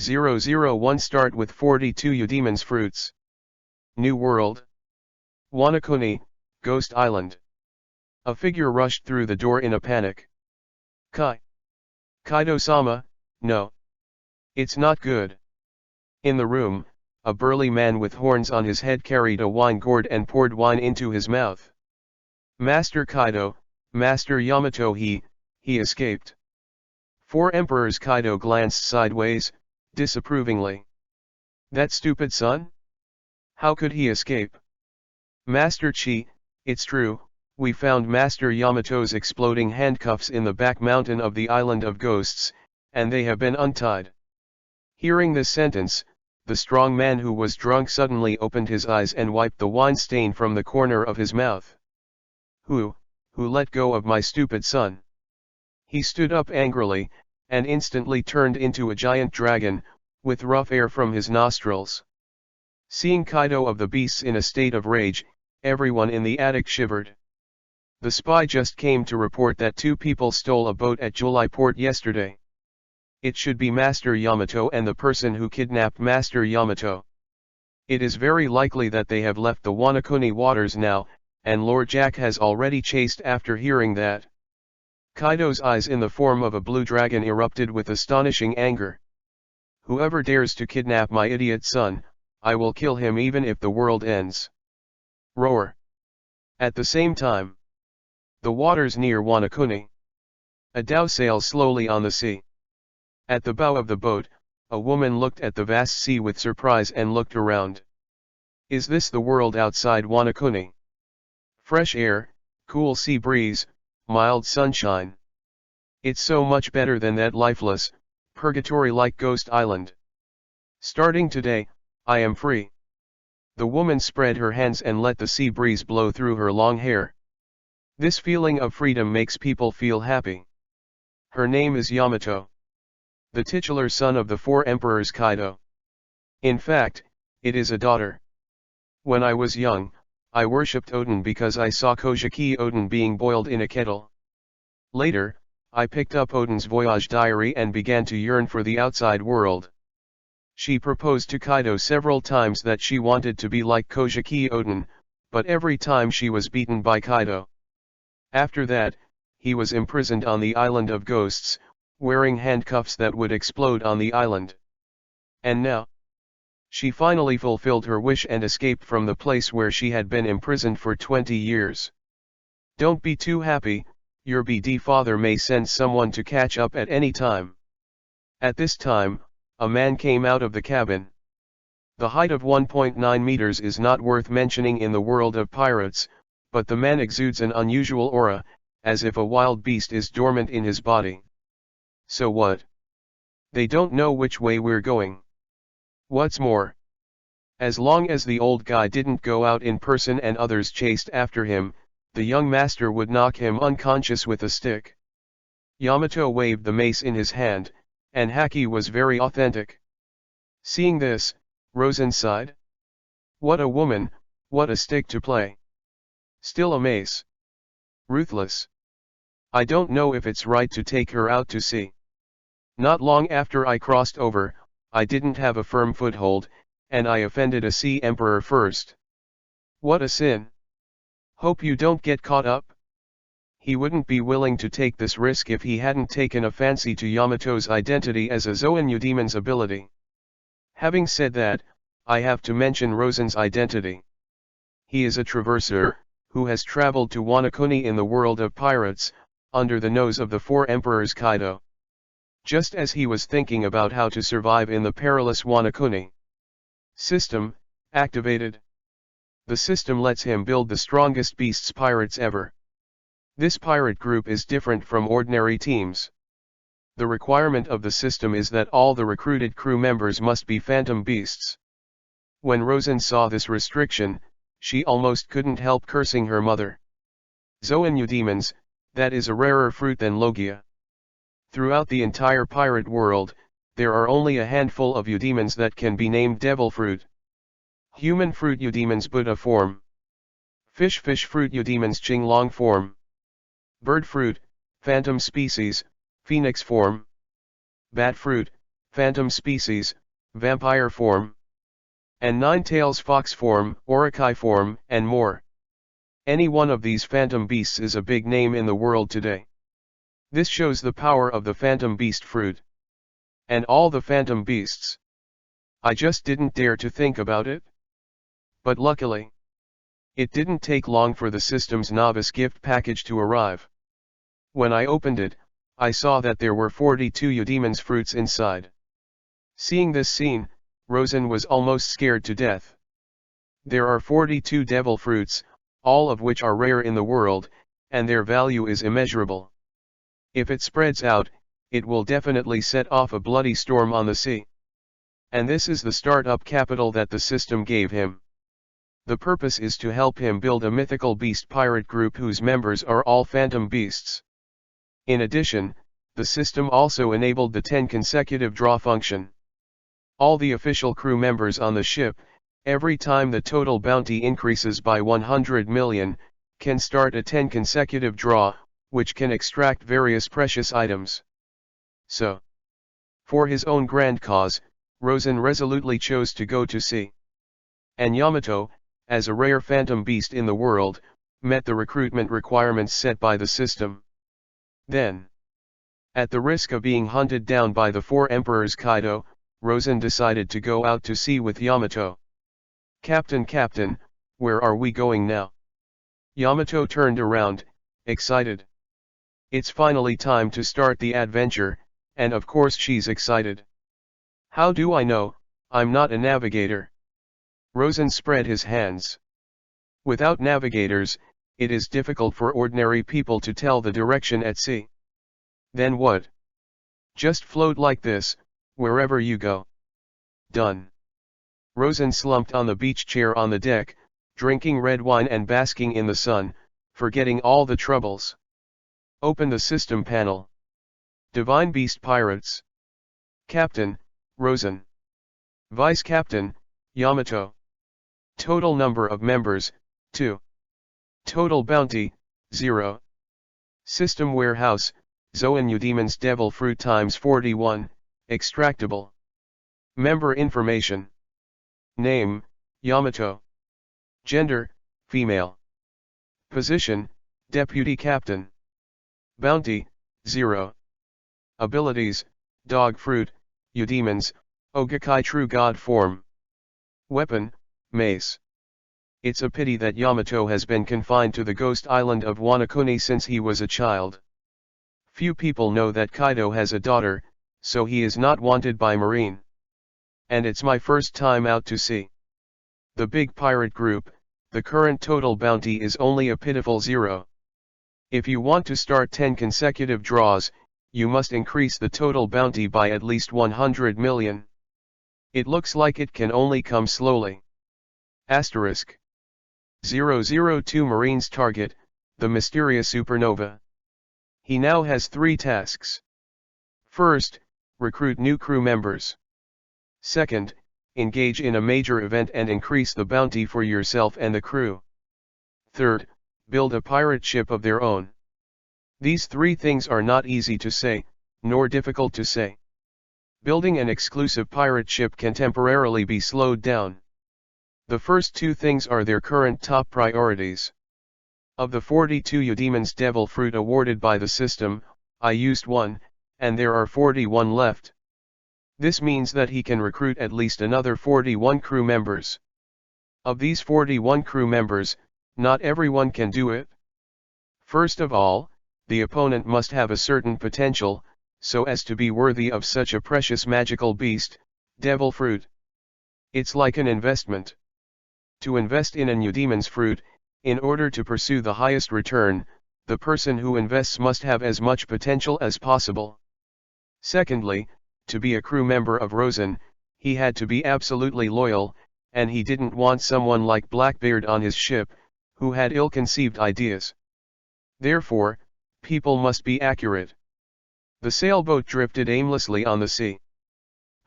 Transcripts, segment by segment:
001 Start with 42 Eudemons Fruits. New World. Wanakuni, Ghost Island. A figure rushed through the door in a panic. Kaido-sama, no. It's not good. In the room, a burly man with horns on his head carried a wine gourd and poured wine into his mouth. Master Kaido, Master Yamato, he escaped. Four Emperors. Kaido glanced sideways, disapprovingly. That stupid son? How could he escape? Master Chi, it's true, we found Master Yamato's exploding handcuffs in the back mountain of the Island of Ghosts, and they have been untied. Hearing this sentence, the strong man who was drunk suddenly opened his eyes and wiped the wine stain from the corner of his mouth. Who let go of my stupid son? He stood up angrily, and instantly turned into a giant dragon, with rough air from his nostrils. Seeing Kaido of the Beasts in a state of rage, everyone in the attic shivered. The spy just came to report that two people stole a boat at Julai port yesterday. It should be Master Yamato and the person who kidnapped Master Yamato. It is very likely that they have left the Wanakuni waters now, and Lord Jack has already chased after. Hearing that, Kaido's eyes in the form of a blue dragon erupted with astonishing anger. Whoever dares to kidnap my idiot son, I will kill him even if the world ends. Roar. At the same time, the waters near Wanakuni. A dhow sails slowly on the sea. At the bow of the boat, a woman looked at the vast sea with surprise and looked around. Is this the world outside Wanakuni? Fresh air, cool sea breeze, mild sunshine. It's so much better than that lifeless, purgatory-like ghost island. Starting today, I am free. The woman spread her hands and let the sea breeze blow through her long hair. This feeling of freedom makes people feel happy. Her name is Yamato, the titular son of the four emperors Kaido. In fact, it is a daughter. When I was young, I worshipped Odin because I saw Kojiki Odin being boiled in a kettle. Later, I picked up Odin's voyage diary and began to yearn for the outside world. She proposed to Kaido several times that she wanted to be like Kojiki Odin, but every time she was beaten by Kaido. After that, he was imprisoned on the Island of Ghosts, wearing handcuffs that would explode on the island. And now, she finally fulfilled her wish and escaped from the place where she had been imprisoned for 20 years. Don't be too happy, your BD father may send someone to catch up at any time. At this time, a man came out of the cabin. The height of 1.9 meters is not worth mentioning in the world of pirates, but the man exudes an unusual aura, as if a wild beast is dormant in his body. So what? They don't know which way we're going. What's more, as long as the old guy didn't go out in person and others chased after him, the young master would knock him unconscious with a stick. Yamato waved the mace in his hand, and haki was very authentic. Seeing this, Rosen sighed. What a woman, what a stick to play. Still a mace. Ruthless. I don't know if it's right to take her out to sea. Not long after I crossed over, I didn't have a firm foothold, and I offended a sea emperor first. What a sin. Hope you don't get caught up. He wouldn't be willing to take this risk if he hadn't taken a fancy to Yamato's identity as a Zoan Eudemon's ability. Having said that, I have to mention Rosen's identity. He is a traverser, who has traveled to Wanakuni in the world of pirates, under the nose of the four emperors Kaido. Just as he was thinking about how to survive in the perilous Wanakuni. System, activated. The system lets him build the strongest beasts pirates ever. This pirate group is different from ordinary teams. The requirement of the system is that all the recruited crew members must be phantom beasts. When Rosen saw this restriction, she almost couldn't help cursing her mother. Zoan Eudemons, that is a rarer fruit than Logia. Throughout the entire pirate world, there are only a handful of Eudemons that can be named devil fruit. Human fruit Eudemons Buddha form. Fish fruit Eudemons Qinglong form. Bird fruit, phantom species, phoenix form. Bat fruit, phantom species, vampire form, and nine-tails fox form, Orokai form, and more. Any one of these phantom beasts is a big name in the world today. This shows the power of the phantom beast fruit. And all the phantom beasts. I just didn't dare to think about it. But luckily, it didn't take long for the system's novice gift package to arrive. When I opened it, I saw that there were 42 Eudemon's fruits inside. Seeing this scene, Rosen was almost scared to death. There are 42 devil fruits, all of which are rare in the world, and their value is immeasurable. If it spreads out, it will definitely set off a bloody storm on the sea. And this is the start-up capital that the system gave him. The purpose is to help him build a mythical beast pirate group whose members are all phantom beasts. In addition, the system also enabled the 10 consecutive draw function. All the official crew members on the ship, every time the total bounty increases by 100 million, can start a 10 consecutive draw, which can extract various precious items. So, for his own grand cause, Rosen resolutely chose to go to sea. And Yamato, as a rare phantom beast in the world, met the recruitment requirements set by the system. Then, at the risk of being hunted down by the four emperors Kaido, Rosen decided to go out to sea with Yamato. Captain, where are we going now?" Yamato turned around, excited. It's finally time to start the adventure, and of course she's excited. "How do I know? I'm not a navigator." Rosen spread his hands. Without navigators, it is difficult for ordinary people to tell the direction at sea. Then what? Just float like this, wherever you go. Done. Rosen slumped on the beach chair on the deck, drinking red wine and basking in the sun, forgetting all the troubles. Open the system panel. Divine Beast Pirates. Captain, Rosen. Vice Captain, Yamato. Total number of members, 2. Total bounty, 0. System warehouse, Zoan Eudemon's Devil Fruit times 41, extractable. Member information. Name, Yamato. Gender, female. Position, Deputy Captain. Bounty, 0. Abilities, Dog Fruit, Eudemon's, Ogakai True God form. Weapon, Mace. It's a pity that Yamato has been confined to the ghost island of Wanakuni since he was a child. Few people know that Kaido has a daughter, so he is not wanted by Marine. And it's my first time out to sea. The big pirate group, the current total bounty is only a pitiful 0. If you want to start 10 consecutive draws, you must increase the total bounty by at least 100 million. It looks like it can only come slowly. Asterisk. 002 Marine's target, the mysterious supernova. He now has 3 tasks. First, recruit new crew members. Second, engage in a major event and increase the bounty for yourself and the crew. Third, build a pirate ship of their own. These 3 things are not easy to say, nor difficult to say. Building an exclusive pirate ship can temporarily be slowed down. The first 2 things are their current top priorities. Of the 42 Eudemon's Devil Fruit awarded by the system, I used 1, and there are 41 left. This means that he can recruit at least another 41 crew members. Of these 41 crew members, not everyone can do it. First of all, the opponent must have a certain potential, so as to be worthy of such a precious magical beast, Devil Fruit. It's like an investment. To invest in an Eudemon's fruit, in order to pursue the highest return, the person who invests must have as much potential as possible. Secondly, to be a crew member of Rosen, he had to be absolutely loyal, and he didn't want someone like Blackbeard on his ship, who had ill-conceived ideas. Therefore, people must be accurate. The sailboat drifted aimlessly on the sea.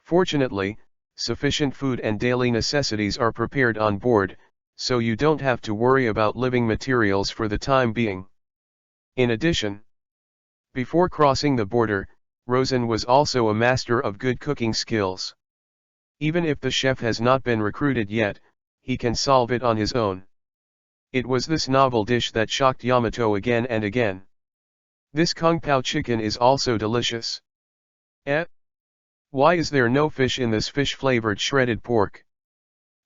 Fortunately, sufficient food and daily necessities are prepared on board, so you don't have to worry about living materials for the time being. In addition, before crossing the border, Rosen was also a master of good cooking skills. Even if the chef has not been recruited yet, he can solve it on his own. It was this novel dish that shocked Yamato again and again. This Kung Pao chicken is also delicious. Eh? Why is there no fish in this fish-flavored shredded pork?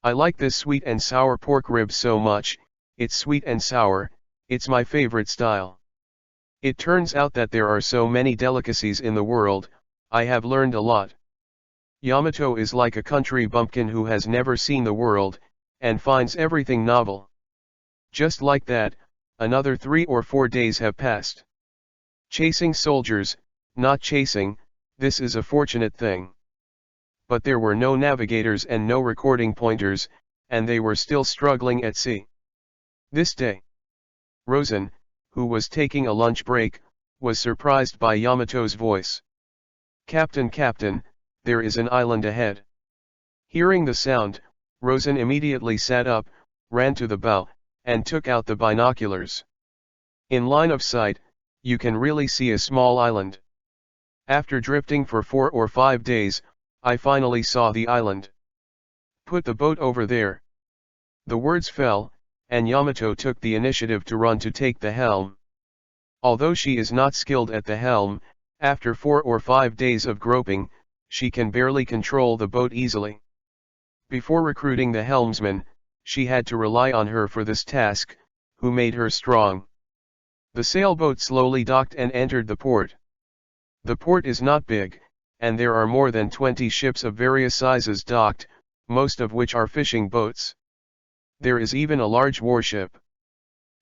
I like this sweet and sour pork rib so much, it's sweet and sour, it's my favorite style. It turns out that there are so many delicacies in the world, I have learned a lot. Yamato is like a country bumpkin who has never seen the world, and finds everything novel. Just like that, another 3 or 4 days have passed. Chasing soldiers, not chasing, this is a fortunate thing. But there were no navigators and no recording pointers, and they were still struggling at sea. This day, Rosen, who was taking a lunch break, was surprised by Yamato's voice. "Captain, Captain, there is an island ahead." Hearing the sound, Rosen immediately sat up, ran to the bow, and took out the binoculars. In line of sight, you can really see a small island. After drifting for 4 or 5 days, I finally saw the island. "Put the boat over there." The words fell, and Yamato took the initiative to run to take the helm. Although she is not skilled at the helm, after 4 or 5 days of groping, she can barely control the boat easily. Before recruiting the helmsman, she had to rely on her for this task, who made her strong. The sailboat slowly docked and entered the port. The port is not big, and there are more than 20 ships of various sizes docked, most of which are fishing boats. There is even a large warship.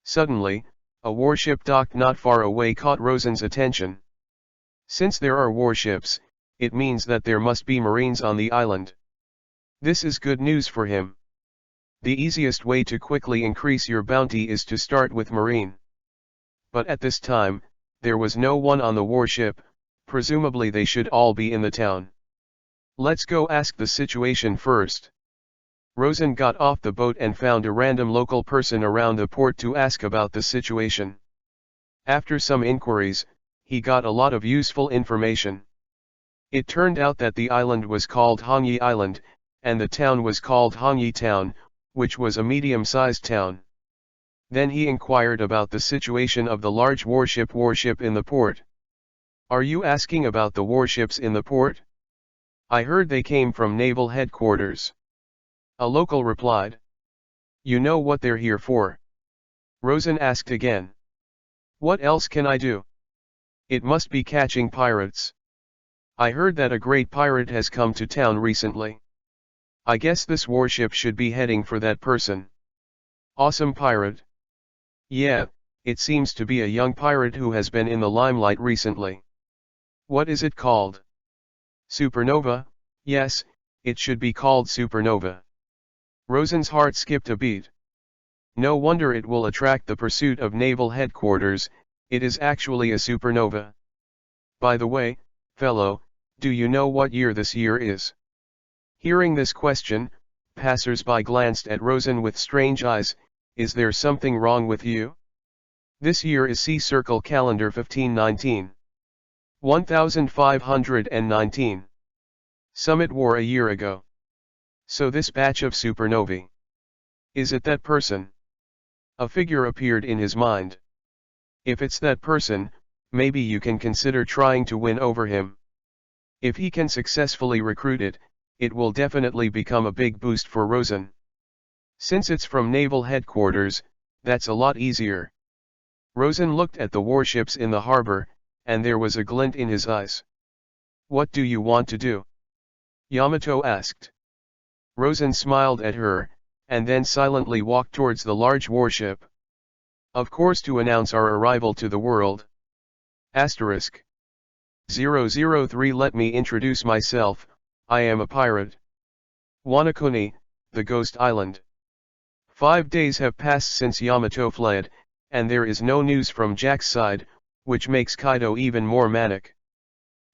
Suddenly, a warship docked not far away caught Rosen's attention. Since there are warships, it means that there must be Marines on the island. This is good news for him. The easiest way to quickly increase your bounty is to start with Marine. But at this time, there was no one on the warship, presumably they should all be in the town. "Let's go ask the situation first." Rosen got off the boat and found a random local person around the port to ask about the situation. After some inquiries, he got a lot of useful information. It turned out that the island was called Hongyi Island, and the town was called Hongyi Town, which was a medium-sized town. Then he inquired about the situation of the large warship in the port. "Are you asking about the warships in the port? I heard they came from naval headquarters." A local replied. "You know what they're here for?" Rosen asked again. "What else can I do? It must be catching pirates. I heard that a great pirate has come to town recently. I guess this warship should be heading for that person." "Awesome pirate?" "Yeah, it seems to be a young pirate who has been in the limelight recently." "What is it called?" "Supernova, yes, it should be called Supernova." Rosen's heart skipped a beat. No wonder it will attract the pursuit of naval headquarters, it is actually a supernova. "By the way, fellow, do you know what year this year is?" Hearing this question, passers-by glanced at Rosen with strange eyes. "Is there something wrong with you?" "This year is C-Circle calendar 1519. 1519. Summit War a year ago. So this batch of supernovae. Is it that person?" A figure appeared in his mind. "If it's that person, maybe you can consider trying to win over him. If he can successfully recruit it, it will definitely become a big boost for Rosen. Since it's from naval headquarters, that's a lot easier." Rosen looked at the warships in the harbor, and there was a glint in his eyes. "What do you want to do?" Yamato asked. Rosen smiled at her, and then silently walked towards the large warship. "Of course, to announce our arrival to the world. Asterisk. 003 Let me introduce myself, I am a pirate. Wanakuni, the Ghost Island." 5 days have passed since Yamato fled, and there is no news from Jack's side, which makes Kaido even more manic.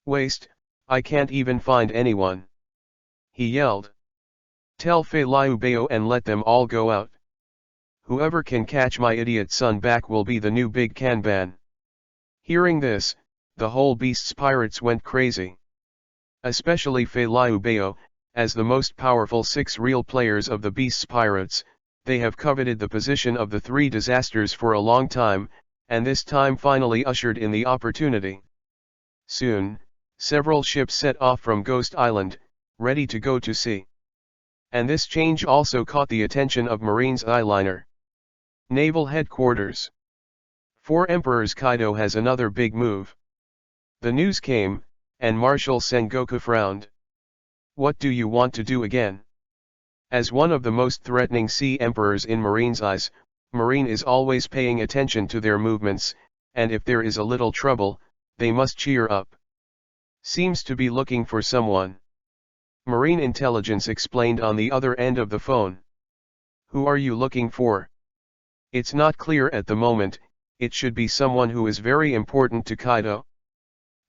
"Waste, I can't even find anyone," he yelled. "Tell Fei Liu and let them all go out. Whoever can catch my idiot son back will be the new big Kanban." Hearing this, the whole beast's pirates went crazy. Especially Fei Liu Bao, as the most powerful 6 real players of the beast's pirates, they have coveted the position of the 3 disasters for a long time, and this time finally ushered in the opportunity. Soon, several ships set off from Ghost Island, ready to go to sea. And this change also caught the attention of Marine's eyeliner. Naval Headquarters. 4 Emperors Kaido has another big move. The news came, and Marshal Sengoku frowned. What do you want to do again? As one of the most threatening sea emperors in Marine's eyes, Marine is always paying attention to their movements, and if there is a little trouble, they must cheer up. Seems to be looking for someone. Marine Intelligence explained on the other end of the phone. Who are you looking for? It's not clear at the moment. It should be someone who is very important to Kaido.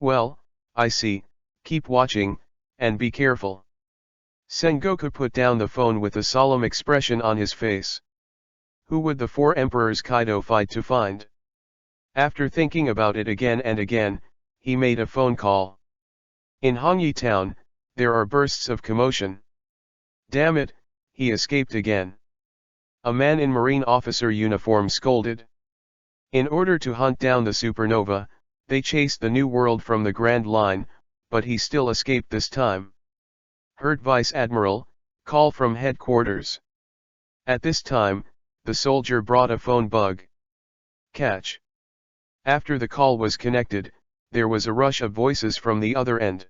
Well, I see, keep watching, and be careful. Sengoku put down the phone with a solemn expression on his face. Who would the 4 emperors Kaido fight to find? After thinking about it again and again, he made a phone call. In Hongyi Town, there are bursts of commotion. Damn it, he escaped again. A man in marine officer uniform scolded. In order to hunt down the supernova, they chased the New World from the Grand Line, but he still escaped this time. Heard Vice Admiral, call from headquarters. At this time, the soldier brought a phone bug. Catch. After the call was connected, there was a rush of voices from the other end.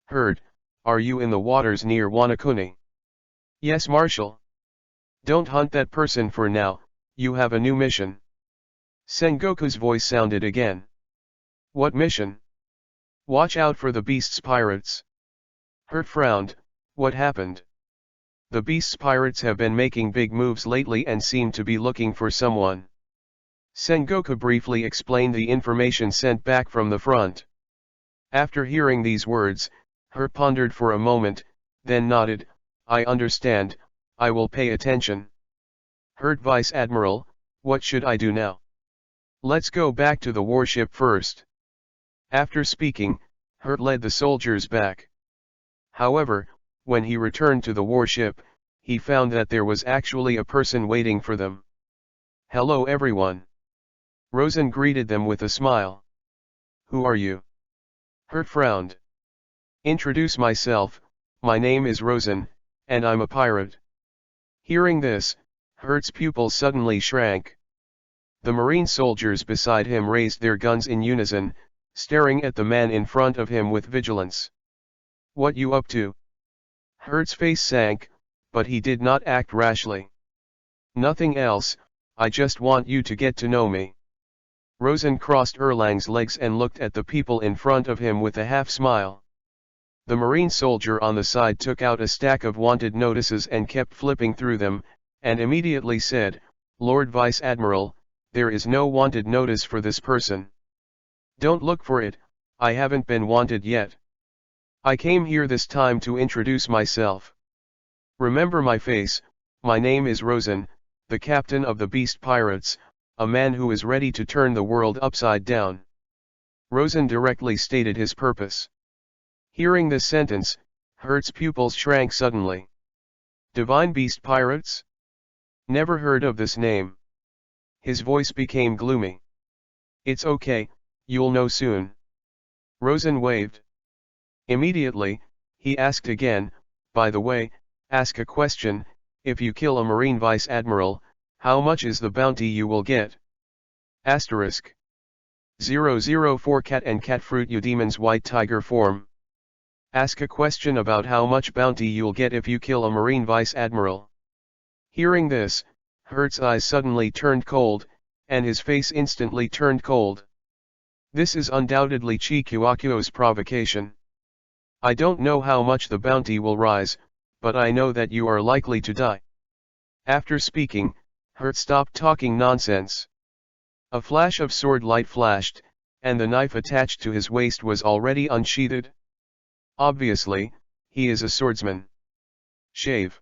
Heard, are you in the waters near Wanakuni? Yes, Marshal. Don't hunt that person for now, you have a new mission. Sengoku's voice sounded again. What mission? Watch out for the beast's pirates. Hurt frowned, what happened? The beast's pirates have been making big moves lately and seem to be looking for someone. Sengoku briefly explained the information sent back from the front. After hearing these words, Hurt pondered for a moment, then nodded, I understand, I will pay attention. Hurt Vice Admiral, what should I do now? Let's go back to the warship first. After speaking, Hurt led the soldiers back. However, when he returned to the warship, he found that there was actually a person waiting for them. Hello everyone. Rosen greeted them with a smile. Who are you? Hurt frowned. Introduce myself, my name is Rosen, and I'm a pirate. Hearing this, Hurt's pupils suddenly shrank. The marine soldiers beside him raised their guns in unison, staring at the man in front of him with vigilance. What you up to? Hurt's face sank, but he did not act rashly. Nothing else, I just want you to get to know me. Rosen crossed Erlang's legs and looked at the people in front of him with a half-smile. The marine soldier on the side took out a stack of wanted notices and kept flipping through them, and immediately said, Lord Vice Admiral, there is no wanted notice for this person. Don't look for it, I haven't been wanted yet. I came here this time to introduce myself. Remember my face, my name is Rosen, the captain of the Beast Pirates, a man who is ready to turn the world upside down. Rosen directly stated his purpose. Hearing this sentence, Hurt's pupils shrank suddenly. Divine Beast Pirates? Never heard of this name. His voice became gloomy. It's okay, you'll know soon. Rosen waved. Immediately, he asked again, by the way, ask a question, if you kill a Marine Vice Admiral, how much is the bounty you will get? Asterisk. 004 Cat and Cat Fruit You Demon's White Tiger Form. Ask a question about how much bounty you'll get if you kill a Marine Vice Admiral. Hearing this, Hurt's eyes suddenly turned cold, and his face instantly turned cold. This is undoubtedly Chikuakuo's provocation. I don't know how much the bounty will rise, but I know that you are likely to die. After speaking, Hurt stopped talking nonsense. A flash of sword light flashed, and the knife attached to his waist was already unsheathed. Obviously, he is a swordsman. Shave.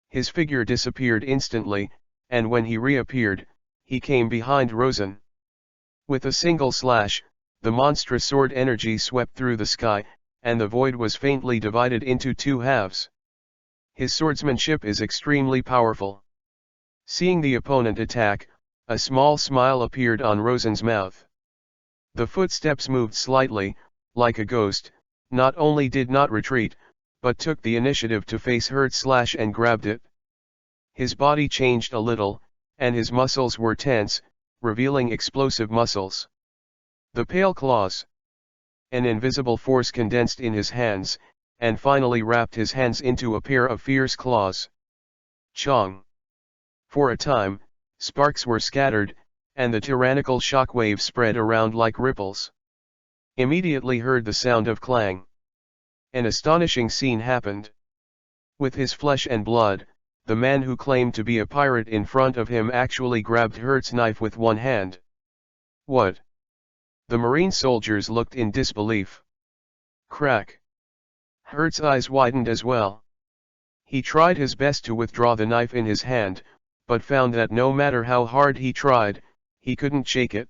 His figure disappeared instantly, and when he reappeared, he came behind Rosen. With a single slash, The monstrous sword energy swept through the sky, and the void was faintly divided into two halves. His swordsmanship is extremely powerful. Seeing the opponent attack, a small smile appeared on Rosen's mouth. The footsteps moved slightly, like a ghost, not only did not retreat, but took the initiative to face Hertz and grabbed it. His body changed a little, and his muscles were tense, revealing explosive muscles. The pale claws. An invisible force condensed in his hands, and finally wrapped his hands into a pair of fierce claws. Chong. For a time, sparks were scattered, and the tyrannical shockwave spread around like ripples. Immediately heard the sound of clang. An astonishing scene happened. With his flesh and blood, the man who claimed to be a pirate in front of him actually grabbed Hertz's knife with one hand. What? The marine soldiers looked in disbelief. Crack. Hertz's eyes widened as well. He tried his best to withdraw the knife in his hand, but found that no matter how hard he tried, he couldn't shake it.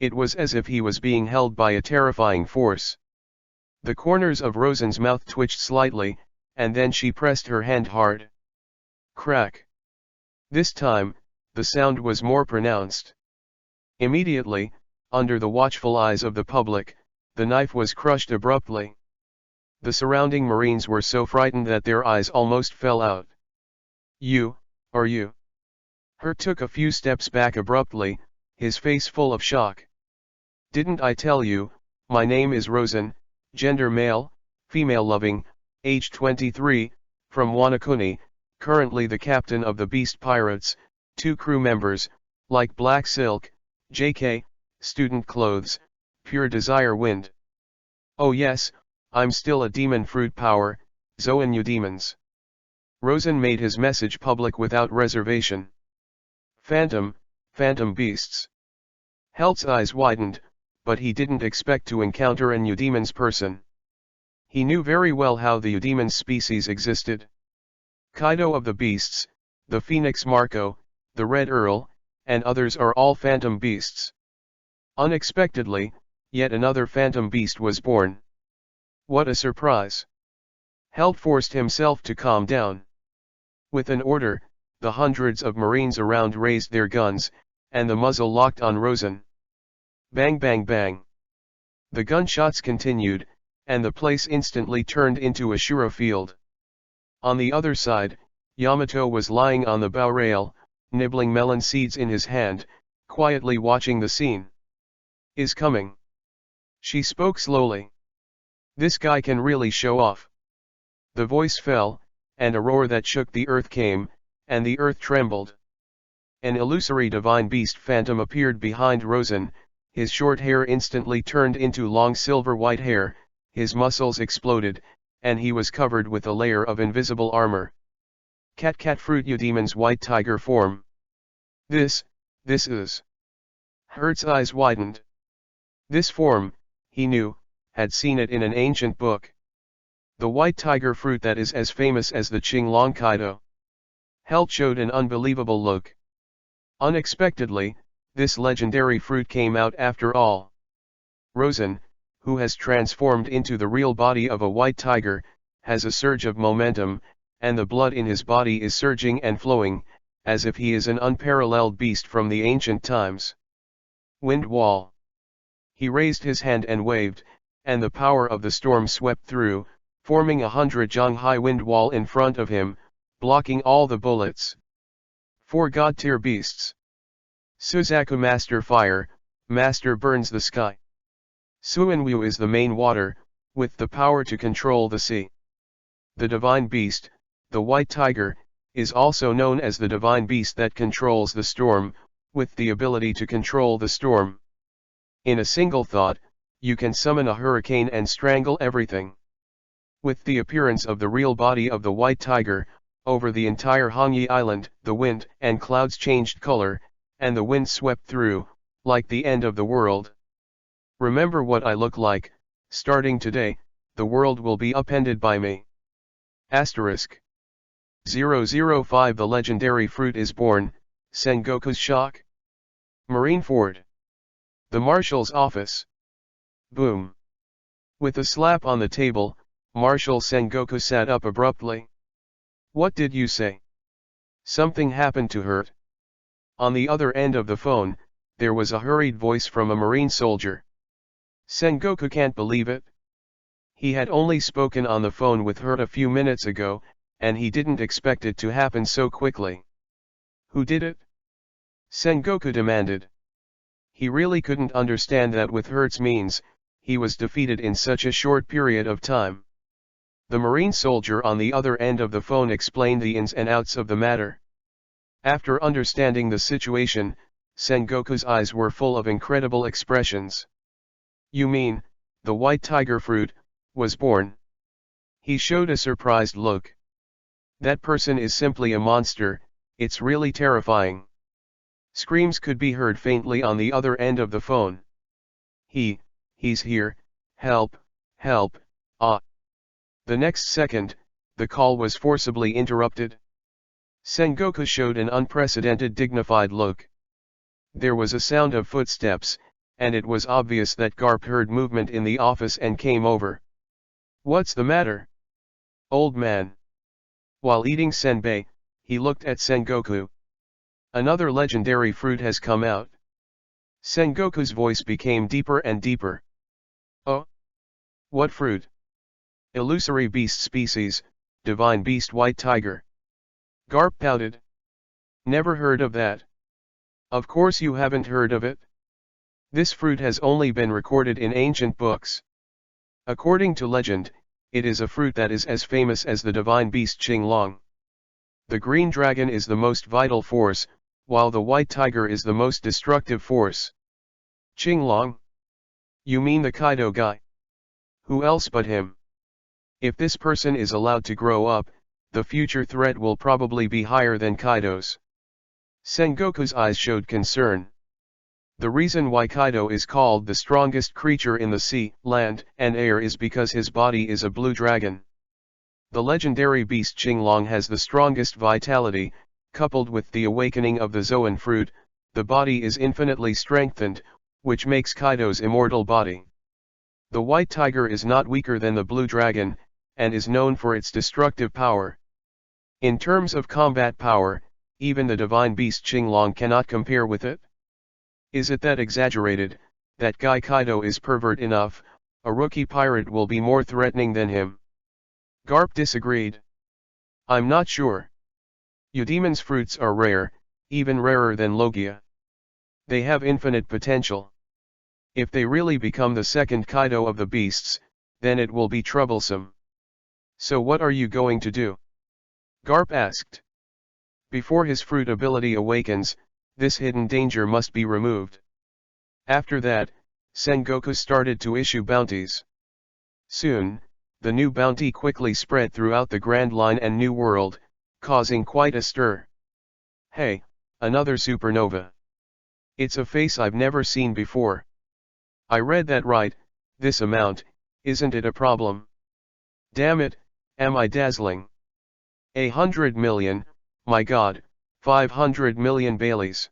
It was as if he was being held by a terrifying force. The corners of Rosen's mouth twitched slightly, and then she pressed her hand hard. Crack. This time, the sound was more pronounced. Immediately, under the watchful eyes of the public, the knife was crushed abruptly. The surrounding Marines were so frightened that their eyes almost fell out. Are you? Hurt took a few steps back abruptly, his face full of shock. Didn't I tell you, my name is Rosen, gender male, female loving, age 23, from Wanakuni, currently the captain of the Beast Pirates, 2 crew members, like Black Silk, JK, Student Clothes, Pure Desire Wind. Oh yes, I'm still a demon fruit power, Zoan you demons. Rosen made his message public without reservation. Phantom beasts. Helt's eyes widened, but he didn't expect to encounter a Eudemons person. He knew very well how the Eudemons species existed. Kaido of the Beasts, the Phoenix Marco, the Red Earl, and others are all phantom beasts. Unexpectedly, yet another phantom beast was born. What a surprise! Helt forced himself to calm down. With an order, the hundreds of Marines around raised their guns, and the muzzle locked on Rosen. Bang bang bang. The gunshots continued, and the place instantly turned into a Shura field. On the other side, Yamato was lying on the bow rail, nibbling melon seeds in his hand, quietly watching the scene. Is coming. She spoke slowly. This guy can really show off. The voice fell, and a roar that shook the earth came, and the earth trembled. An illusory divine beast phantom appeared behind Rosen, his short hair instantly turned into long silver white hair, his muscles exploded, and he was covered with a layer of invisible armor. Cat fruit Eudemon's white tiger form. This is. Hertz's eyes widened. This form, he knew, had seen it in an ancient book. The white tiger fruit that is as famous as the Qinglong Kaido. Helt showed an unbelievable look. Unexpectedly, this legendary fruit came out after all. Rosen, who has transformed into the real body of a white tiger, has a surge of momentum, and the blood in his body is surging and flowing, as if he is an unparalleled beast from the ancient times. Wind wall. He raised his hand and waved, and the power of the storm swept through, forming 100 jong high wind wall in front of him, blocking all the bullets. 4 god-tier beasts. Suzaku Master Fire, Master burns the sky. Suinwu is the main water, with the power to control the sea. The divine beast, the white tiger, is also known as the divine beast that controls the storm, with the ability to control the storm. In a single thought, you can summon a hurricane and strangle everything. With the appearance of the real body of the white tiger, over the entire Hongyi Island, the wind and clouds changed color, and the wind swept through, like the end of the world. Remember what I look like, starting today, the world will be upended by me. Asterisk. 005 The legendary fruit is born, Sengoku's shock. Marineford. The Marshal's office. Boom. With a slap on the table, Marshal Sengoku sat up abruptly. What did you say? Something happened to her. On the other end of the phone, there was a hurried voice from a Marine soldier. Sengoku can't believe it. He had only spoken on the phone with her a few minutes ago, and he didn't expect it to happen so quickly. Who did it? Sengoku demanded. He really couldn't understand that with Hertz means, he was defeated in such a short period of time. The Marine soldier on the other end of the phone explained the ins and outs of the matter. After understanding the situation, Sengoku's eyes were full of incredible expressions. You mean, the white tiger fruit was born? He showed a surprised look. That person is simply a monster, it's really terrifying. Screams could be heard faintly on the other end of the phone. He's here, help, help, ah. The next second, the call was forcibly interrupted. Sengoku showed an unprecedented dignified look. There was a sound of footsteps, and it was obvious that Garp heard movement in the office and came over. What's the matter? Old man. While eating senbei, he looked at Sengoku. Another legendary fruit has come out. Sengoku's voice became deeper and deeper. Oh? What fruit? Illusory beast species, divine beast white tiger. Garp pouted. Never heard of that. Of course you haven't heard of it. This fruit has only been recorded in ancient books. According to legend, it is a fruit that is as famous as the divine beast Qinglong. The green dragon is the most vital force, while the white tiger is the most destructive force. Qinglong? You mean the Kaido guy? Who else but him? If this person is allowed to grow up, the future threat will probably be higher than Kaido's. Sengoku's eyes showed concern. The reason why Kaido is called the strongest creature in the sea, land, and air is because his body is a blue dragon. The legendary beast Qinglong has the strongest vitality, coupled with the awakening of the Zoan fruit, the body is infinitely strengthened, which makes Kaido's immortal body. The white tiger is not weaker than the blue dragon, and is known for its destructive power. In terms of combat power, even the divine beast Qinglong cannot compare with it. Is it that exaggerated, that guy Kaido is pervert enough, a rookie pirate will be more threatening than him? Garp disagreed. I'm not sure. Eudemon's fruits are rare, even rarer than Logia. They have infinite potential. If they really become the second Kaido of the beasts, then it will be troublesome. So what are you going to do? Garp asked. Before his fruit ability awakens, this hidden danger must be removed. After that, Sengoku started to issue bounties. Soon, the new bounty quickly spread throughout the Grand Line and New World, causing quite a stir. Hey, another supernova. It's a face I've never seen before. I read that right, this amount, isn't it a problem? Damn it, am I dazzling? 100 million, my god, 500 million Baileys.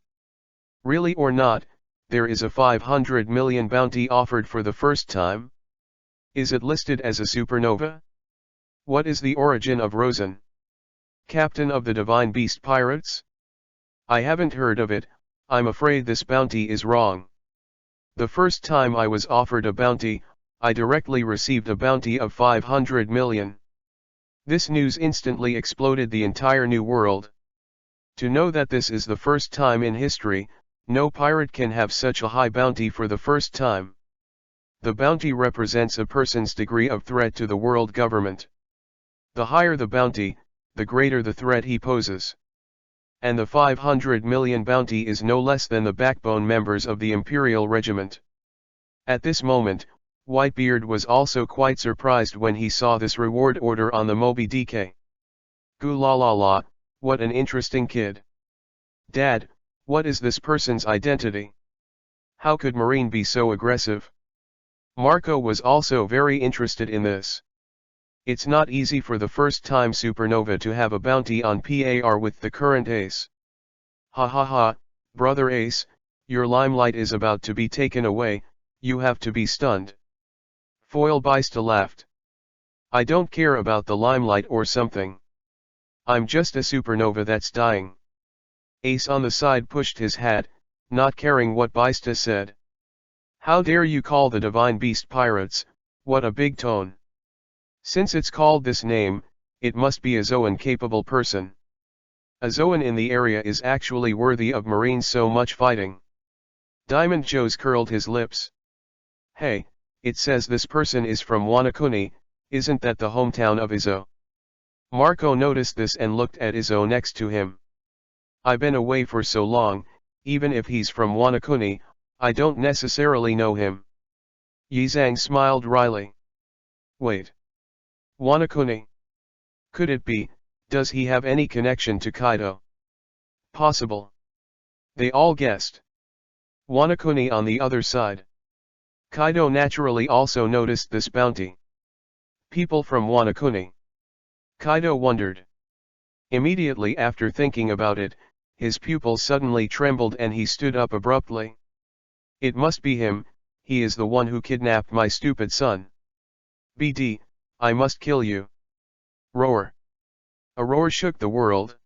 Really or not, there is a 500 million bounty offered for the first time? Is it listed as a supernova? What is the origin of Rosen? Captain of the Divine Beast Pirates? I haven't heard of it, I'm afraid this bounty is wrong. The first time I was offered a bounty, I directly received a bounty of 500 million. This news instantly exploded the entire New World. To know that this is the first time in history, no pirate can have such a high bounty for the first time. The bounty represents a person's degree of threat to the world government. The higher the bounty, the greater the threat he poses. And the 500 million bounty is no less than the backbone members of the Imperial Regiment. At this moment, Whitebeard was also quite surprised when he saw this reward order on the Moby DK. Goo la la la, what an interesting kid. Dad, what is this person's identity? How could Marine be so aggressive? Marco was also very interested in this. It's not easy for the first time supernova to have a bounty on par with the current ace. Ha ha ha, brother Ace, your limelight is about to be taken away, you have to be stunned. Foil Bista laughed. I don't care about the limelight or something. I'm just a supernova that's dying. Ace on the side pushed his hat, not caring what Bista said. How dare you call the Divine Beast pirates, what a big tone. Since it's called this name, it must be a Zoan capable person. A Zoan in the area is actually worthy of Marines so much fighting. Diamond Joe's curled his lips. Hey, it says this person is from Wanakuni, isn't that the hometown of Izzo? Marco noticed this and looked at Izzo next to him. I've been away for so long, even if he's from Wanakuni, I don't necessarily know him. Yizang smiled wryly. Wait. Wanakuni? Could it be, does he have any connection to Kaido? Possible. They all guessed. Wanakuni on the other side. Kaido naturally also noticed this bounty. People from Wanakuni. Kaido wondered. Immediately after thinking about it, his pupils suddenly trembled and he stood up abruptly. It must be him, he is the one who kidnapped my stupid son. BD, I must kill you. Roar. A roar shook the world.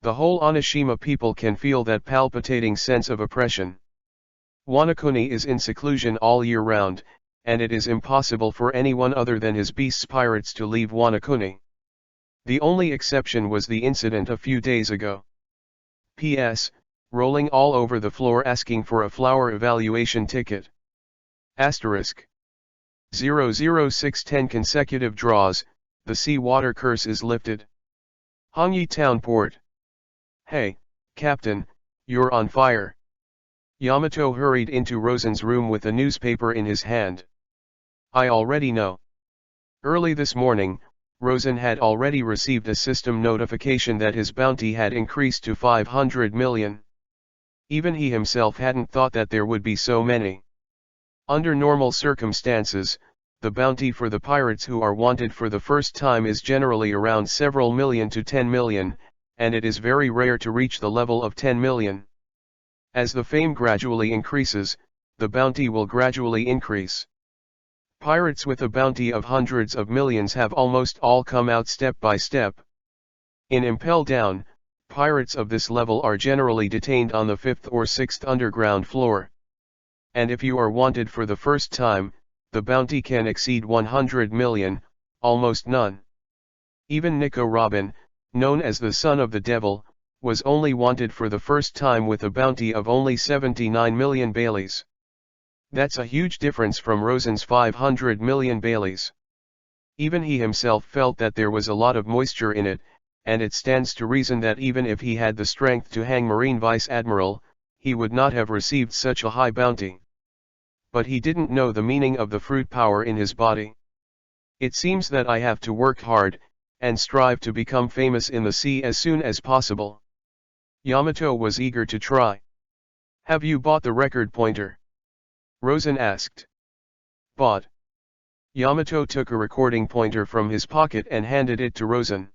The whole Onishima people can feel that palpitating sense of oppression. Wanakuni is in seclusion all year round, and it is impossible for anyone other than his beast's pirates to leave Wanakuni. The only exception was the incident a few days ago. P.S. Rolling all over the floor asking for a flower evaluation ticket. Asterisk. 006 10 consecutive draws, the seawater curse is lifted. Hongyi Town Port. Hey, Captain, you're on fire. Yamato hurried into Rosen's room with a newspaper in his hand. I already know. Early this morning, Rosen had already received a system notification that his bounty had increased to 500 million. Even he himself hadn't thought that there would be so many. Under normal circumstances, the bounty for the pirates who are wanted for the first time is generally around several million to 10 million, and it is very rare to reach the level of 10 million. As the fame gradually increases, the bounty will gradually increase. Pirates with a bounty of hundreds of millions have almost all come out step by step. In Impel Down, pirates of this level are generally detained on the 5th or 6th underground floor. And if you are wanted for the first time, the bounty can exceed 100 million, almost none. Even Nico Robin, known as the son of the devil, was only wanted for the first time with a bounty of only 79 million Baileys. That's a huge difference from Rosen's 500 million Baileys. Even he himself felt that there was a lot of moisture in it, and it stands to reason that even if he had the strength to hang Marine Vice Admiral, he would not have received such a high bounty. But he didn't know the meaning of the fruit power in his body. It seems that I have to work hard, and strive to become famous in the sea as soon as possible. Yamato was eager to try. Have you bought the record pointer? Rosen asked. Bought. Yamato took a recording pointer from his pocket and handed it to Rosen.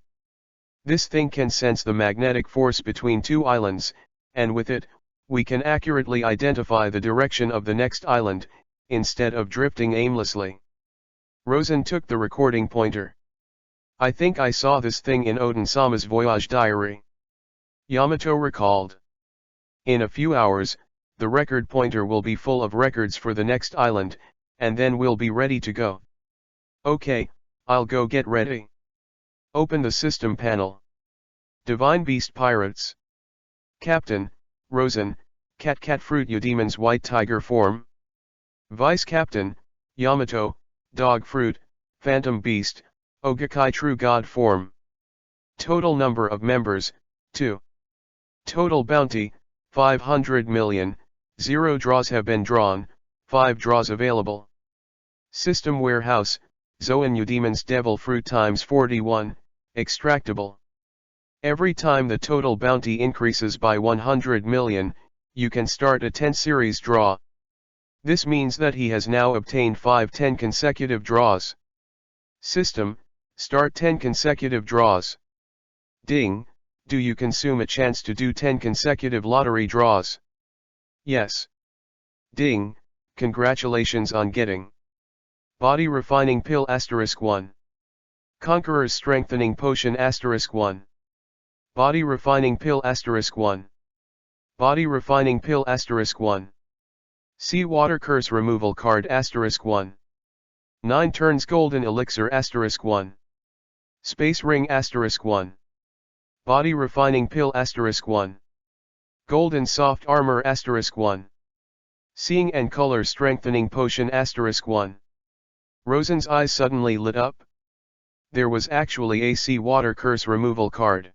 This thing can sense the magnetic force between two islands, and with it, we can accurately identify the direction of the next island, instead of drifting aimlessly. Rosen took the recording pointer. I think I saw this thing in Oden-sama's voyage diary. Yamato recalled. In a few hours, the record pointer will be full of records for the next island, and then we'll be ready to go. Okay, I'll go get ready. Open the system panel. Divine Beast Pirates. Captain, Rosen, Cat Fruit Eudemon's White Tiger form. Vice Captain, Yamato, Dog Fruit, Phantom Beast, Ogakai True God form. Total number of members, 2. Total bounty, 500 million, 0 draws have been drawn, 5 draws available. System warehouse, Zoan Eudemon's Devil Fruit times 41, extractable. Every time the total bounty increases by 100 million, you can start a 10 series draw. This means that he has now obtained 5 10 consecutive draws. System, start 10 consecutive draws. Ding, do you consume a chance to do 10 consecutive lottery draws? Yes. Ding, congratulations on getting Body Refining Pill *1. Conqueror's Strengthening Potion *1. Body Refining Pill *1. Body Refining Pill *1. Sea Water Curse Removal Card *1. 9 Turns Golden Elixir *1. Space Ring *1. Body Refining Pill *1. Golden Soft Armor *1. Seeing and Color Strengthening Potion *1. Rosen's eyes suddenly lit up. There was actually a Sea Water Curse Removal card.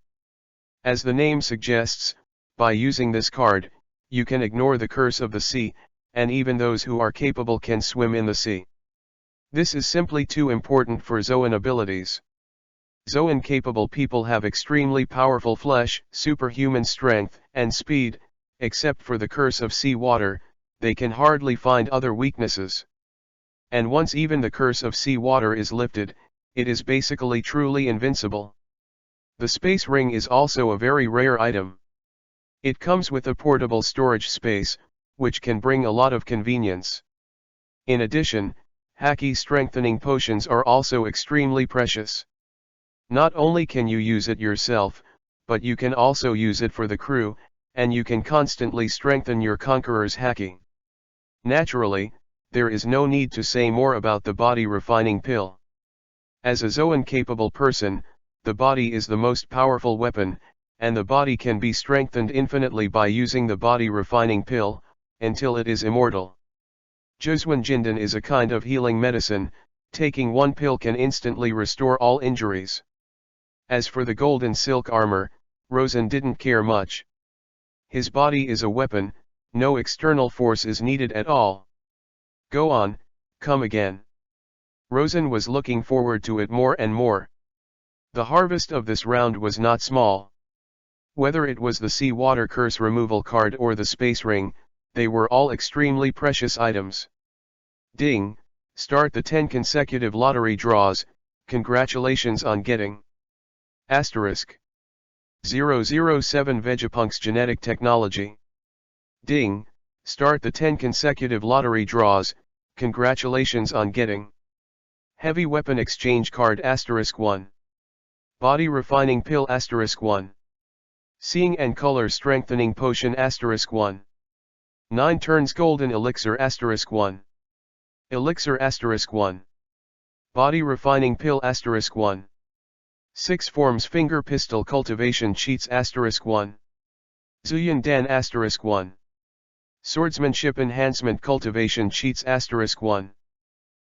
As the name suggests, by using this card, you can ignore the curse of the sea, and even those who are capable can swim in the sea. This is simply too important for Zoan abilities. Zoan capable people have extremely powerful flesh, superhuman strength, and speed. Except for the curse of sea water, they can hardly find other weaknesses. And once even the curse of sea water is lifted, it is basically truly invincible. The space ring is also a very rare item. It comes with a portable storage space, which can bring a lot of convenience. In addition, Haki strengthening potions are also extremely precious. Not only can you use it yourself, but you can also use it for the crew, and you can constantly strengthen your conqueror's Haki. Naturally, there is no need to say more about the body refining pill. As a Zoan-capable person, the body is the most powerful weapon, and the body can be strengthened infinitely by using the body refining pill, until it is immortal. Juzwan Jindan is a kind of healing medicine. Taking one pill can instantly restore all injuries. As for the golden silk armor, Rosen didn't care much. His body is a weapon, no external force is needed at all. Go on, come again. Rosen was looking forward to it more and more. The harvest of this round was not small. Whether it was the Sea Water Curse Removal card or the Space Ring, they were all extremely precious items. Ding, start the 10 consecutive lottery draws, congratulations on getting. Asterisk. 007 Vegapunk's Genetic Technology. Ding, start the 10 consecutive lottery draws, congratulations on getting. Heavy Weapon Exchange Card *1. Body Refining Pill *1. Seeing and Color Strengthening Potion *1. 9 Turns Golden Elixir *1. Elixir *1. Body Refining Pill *1. 6 Forms Finger Pistol Cultivation Cheats *1. Zuyan Dan *1. Swordsmanship Enhancement Cultivation Cheats *1.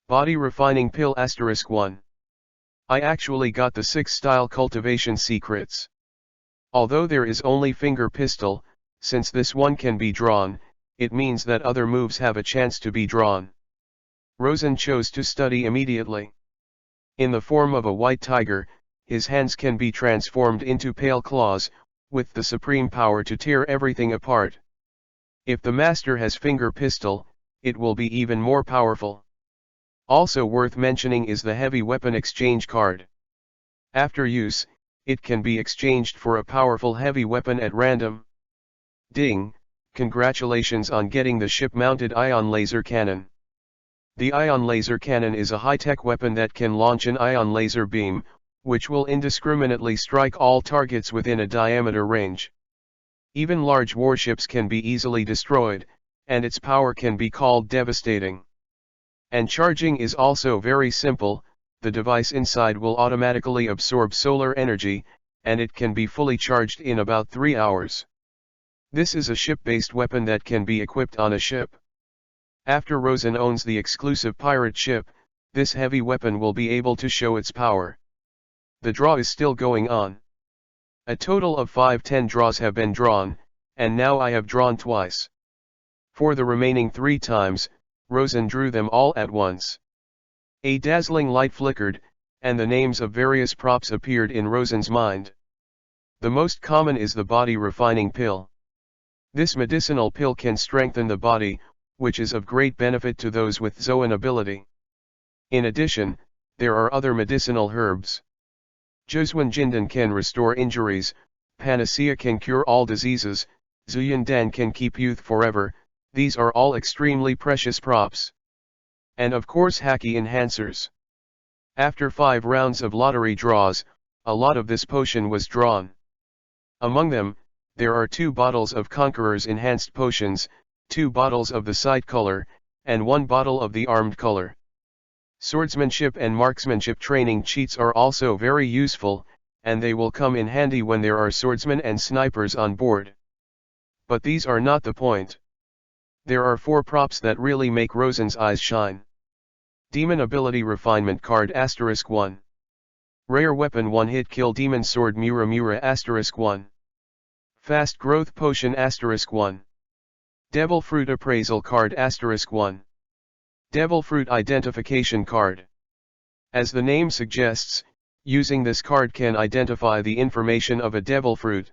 Body Refining Pill *1. I actually got the 6 style cultivation secrets. Although there is only finger pistol, since this one can be drawn, it means that other moves have a chance to be drawn. Rosen chose to study immediately. In the form of a white tiger, his hands can be transformed into pale claws, with the supreme power to tear everything apart. If the master has finger pistol, it will be even more powerful. Also worth mentioning is the Heavy Weapon Exchange card. After use, it can be exchanged for a powerful heavy weapon at random. Ding, congratulations on getting the ship-mounted ion laser cannon. The ion laser cannon is a high-tech weapon that can launch an ion laser beam, which will indiscriminately strike all targets within a diameter range. Even large warships can be easily destroyed, and its power can be called devastating. And charging is also very simple. The device inside will automatically absorb solar energy, and it can be fully charged in about 3 hours. This is a ship-based weapon that can be equipped on a ship. After Rosen owns the exclusive pirate ship, this heavy weapon will be able to show its power. The draw is still going on. A total of 5/10 draws have been drawn, and now I have drawn twice. For the remaining 3 times, Rosen drew them all at once. A dazzling light flickered, and the names of various props appeared in Rosen's mind. The most common is the body refining pill. This medicinal pill can strengthen the body, which is of great benefit to those with Zoan ability. In addition, there are other medicinal herbs. Juzwan Jindan can restore injuries, Panacea can cure all diseases, Zuyan Dan can keep youth forever. These are all extremely precious props. And of course Haki enhancers. After 5 rounds of lottery draws, a lot of this potion was drawn. Among them, there are 2 bottles of Conqueror's enhanced potions, 2 bottles of the sight color, and 1 bottle of the armed color. Swordsmanship and marksmanship training cheats are also very useful, and they will come in handy when there are swordsmen and snipers on board. But these are not the point. There are 4 props that really make Rosen's eyes shine. Demon Ability Refinement Card *1. Rare Weapon 1-Hit Kill Demon Sword Muramura *1. Fast Growth Potion *1. Devil Fruit Appraisal Card *1. Devil Fruit Identification Card. As the name suggests, using this card can identify the information of a devil fruit.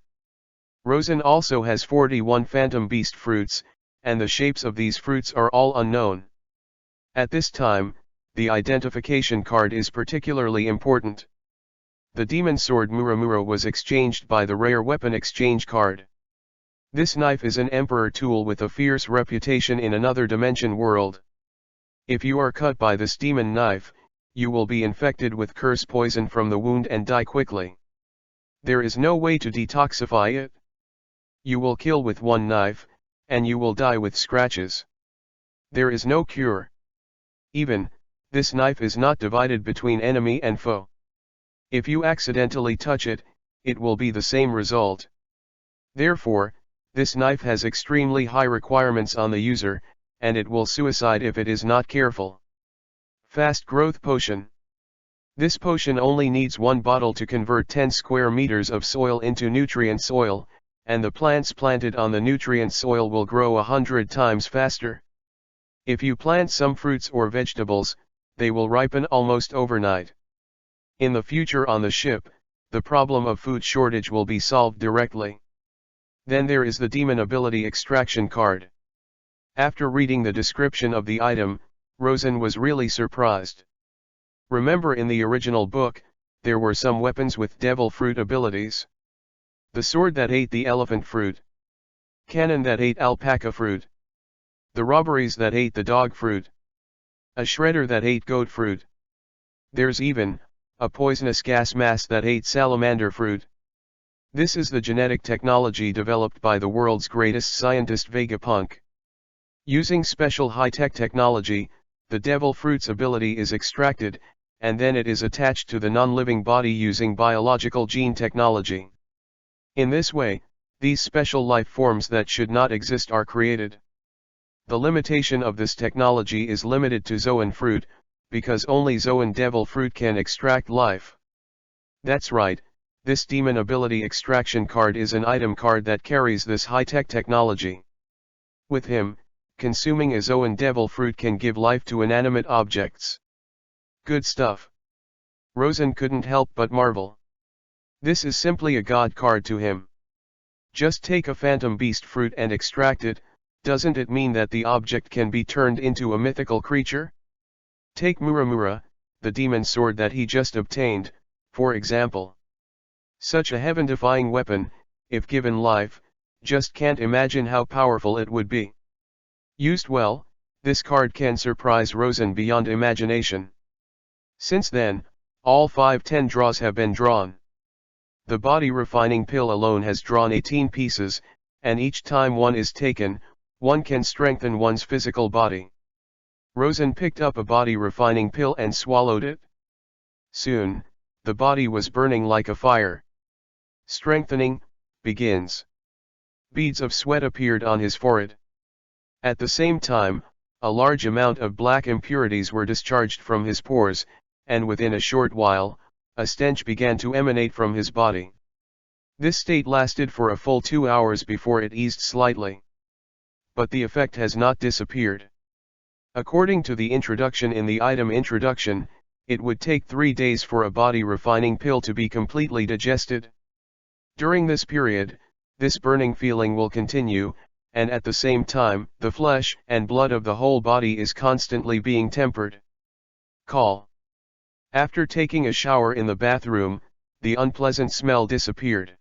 Rosen also has 41 Phantom Beast fruits, and the shapes of these fruits are all unknown. At this time, the identification card is particularly important. The Demon Sword Muramura was exchanged by the Rare Weapon Exchange card. This knife is an Emperor tool with a fierce reputation in another dimension world. If you are cut by this demon knife, you will be infected with curse poison from the wound and die quickly. There is no way to detoxify it. You will kill with one knife, and you will die with scratches. There is no cure. Even, this knife is not divided between enemy and foe. If you accidentally touch it, it will be the same result. Therefore, this knife has extremely high requirements on the user, and it will suicide if it is not careful. Fast Growth Potion. This potion only needs 1 bottle to convert 10 square meters of soil into nutrient soil, and the plants planted on the nutrient soil will grow 100 times faster. If you plant some fruits or vegetables, they will ripen almost overnight. In the future on the ship, the problem of food shortage will be solved directly. Then there is the Demon Ability Extraction card. After reading the description of the item, Rosen was really surprised. Remember, in the original book, there were some weapons with devil fruit abilities. The sword that ate the elephant fruit. Cannon that ate alpaca fruit. The robberies that ate the dog fruit. A shredder that ate goat fruit. There's even a poisonous gas mask that ate salamander fruit. This is the genetic technology developed by the world's greatest scientist Vegapunk. Using special high-tech technology, the devil fruit's ability is extracted, and then it is attached to the non-living body using biological gene technology. In this way, these special life forms that should not exist are created. The limitation of this technology is limited to Zoan fruit, because only Zoan devil fruit can extract life. That's right, this Demon Ability Extraction card is an item card that carries this high-tech technology. With him, consuming a Zoan devil fruit can give life to inanimate objects. Good stuff. Rosen couldn't help but marvel. This is simply a god card to him. Just take a phantom beast fruit and extract it, doesn't it mean that the object can be turned into a mythical creature? Take Muramura, the demon sword that he just obtained, for example. Such a heaven-defying weapon, if given life, just can't imagine how powerful it would be. Used well, this card can surprise Rosen beyond imagination. Since then, all 510 draws have been drawn. The body refining pill alone has drawn 18 pieces, and each time one is taken, one can strengthen one's physical body. Rosen picked up a body refining pill and swallowed it. Soon, the body was burning like a fire. Strengthening begins. Beads of sweat appeared on his forehead. At the same time, a large amount of black impurities were discharged from his pores, and within a short while, a stench began to emanate from his body. This state lasted for a full 2 hours before it eased slightly. But the effect has not disappeared. According to the introduction in the item introduction, it would take 3 days for a body refining pill to be completely digested. During this period, this burning feeling will continue, and at the same time, the flesh and blood of the whole body is constantly being tempered. Call. After taking a shower in the bathroom, the unpleasant smell disappeared.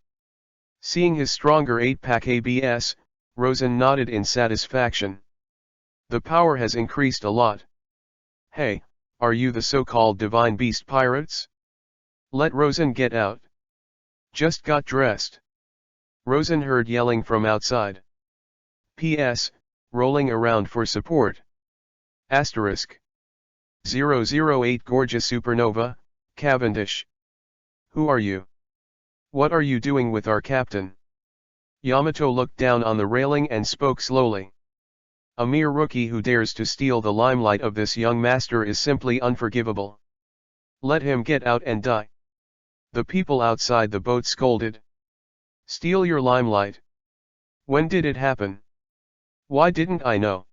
Seeing his stronger 8-pack ABS, Rosen nodded in satisfaction. The power has increased a lot. Hey, are you the so-called divine beast pirates? Let Rosen get out. Just got dressed. Rosen heard yelling from outside. P.S. Rolling around for support. Asterisk. 008 Gorgeous Supernova, Cavendish. Who are you? What are you doing with our captain? Yamato looked down on the railing and spoke slowly. A mere rookie who dares to steal the limelight of this young master is simply unforgivable. Let him get out and die. The people outside the boat scolded. Steal your limelight? When did it happen? Why didn't I know?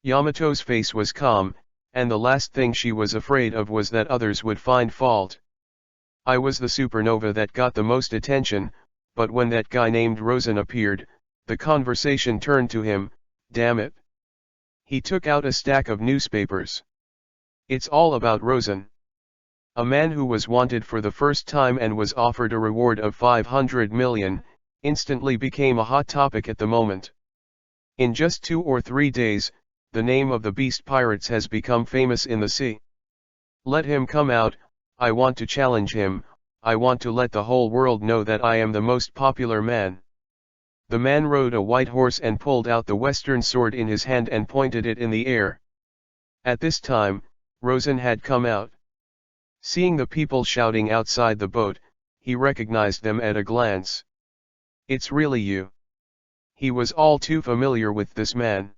Yamato's face was calm, and the last thing she was afraid of was that others would find fault. I was the supernova that got the most attention, but when that guy named Rosen appeared, the conversation turned to him. Damn it. He took out a stack of newspapers. It's all about Rosen. A man who was wanted for the first time and was offered a reward of 500 million, instantly became a hot topic at the moment. In just 2 or 3 days, the name of the beast pirates has become famous in the sea. Let him come out. I want to challenge him. I want to let the whole world know that I am the most popular man. The man rode a white horse and pulled out the western sword in his hand and pointed it in the air. At this time, Rosen had come out. Seeing the people shouting outside the boat, he recognized them at a glance. It's really you. He was all too familiar with this man.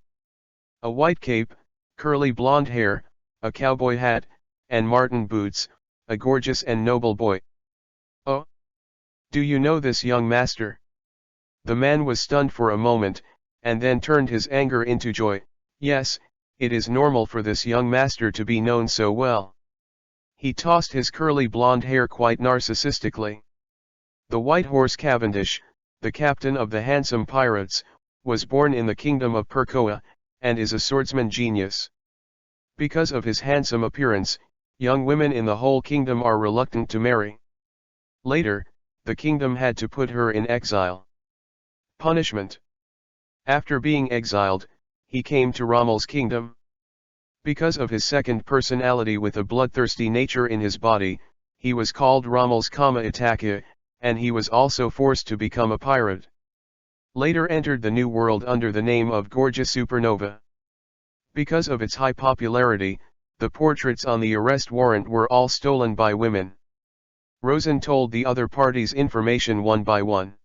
A white cape, curly blonde hair, a cowboy hat, and marten boots, a gorgeous and noble boy. Oh? Do you know this young master? The man was stunned for a moment, and then turned his anger into joy. Yes, it is normal for this young master to be known so well. He tossed his curly blonde hair quite narcissistically. The White Horse Cavendish, the captain of the handsome pirates, was born in the kingdom of Percoa, and is a swordsman genius. Because of his handsome appearance, young women in the whole kingdom are reluctant to marry. Later, the kingdom had to put her in exile. Punishment. After being exiled, he came to Rommel's kingdom. Because of his second personality with a bloodthirsty nature in his body, he was called Rommel's Attacca, and he was also forced to become a pirate. Later entered the New World under the name of Gorgeous Supernova. Because of its high popularity, the portraits on the arrest warrant were all stolen by women. Rosen told the other parties information one by one.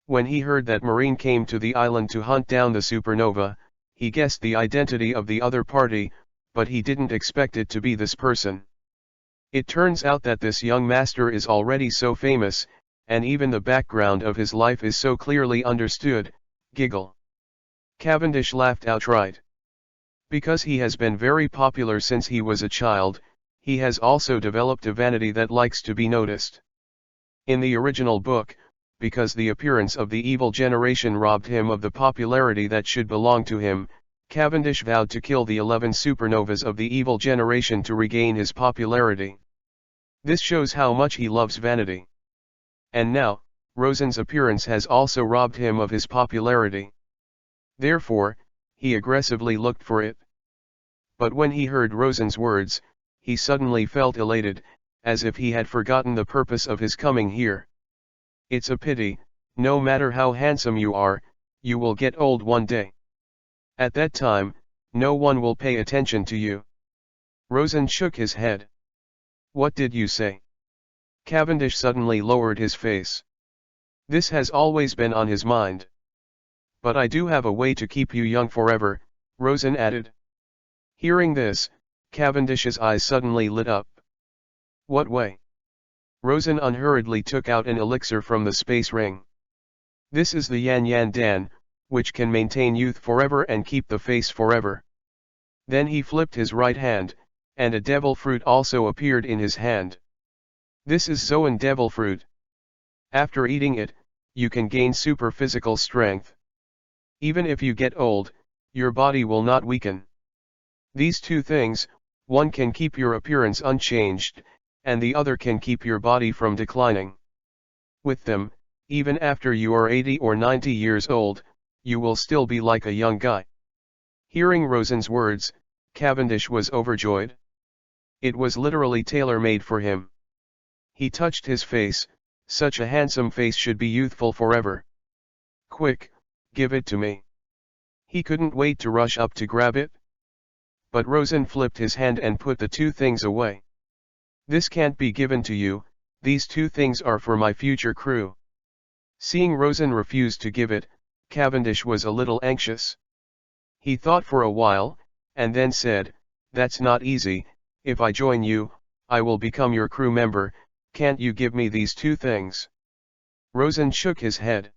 When he heard that Marine came to the island to hunt down the supernova, he guessed the identity of the other party, but he didn't expect it to be this person. It turns out that this young master is already so famous, and even the background of his life is so clearly understood. Giggle. Cavendish laughed outright. Because he has been very popular since he was a child, he has also developed a vanity that likes to be noticed. In the original book, because the appearance of the evil generation robbed him of the popularity that should belong to him, Cavendish vowed to kill the 11 supernovas of the evil generation to regain his popularity. This shows how much he loves vanity. And now, Rosen's appearance has also robbed him of his popularity. Therefore, he aggressively looked for it. But when he heard Rosen's words, he suddenly felt elated, as if he had forgotten the purpose of his coming here. It's a pity, no matter how handsome you are, you will get old one day. At that time, no one will pay attention to you. Rosen shook his head. What did you say? Cavendish suddenly lowered his face. This has always been on his mind. But I do have a way to keep you young forever, Rosen added. Hearing this, Cavendish's eyes suddenly lit up. What way? Rosen unhurriedly took out an elixir from the space ring. This is the Yan Yan Dan, which can maintain youth forever and keep the face forever. Then he flipped his right hand, and a devil fruit also appeared in his hand. This is Zoan devil fruit. After eating it, you can gain super physical strength. Even if you get old, your body will not weaken. These two things, one can keep your appearance unchanged, and the other can keep your body from declining. With them, even after you are 80 or 90 years old, you will still be like a young guy. Hearing Rosen's words, Cavendish was overjoyed. It was literally tailor-made for him. He touched his face, such a handsome face should be youthful forever. Quick, give it to me. He couldn't wait to rush up to grab it. But Rosen flipped his hand and put the two things away. This can't be given to you, these two things are for my future crew. Seeing Rosen refuse to give it, Cavendish was a little anxious. He thought for a while, and then said, "That's not easy, if I join you, I will become your crew member, can't you give me these two things?" Rosen shook his head.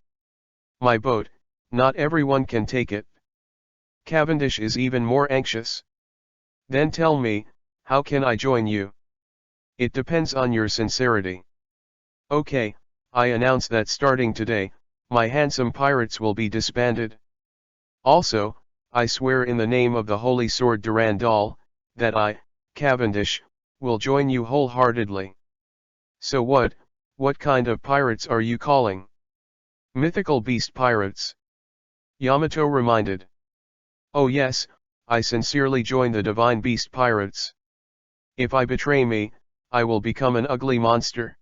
"My boat, not everyone can take it." Cavendish is even more anxious. "Then tell me, how can I join you?" "It depends on your sincerity." "Okay, I announce that starting today, my handsome pirates will be disbanded. Also, I swear in the name of the Holy Sword Durandal, that I, Cavendish, will join you wholeheartedly." "So what kind of pirates are you calling?" "Mythical beast pirates." Yamato reminded. "Oh yes, I sincerely join the divine beast pirates. If I betray me, I will become an ugly monster."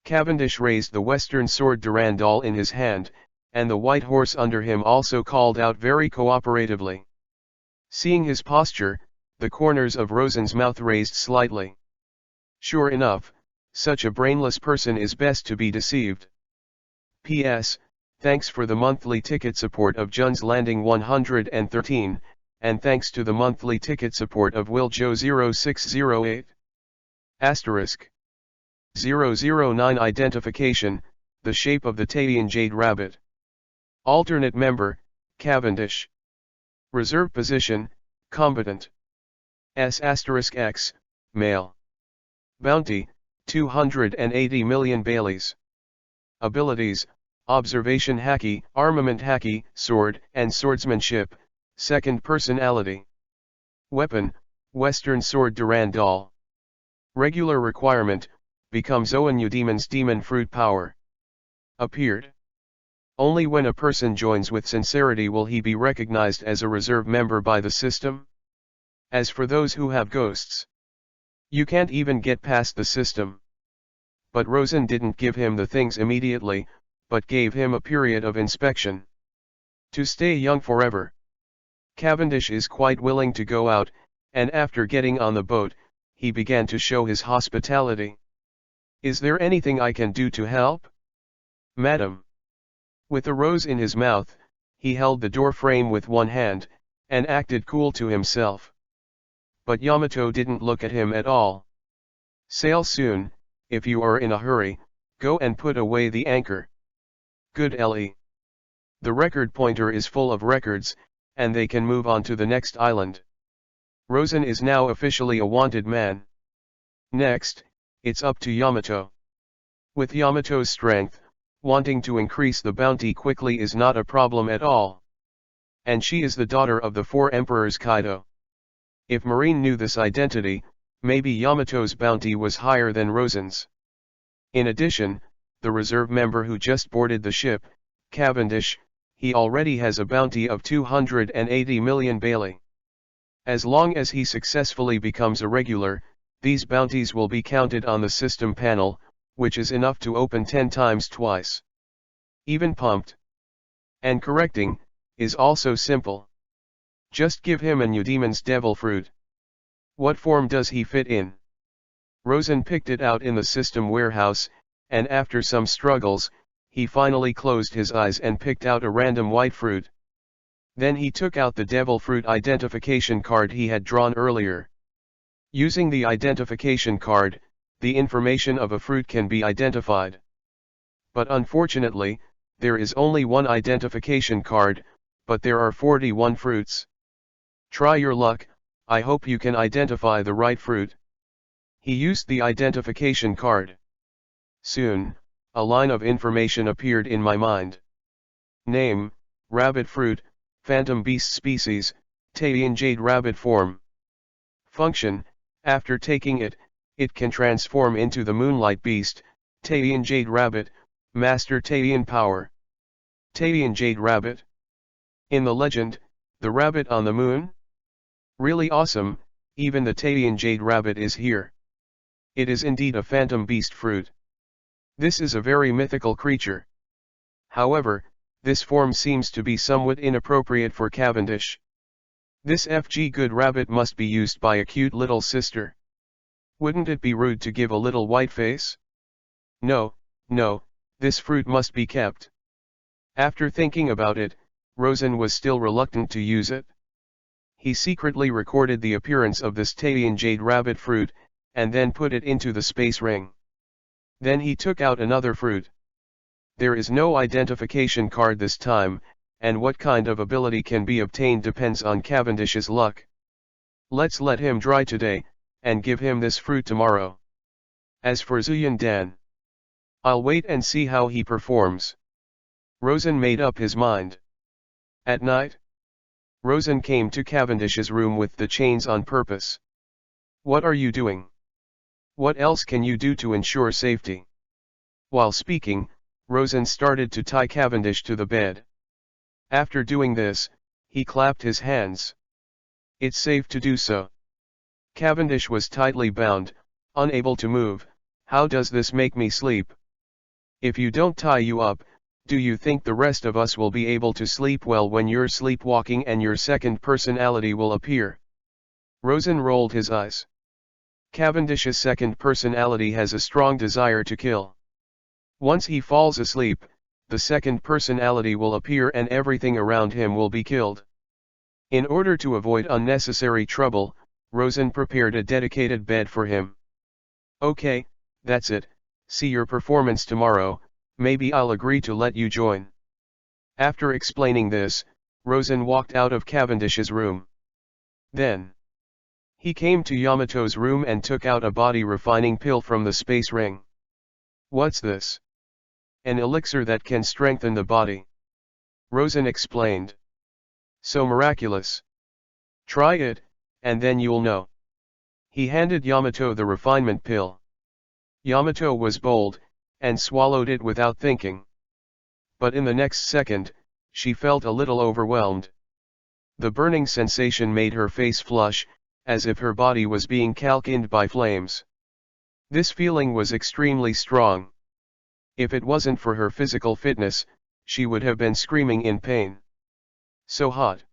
Cavendish raised the western sword Durandal in his hand, and the white horse under him also called out very cooperatively. Seeing his posture, the corners of Rosen's mouth raised slightly. Sure enough, such a brainless person is best to be deceived. P.S. Thanks for the monthly ticket support of Jun's Landing 113, and thanks to the monthly ticket support of Wiljo0608. Asterisk. 009 Identification, the shape of the Taiyan jade rabbit. Alternate member, Cavendish. Reserve position, combatant. S*X, male. Bounty, 280 million Baileys. Abilities, observation haki, armament haki, sword and swordsmanship, second personality. Weapon, western sword Durandal. Regular requirement, become Zoan Demon's demon fruit power. Appeared. Only when a person joins with sincerity will he be recognized as a reserve member by the system. As for those who have ghosts, you can't even get past the system. But Rosen didn't give him the things immediately, but gave him a period of inspection. To stay young forever. Cavendish is quite willing to go out, and after getting on the boat, he began to show his hospitality. "Is there anything I can do to help?" "Madam." With a rose in his mouth, he held the door frame with one hand, and acted cool to himself. But Yamato didn't look at him at all. "Sail soon, if you are in a hurry, go and put away the anchor." "Good Ellie. The record pointer is full of records, and they can move on to the next island. Rosen is now officially a wanted man. Next, it's up to Yamato. With Yamato's strength, wanting to increase the bounty quickly is not a problem at all. And she is the daughter of the four emperors Kaido. If Marine knew this identity, maybe Yamato's bounty was higher than Rosen's. In addition, the reserve member who just boarded the ship, Cavendish, he already has a bounty of 280 million Bailey. As long as he successfully becomes a regular, these bounties will be counted on the system panel, which is enough to open 10 times twice. Even pumped. And correcting, is also simple. Just give him a new demon's devil fruit. What form does he fit in? Rosen picked it out in the system warehouse, and after some struggles, he finally closed his eyes and picked out a random white fruit. Then he took out the devil fruit identification card he had drawn earlier. Using the identification card, the information of a fruit can be identified. But unfortunately, there is only one identification card, but there are 41 fruits. Try your luck, I hope you can identify the right fruit. He used the identification card. Soon, a line of information appeared in my mind. Name, rabbit fruit, phantom beast species, Taiyan jade rabbit form. Function, after taking it, it can transform into the moonlight beast, Taiyan jade rabbit, master Taiyan power. Taiyan jade rabbit. In the legend, the rabbit on the moon? Really awesome, even the Taiyan jade rabbit is here. It is indeed a phantom beast fruit. This is a very mythical creature. However, this form seems to be somewhat inappropriate for Cavendish. This FG good rabbit must be used by a cute little sister. Wouldn't it be rude to give a little white face? No, no, this fruit must be kept. After thinking about it, Rosen was still reluctant to use it. He secretly recorded the appearance of this Taiyan jade rabbit fruit, and then put it into the space ring. Then he took out another fruit. There is no identification card this time, and what kind of ability can be obtained depends on Cavendish's luck. Let's let him dry today, and give him this fruit tomorrow. As for Zuyan Dan, I'll wait and see how he performs. Rosen made up his mind. At night, Rosen came to Cavendish's room with the chains on purpose. What are you doing? What else can you do to ensure safety? While speaking, Rosen started to tie Cavendish to the bed. After doing this, he clapped his hands. It's safe to do so. Cavendish was tightly bound, unable to move. How does this make me sleep? If you don't tie you up, do you think the rest of us will be able to sleep well when you're sleepwalking and your second personality will appear? Rosen rolled his eyes. Cavendish's second personality has a strong desire to kill. Once he falls asleep, the second personality will appear and everything around him will be killed. In order to avoid unnecessary trouble, Rosen prepared a dedicated bed for him. Okay, that's it, see your performance tomorrow, maybe I'll agree to let you join. After explaining this, Rosen walked out of Cavendish's room. Then, he came to Yamato's room and took out a body refining pill from the space ring. What's this? An elixir that can strengthen the body. Rosen explained. So miraculous. Try it, and then you'll know. He handed Yamato the refinement pill. Yamato was bold, and swallowed it without thinking. But in the next second, she felt a little overwhelmed. The burning sensation made her face flush, as if her body was being calcined by flames. This feeling was extremely strong. If it wasn't for her physical fitness, she would have been screaming in pain. So hot.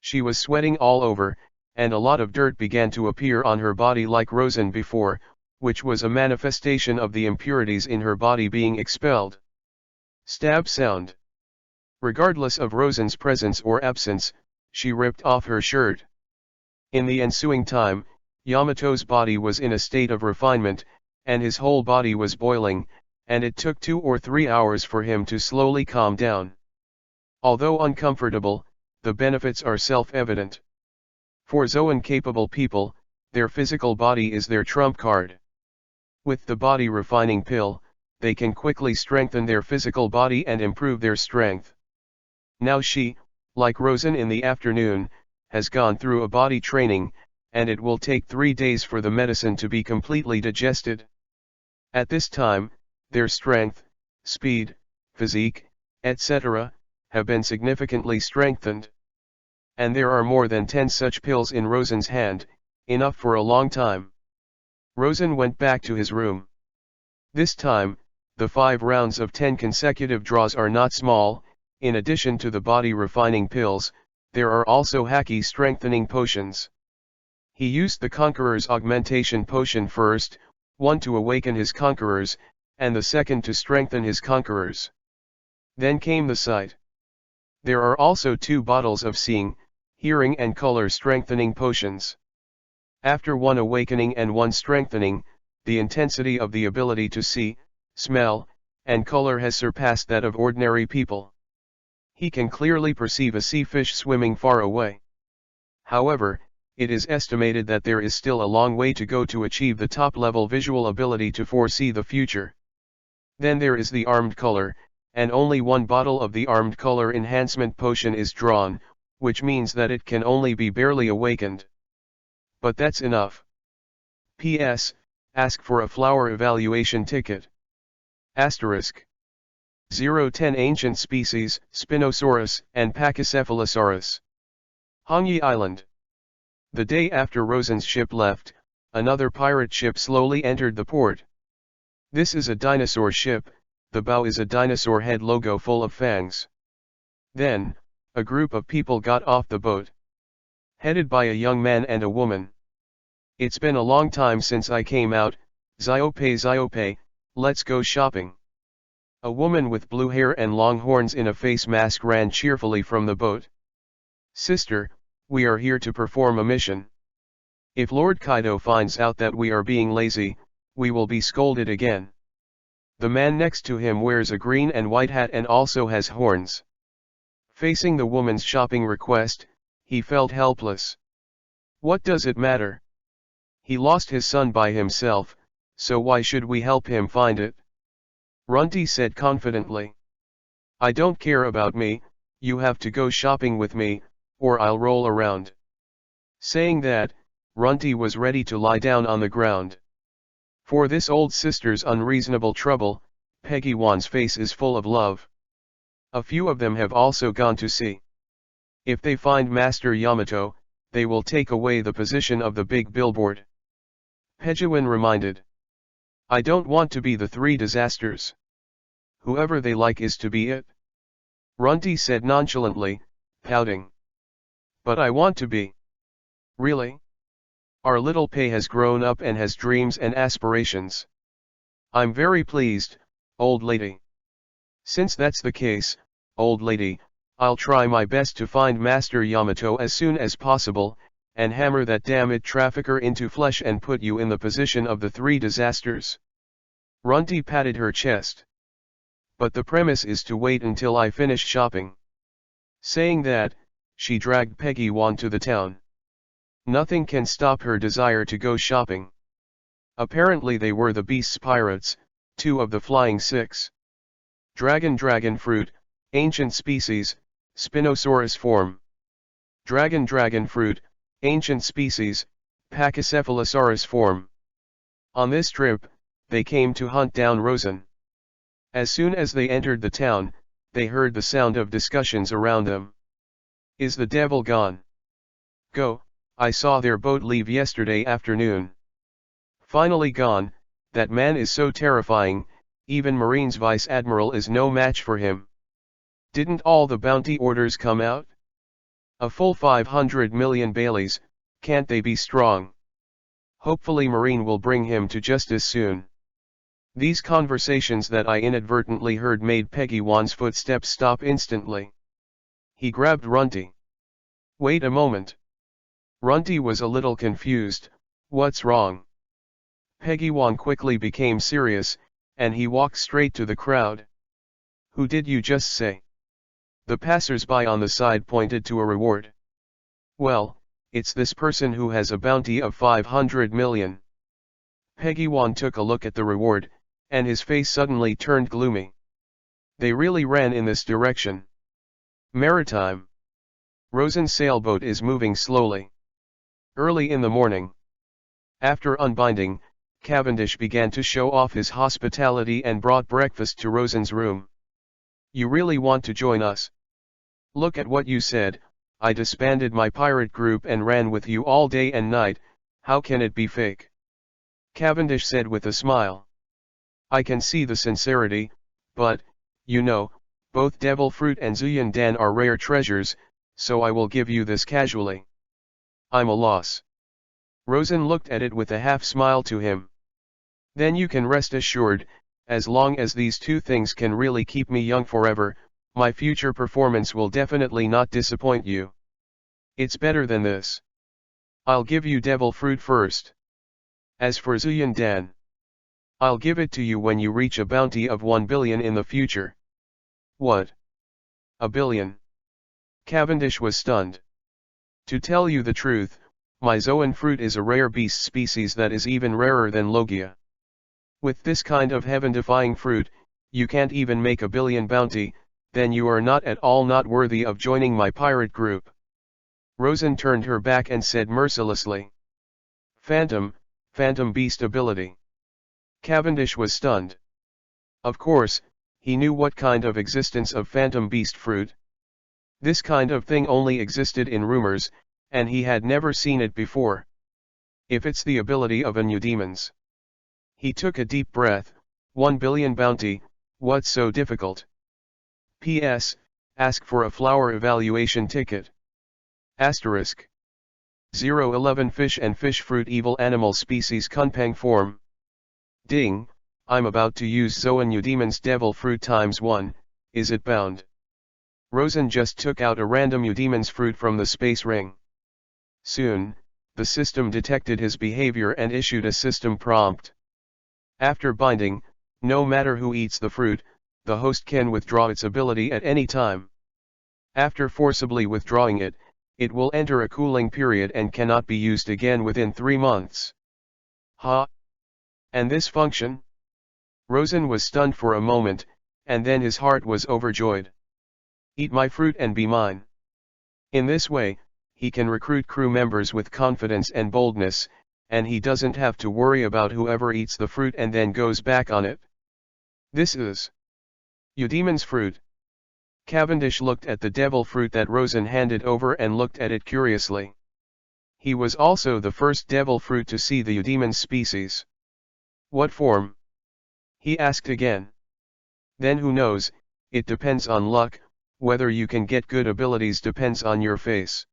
She was sweating all over, and a lot of dirt began to appear on her body like Rosen before, which was a manifestation of the impurities in her body being expelled. Stab sound. Regardless of Rosen's presence or absence, she ripped off her shirt. In the ensuing time, Yamato's body was in a state of refinement, and his whole body was boiling, and it took 2 or 3 hours for him to slowly calm down. Although uncomfortable, the benefits are self-evident. For Zoan-capable people, their physical body is their trump card. With the body refining pill, they can quickly strengthen their physical body and improve their strength. Now she, like Rosen in the afternoon, has gone through a body training, and it will take 3 days for the medicine to be completely digested. At this time, their strength, speed, physique, etc., have been significantly strengthened. And there are more than 10 such pills in Rosen's hand, enough for a long time. Rosen went back to his room. This time, the 5 rounds of 10 consecutive draws are not small. In addition to the body refining pills, there are also haki strengthening potions. He used the Conqueror's augmentation potion first, one to awaken his conquerors, and the second to strengthen his conquerors. Then came the sight. There are also 2 bottles of seeing, hearing and color strengthening potions. After one awakening and one strengthening, the intensity of the ability to see, smell, and color has surpassed that of ordinary people. He can clearly perceive a sea fish swimming far away. However, it is estimated that there is still a long way to go to achieve the top-level visual ability to foresee the future. Then there is the armed color, and only one bottle of the armed color enhancement potion is drawn, which means that it can only be barely awakened. But that's enough. P.S. Ask for a flower evaluation ticket. Asterisk. 010 Ancient Species, Spinosaurus and Pachycephalosaurus. Hongyi Island. The day after Rosen's ship left, another pirate ship slowly entered the port. This is a dinosaur ship, the bow is a dinosaur head logo full of fangs. Then, a group of people got off the boat. Headed by a young man and a woman. It's been a long time since I came out, Ziope, let's go shopping. A woman with blue hair and long horns in a face mask ran cheerfully from the boat. Sister, we are here to perform a mission. If Lord Kaido finds out that we are being lazy, we will be scolded again. The man next to him wears a green and white hat and also has horns. Facing the woman's shopping request, he felt helpless. What does it matter? He lost his son by himself, so why should we help him find it? Runty said confidently. I don't care about me, you have to go shopping with me, or I'll roll around. Saying that, Runty was ready to lie down on the ground. For this old sister's unreasonable trouble, Peggy Wan's face is full of love. A few of them have also gone to sea. If they find Master Yamato, they will take away the position of the big billboard. Pejuan reminded. I don't want to be the three disasters. Whoever they like is to be it. Runty said nonchalantly, pouting. But I want to be. Really? Our little Pei has grown up and has dreams and aspirations. I'm very pleased, old lady. Since that's the case, old lady, I'll try my best to find Master Yamato as soon as possible, and hammer that damned trafficker into flesh and put you in the position of the three disasters. Runty patted her chest. But the premise is to wait until I finish shopping. Saying that, she dragged Peggy Wan to the town. Nothing can stop her desire to go shopping. Apparently they were the Beast's pirates, 2 of the Flying Six. Dragon fruit, ancient species, Spinosaurus form. Dragon fruit, ancient species, Pachycephalosaurus form. On this trip, they came to hunt down Rosen. As soon as they entered the town, they heard the sound of discussions around them. Is the devil gone? Go, I saw their boat leave yesterday afternoon. Finally gone, that man is so terrifying, even Marine's vice admiral is no match for him. Didn't all the bounty orders come out? A full 500 million Baileys, can't they be strong? Hopefully Marine will bring him to justice soon. These conversations that I inadvertently heard made Peggy Wan's footsteps stop instantly. He grabbed Runty. Wait a moment. Runty was a little confused, what's wrong? Peggy Wan quickly became serious, and he walked straight to the crowd. Who did you just say? The passers-by on the side pointed to a reward. Well, it's this person who has a bounty of 500 million. Peggy Wan took a look at the reward, and his face suddenly turned gloomy. They really ran in this direction. Maritime. Rosen's sailboat is moving slowly. Early in the morning. After unbinding, Cavendish began to show off his hospitality and brought breakfast to Rosen's room. You really want to join us? Look at what you said, I disbanded my pirate group and ran with you all day and night, how can it be fake? Cavendish said with a smile. I can see the sincerity, but, you know, both Devil Fruit and Zuyan Dan are rare treasures, so I will give you this casually. I'm a loss. Rosen looked at it with a half-smile to him. Then you can rest assured, as long as these two things can really keep me young forever, my future performance will definitely not disappoint you. It's better than this. I'll give you Devil Fruit first. As for Zuyan Dan, I'll give it to you when you reach a bounty of 1 billion in the future. What? A billion? Cavendish was stunned. To tell you the truth, my Zoan fruit is a rare beast species that is even rarer than Logia. With this kind of heaven-defying fruit, you can't even make a billion bounty, then you are not at all not worthy of joining my pirate group. Rosen turned her back and said mercilessly. Phantom beast ability. Cavendish was stunned. Of course, he knew what kind of existence of phantom beast fruit. This kind of thing only existed in rumors, and he had never seen it before. If it's the ability of a new demons. He took a deep breath. 1 billion bounty, what's so difficult? P.S. Ask for a flower evaluation ticket. Asterisk. 011 Fish and fish fruit evil animal species Kunpang form. Ding, I'm about to use Zoan Eudemon's devil fruit ×1, is it bound? Rosen just took out a random Eudemon's fruit from the space ring. Soon, the system detected his behavior and issued a system prompt. After binding, no matter who eats the fruit, the host can withdraw its ability at any time. After forcibly withdrawing it, it will enter a cooling period and cannot be used again within 3 months. Ha! And this function? Rosen was stunned for a moment, and then his heart was overjoyed. Eat my fruit and be mine. In this way, he can recruit crew members with confidence and boldness, and he doesn't have to worry about whoever eats the fruit and then goes back on it. This is Eudemon's fruit. Cavendish looked at the devil fruit that Rosen handed over and looked at it curiously. He was also the first devil fruit to see the Eudemon's species. What form? He asked again. Then who knows, it depends on luck, whether you can get good abilities depends on your face.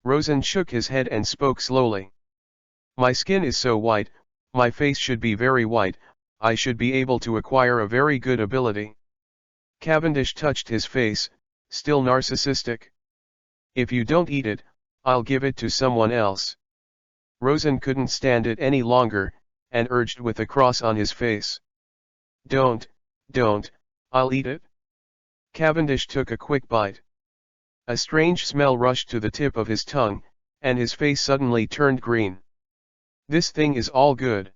Rosen shook his head and spoke slowly. My skin is so white, my face should be very white, I should be able to acquire a very good ability. Cavendish touched his face, still narcissistic. If you don't eat it, I'll give it to someone else. Rosen couldn't stand it any longer, and urged with a cross on his face. Don't, I'll eat it. Cavendish took a quick bite. A strange smell rushed to the tip of his tongue, and his face suddenly turned green. This thing is all good.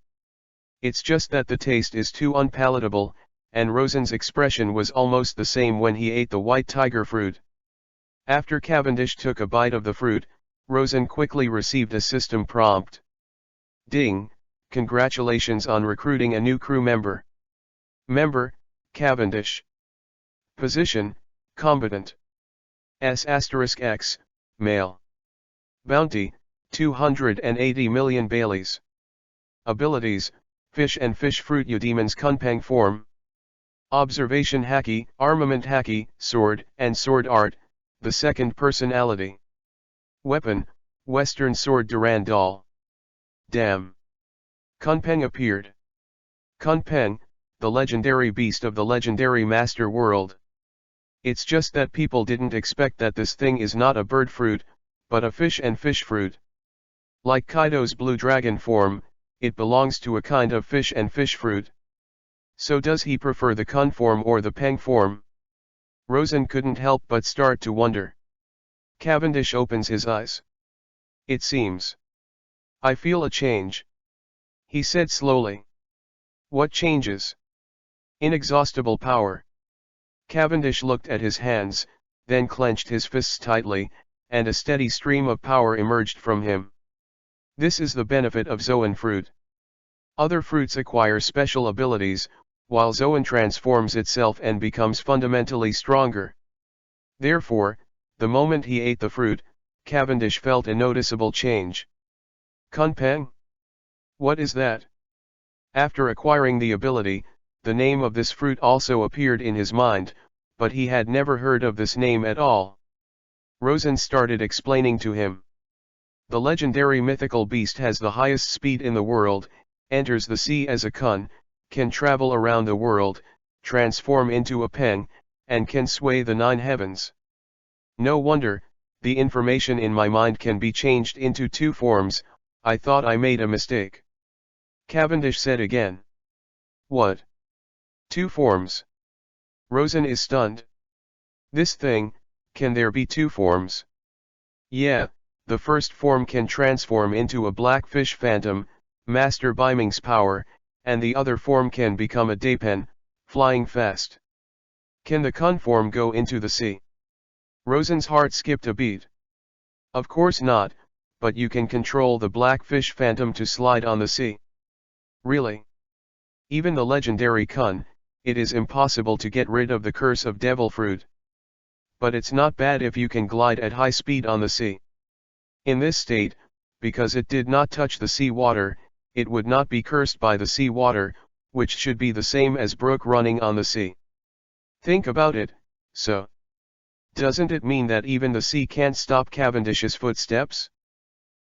It's just that the taste is too unpalatable, and Rosen's expression was almost the same when he ate the white tiger fruit. After Cavendish took a bite of the fruit, Rosen quickly received a system prompt. Ding, congratulations on recruiting a new crew member. Member, Cavendish. Position, combatant. S*X, male. Bounty, 280 million Baileys. Abilities, fish and fish fruit Eudemon's Kunpang form. Observation Haki, Armament Haki, Sword and Sword Art, the second personality. Weapon, Western Sword Durandal. Damn. Kunpang appeared. Kunpang, the legendary beast of the legendary master world. It's just that people didn't expect that this thing is not a bird fruit, but a fish and fish fruit. Like Kaido's blue dragon form, it belongs to a kind of fish and fish fruit. So does he prefer the Kun form or the Peng form? Rosen couldn't help but start to wonder. Cavendish opens his eyes. It seems. I feel a change. He said slowly. What changes? Inexhaustible power. Cavendish looked at his hands, then clenched his fists tightly, and a steady stream of power emerged from him. This is the benefit of Zoan fruit. Other fruits acquire special abilities, while Zoan transforms itself and becomes fundamentally stronger. Therefore, the moment he ate the fruit, Cavendish felt a noticeable change. Kunpang? What is that? After acquiring the ability, the name of this fruit also appeared in his mind, but he had never heard of this name at all. Rosen started explaining to him. The legendary mythical beast has the highest speed in the world, enters the sea as a kun, can travel around the world, transform into a peng, and can sway the 9 heavens. No wonder, the information in my mind can be changed into 2 forms, I thought I made a mistake. Cavendish said again. What? 2 forms? Rosen is stunned. This thing, can there be 2 forms? Yeah, the first form can transform into a black fish phantom, master Biming's power, and the other form can become a Daepen, flying fast. Can the Kun form go into the sea? Rosen's heart skipped a beat. Of course not, but you can control the black fish phantom to slide on the sea. Really? Even the legendary Kun, it is impossible to get rid of the curse of devil fruit. But it's not bad if you can glide at high speed on the sea. In this state, because it did not touch the sea water, it would not be cursed by the sea water, which should be the same as brook running on the sea. Think about it, so. Doesn't it mean that even the sea can't stop Cavendish's footsteps?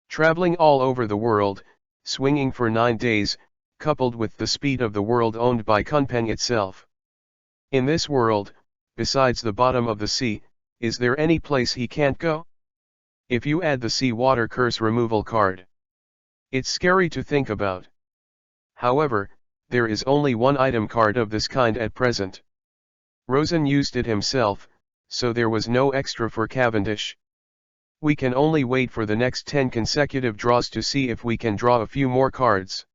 Traveling all over the world, swinging for 9 days, coupled with the speed of the world owned by Kunpeng itself. In this world, besides the bottom of the sea, is there any place he can't go? If you add the sea water curse removal card. It's scary to think about. However, there is only one item card of this kind at present. Rosen used it himself, so there was no extra for Cavendish. We can only wait for the next 10 consecutive draws to see if we can draw a few more cards.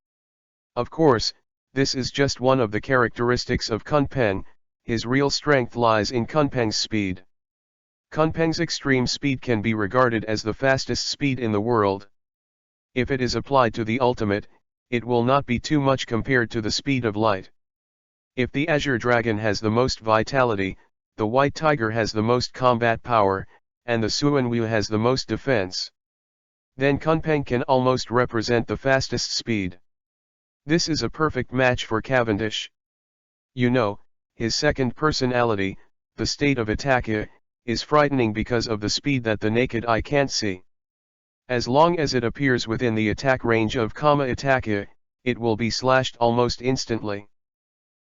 Of course, this is just one of the characteristics of Kunpeng. His real strength lies in Kunpeng's speed. Kunpeng's extreme speed can be regarded as the fastest speed in the world. If it is applied to the ultimate, it will not be too much compared to the speed of light. If the Azure Dragon has the most vitality, the White Tiger has the most combat power, and the Suanwu has the most defense, then Kunpeng can almost represent the fastest speed. This is a perfect match for Cavendish. You know, his second personality, the state of attack, is frightening because of the speed that the naked eye can't see. As long as it appears within the attack range of attack, it will be slashed almost instantly.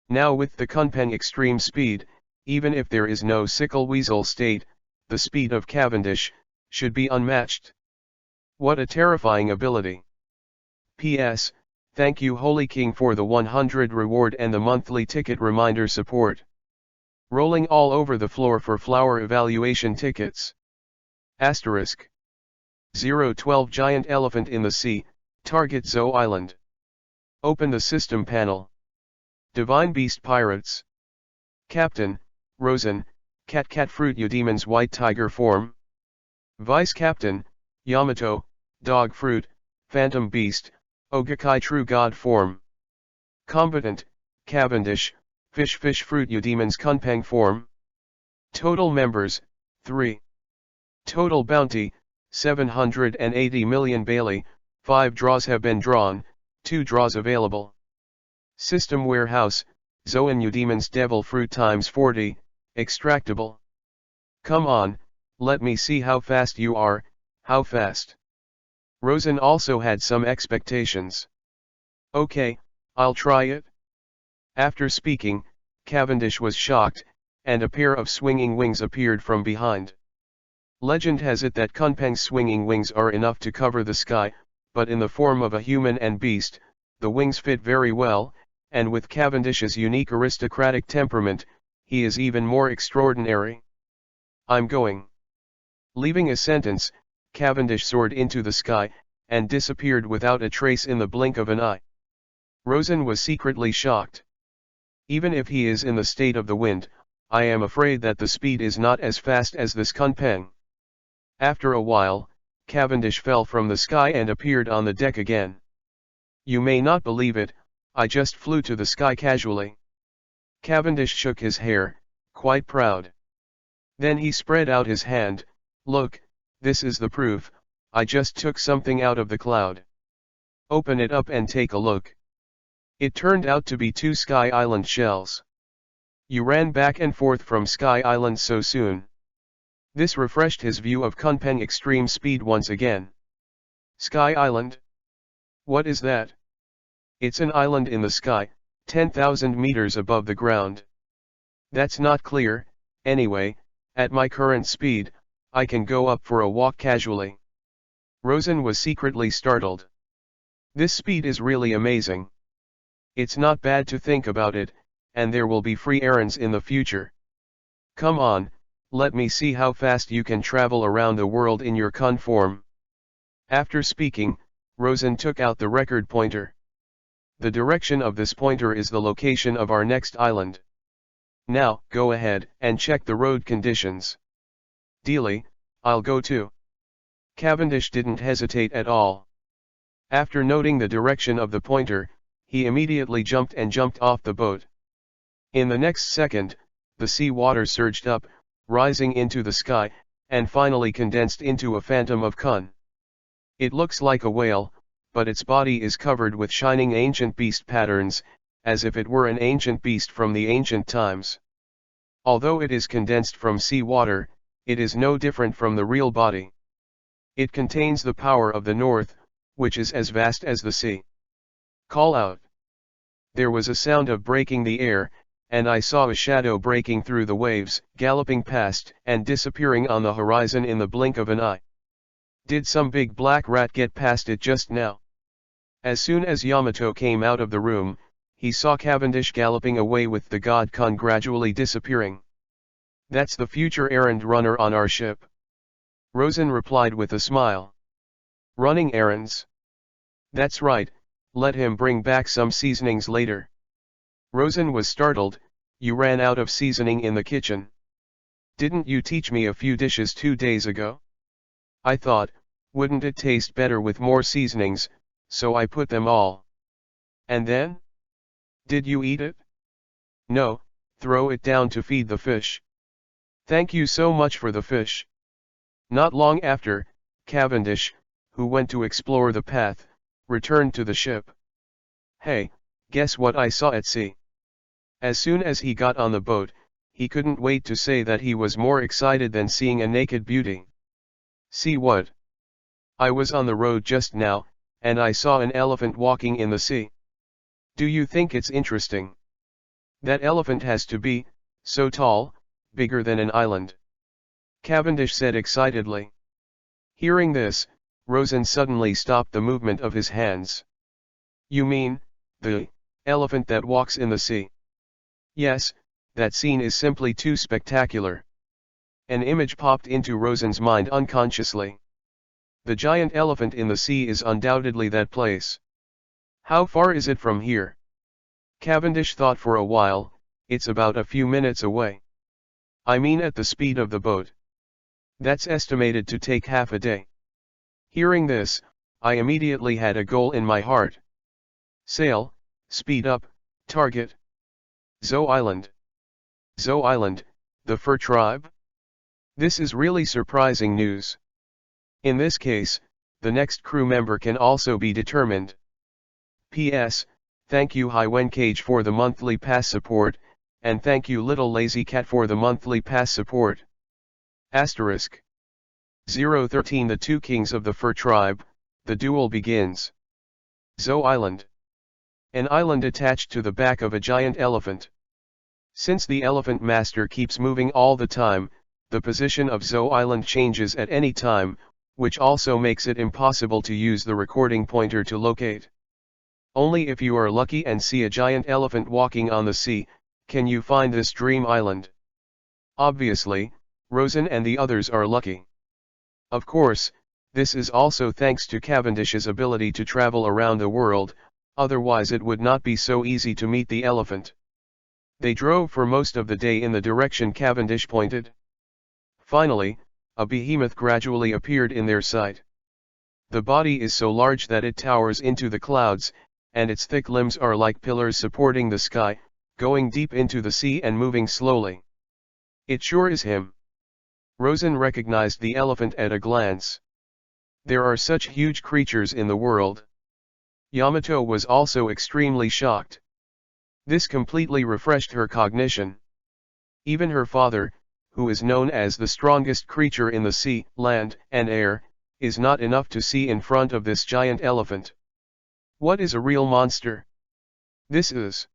Now with the Kunpeng extreme speed, even if there is no sickle weasel state, the speed of Cavendish should be unmatched. What a terrifying ability. P.S. Thank you Holy King for the 100 reward and the monthly ticket reminder support. Rolling all over the floor for flower evaluation tickets. Asterisk. 012 Giant Elephant in the Sea, target Zoe Island. Open the system panel. Divine Beast Pirates. Captain, Rosen, Cat Fruit Demon's White Tiger form. Vice Captain, Yamato, Dog Fruit, Phantom Beast, Ogakai True God form. Combatant, Cavendish, Fish Fruit Demon's Kunpeng form. Total members, 3. Total bounty, 780 million Bailey, 5 draws have been drawn, 2 draws available. System warehouse, Zoan Demon's Devil Fruit times 40, extractable. Come on, let me see how fast you are, how fast. Rosen also had some expectations. Okay, I'll try it. After speaking, Cavendish was shocked, and a pair of swinging wings appeared from behind. Legend has it that Kunpeng's swinging wings are enough to cover the sky, but in the form of a human and beast, the wings fit very well, and with Cavendish's unique aristocratic temperament, he is even more extraordinary. I'm going. Leaving a sentence, Cavendish soared into the sky, and disappeared without a trace in the blink of an eye. Rosen was secretly shocked. Even if he is in the state of the wind, I am afraid that the speed is not as fast as this Kunpeng. After a while, Cavendish fell from the sky and appeared on the deck again. You may not believe it, I just flew to the sky casually. Cavendish shook his hair, quite proud. Then he spread out his hand. Look, this is the proof, I just took something out of the cloud. Open it up and take a look. It turned out to be 2 Sky Island shells. You ran back and forth from Sky Island so soon. This refreshed his view of Kunpeng extreme speed once again. Sky Island? What is that? It's an island in the sky, 10,000 meters above the ground. That's not clear, anyway, at my current speed, I can go up for a walk casually. Rosen was secretly startled. This speed is really amazing. It's not bad to think about it, and there will be free errands in the future. Come on, let me see how fast you can travel around the world in your Kun form. After speaking, Rosen took out the record pointer. The direction of this pointer is the location of our next island. Now, go ahead and check the road conditions. Dealy, I'll go too. Cavendish didn't hesitate at all. After noting the direction of the pointer, he immediately jumped off the boat. In the next second, the sea water surged up, rising into the sky, and finally condensed into a phantom of Kun. It looks like a whale, but its body is covered with shining ancient beast patterns, as if it were an ancient beast from the ancient times. Although it is condensed from sea water, it is no different from the real body. It contains the power of the north, which is as vast as the sea. Call out. There was a sound of breaking the air, and I saw a shadow breaking through the waves, galloping past and disappearing on the horizon in the blink of an eye. Did some big black rat get past it just now? As soon as Yamato came out of the room, he saw Cavendish galloping away with the god Kun gradually disappearing. That's the future errand runner on our ship. Rosen replied with a smile. Running errands? That's right, let him bring back some seasonings later. Rosen was startled. You ran out of seasoning in the kitchen. Didn't you teach me a few dishes 2 days ago? I thought, wouldn't it taste better with more seasonings, so I put them all. And then? Did you eat it? No, throw it down to feed the fish. Thank you so much for the fish. Not long after, Cavendish, who went to explore the path, returned to the ship. Hey, guess what I saw at sea? As soon as he got on the boat, he couldn't wait to say that he was more excited than seeing a naked beauty. See what? I was on the road just now, and I saw an elephant walking in the sea. Do you think it's interesting? That elephant has to be so tall, bigger than an island. Cavendish said excitedly. Hearing this, Rosen suddenly stopped the movement of his hands. You mean, the elephant that walks in the sea? Yes, that scene is simply too spectacular. An image popped into Rosen's mind unconsciously. The giant elephant in the sea is undoubtedly that place. How far is it from here? Cavendish thought for a while. It's about a few minutes away. I mean at the speed of the boat. That's estimated to take half a day. Hearing this, I immediately had a goal in my heart. Sail, speed up, target. Zo Island. Zo Island, the fur tribe? This is really surprising news. In this case, the next crew member can also be determined. P.S. Thank you Highwen Cage for the monthly pass support, and thank you Little Lazy Cat for the monthly pass support. Asterisk. 013 The Two Kings of the Fur Tribe, the duel begins. Zo Island. An island attached to the back of a giant elephant. Since the elephant master keeps moving all the time, the position of Zo Island changes at any time, which also makes it impossible to use the recording pointer to locate. Only if you are lucky and see a giant elephant walking on the sea, can you find this dream island. Obviously, Rosen and the others are lucky. Of course, this is also thanks to Cavendish's ability to travel around the world, otherwise it would not be so easy to meet the elephant. They drove for most of the day in the direction Cavendish pointed. Finally, a behemoth gradually appeared in their sight. The body is so large that it towers into the clouds, and its thick limbs are like pillars supporting the sky, going deep into the sea and moving slowly. It sure is him. Rosen recognized the elephant at a glance. There are such huge creatures in the world. Yamato was also extremely shocked. This completely refreshed her cognition. Even her father, who is known as the strongest creature in the sea, land, and air, is not enough to see in front of this giant elephant. What is a real monster? This is.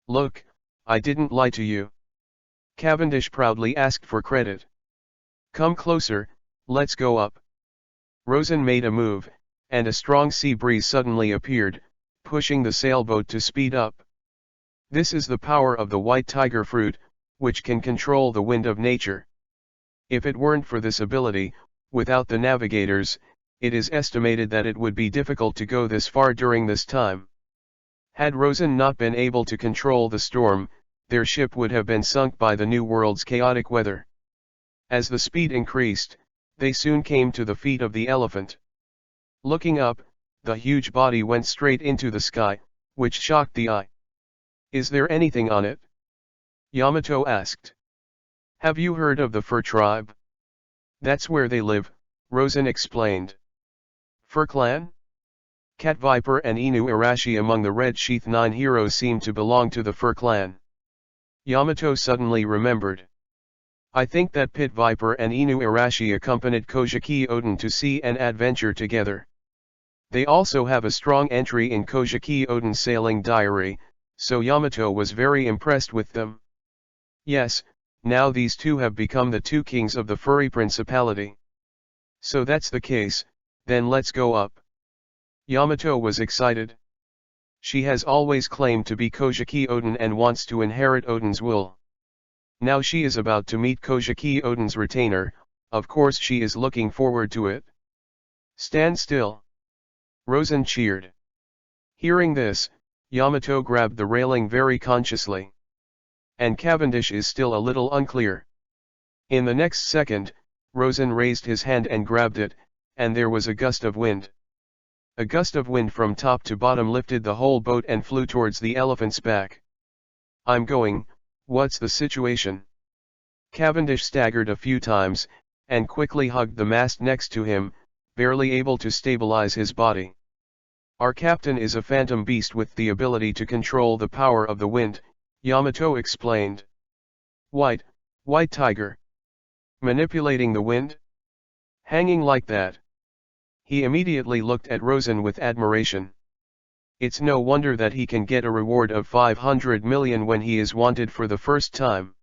Look, I didn't lie to you. Cavendish proudly asked for credit. Come closer, let's go up. Rosen made a move, and a strong sea breeze suddenly appeared, pushing the sailboat to speed up. This is the power of the white tiger fruit, which can control the wind of nature. If it weren't for this ability, without the navigators, it is estimated that it would be difficult to go this far during this time. Had Rosen not been able to control the storm, their ship would have been sunk by the New World's chaotic weather. As the speed increased, they soon came to the feet of the elephant. Looking up, the huge body went straight into the sky, which shocked the eye. Is there anything on it? Yamato asked. Have you heard of the fur tribe? That's where they live, Rosen explained. Fur Clan? Cat Viper and Inu Arashi among the Red Sheath 9 heroes seem to belong to the Fur Clan. Yamato suddenly remembered. I think that Pit Viper and Inu Arashi accompanied Kojiki Oden to sea and adventure together. They also have a strong entry in Kojiki Oden's sailing diary, so Yamato was very impressed with them. Yes, now these two have become the two kings of the furry principality. So that's the case, then let's go up. Yamato was excited. She has always claimed to be Kojiki Oden and wants to inherit Oden's will. Now she is about to meet Kojiki Oden's retainer, of course she is looking forward to it. Stand still. Rosen cheered. Hearing this, Yamato grabbed the railing very consciously. And Cavendish is still a little unclear. In the next second, Rosen raised his hand and grabbed it, and there was a gust of wind. A gust of wind from top to bottom lifted the whole boat and flew towards the elephant's back. I'm going, what's the situation? Cavendish staggered a few times, and quickly hugged the mast next to him, barely able to stabilize his body. Our captain is a phantom beast with the ability to control the power of the wind, Yamato explained. White tiger. Manipulating the wind? Hanging like that? He immediately looked at Rosen with admiration. It's no wonder that he can get a reward of 500 million when he is wanted for the first time.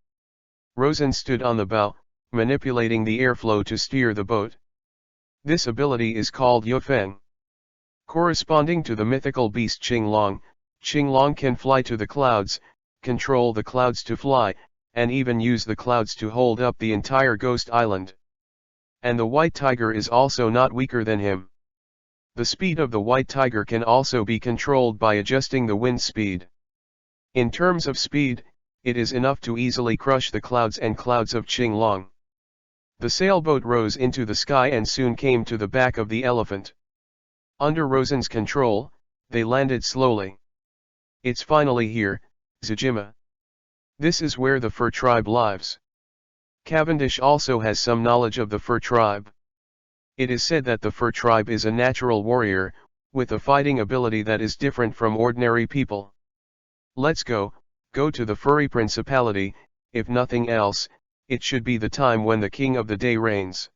Rosen stood on the bow, manipulating the airflow to steer the boat. This ability is called Yufeng. Corresponding to the mythical beast Qinglong, Qinglong can fly to the clouds, control the clouds to fly, and even use the clouds to hold up the entire ghost island. And the white tiger is also not weaker than him. The speed of the white tiger can also be controlled by adjusting the wind speed. In terms of speed, it is enough to easily crush the clouds and clouds of Qinglong. The sailboat rose into the sky and soon came to the back of the elephant. Under Rosen's control, they landed slowly. It's finally here, Zajima. This is where the fur tribe lives. Cavendish also has some knowledge of the fur tribe. It is said that the fur tribe is a natural warrior, with a fighting ability that is different from ordinary people. Let's go to the furry principality, if nothing else, it should be the time when the king of the day reigns.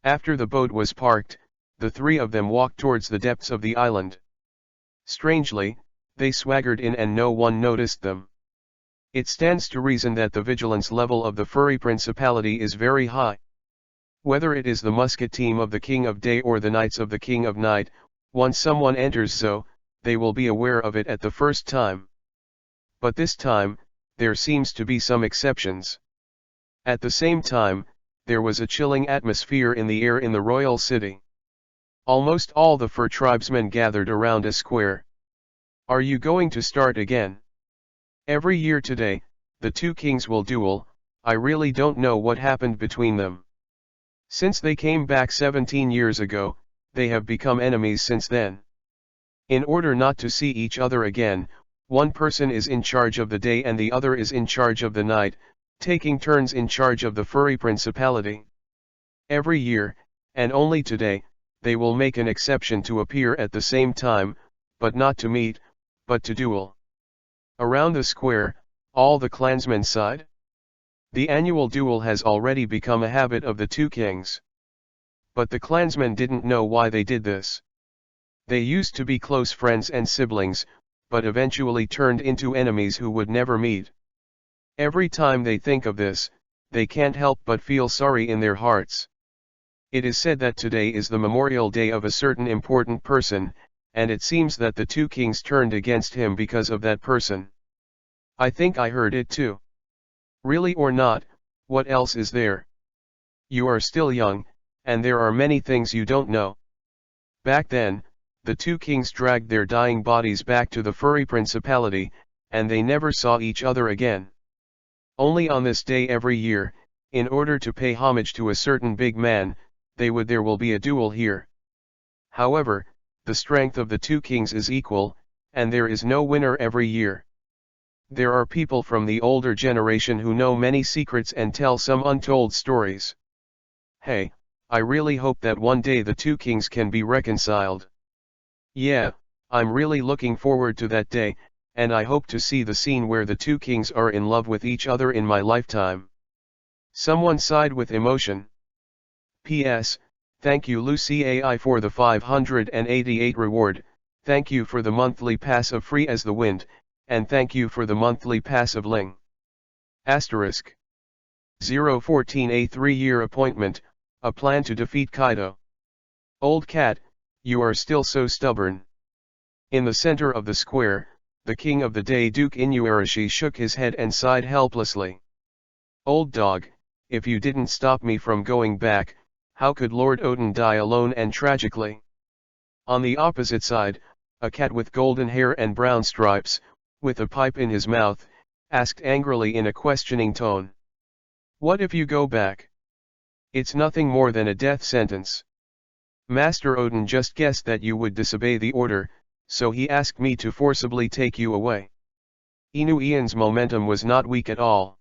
After the boat was parked, the three of them walked towards the depths of the island. Strangely, they swaggered in and no one noticed them. It stands to reason that the vigilance level of the furry principality is very high. Whether it is the musket team of the King of Day or the Knights of the King of Night, once someone enters so, they will be aware of it at the first time. But this time, there seems to be some exceptions. At the same time, there was a chilling atmosphere in the air in the royal city. Almost all the fur tribesmen gathered around a square. Are you going to start again? Every year today, the two kings will duel. I really don't know what happened between them. Since they came back 17 years ago, they have become enemies since then. In order not to see each other again, one person is in charge of the day and the other is in charge of the night, taking turns in charge of the furry principality. Every year, and only today, they will make an exception to appear at the same time, but not to meet, but to duel. Around the square, all the clansmen sighed. The annual duel has already become a habit of the two kings. But the clansmen didn't know why they did this. They used to be close friends and siblings, but eventually turned into enemies who would never meet. Every time they think of this, they can't help but feel sorry in their hearts. It is said that today is the memorial day of a certain important person, and it seems that the two kings turned against him because of that person. I think I heard it too. Really or not, what else is there? You are still young, and there are many things you don't know. Back then, the two kings dragged their dying bodies back to the furry principality, and they never saw each other again. Only on this day every year, in order to pay homage to a certain big man, there will be a duel here. However, the strength of the two kings is equal, and there is no winner every year. There are people from the older generation who know many secrets and tell some untold stories. Hey, I really hope that one day the two kings can be reconciled. Yeah, I'm really looking forward to that day, and I hope to see the scene where the two kings are in love with each other in my lifetime. Someone sighed with emotion. P.S. Thank you Lucy AI for the 588 reward, thank you for the monthly pass of Free as the Wind, and thank you for the monthly pass of Ling. Asterisk. 014 a 3-year appointment, a plan to defeat Kaido. Old cat, you are still so stubborn. In the center of the square, the king of the day Duke Inuarashi shook his head and sighed helplessly. Old dog, if you didn't stop me from going back, how could Lord Odin die alone and tragically? On the opposite side, a cat with golden hair and brown stripes, with a pipe in his mouth, asked angrily in a questioning tone. What if you go back? It's nothing more than a death sentence. Master Odin just guessed that you would disobey the order, so he asked me to forcibly take you away. Inu Ian's momentum was not weak at all.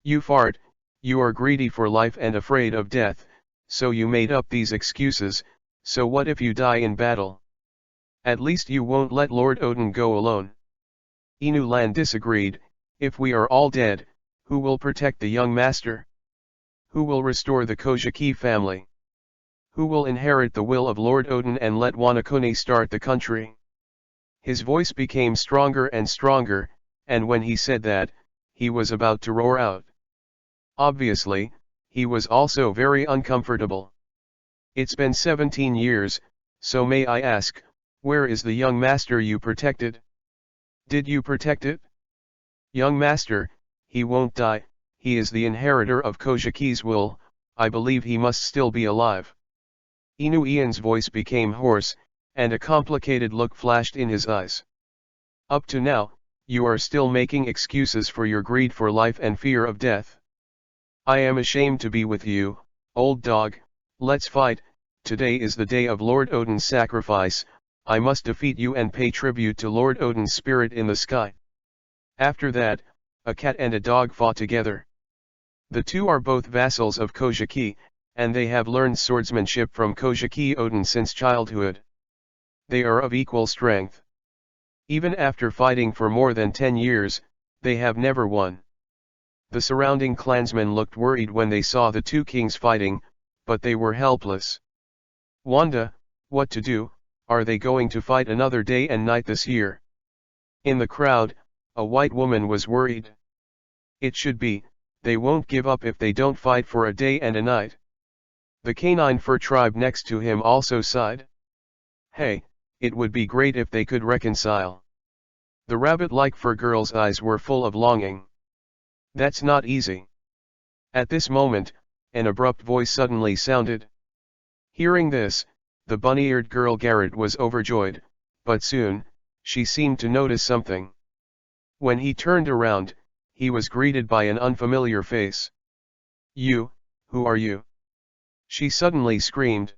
You fart, you are greedy for life and afraid of death, so you made up these excuses, so what if you die in battle? At least you won't let Lord Odin go alone. Inu Lan disagreed, if we are all dead, who will protect the young master? Who will restore the Kojiki family? Who will inherit the will of Lord Odin and let Wanakuni start the country? His voice became stronger and stronger, and when he said that, he was about to roar out. Obviously, he was also very uncomfortable. It's been 17 years, so may I ask, where is the young master you protected? Did you protect it? Young master, he won't die, he is the inheritor of Kojiki's will, I believe he must still be alive. Inu Ian's voice became hoarse, and a complicated look flashed in his eyes. Up to now, you are still making excuses for your greed for life and fear of death. I am ashamed to be with you, old dog, let's fight, today is the day of Lord Odin's sacrifice, I must defeat you and pay tribute to Lord Odin's spirit in the sky. After that, a cat and a dog fought together. The two are both vassals of Kojiki, and they have learned swordsmanship from Kojiki Odin since childhood. They are of equal strength. Even after fighting for more than 10 years, they have never won. The surrounding clansmen looked worried when they saw the two kings fighting, but they were helpless. Wanda, what to do, are they going to fight another day and night this year? In the crowd, a white woman was worried. It should be, they won't give up if they don't fight for a day and a night. The canine fur tribe next to him also sighed. Hey, it would be great if they could reconcile. The rabbit-like fur girl's eyes were full of longing. That's not easy. At this moment, an abrupt voice suddenly sounded. Hearing this, the bunny-eared girl Garrett was overjoyed, but soon, she seemed to notice something. When he turned around, he was greeted by an unfamiliar face. You, who are you? She suddenly screamed.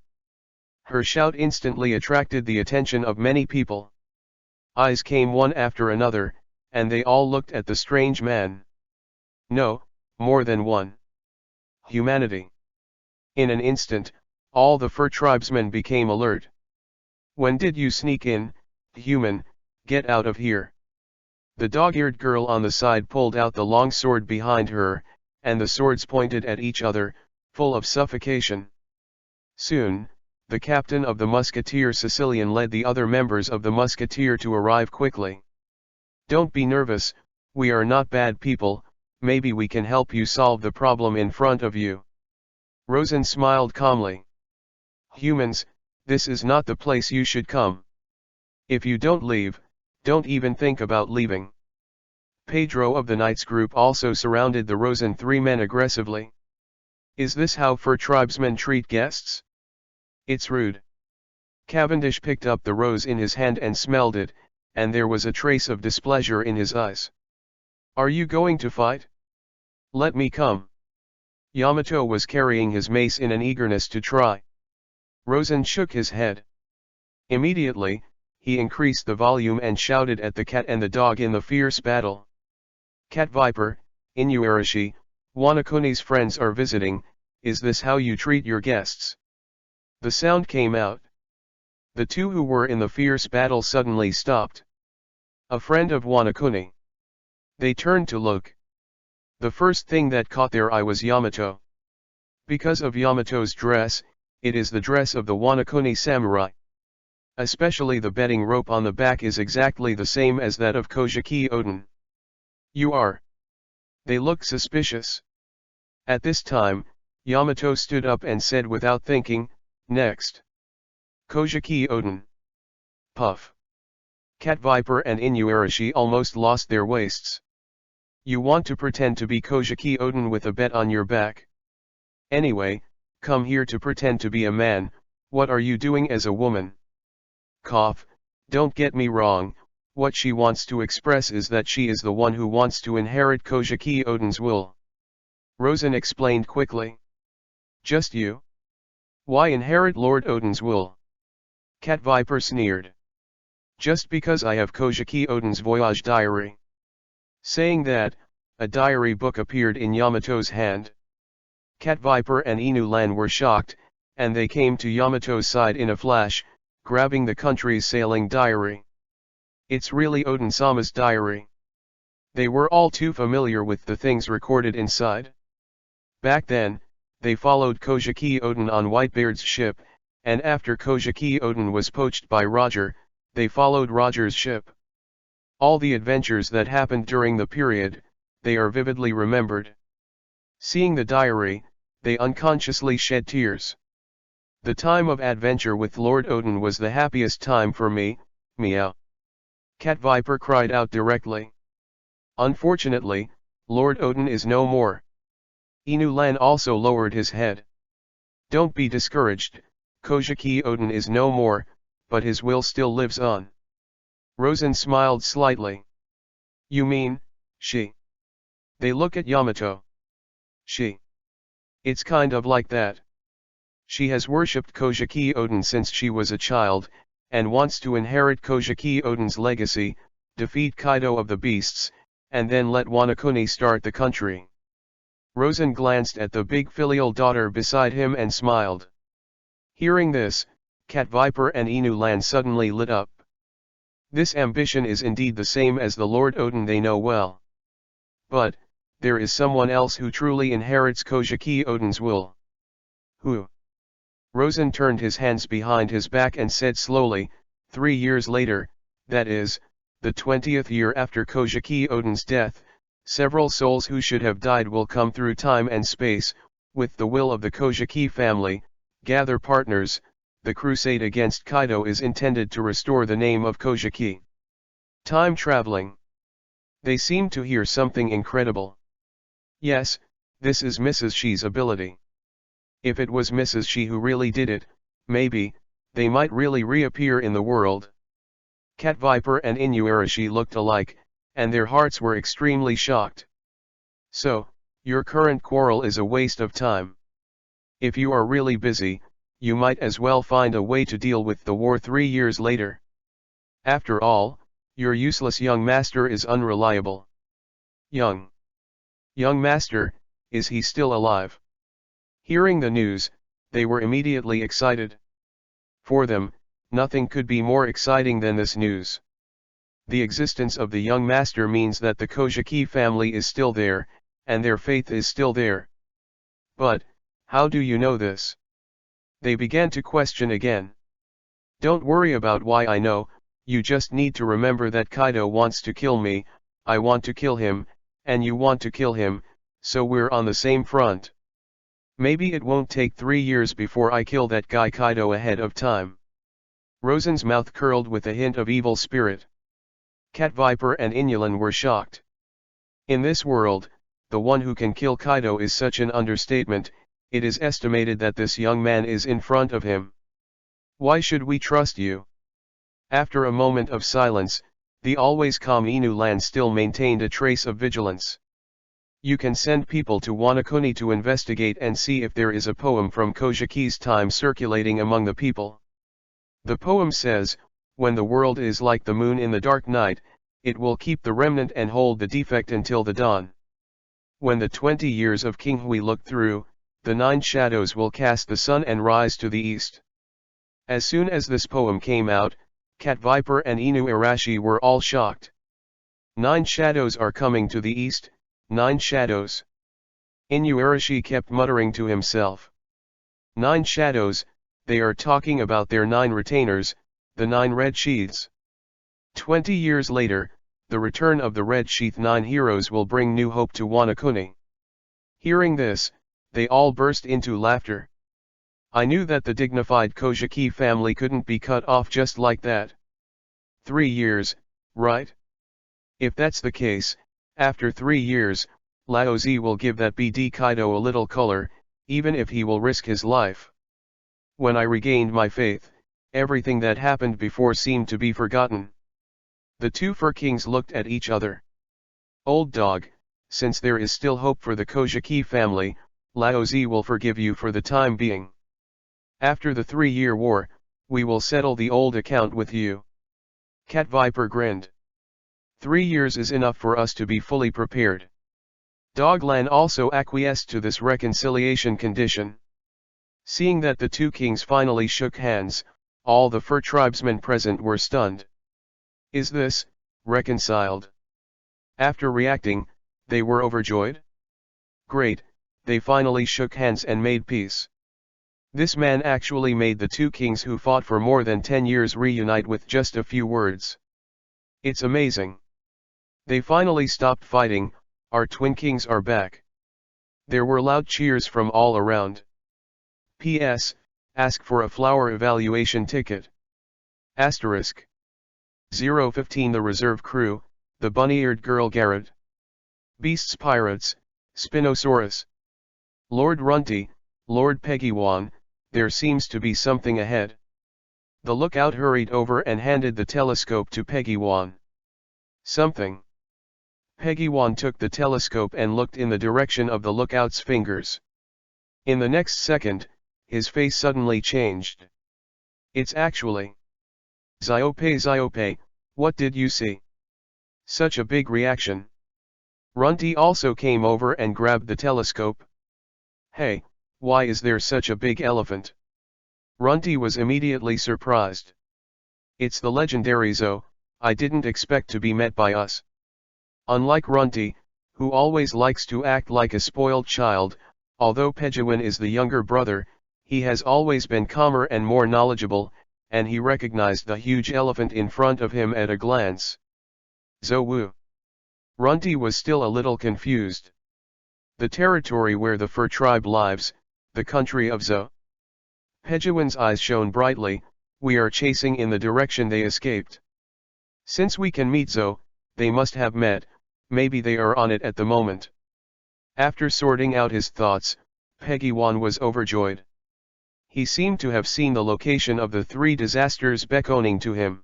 Her shout instantly attracted the attention of many people. Eyes came one after another, and they all looked at the strange man. No, more than one. Humanity. In an instant, all the fur tribesmen became alert. When did you sneak in, human? Get out of here. The dog-eared girl on the side pulled out the long sword behind her, and the swords pointed at each other, full of suffocation. Soon, the captain of the musketeer Sicilian led the other members of the musketeer to arrive quickly. Don't be nervous, we are not bad people, maybe we can help you solve the problem in front of you. Rosen smiled calmly. Humans, this is not the place you should come. If you don't leave, don't even think about leaving. Pedro of the Knights group also surrounded the Rosen three men aggressively. Is this how fur tribesmen treat guests? It's rude. Cavendish picked up the rose in his hand and smelled it, and there was a trace of displeasure in his eyes. Are you going to fight? Let me come. Yamato was carrying his mace in an eagerness to try. Rosen shook his head. Immediately, he increased the volume and shouted at the cat and the dog in the fierce battle. Cat Viper, Inuarashi, Wanakuni's friends are visiting, is this how you treat your guests? The sound came out. The two who were in the fierce battle suddenly stopped. A friend of Wanakuni. They turned to look. The first thing that caught their eye was Yamato. Because of Yamato's dress, it is the dress of the Wanakuni samurai. Especially the bedding rope on the back is exactly the same as that of Kojiki Oden. You are. They looked suspicious. At this time, Yamato stood up and said without thinking, next. Kojiki Oden. Puff. Cat Viper and Inuarashi almost lost their waists. You want to pretend to be Kojiki Oden with a bet on your back? Anyway, come here to pretend to be a man, what are you doing as a woman? Cough, don't get me wrong, what she wants to express is that she is the one who wants to inherit Kojiki Oden's will. Rosen explained quickly. Just you? Why inherit Lord Oden's will? Cat Viper sneered. Just because I have Kojiki Oden's voyage diary. Saying that, a diary book appeared in Yamato's hand. Cat Viper and Inu Lan were shocked, and they came to Yamato's side in a flash, grabbing the country's sailing diary. It's really Oden-sama's diary. They were all too familiar with the things recorded inside. Back then, they followed Kojiki Oden on Whitebeard's ship, and after Kojiki Oden was poached by Roger, they followed Roger's ship. All the adventures that happened during the period, they are vividly remembered. Seeing the diary, they unconsciously shed tears. The time of adventure with Lord Oden was the happiest time for me, meow. Cat Viper cried out directly. Unfortunately, Lord Oden is no more. Inu Lan also lowered his head. Don't be discouraged, Kojiki Oden is no more, but his will still lives on. Rosen smiled slightly. You mean, she? They look at Yamato. She. It's kind of like that. She has worshipped Kojiki Oden since she was a child, and wants to inherit Kojiki Oden's legacy, defeat Kaido of the Beasts, and then let Wanakuni start the country. Rosen glanced at the big filial daughter beside him and smiled. Hearing this, Cat Viper and Inu Lan suddenly lit up. This ambition is indeed the same as the Lord Oden they know well. But, there is someone else who truly inherits Kojiki Oden's will. Who? Rosen turned his hands behind his back and said slowly, 3 years later, that is, the 20th year after Kojiki Oden's death, several souls who should have died will come through time and space, with the will of the Kojiki family, gather partners. The crusade against Kaido is intended to restore the name of Kojiki. Time traveling. They seem to hear something incredible. Yes, this is Mrs. Shi's ability. If it was Mrs. Shi who really did it, maybe, they might really reappear in the world. Cat Viper and Inuarashi looked alike, and their hearts were extremely shocked. So, your current quarrel is a waste of time. If you are really busy, you might as well find a way to deal with the war 3 years later. After all, your useless young master is unreliable. Young master, is he still alive? Hearing the news, they were immediately excited. For them, nothing could be more exciting than this news. The existence of the young master means that the Kojiki family is still there, and their faith is still there. But, how do you know this? They began to question again. Don't worry about why I know, you just need to remember that Kaido wants to kill me, I want to kill him, and you want to kill him, so we're on the same front. Maybe it won't take 3 years before I kill that guy Kaido ahead of time. Rosen's mouth curled with a hint of evil spirit. Cat Viper and Inulan were shocked. In this world, the one who can kill Kaido is such an understatement. It is estimated that this young man is in front of him. Why should we trust you? After a moment of silence, the always calm Inu Lan still maintained a trace of vigilance. You can send people to Wanakuni to investigate and see if there is a poem from Kojiki's time circulating among the people. The poem says, when the world is like the moon in the dark night, it will keep the remnant and hold the defect until the dawn. When the 20 years of King Hui look through, the 9 shadows will cast the sun and rise to the east. As soon as this poem came out, Cat Viper and Inu Arashi were all shocked. 9 shadows are coming to the east, 9 shadows. Inu Arashi kept muttering to himself. 9 shadows, they are talking about their 9 retainers, the 9 red sheaths. 20 years later, the return of the Red Sheath 9 heroes will bring new hope to Wano-kuni. Hearing this, they all burst into laughter. I knew that the dignified Kojiki family couldn't be cut off just like that. 3 years, right? If that's the case, after 3 years, Laozi will give that BD Kaido a little color, even if he will risk his life. When I regained my faith, everything that happened before seemed to be forgotten. The 2 Fur Kings looked at each other. Old dog, since there is still hope for the Kojiki family, Laozi will forgive you for the time being. After the 3-year war, we will settle the old account with you. Cat Viper grinned. 3 years is enough for us to be fully prepared. Doglan also acquiesced to this reconciliation condition. Seeing that the 2 kings finally shook hands, all the fur tribesmen present were stunned. Is this, reconciled? After reacting, they were overjoyed? Great, they finally shook hands and made peace. This man actually made the 2 kings who fought for more than 10 years reunite with just a few words. It's amazing. They finally stopped fighting, our twin kings are back. There were loud cheers from all around. P.S. Ask for a flower evaluation ticket. Asterisk. 015 The reserve crew, the bunny-eared girl Garrett. Beasts Pirates, Spinosaurus. Lord Runty, Lord Peggywan, there seems to be something ahead. The lookout hurried over and handed the telescope to Peggywan. Something. Peggywan took the telescope and looked in the direction of the lookout's fingers. In the next second, his face suddenly changed. It's actually. Ziope, what did you see? Such a big reaction. Runty also came over and grabbed the telescope. Hey, why is there such a big elephant? Runty was immediately surprised. It's the legendary Zo, I didn't expect to be met by us. Unlike Runty, who always likes to act like a spoiled child, although Pejawin is the younger brother, he has always been calmer and more knowledgeable, and he recognized the huge elephant in front of him at a glance. Zo Wu. Runty was still a little confused. The territory where the fur tribe lives, the country of Zo. Pejawin's eyes shone brightly, we are chasing in the direction they escaped. Since we can meet Zo, they must have met, maybe they are on it at the moment. After sorting out his thoughts, Peggywan was overjoyed. He seemed to have seen the location of the 3 disasters beckoning to him.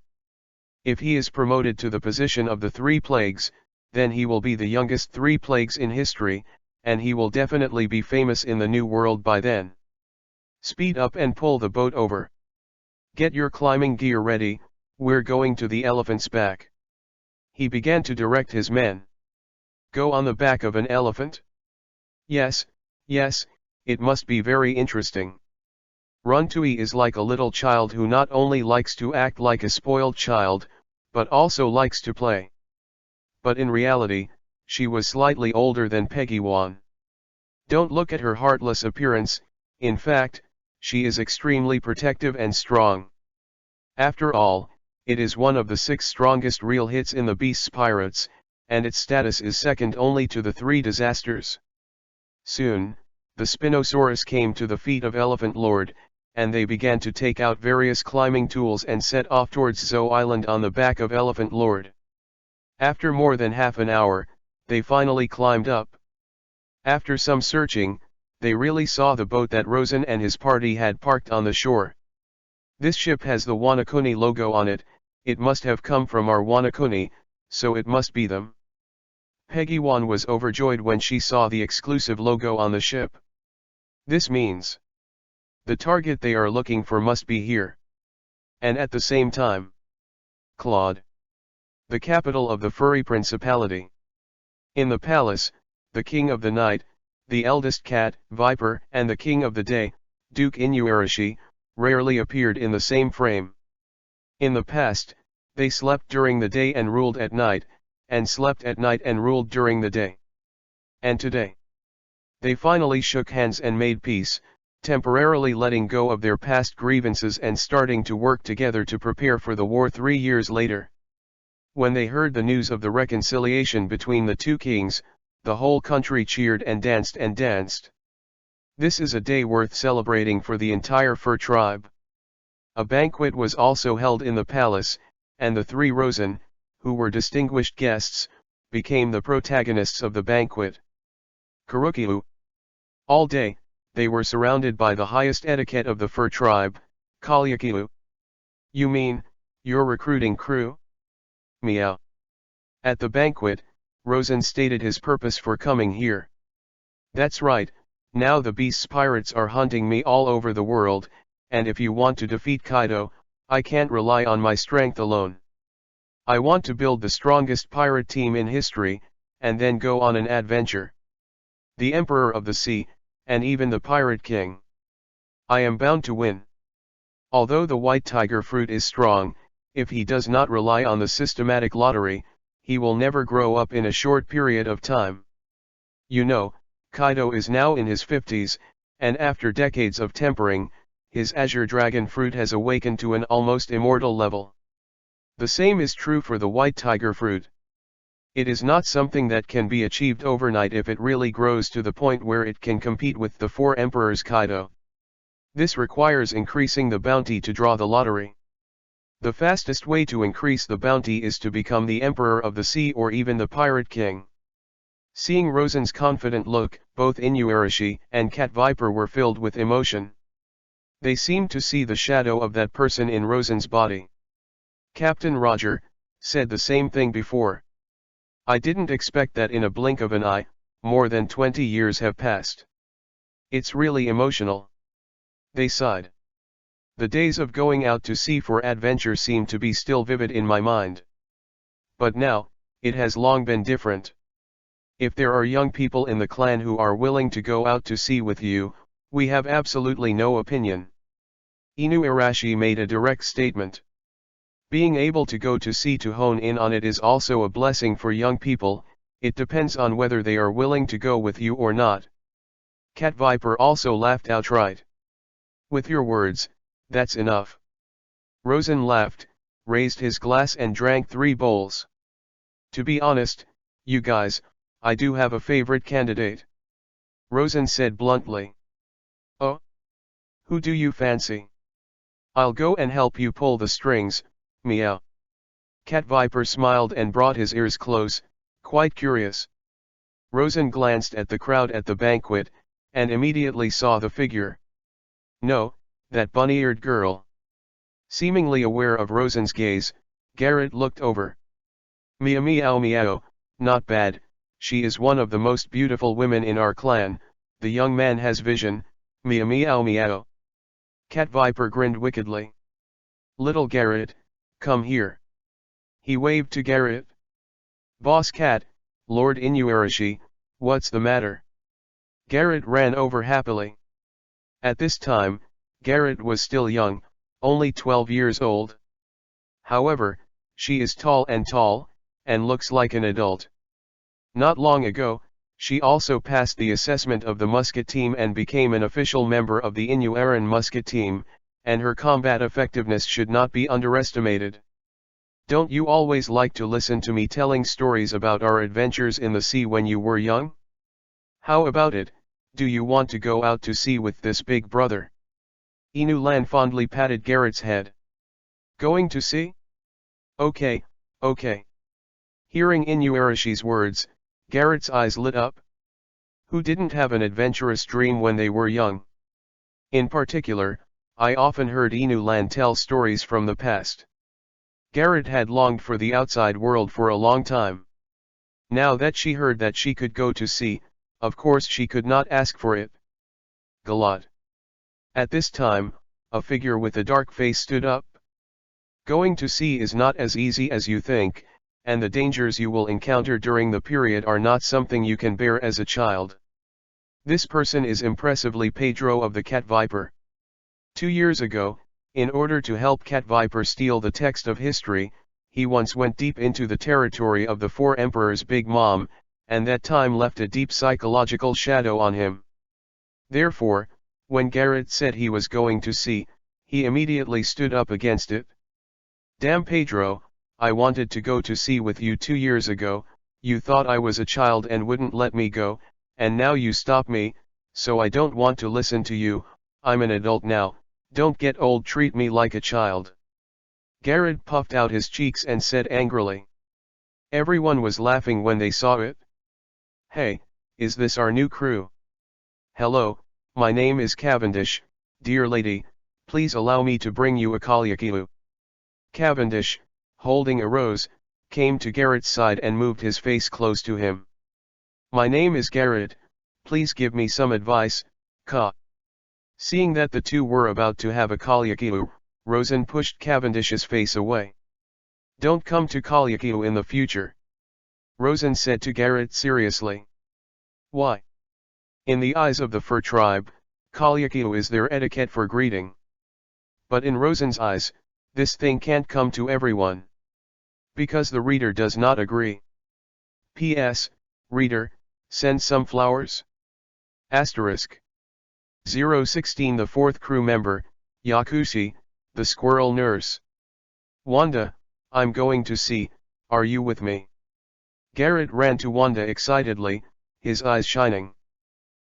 If he is promoted to the position of the 3 plagues, then he will be the youngest 3 plagues in history, and he will definitely be famous in the new world by then. Speed up and pull the boat over. Get your climbing gear ready, we're going to the elephant's back. He began to direct his men. Go on the back of an elephant? Yes, it must be very interesting. Runtui is like a little child who not only likes to act like a spoiled child, but also likes to play. But in reality, she was slightly older than Peggywan. Don't look at her heartless appearance, in fact, she is extremely protective and strong. After all, it is one of the 6 strongest real hits in the Beasts Pirates, and its status is second only to the 3 disasters. Soon, the Spinosaurus came to the feet of Elephant Lord, and they began to take out various climbing tools and set off towards Zo Island on the back of Elephant Lord. After more than half an hour, they finally climbed up. After some searching, they really saw the boat that Rosen and his party had parked on the shore. This ship has the Wano-kuni logo on it, it must have come from our Wano-kuni, so it must be them. Peggywan was overjoyed when she saw the exclusive logo on the ship. This means the target they are looking for must be here. And at the same time, Claude, the capital of the furry principality. In the palace, the king of the night, the eldest cat, Viper, and the king of the day, Duke Inuarashi, rarely appeared in the same frame. In the past, they slept during the day and ruled at night, and slept at night and ruled during the day. And today, they finally shook hands and made peace, temporarily letting go of their past grievances and starting to work together to prepare for the war 3 years later. When they heard the news of the reconciliation between the two kings, the whole country cheered and danced and danced. This is a day worth celebrating for the entire fur tribe. A banquet was also held in the palace, and the three Rosen, who were distinguished guests, became the protagonists of the banquet. Karukiu. All day, they were surrounded by the highest etiquette of the fur tribe, Kalyakiu. You mean, your recruiting crew? Meow. At the banquet, Rosen stated his purpose for coming here. That's right, now the beast's pirates are hunting me all over the world, and if you want to defeat Kaido, I can't rely on my strength alone. I want to build the strongest pirate team in history, and then go on an adventure. The Emperor of the Sea, and even the Pirate King. I am bound to win. Although the white tiger fruit is strong, if he does not rely on the systematic lottery, he will never grow up in a short period of time. You know, Kaido is now in his 50s, and after decades of tempering, his azure dragon fruit has awakened to an almost immortal level. The same is true for the white tiger fruit. It is not something that can be achieved overnight if it really grows to the point where it can compete with the four emperors Kaido. This requires increasing the bounty to draw the lottery. The fastest way to increase the bounty is to become the Emperor of the Sea or even the Pirate King. Seeing Rosen's confident look, both Inuarashi and Cat Viper were filled with emotion. They seemed to see the shadow of that person in Rosen's body. Captain Roger said the same thing before. I didn't expect that in a blink of an eye, more than 20 years have passed. It's really emotional. They sighed. The days of going out to sea for adventure seem to be still vivid in my mind. But now, it has long been different. If there are young people in the clan who are willing to go out to sea with you, we have absolutely no opinion. Inuarashi made a direct statement. Being able to go to sea to hone in on it is also a blessing for young people, it depends on whether they are willing to go with you or not. Cat Viper also laughed outright. With your words, that's enough. Rosen laughed, raised his glass and drank 3 bowls. To be honest, you guys, I do have a favorite candidate. Rosen said bluntly. Oh? Who do you fancy? I'll go and help you pull the strings, meow. Cat Viper smiled and brought his ears close, quite curious. Rosen glanced at the crowd at the banquet, and immediately saw the figure. No, that bunny-eared girl. Seemingly aware of Rosen's gaze, Garrett looked over. Meow meow meow, not bad, she is one of the most beautiful women in our clan, the young man has vision, meow meow meow. Cat Viper grinned wickedly. Little Garrett, come here. He waved to Garrett. Boss Cat, Lord Inuarashi, what's the matter? Garrett ran over happily. At this time, Garrett was still young, only 12 years old. However, she is tall, and looks like an adult. Not long ago, she also passed the assessment of the musket team and became an official member of the Inuaran musket team, and her combat effectiveness should not be underestimated. Don't you always like to listen to me telling stories about our adventures in the sea when you were young? How about it, do you want to go out to sea with this big brother? Inu-lan fondly patted Garrett's head. Going to sea? Okay, okay. Hearing Inuarashi's words, Garrett's eyes lit up. Who didn't have an adventurous dream when they were young? In particular, I often heard Inu-lan tell stories from the past. Garrett had longed for the outside world for a long time. Now that she heard that she could go to sea, of course she could not ask for it. Galad. At this time, a figure with a dark face stood up. Going to sea is not as easy as you think, and the dangers you will encounter during the period are not something you can bear as a child. This person is impressively Pedro of the Cat Viper. 2 years ago, in order to help Cat Viper steal the text of history, he once went deep into the territory of the Four Emperors' Big Mom, and that time left a deep psychological shadow on him. Therefore, when Garrett said he was going to sea, he immediately stood up against it. Damn Pedro, I wanted to go to sea with you 2 years ago, you thought I was a child and wouldn't let me go, and now you stop me, so I don't want to listen to you, I'm an adult now, don't get old, treat me like a child. Garrett puffed out his cheeks and said angrily. Everyone was laughing when they saw it. Hey, is this our new crew? Hello, my name is Cavendish, dear lady, please allow me to bring you a Kaliakilu. Cavendish, holding a rose, came to Garrett's side and moved his face close to him. My name is Garrett, please give me some advice, Ka. Seeing that the two were about to have a Kaliakilu, Rosen pushed Cavendish's face away. Don't come to Kaliakilu in the future. Rosen said to Garrett seriously. Why? In the eyes of the fur tribe, Kaliakilu is their etiquette for greeting. But in Rosen's eyes, this thing can't come to everyone. Because the reader does not agree. P.S. Reader, send some flowers. Asterisk. 016 The fourth crew member, Yakushi, the squirrel nurse. Wanda, I'm going to sea, are you with me? Garrett ran to Wanda excitedly, his eyes shining.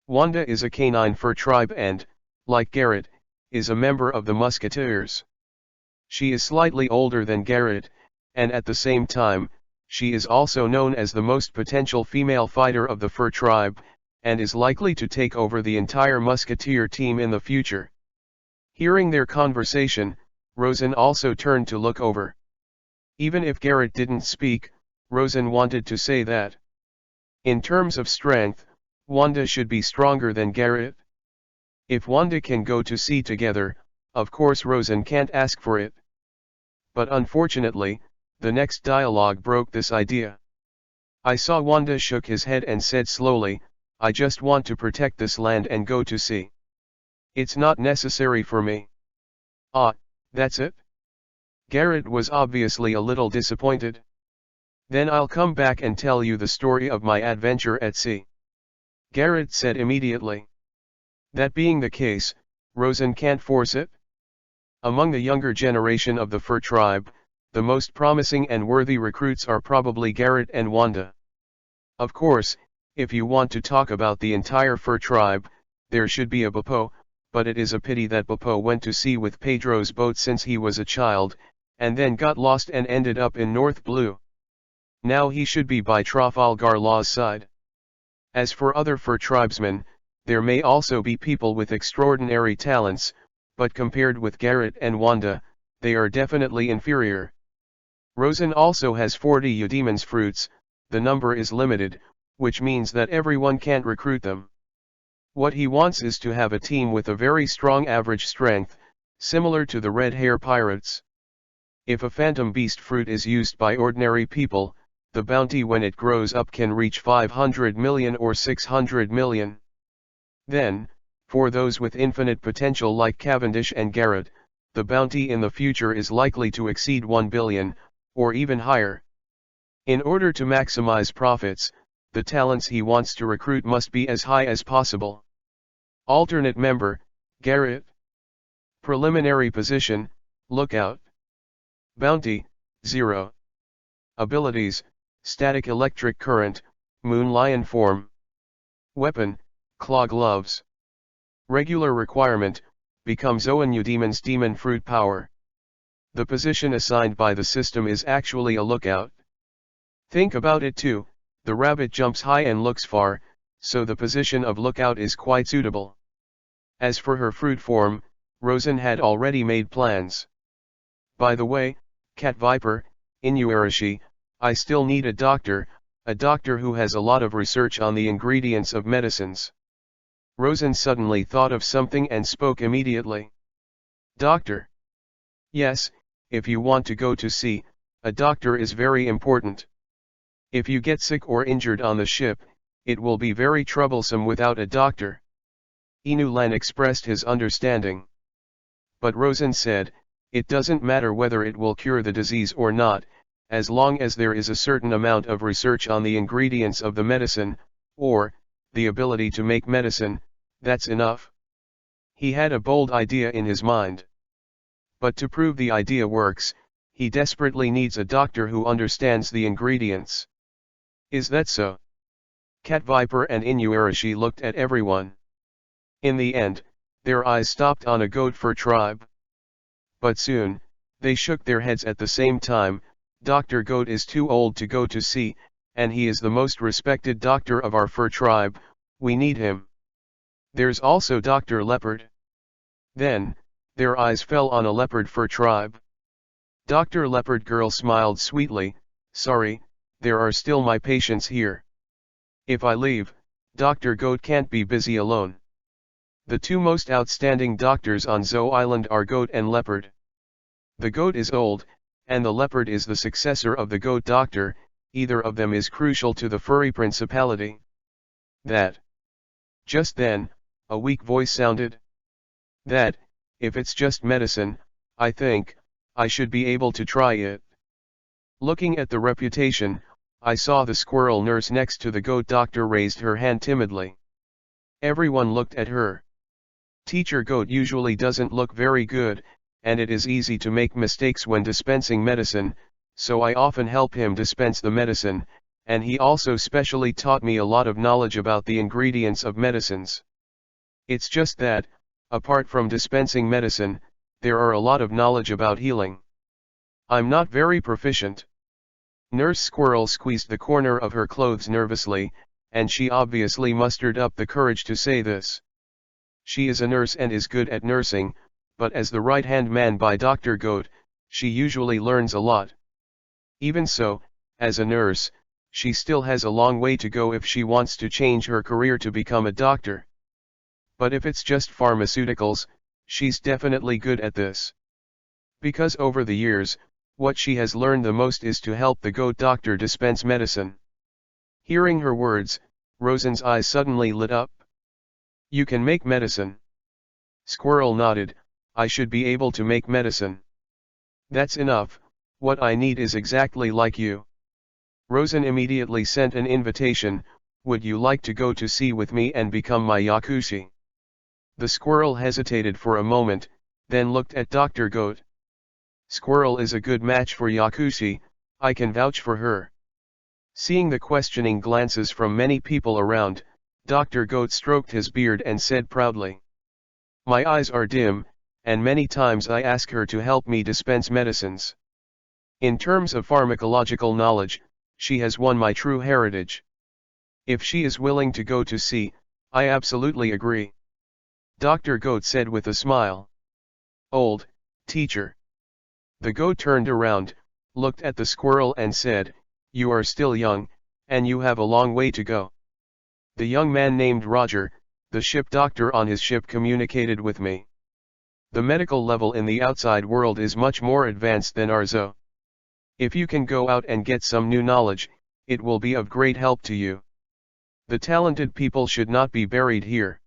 Wanda is a canine fur tribe and, like Garrett, is a member of the Musketeers. She is slightly older than Garrett, and at the same time, she is also known as the most potential female fighter of the fur tribe, and is likely to take over the entire Musketeer team in the future. Hearing their conversation, Rosen also turned to look over. Even if Garrett didn't speak, Rosen wanted to say that. In terms of strength, Wanda should be stronger than Garrett. If Wanda can go to sea together, of course Rosen can't ask for it. But unfortunately, the next dialogue broke this idea. I saw Wanda shook his head and said slowly, I just want to protect this land and go to sea. It's not necessary for me. Ah, that's it? Garrett was obviously a little disappointed. Then I'll come back and tell you the story of my adventure at sea. Garrett said immediately. That being the case, Rosen can't force it. Among the younger generation of the fur tribe, the most promising and worthy recruits are probably Garrett and Wanda. Of course, if you want to talk about the entire fur tribe, there should be a Beppo, but it is a pity that Beppo went to sea with Pedro's boat since he was a child, and then got lost and ended up in North Blue. Now he should be by Trafalgar Law's side. As for other fur tribesmen, there may also be people with extraordinary talents, but compared with Garrett and Wanda, they are definitely inferior. Rosen also has 40 Eudemon's fruits, the number is limited, which means that everyone can't recruit them. What he wants is to have a team with a very strong average strength, similar to the Red Hair Pirates. If a phantom beast fruit is used by ordinary people, the bounty when it grows up can reach 500 million or 600 million. Then, for those with infinite potential like Cavendish and Garrett, the bounty in the future is likely to exceed 1 billion, or even higher. In order to maximize profits, the talents he wants to recruit must be as high as possible. Alternate member, Garrett. Preliminary position, Lookout. Bounty, 0. Abilities, Static Electric Current, Moon Lion Form. Weapon, Claw Gloves. Regular requirement, become Zoan Eudemon's Demon Fruit Power. The position assigned by the system is actually a lookout. Think about it too, the rabbit jumps high and looks far, so the position of lookout is quite suitable. As for her fruit form, Rosen had already made plans. By the way, Cat Viper, Inuarashi, I still need a doctor who has a lot of research on the ingredients of medicines. Rosen suddenly thought of something and spoke immediately. Doctor. Yes, if you want to go to sea, a doctor is very important. If you get sick or injured on the ship, it will be very troublesome without a doctor. Inu Lan expressed his understanding. But Rosen said, it doesn't matter whether it will cure the disease or not, as long as there is a certain amount of research on the ingredients of the medicine, or, the ability to make medicine, that's enough. He had a bold idea in his mind. But to prove the idea works, he desperately needs a doctor who understands the ingredients. Is that so? Cat Viper and Inuarashi looked at everyone. In the end, their eyes stopped on a goat fur tribe. But soon, they shook their heads at the same time. Dr. Goat is too old to go to sea, and he is the most respected doctor of our fur tribe, we need him. There's also Dr. Leopard. Then, their eyes fell on a leopard fur tribe. Dr. Leopard Girl smiled sweetly, sorry, there are still my patients here. If I leave, Dr. Goat can't be busy alone. The two most outstanding doctors on Zo Island are Goat and Leopard. The goat is old, and the leopard is the successor of the goat doctor, either of them is crucial to the furry principality. That. Just then, a weak voice sounded. That, if it's just medicine, I think, I should be able to try it. Looking at the reputation, I saw the squirrel nurse next to the goat doctor raised her hand timidly. Everyone looked at her. Teacher Goat usually doesn't look very good, and it is easy to make mistakes when dispensing medicine, so I often help him dispense the medicine, and he also specially taught me a lot of knowledge about the ingredients of medicines. It's just that, apart from dispensing medicine, there are a lot of knowledge about healing. I'm not very proficient. Nurse Squirrel squeezed the corner of her clothes nervously, and she obviously mustered up the courage to say this. She is a nurse and is good at nursing, but as the right-hand man by Dr. Goat, she usually learns a lot. Even so, as a nurse, she still has a long way to go if she wants to change her career to become a doctor. But if it's just pharmaceuticals, she's definitely good at this. Because over the years, what she has learned the most is to help the goat doctor dispense medicine. Hearing her words, Rosen's eyes suddenly lit up. You can make medicine. Squirrel nodded, I should be able to make medicine. That's enough, what I need is exactly like you. Rosen immediately sent an invitation, would you like to go to sea with me and become my yakushi? The squirrel hesitated for a moment, then looked at Dr. Goat. Squirrel is a good match for yakushi, I can vouch for her. Seeing the questioning glances from many people around, Dr. Goat stroked his beard and said proudly. My eyes are dim, and many times I ask her to help me dispense medicines. In terms of pharmacological knowledge, she has won my true heritage. If she is willing to go to sea, I absolutely agree. Dr. Goat said with a smile. Old, teacher. The goat turned around, looked at the squirrel and said, you are still young, and you have a long way to go. The young man named Roger, the ship doctor on his ship communicated with me. The medical level in the outside world is much more advanced than ours. If you can go out and get some new knowledge, it will be of great help to you. The talented people should not be buried here.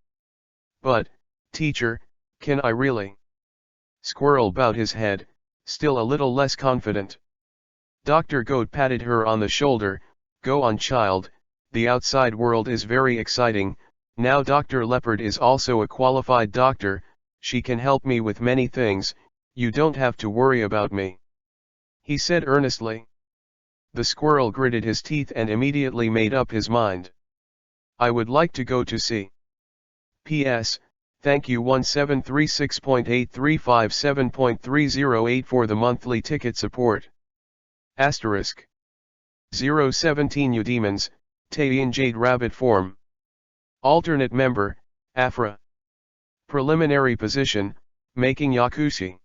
But, teacher, can I really? Squirrel bowed his head, still a little less confident. Dr. Goat patted her on the shoulder, go on child, the outside world is very exciting, now Dr. Leopard is also a qualified doctor, she can help me with many things, you don't have to worry about me. He said earnestly. The squirrel gritted his teeth and immediately made up his mind. I would like to go to sea. P.S. Thank you 1736.8357.308 for the monthly ticket support. Asterisk. 017 Udemons, Taiyin Jade Rabbit Form. Alternate member, Afra. Preliminary position, making Yakushi.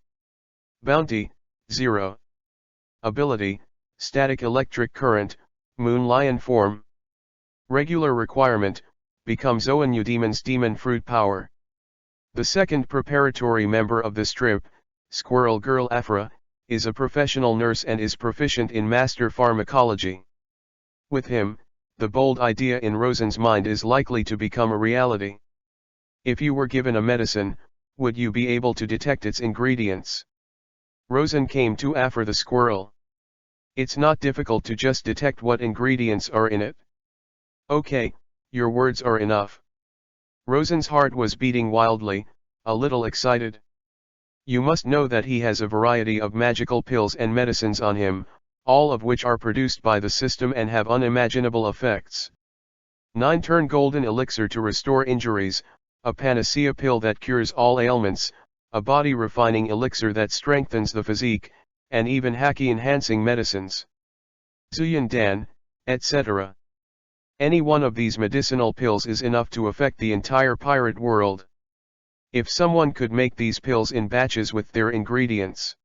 Bounty, 0. Ability, static electric current, moon lion form. Regular requirement, become Zoan Udemon's demon fruit power. The second preparatory member of the strip, Squirrel Girl Afra, is a professional nurse and is proficient in master pharmacology. With him, the bold idea in Rosen's mind is likely to become a reality. If you were given a medicine, would you be able to detect its ingredients? Rosen came to Afra the squirrel. It's not difficult to just detect what ingredients are in it. Okay, your words are enough. Rosen's heart was beating wildly, a little excited. You must know that he has a variety of magical pills and medicines on him, all of which are produced by the system and have unimaginable effects. 9-turn golden elixir to restore injuries, a panacea pill that cures all ailments, a body refining elixir that strengthens the physique, and even haki enhancing medicines. Zuyan Dan, etc. Any one of these medicinal pills is enough to affect the entire pirate world. If someone could make these pills in batches with their ingredients,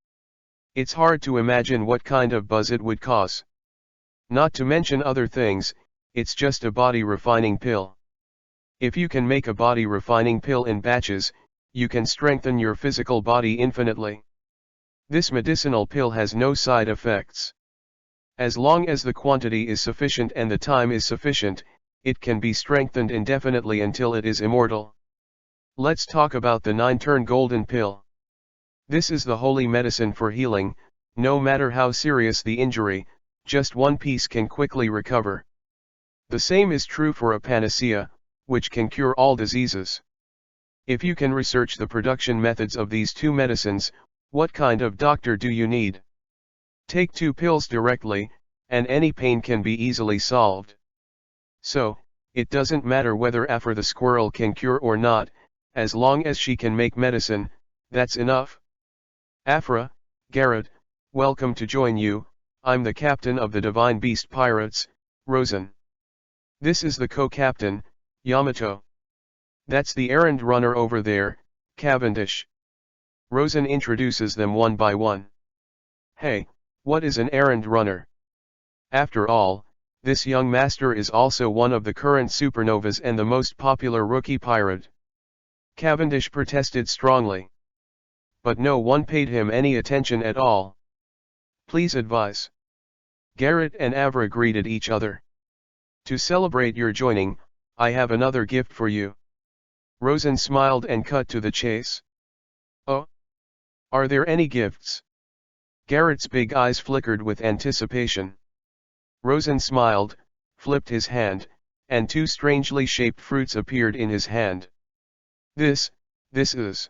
it's hard to imagine what kind of buzz it would cause. Not to mention other things, it's just a body refining pill. If you can make a body refining pill in batches, you can strengthen your physical body infinitely. This medicinal pill has no side effects. As long as the quantity is sufficient and the time is sufficient, it can be strengthened indefinitely until it is immortal. Let's talk about the 9-turn golden pill. This is the holy medicine for healing. No matter how serious the injury, just one piece can quickly recover. The same is true for a panacea, which can cure all diseases. If you can research the production methods of these two medicines, what kind of doctor do you need? Take 2 pills directly, and any pain can be easily solved. So, it doesn't matter whether Afra the squirrel can cure or not, as long as she can make medicine, that's enough. Afra, Garrett, welcome to join you. I'm the captain of the Divine Beast Pirates, Rosen. This is the co-captain, Yamato. That's the errand runner over there, Cavendish. Rosen introduces them one by one. Hey, what is an errand runner? After all, this young master is also one of the current supernovas and the most popular rookie pirate. Cavendish protested strongly. But no one paid him any attention at all. Please advise. Garrett and Avra greeted each other. To celebrate your joining, I have another gift for you. Rosen smiled and cut to the chase. Oh? Are there any gifts? Garrett's big eyes flickered with anticipation. Rosen smiled, flipped his hand, and 2 strangely shaped fruits appeared in his hand. This is.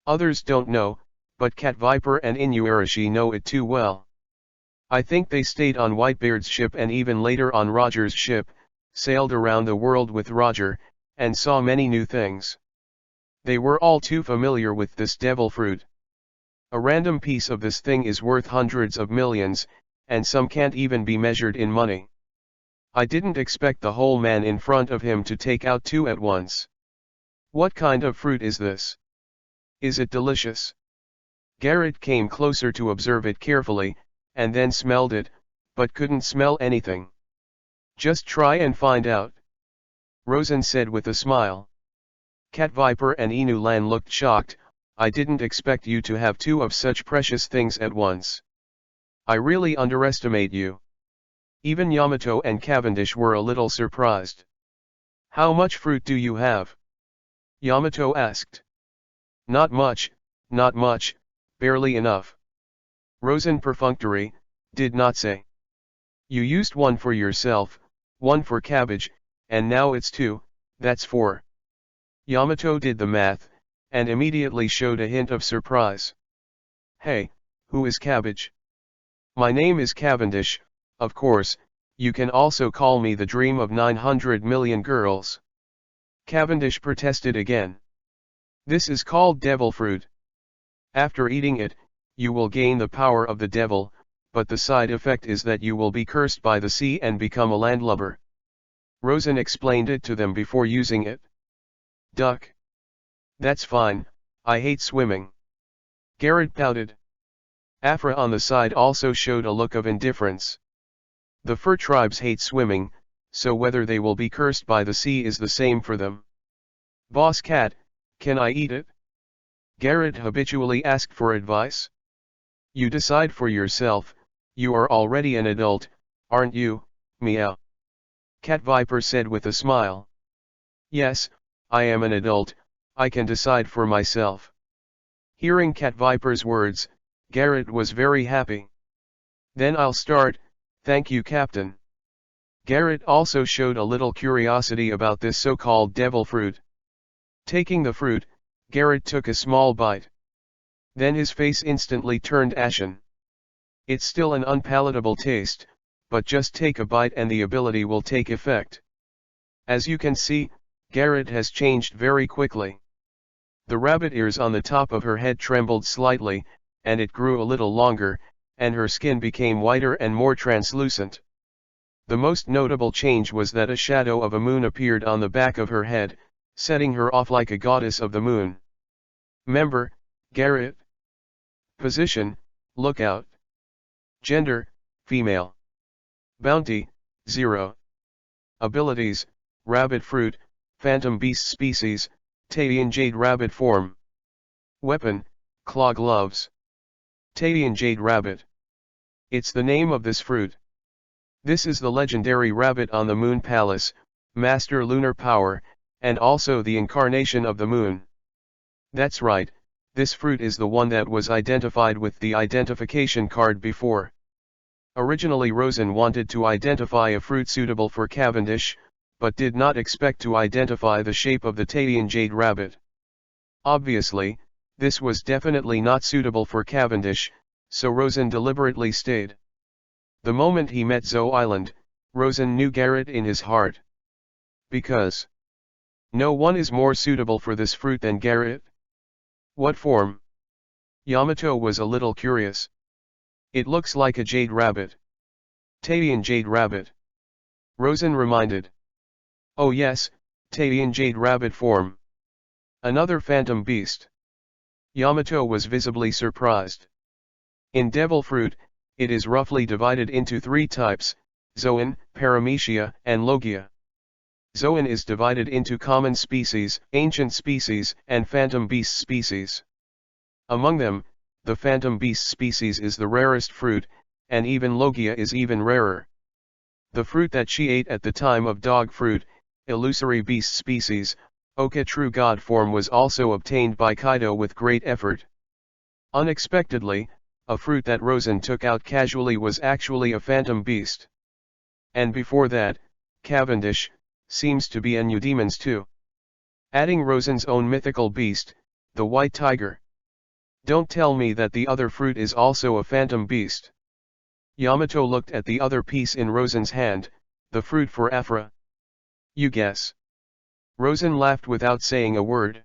Others don't know, but Cat Viper and Inuarashi know it too well. I think they stayed on Whitebeard's ship and even later on Roger's ship, sailed around the world with Roger, and saw many new things. They were all too familiar with this devil fruit. A random piece of this thing is worth hundreds of millions, and some can't even be measured in money. I didn't expect the whole man in front of him to take out 2 at once. What kind of fruit is this? Is it delicious? Garrett came closer to observe it carefully, and then smelled it, but couldn't smell anything. Just try and find out. Rosen said with a smile. Cat Viper and Inu-lan looked shocked. I didn't expect you to have 2 of such precious things at once. I really underestimate you. Even Yamato and Cavendish were a little surprised. How much fruit do you have? Yamato asked. Not much, barely enough. Rosen perfunctory, did not say. You used 1 for yourself, 1 for Cabbage, and now it's 2, that's 4. Yamato did the math, and immediately showed a hint of surprise. Hey, who is Cabbage? My name is Cavendish, of course, you can also call me the dream of 900 million girls. Cavendish protested again. This is called devil fruit. After eating it, you will gain the power of the devil, but the side effect is that you will be cursed by the sea and become a landlubber. Rosen explained it to them before using it. Duck. That's fine, I hate swimming. Garrett pouted. Afra on the side also showed a look of indifference. The fur tribes hate swimming, so whether they will be cursed by the sea is the same for them. Boss Cat, can I eat it? Garrett habitually asked for advice. You decide for yourself, you are already an adult, aren't you, meow. Cat Viper said with a smile. Yes, I am an adult, I can decide for myself. Hearing Cat Viper's words, Garrett was very happy. Then I'll start, thank you Captain. Garrett also showed a little curiosity about this so-called devil fruit. Taking the fruit, Garrett took a small bite. Then his face instantly turned ashen. It's still an unpalatable taste, but just take a bite and the ability will take effect. As you can see, Garrett has changed very quickly. The rabbit ears on the top of her head trembled slightly, and it grew a little longer, and her skin became whiter and more translucent. The most notable change was that a shadow of a moon appeared on the back of her head, setting her off like a goddess of the moon. Member, Garrett. Position, lookout. Gender, female. Bounty, 0. Abilities, rabbit fruit, phantom beast species, Tadian jade rabbit form. Weapon, claw gloves. Tadian jade rabbit. It's the name of this fruit. This is the legendary rabbit on the Moon Palace, master lunar power, and also the incarnation of the moon. That's right, this fruit is the one that was identified with the identification card before. Originally Rosen wanted to identify a fruit suitable for Cavendish, but did not expect to identify the shape of the Tadian jade rabbit. Obviously, this was definitely not suitable for Cavendish, so Rosen deliberately stayed. The moment he met Zoe Island, Rosen knew Garrett in his heart. Because no one is more suitable for this fruit than Garrett. What form? Yamato was a little curious. It looks like a jade rabbit. Tadian jade rabbit. Rosen reminded. Oh yes, Tadian jade rabbit form. Another phantom beast. Yamato was visibly surprised. In devil fruit, it is roughly divided into 3 types, Zoan, Paramecia, and Logia. Zoan is divided into common species, ancient species, and phantom beast species. Among them, the phantom beast species is the rarest fruit, and even Logia is even rarer. The fruit that she ate at the time of dog fruit, illusory beast species, Oka true god form was also obtained by Kaido with great effort. Unexpectedly, a fruit that Rosen took out casually was actually a phantom beast. And before that, Cavendish, seems to be a new demons too. Adding Rosen's own mythical beast, the white tiger. Don't tell me that the other fruit is also a phantom beast. Yamato looked at the other piece in Rosen's hand, the fruit for Afra. You guess. Rosen laughed without saying a word.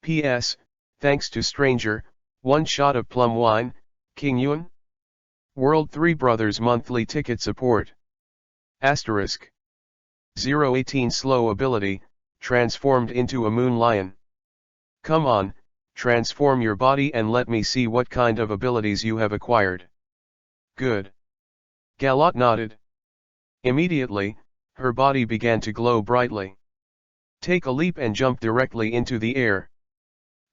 P.S. Thanks to stranger, 1 shot of plum wine, King Yun? World 3 Brothers monthly ticket support. Asterisk. 018 slow ability, transformed into a moon lion. Come on, transform your body and let me see what kind of abilities you have acquired. Good. Galot nodded. Immediately, her body began to glow brightly. Take a leap and jump directly into the air.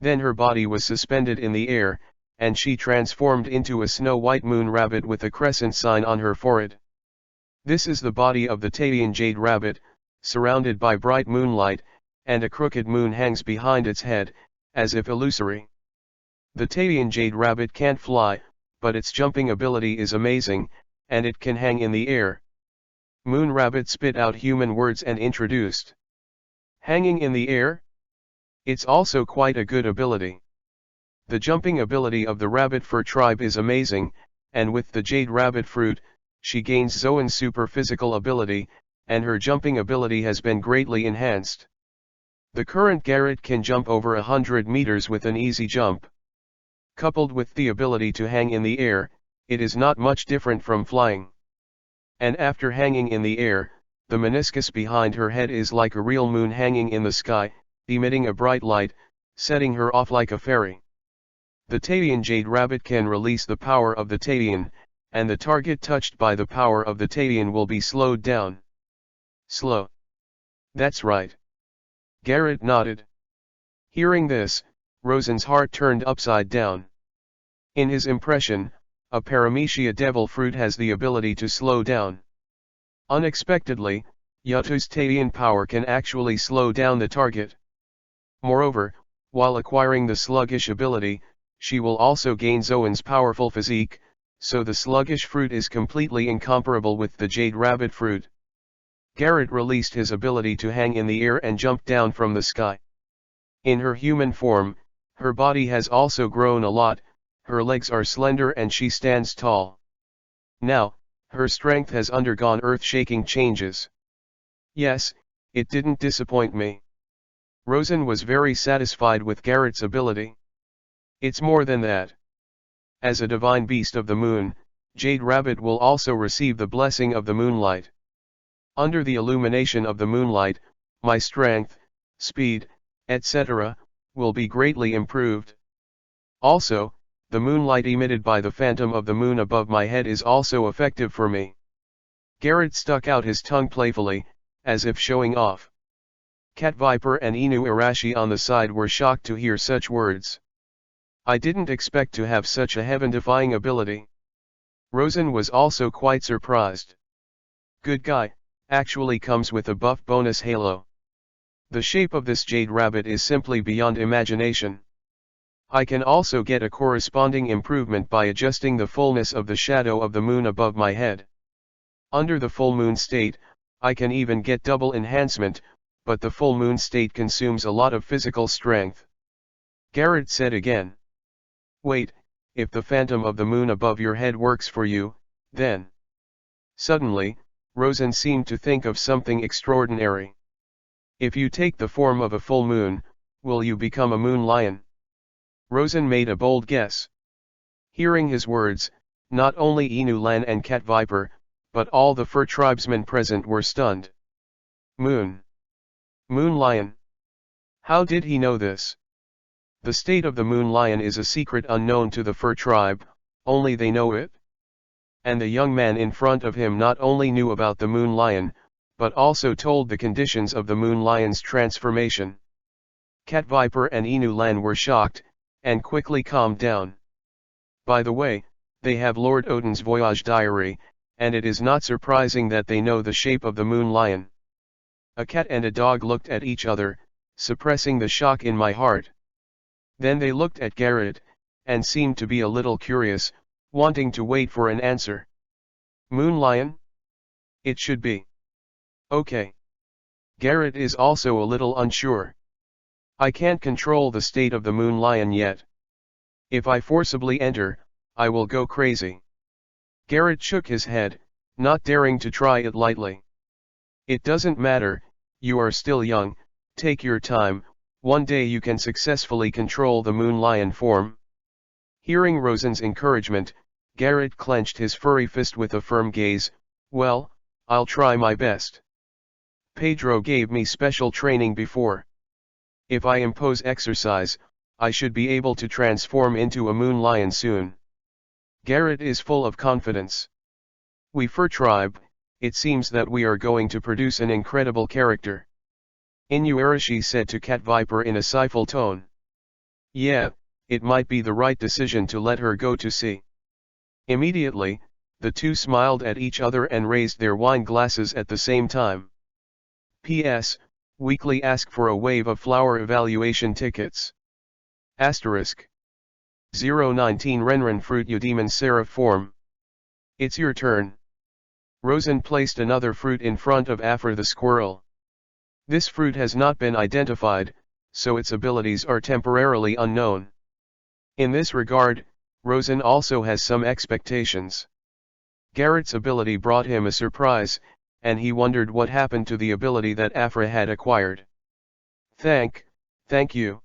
Then her body was suspended in the air, and she transformed into a snow-white moon rabbit with a crescent sign on her forehead. This is the body of the Tadian jade rabbit, surrounded by bright moonlight, and a crooked moon hangs behind its head, as if illusory. The Tadian jade rabbit can't fly, but its jumping ability is amazing, and it can hang in the air. Moon rabbit spit out human words and introduced. Hanging in the air? It's also quite a good ability. The jumping ability of the rabbit fur tribe is amazing, and with the jade rabbit fruit, she gains Zoan's super physical ability, and her jumping ability has been greatly enhanced. The current Garrett can jump over 100 meters with an easy jump. Coupled with the ability to hang in the air, it is not much different from flying. And after hanging in the air, the meniscus behind her head is like a real moon hanging in the sky, emitting a bright light, setting her off like a fairy. The Tadian jade rabbit can release the power of the Tadian, and the target touched by the power of the Tadian will be slowed down. Slow. That's right. Garrett nodded. Hearing this, Rosen's heart turned upside down. In his impression, a Paramecia devil fruit has the ability to slow down. Unexpectedly, Yuto's Taiyan power can actually slow down the target. Moreover, while acquiring the sluggish ability, she will also gain Zoan's powerful physique, so the sluggish fruit is completely incomparable with the Jade Rabbit fruit. Garrett released his ability to hang in the air and jump down from the sky. In her human form, her body has also grown a lot, her legs are slender and she stands tall. Now, her strength has undergone earth-shaking changes. Yes, it didn't disappoint me. Rosen was very satisfied with Garrett's ability. It's more than that. As a divine beast of the moon, Jade Rabbit will also receive the blessing of the moonlight. Under the illumination of the moonlight, my strength, speed, etc., will be greatly improved. Also, the moonlight emitted by the phantom of the moon above my head is also effective for me. Garrett stuck out his tongue playfully, as if showing off. Cat Viper and Inu Arashi on the side were shocked to hear such words. I didn't expect to have such a heaven-defying ability. Rosen was also quite surprised. Good guy, actually comes with a buff bonus halo. The shape of this Jade Rabbit is simply beyond imagination. I can also get a corresponding improvement by adjusting the fullness of the shadow of the moon above my head. Under the full moon state, I can even get double enhancement, but the full moon state consumes a lot of physical strength. Garrett said again. Wait, if the phantom of the moon above your head works for you, then... Suddenly, Rosen seemed to think of something extraordinary. If you take the form of a full moon, will you become a moon lion? Rosen made a bold guess. Hearing his words, not only Inu Lan and Cat Viper, but all the fur tribesmen present were stunned. Moon lion. How did he know this? The state of the moon lion is a secret unknown to the fur tribe, only they know it. And the young man in front of him not only knew about the moon lion, but also told the conditions of the moon lion's transformation. Cat Viper and Inu Lan were shocked, and quickly calmed down. By the way, they have Lord Odin's voyage diary, and it is not surprising that they know the shape of the moon lion. A cat and a dog looked at each other, suppressing the shock in my heart. Then they looked at Garrett, and seemed to be a little curious, wanting to wait for an answer. Moon lion? It should be. Okay. Garrett is also a little unsure. I can't control the state of the moon lion yet. If I forcibly enter, I will go crazy. Garrett shook his head, not daring to try it lightly. It doesn't matter, you are still young, take your time, one day you can successfully control the moon lion form. Hearing Rosen's encouragement, Garrett clenched his furry fist with a firm gaze. Well, I'll try my best. Pedro gave me special training before. If I impose exercise, I should be able to transform into a moon lion soon. Garrett is full of confidence. We fur tribe, it seems that we are going to produce an incredible character. Inuarashi said to Cat Viper in a sighful tone. Yeah, it might be the right decision to let her go to sea. Immediately, the two smiled at each other and raised their wine glasses at the same time. P.S. Weekly ask for a wave of flower evaluation tickets. Asterisk. 019 Renren Fruit Udemon Seraph Form. It's your turn. Rosen placed another fruit in front of Afra the squirrel. This fruit has not been identified, so its abilities are temporarily unknown. In this regard, Rosen also has some expectations. Garrett's ability brought him a surprise, and he wondered what happened to the ability that Afra had acquired. Thank you.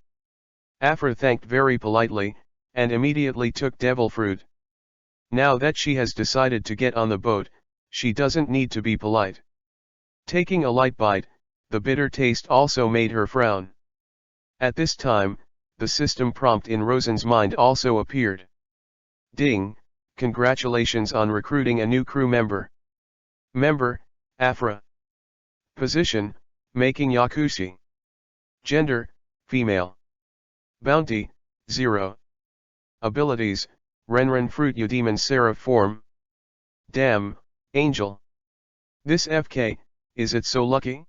Afra thanked very politely, and immediately took devil fruit. Now that she has decided to get on the boat, she doesn't need to be polite. Taking a light bite, the bitter taste also made her frown. At this time, the system prompt in Rosen's mind also appeared. Ding, congratulations on recruiting a new crew member. Member, Afra. Position, making Yakushi. Gender, female. Bounty, 0. Abilities, Renren Fruit Udemon Seraph Form. Damn, Angel. This FK, is it so lucky?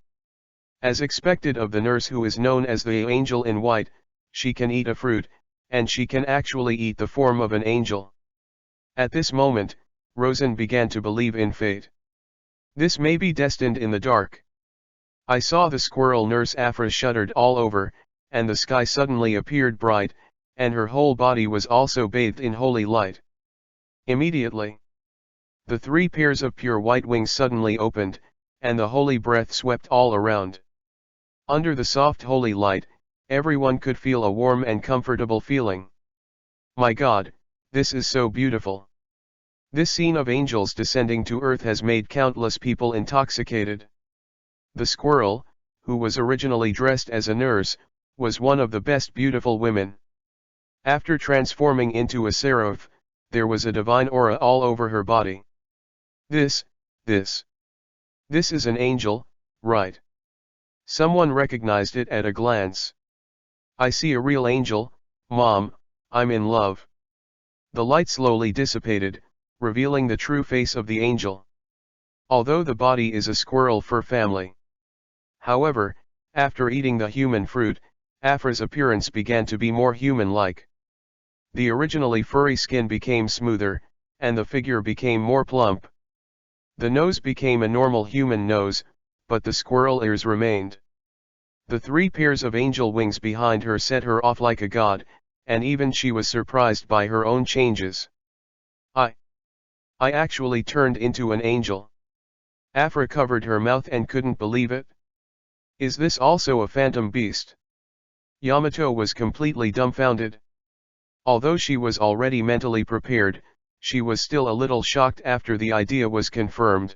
As expected of the nurse who is known as the Angel in White, she can eat a fruit, and she can actually eat the form of an angel. At this moment, Rosen began to believe in fate. This may be destined in the dark. I saw the squirrel nurse Afra shuddered all over, and the sky suddenly appeared bright, and her whole body was also bathed in holy light. Immediately, the 3 pairs of pure white wings suddenly opened, and the holy breath swept all around. Under the soft holy light, everyone could feel a warm and comfortable feeling. My God, this is so beautiful. This scene of angels descending to earth has made countless people intoxicated. The squirrel, who was originally dressed as a nurse, was one of the best beautiful women. After transforming into a seraph, there was a divine aura all over her body. This is an angel, right? Someone recognized it at a glance. I see a real angel, Mom, I'm in love. The light slowly dissipated, revealing the true face of the angel. Although the body is a squirrel fur family. However, after eating the human fruit, Afra's appearance began to be more human-like. The originally furry skin became smoother, and the figure became more plump. The nose became a normal human nose, but the squirrel ears remained. The 3 pairs of angel wings behind her set her off like a god, and even she was surprised by her own changes. I actually turned into an angel. Afra covered her mouth and couldn't believe it. Is this also a phantom beast? Yamato was completely dumbfounded. Although she was already mentally prepared, she was still a little shocked after the idea was confirmed.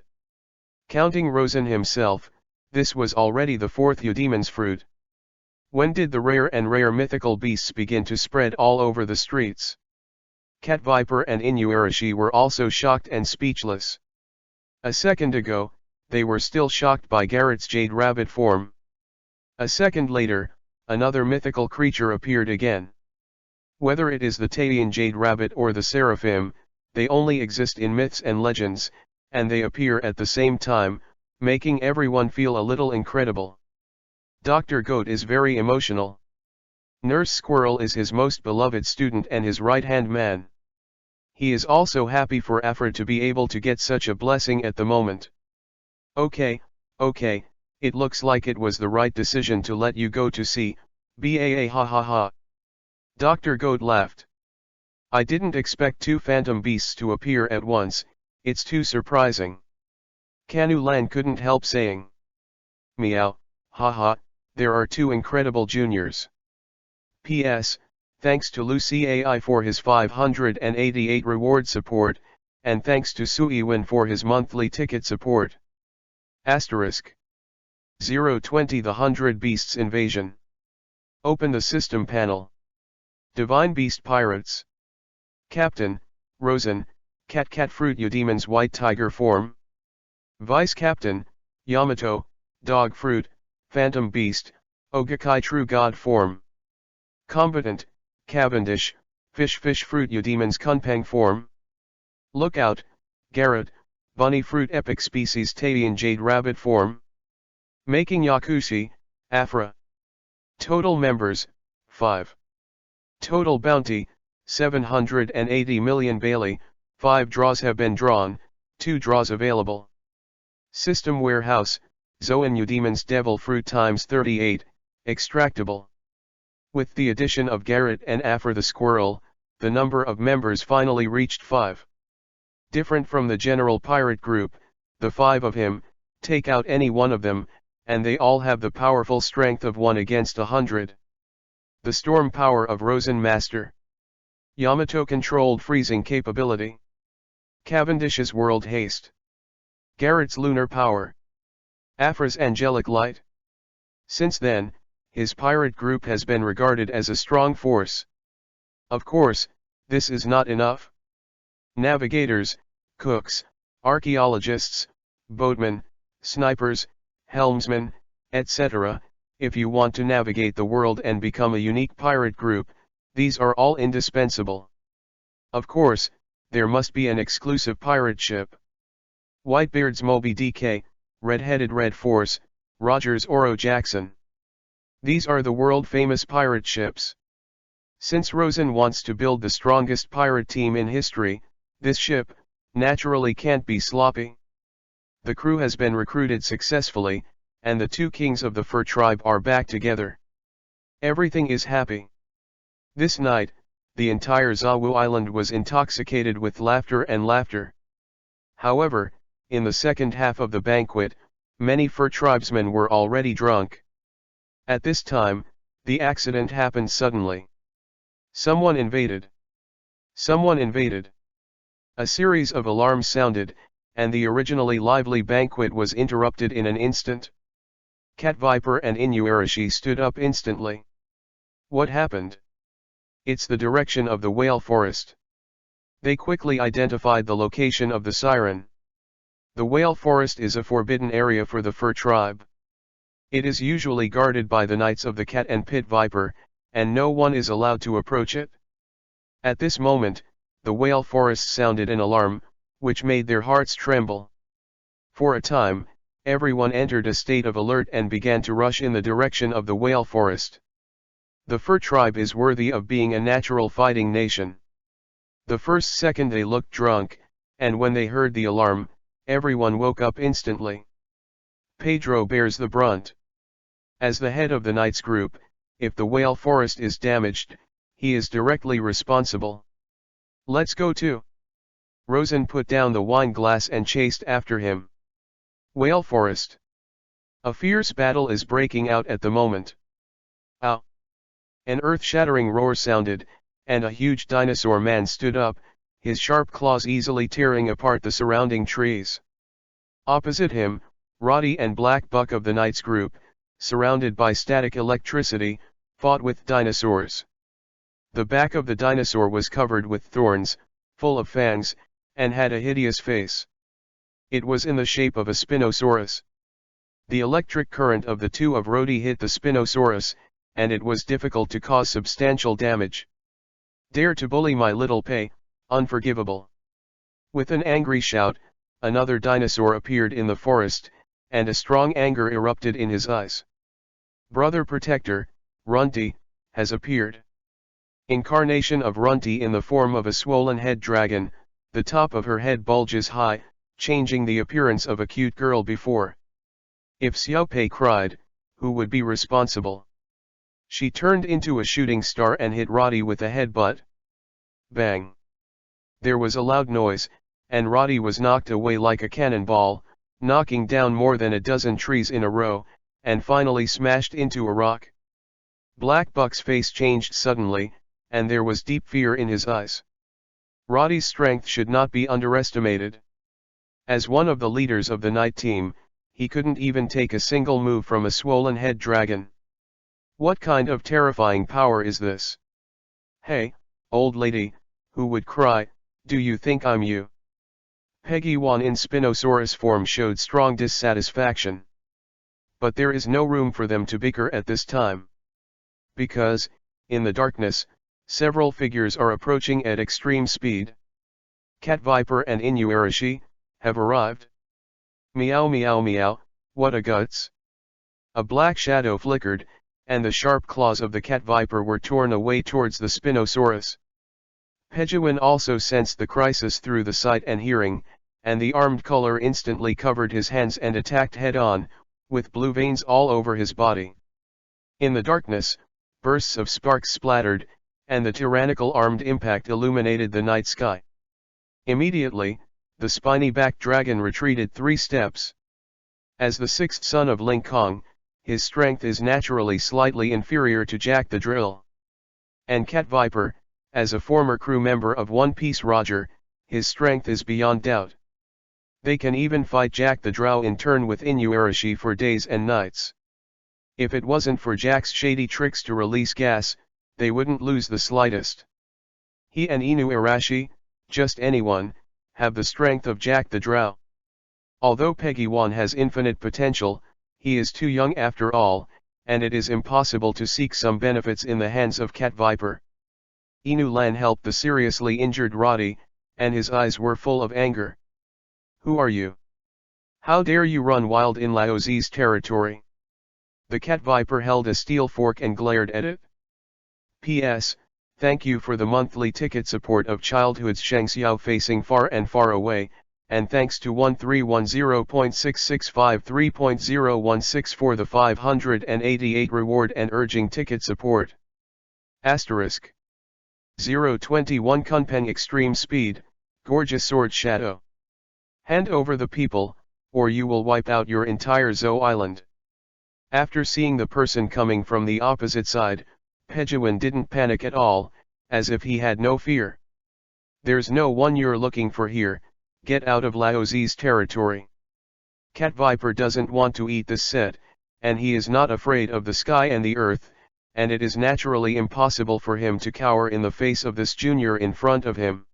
Counting Rosen himself, this was already the 4th eudemon's fruit. When did the rare and rare mythical beasts begin to spread all over the streets? Cat Viper and Inuarashi were also shocked and speechless. A second ago, they were still shocked by Garrett's jade rabbit form. A second later, another mythical creature appeared again. Whether it is the Taiyan jade rabbit or the seraphim, they only exist in myths and legends, and they appear at the same time, making everyone feel a little incredible. Dr. Goat is very emotional. Nurse Squirrel is his most beloved student and his right-hand man. He is also happy for Afra to be able to get such a blessing at the moment. Okay, it looks like it was the right decision to let you go to sea, baa ha ha ha. Dr. Goat laughed. I didn't expect 2 phantom beasts to appear at once, it's too surprising. Kanu Lan couldn't help saying. Meow, haha, there are 2 incredible juniors. P.S. Thanks to Lucy AI for his 588 reward support, and thanks to Suiwin for his monthly ticket support. Asterisk. 020 The 100 Beasts Invasion. Open the system panel. Divine Beast Pirates. Captain, Rosen, Cat Fruit Eudemon's White Tiger form. Vice Captain, Yamato, Dog Fruit, Phantom Beast, Ogakai True God form. Combatant, Cavendish, Fish Fruit Eudemon's Kunpeng form. Lookout, Garrett, Bunny Fruit Epic Species Taiyan Jade Rabbit form. Making Yakushi, Afra. Total members, 5. Total bounty, 780 million Bailey, 5 draws have been drawn, 2 draws available. System warehouse, Zoan Eudemon's Devil Fruit times 38, extractable. With the addition of Garrett and Afra the Squirrel, the number of members finally reached 5. Different from the general pirate group, the 5 of him, take out any one of them, and they all have the powerful strength of 1 against 100. The storm power of Rosen Master. Yamato controlled freezing capability. Cavendish's world haste. Garrett's lunar power. Afra's angelic light. Since then, his pirate group has been regarded as a strong force. Of course, this is not enough. Navigators, cooks, archaeologists, boatmen, snipers, helmsmen, etc. If you want to navigate the world and become a unique pirate group, these are all indispensable. Of course, there must be an exclusive pirate ship. Whitebeard's Moby DK, Red-Headed Red Force, Rogers Oro Jackson. These are the world-famous pirate ships. Since Rosen wants to build the strongest pirate team in history, this ship, naturally can't be sloppy. The crew has been recruited successfully, and the two kings of the fur tribe are back together. Everything is happy. This night, the entire Zawu Island was intoxicated with laughter and laughter. However, in the second half of the banquet, many fur tribesmen were already drunk. At this time, the accident happened suddenly. Someone invaded. Someone invaded. A series of alarms sounded, and the originally lively banquet was interrupted in an instant. Cat Viper and Inuarashi stood up instantly. What happened? It's the direction of the whale forest. They quickly identified the location of the siren. The whale forest is a forbidden area for the fur tribe. It is usually guarded by the Knights of the Cat and Pit Viper, and no one is allowed to approach it. At this moment, the whale forest sounded an alarm, which made their hearts tremble. For a time, everyone entered a state of alert and began to rush in the direction of the whale forest. The fur tribe is worthy of being a natural fighting nation. The first second they looked drunk, and when they heard the alarm, everyone woke up instantly. Pedro bears the brunt. As the head of the Knights group, if the whale forest is damaged, he is directly responsible. Let's go too. Rosen put down the wine glass and chased after him. Whale forest. A fierce battle is breaking out at the moment. Ow! An earth-shattering roar sounded, and a huge dinosaur man stood up, his sharp claws easily tearing apart the surrounding trees. Opposite him, Roddy and Black Buck of the Knights group, surrounded by static electricity, fought with dinosaurs. The back of the dinosaur was covered with thorns, full of fangs, and had a hideous face. It was in the shape of a Spinosaurus. The electric current of the two of Roddy hit the Spinosaurus, and it was difficult to cause substantial damage. Dare to bully my little pay, unforgivable. With an angry shout, another dinosaur appeared in the forest, and a strong anger erupted in his eyes. Brother Protector, Runty, has appeared. Incarnation of Runty in the form of a swollen head dragon, the top of her head bulges high, changing the appearance of a cute girl before. If Xiaopei cried, who would be responsible? She turned into a shooting star and hit Roddy with a headbutt. Bang! There was a loud noise, and Roddy was knocked away like a cannonball, knocking down more than a dozen trees in a row, and finally smashed into a rock. Black Buck's face changed suddenly, and there was deep fear in his eyes. Roddy's strength should not be underestimated. As one of the leaders of the night team, he couldn't even take a single move from a swollen head dragon. What kind of terrifying power is this? Hey, old lady, who would cry, do you think I'm you? Peggy Wan in Spinosaurus form showed strong dissatisfaction. But there is no room for them to bicker at this time. Because, in the darkness, several figures are approaching at extreme speed. Cat Viper and Inuarashi have arrived. Meow meow meow, what a guts! A black shadow flickered, and the sharp claws of the Cat Viper were torn away towards the Spinosaurus. Pejuan also sensed the crisis through the sight and hearing, and the armed color instantly covered his hands and attacked head-on, with blue veins all over his body. In the darkness, bursts of sparks splattered, and the tyrannical armed impact illuminated the night sky. Immediately, the spiny-backed dragon retreated 3 steps. As the 6th son of Ling Kong, his strength is naturally slightly inferior to Jack the Drill. And Cat Viper, as a former crew member of One Piece Roger, his strength is beyond doubt. They can even fight Jack the Drow in turn with Inuarashi for days and nights. If it wasn't for Jack's shady tricks to release gas, they wouldn't lose the slightest. He and Inuarashi, just anyone, have the strength of Jack the Drow. Although Peggy Wan has infinite potential, he is too young after all, and it is impossible to seek some benefits in the hands of Cat Viper. Inu Lan helped the seriously injured Roddy, and his eyes were full of anger. Who are you? How dare you run wild in Laozi's territory? The cat viper held a steel fork and glared at it. P.S. Thank you for the monthly ticket support of Childhood's Shangxiao Facing Far and Far Away, and thanks to 1310.6653.016 for the 588 reward and urging ticket support. Asterisk. 021 Kunpeng Extreme Speed, Gorgeous Sword Shadow. Hand over the people, or you will wipe out your entire Zhou Island. After seeing the person coming from the opposite side, Pejuan didn't panic at all, as if he had no fear. There's no one you're looking for here, get out of Laozi's territory. Cat Viper doesn't want to eat this set, and he is not afraid of the sky and the earth, and it is naturally impossible for him to cower in the face of this junior in front of him.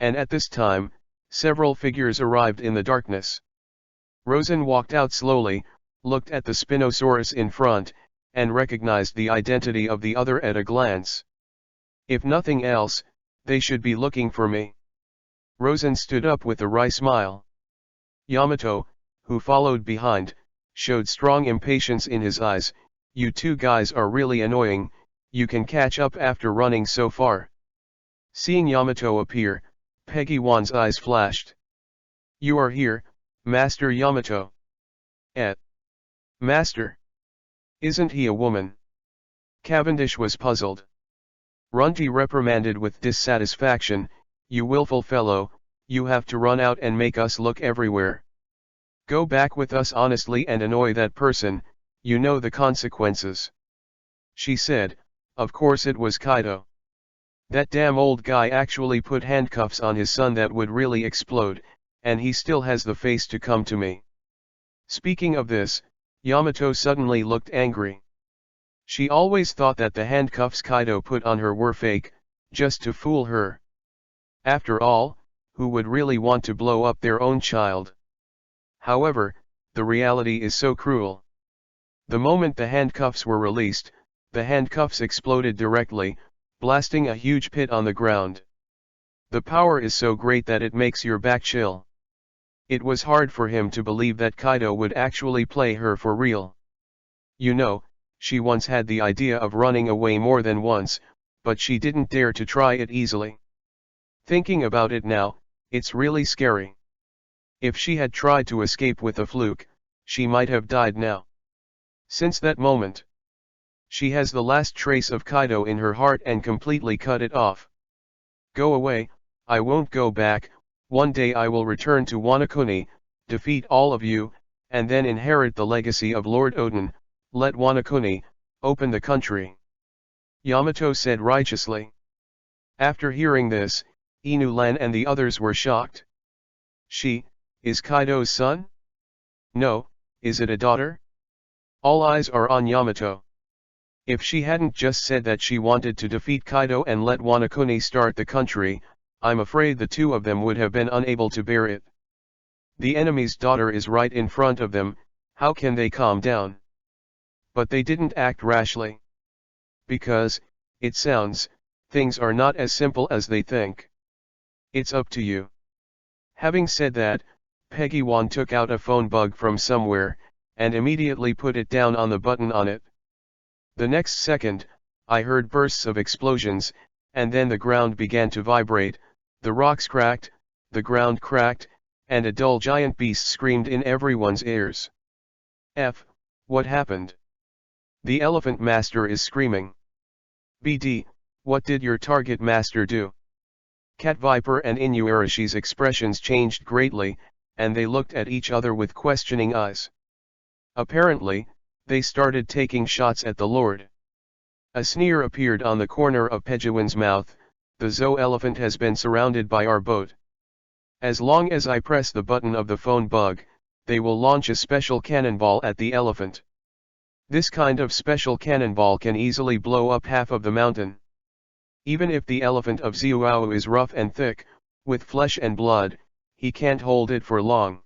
And at this time, several figures arrived in the darkness. Rosen walked out slowly, looked at the Spinosaurus in front, and recognized the identity of the other at a glance. If nothing else, they should be looking for me. Rosen stood up with a wry smile. Yamato, who followed behind, showed strong impatience in his eyes. You two guys are really annoying, you can catch up after running so far. Seeing Yamato appear, Peggy Wan's eyes flashed. You are here, Master Yamato. Master? Isn't he a woman? Cavendish was puzzled. Runty reprimanded with dissatisfaction, you willful fellow, you have to run out and make us look everywhere. Go back with us honestly and annoy that person, you know the consequences. She said, of course it was Kaido. That damn old guy actually put handcuffs on his son that would really explode, and he still has the face to come to me. Speaking of this, Yamato suddenly looked angry. She always thought that the handcuffs Kaido put on her were fake, just to fool her. After all, who would really want to blow up their own child? However, the reality is so cruel. The moment the handcuffs were released, the handcuffs exploded directly, blasting a huge pit on the ground. The power is so great that it makes your back chill. It was hard for him to believe that Kaido would actually play her for real. You know, she once had the idea of running away more than once, but she didn't dare to try it easily. Thinking about it now, it's really scary. If she had tried to escape with a fluke, she might have died now. Since that moment, she has the last trace of Kaido in her heart and completely cut it off. Go away, I won't go back. One day I will return to Wano, defeat all of you, and then inherit the legacy of Lord Odin. Let Wano open the country. Yamato said righteously. After hearing this, Inu Lan and the others were shocked. She, is Kaido's son? No, is it a daughter? All eyes are on Yamato. If she hadn't just said that she wanted to defeat Kaido and let Wano start the country, I'm afraid the two of them would have been unable to bear it. The enemy's daughter is right in front of them, how can they calm down? But they didn't act rashly. Because, it sounds, things are not as simple as they think. It's up to you. Having said that, Peggy Wan took out a phone bug from somewhere, and immediately put it down on the button on it. The next second, I heard bursts of explosions, and then the ground began to vibrate, the rocks cracked, the ground cracked, and a dull giant beast screamed in everyone's ears. What happened? The elephant master is screaming. BD, what did your target master do? Cat Viper and Inuarashi's expressions changed greatly, and they looked at each other with questioning eyes. Apparently, they started taking shots at the Lord. A sneer appeared on the corner of Pejuan's mouth. The Zhou elephant has been surrounded by our boat. As long as I press the button of the phone bug, they will launch a special cannonball at the elephant. This kind of special cannonball can easily blow up half of the mountain. Even if the elephant of Xiuao is rough and thick, with flesh and blood, he can't hold it for long.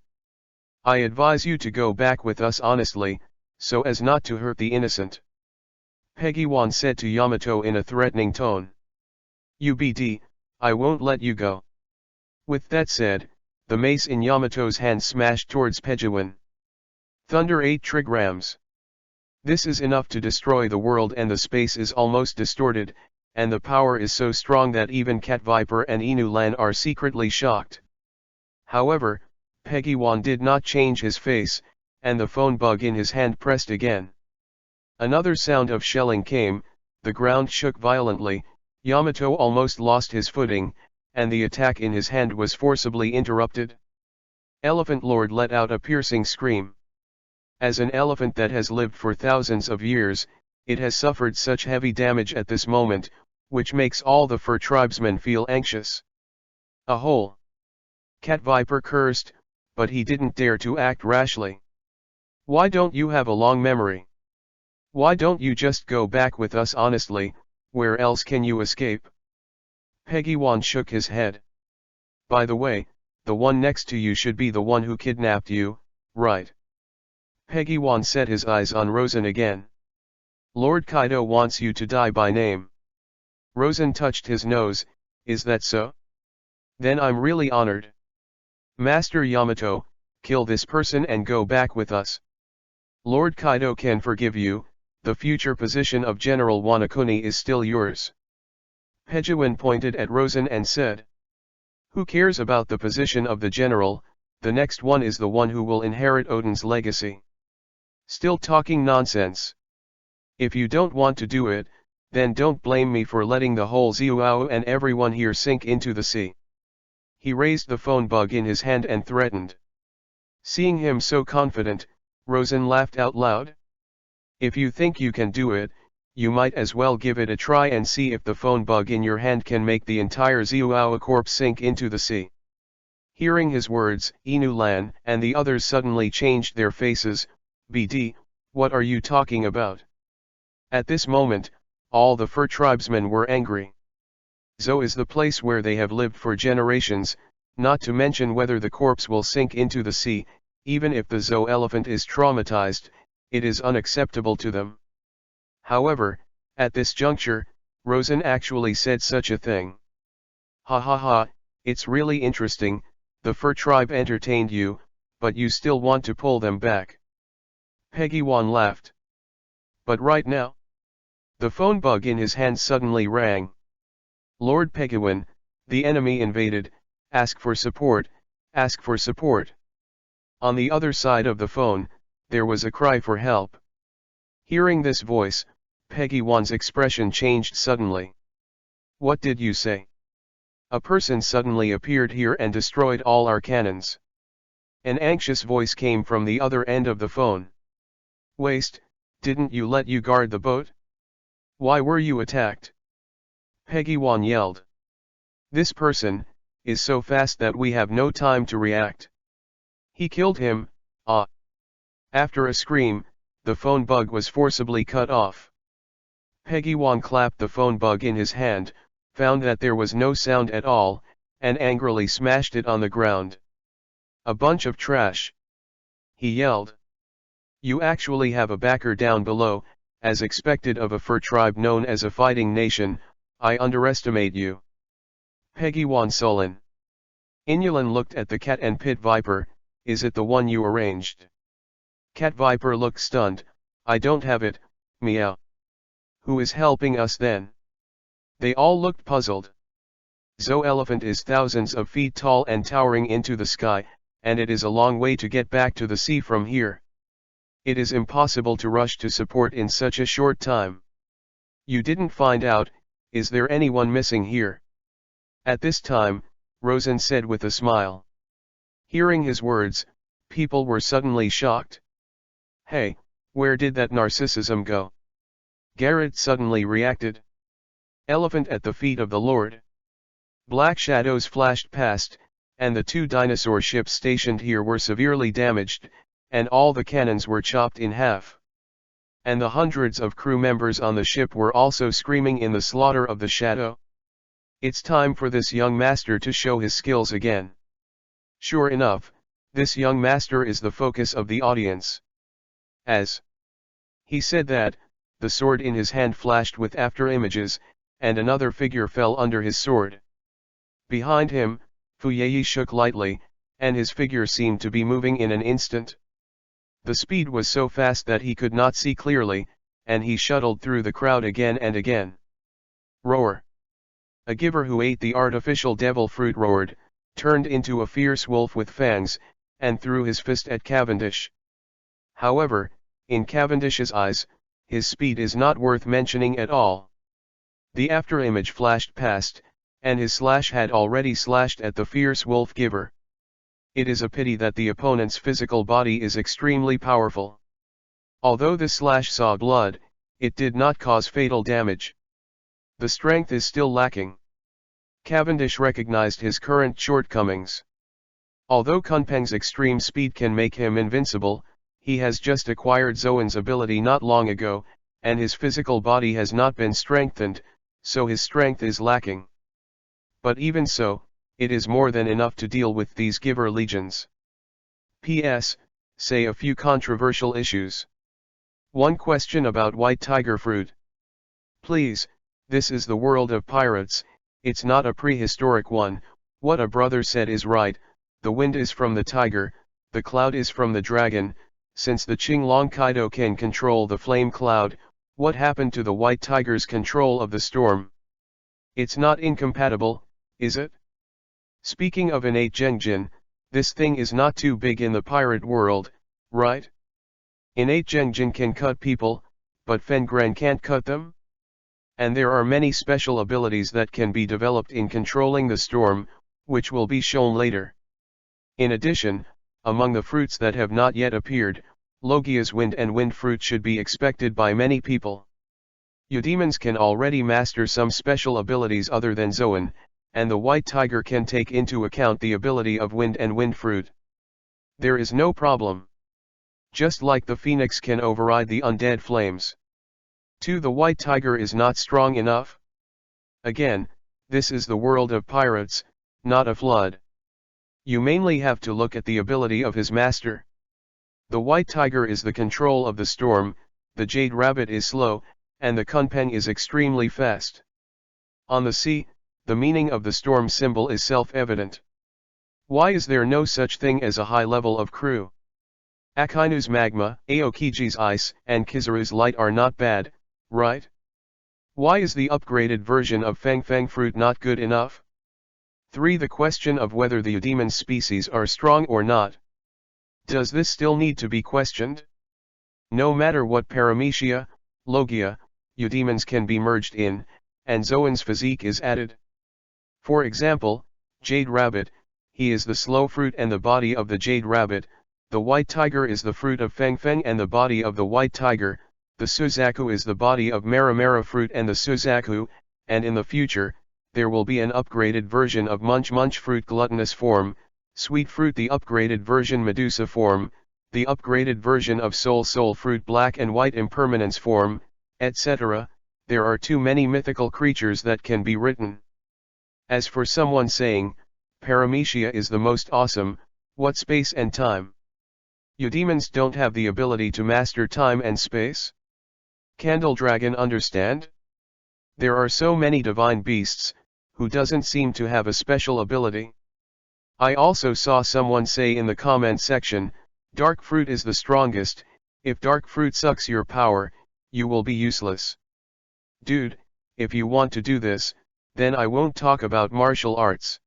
I advise you to go back with us honestly, so as not to hurt the innocent. Peggy Wan said to Yamato in a threatening tone. UBD, I won't let you go. With that said, the mace in Yamato's hand smashed towards Pejuan. Thunder 8 trigrams. This is enough to destroy the world, and the space is almost distorted, and the power is so strong that even Cat Viper and Inu Lan are secretly shocked. However, Peguan did not change his face, and the phone bug in his hand pressed again. Another sound of shelling came, the ground shook violently, Yamato almost lost his footing, and the attack in his hand was forcibly interrupted. Elephant Lord let out a piercing scream. As an elephant that has lived for thousands of years, it has suffered such heavy damage at this moment, which makes all the fur tribesmen feel anxious. A hole. Cat Viper cursed, but he didn't dare to act rashly. Why don't you have a long memory? Why don't you just go back with us honestly? Where else can you escape? Peguan shook his head. By the way, the one next to you should be the one who kidnapped you, right? Peguan set his eyes on Rosen again. Lord Kaido wants you to die by name. Rosen touched his nose. Is that so? Then I'm really honored. Master Yamato, kill this person and go back with us. Lord Kaido can forgive you, the future position of General Wanakuni is still yours. Pejuan pointed at Rosen and said. Who cares about the position of the general? The next one is the one who will inherit Odin's legacy. Still talking nonsense. If you don't want to do it, then don't blame me for letting the whole Zuao and everyone here sink into the sea. He raised the phone bug in his hand and threatened. Seeing him so confident, Rosen laughed out loud. If you think you can do it, you might as well give it a try and see if the phone bug in your hand can make the entire Zuao corpse sink into the sea. Hearing his words, Inu Lan and the others suddenly changed their faces. BD, what are you talking about? At this moment, all the fur tribesmen were angry. Zo is the place where they have lived for generations, not to mention whether the corpse will sink into the sea. Even if the Zo elephant is traumatized, it is unacceptable to them. However, at this juncture, Rosen actually said such a thing. Ha ha ha, it's really interesting, the fur tribe entertained you, but you still want to pull them back. Peguan laughed. But right now? The phone bug in his hand suddenly rang. Lord Peguan, the enemy invaded, ask for support, ask for support. On the other side of the phone, there was a cry for help. Hearing this voice, Peguan's expression changed suddenly. What did you say? A person suddenly appeared here and destroyed all our cannons. An anxious voice came from the other end of the phone. Waste, didn't you let you guard the boat? Why were you attacked? Peguan yelled. This person is so fast that we have no time to react. He killed him, ah. After a scream, the phone bug was forcibly cut off. Peguan clapped the phone bug in his hand, found that there was no sound at all, and angrily smashed it on the ground. A bunch of trash. He yelled. You actually have a backer down below, as expected of a fur tribe known as a fighting nation. I underestimate you. Peguan sullen. Inulan looked at the cat and pit viper. Is it the one you arranged? Cat Viper looked stunned. I don't have it, meow. Who is helping us then? They all looked puzzled. Zo elephant is thousands of feet tall and towering into the sky, and it is a long way to get back to the sea from here. It is impossible to rush to support in such a short time. You didn't find out, is there anyone missing here? At this time, Rosen said with a smile. Hearing his words, people were suddenly shocked. Hey, where did that narcissism go? Garrett suddenly reacted. Elephant at the feet of the Lord. Black shadows flashed past, and the 2 dinosaur ships stationed here were severely damaged, and all the cannons were chopped in half. And the hundreds of crew members on the ship were also screaming in the slaughter of the shadow. It's time for this young master to show his skills again. Sure enough, this young master is the focus of the audience. As he said that, the sword in his hand flashed with after images, and another figure fell under his sword. Behind him, Fuyei shook lightly, and his figure seemed to be moving in an instant. The speed was so fast that he could not see clearly, and he shuttled through the crowd again and again. Roar! A giver who ate the artificial devil fruit roared, turned into a fierce wolf with fangs, and threw his fist at Cavendish. However, in Cavendish's eyes, his speed is not worth mentioning at all. The afterimage flashed past, and his slash had already slashed at the fierce wolf giver. It is a pity that the opponent's physical body is extremely powerful. Although the slash saw blood, it did not cause fatal damage. The strength is still lacking. Cavendish recognized his current shortcomings. Although Kunpeng's extreme speed can make him invincible, he has just acquired Zoan's ability not long ago, and his physical body has not been strengthened, so his strength is lacking. But even so, it is more than enough to deal with these giver legions. P.S. Say a few controversial issues. One question about white tiger fruit. Please, this is the world of pirates, it's not a prehistoric one. What a brother said is right, the wind is from the tiger, the cloud is from the dragon. Since the Qinglong Kaido can control the flame cloud, what happened to the white tiger's control of the storm? It's not incompatible, is it? Speaking of innate Zhengjin, this thing is not too big in the pirate world, right? Innate Zhengjin can cut people, but Fengren can't cut them? And there are many special abilities that can be developed in controlling the storm, which will be shown later. In addition, among the fruits that have not yet appeared, Logia's wind and wind fruit should be expected by many people. Eudemons can already master some special abilities other than Zoan, and the white tiger can take into account the ability of wind and wind fruit. There is no problem. Just like the phoenix can override the undead flames. 2. The white tiger is not strong enough. Again, this is the world of pirates, not a flood. You mainly have to look at the ability of his master. The white tiger is the control of the storm, the jade rabbit is slow, and the Kunpeng is extremely fast. On the sea, the meaning of the storm symbol is self-evident. Why is there no such thing as a high level of crew? Akainu's magma, Aokiji's ice, and Kizaru's light are not bad, right? Why is the upgraded version of Fangfang fruit not good enough? 3. The question of whether the Eudemon species are strong or not. Does this still need to be questioned? No matter what paramecia, logia, Eudemons can be merged in, and Zoan's physique is added. For example, Jade Rabbit, he is the slow fruit and the body of the Jade Rabbit, the White Tiger is the fruit of Fangfeng and the body of the White Tiger, the Suzaku is the body of Maramara fruit and the Suzaku, and in the future, there will be an upgraded version of Munch Munch fruit gluttonous form, Sweet fruit the upgraded version Medusa form, the upgraded version of Soul Soul fruit black and white impermanence form, etc. There are too many mythical creatures that can be written. As for someone saying, Paramecia is the most awesome, what space and time? Eudemons don't have the ability to master time and space? Candle Dragon understand? There are so many divine beasts, who doesn't seem to have a special ability? I also saw someone say in the comment section, dark fruit is the strongest, if dark fruit sucks your power, you will be useless. Dude, if you want to do this, then I won't talk about martial arts.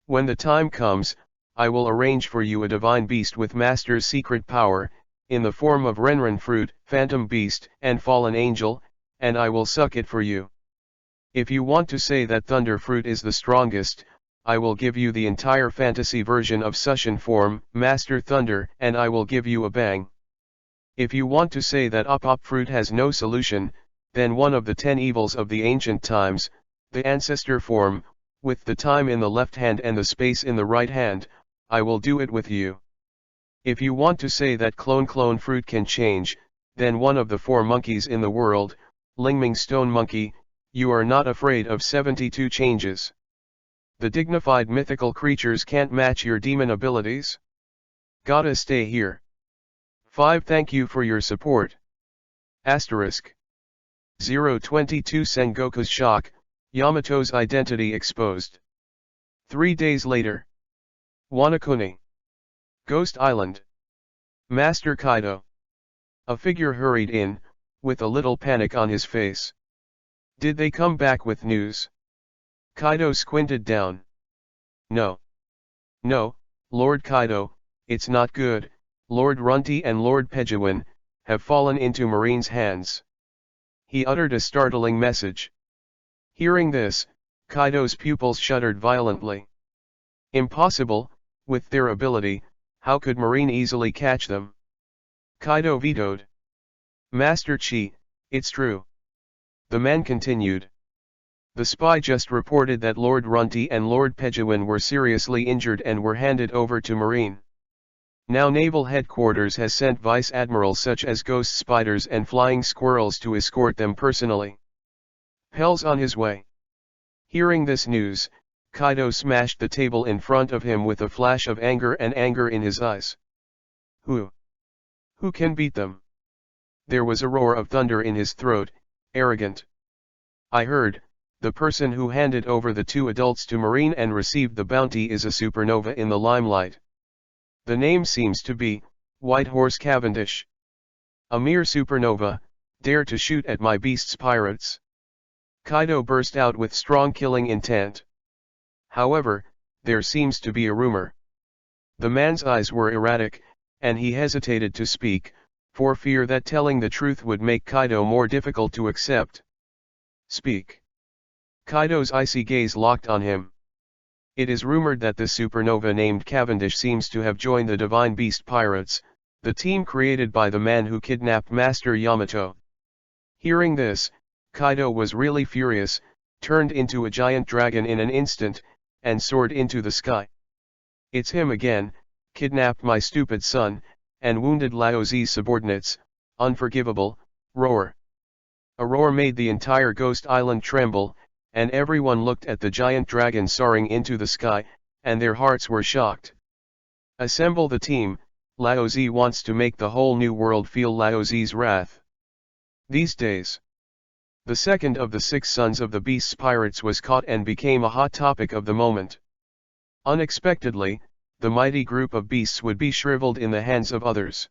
When the time comes, I will arrange for you a divine beast with master's secret power, in the form of Renren fruit, phantom beast, and fallen angel, and I will suck it for you. If you want to say that thunder fruit is the strongest, I will give you the entire fantasy version of Sushin form, Master Thunder, and I will give you a bang. If you want to say that Up fruit has no solution, then one of the 10 evils of the ancient times, the ancestor form, with the time in the left hand and the space in the right hand, I will do it with you. If you want to say that clone fruit can change, then one of the 4 monkeys in the world, Lingming Stone Monkey, you are not afraid of 72 changes. The dignified mythical creatures can't match your demon abilities? Gotta stay here. 5. Thank you for your support. Asterisk. 022 Sengoku's shock, Yamato's identity exposed. 3 days later. Wanakuni. Ghost Island. Master Kaido. A figure hurried in, with a little panic on his face. Did they come back with news? Kaido squinted down. No. No, Lord Kaido, it's not good. Lord Runty and Lord Pejuan have fallen into Marine's hands. He uttered a startling message. Hearing this, Kaido's pupils shuddered violently. Impossible, with their ability, how could Marine easily catch them? Kaido vetoed. Master Chi, it's true. The man continued. The spy just reported that Lord Runty and Lord Pejuan were seriously injured and were handed over to Marine. Now Naval Headquarters has sent Vice Admirals such as Ghost Spiders and Flying Squirrels to escort them personally. Pell's on his way. Hearing this news, Kaido smashed the table in front of him with a flash of anger in his eyes. Who can beat them? There was a roar of thunder in his throat, arrogant. I heard, the person who handed over the two adults to Marine and received the bounty is a supernova in the limelight. The name seems to be, White Horse Cavendish. A mere supernova, dare to shoot at my beast's pirates. Kaido burst out with strong killing intent. However, there seems to be a rumor. The man's eyes were erratic, and he hesitated to speak, for fear that telling the truth would make Kaido more difficult to accept. Speak. Kaido's icy gaze locked on him. It is rumored that the supernova named Cavendish seems to have joined the Divine Beast Pirates, the team created by the man who kidnapped Master Yamato. Hearing this, Kaido was really furious, turned into a giant dragon in an instant, and soared into the sky. It's him again, kidnapped my stupid son, and wounded Laozi's subordinates, unforgivable, roar. A roar made the entire Ghost Island tremble, and everyone looked at the giant dragon soaring into the sky, and their hearts were shocked. Assemble the team, Laozi wants to make the whole new world feel Laozi's wrath. These days, the second of the 6 sons of the Beast's pirates was caught and became a hot topic of the moment. Unexpectedly, the mighty group of beasts would be shriveled in the hands of others.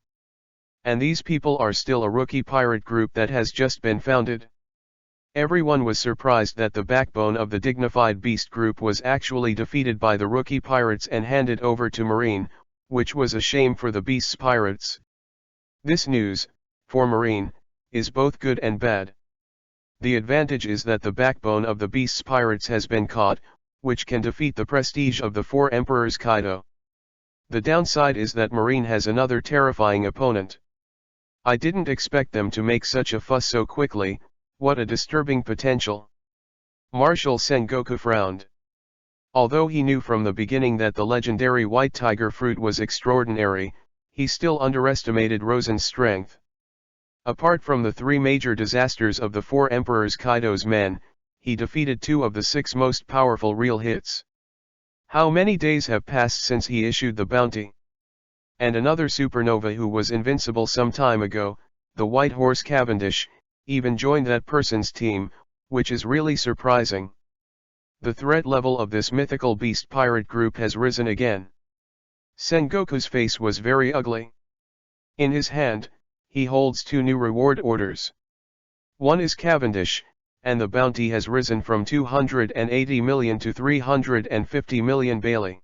And these people are still a rookie pirate group that has just been founded. Everyone was surprised that the backbone of the dignified beast group was actually defeated by the rookie pirates and handed over to Marine, which was a shame for the beast's pirates. This news, for Marine, is both good and bad. The advantage is that the backbone of the beast's pirates has been caught, which can defeat the prestige of the 4 emperors Kaido. The downside is that Marine has another terrifying opponent. I didn't expect them to make such a fuss so quickly. What a disturbing potential. Marshal Sengoku frowned. Although he knew from the beginning that the legendary white tiger fruit was extraordinary, he still underestimated Rosen's strength. Apart from the 3 major disasters of the 4 emperors Kaido's men, he defeated 2 of the 6 most powerful real hits. How many days have passed since he issued the bounty? And another supernova who was invincible some time ago, the White Horse Cavendish, even joined that person's team, which is really surprising. The threat level of this mythical beast pirate group has risen again. Sengoku's face was very ugly. In his hand, he holds 2 new reward orders. One is Cavendish, and the bounty has risen from 280 million to 350 million Bailey.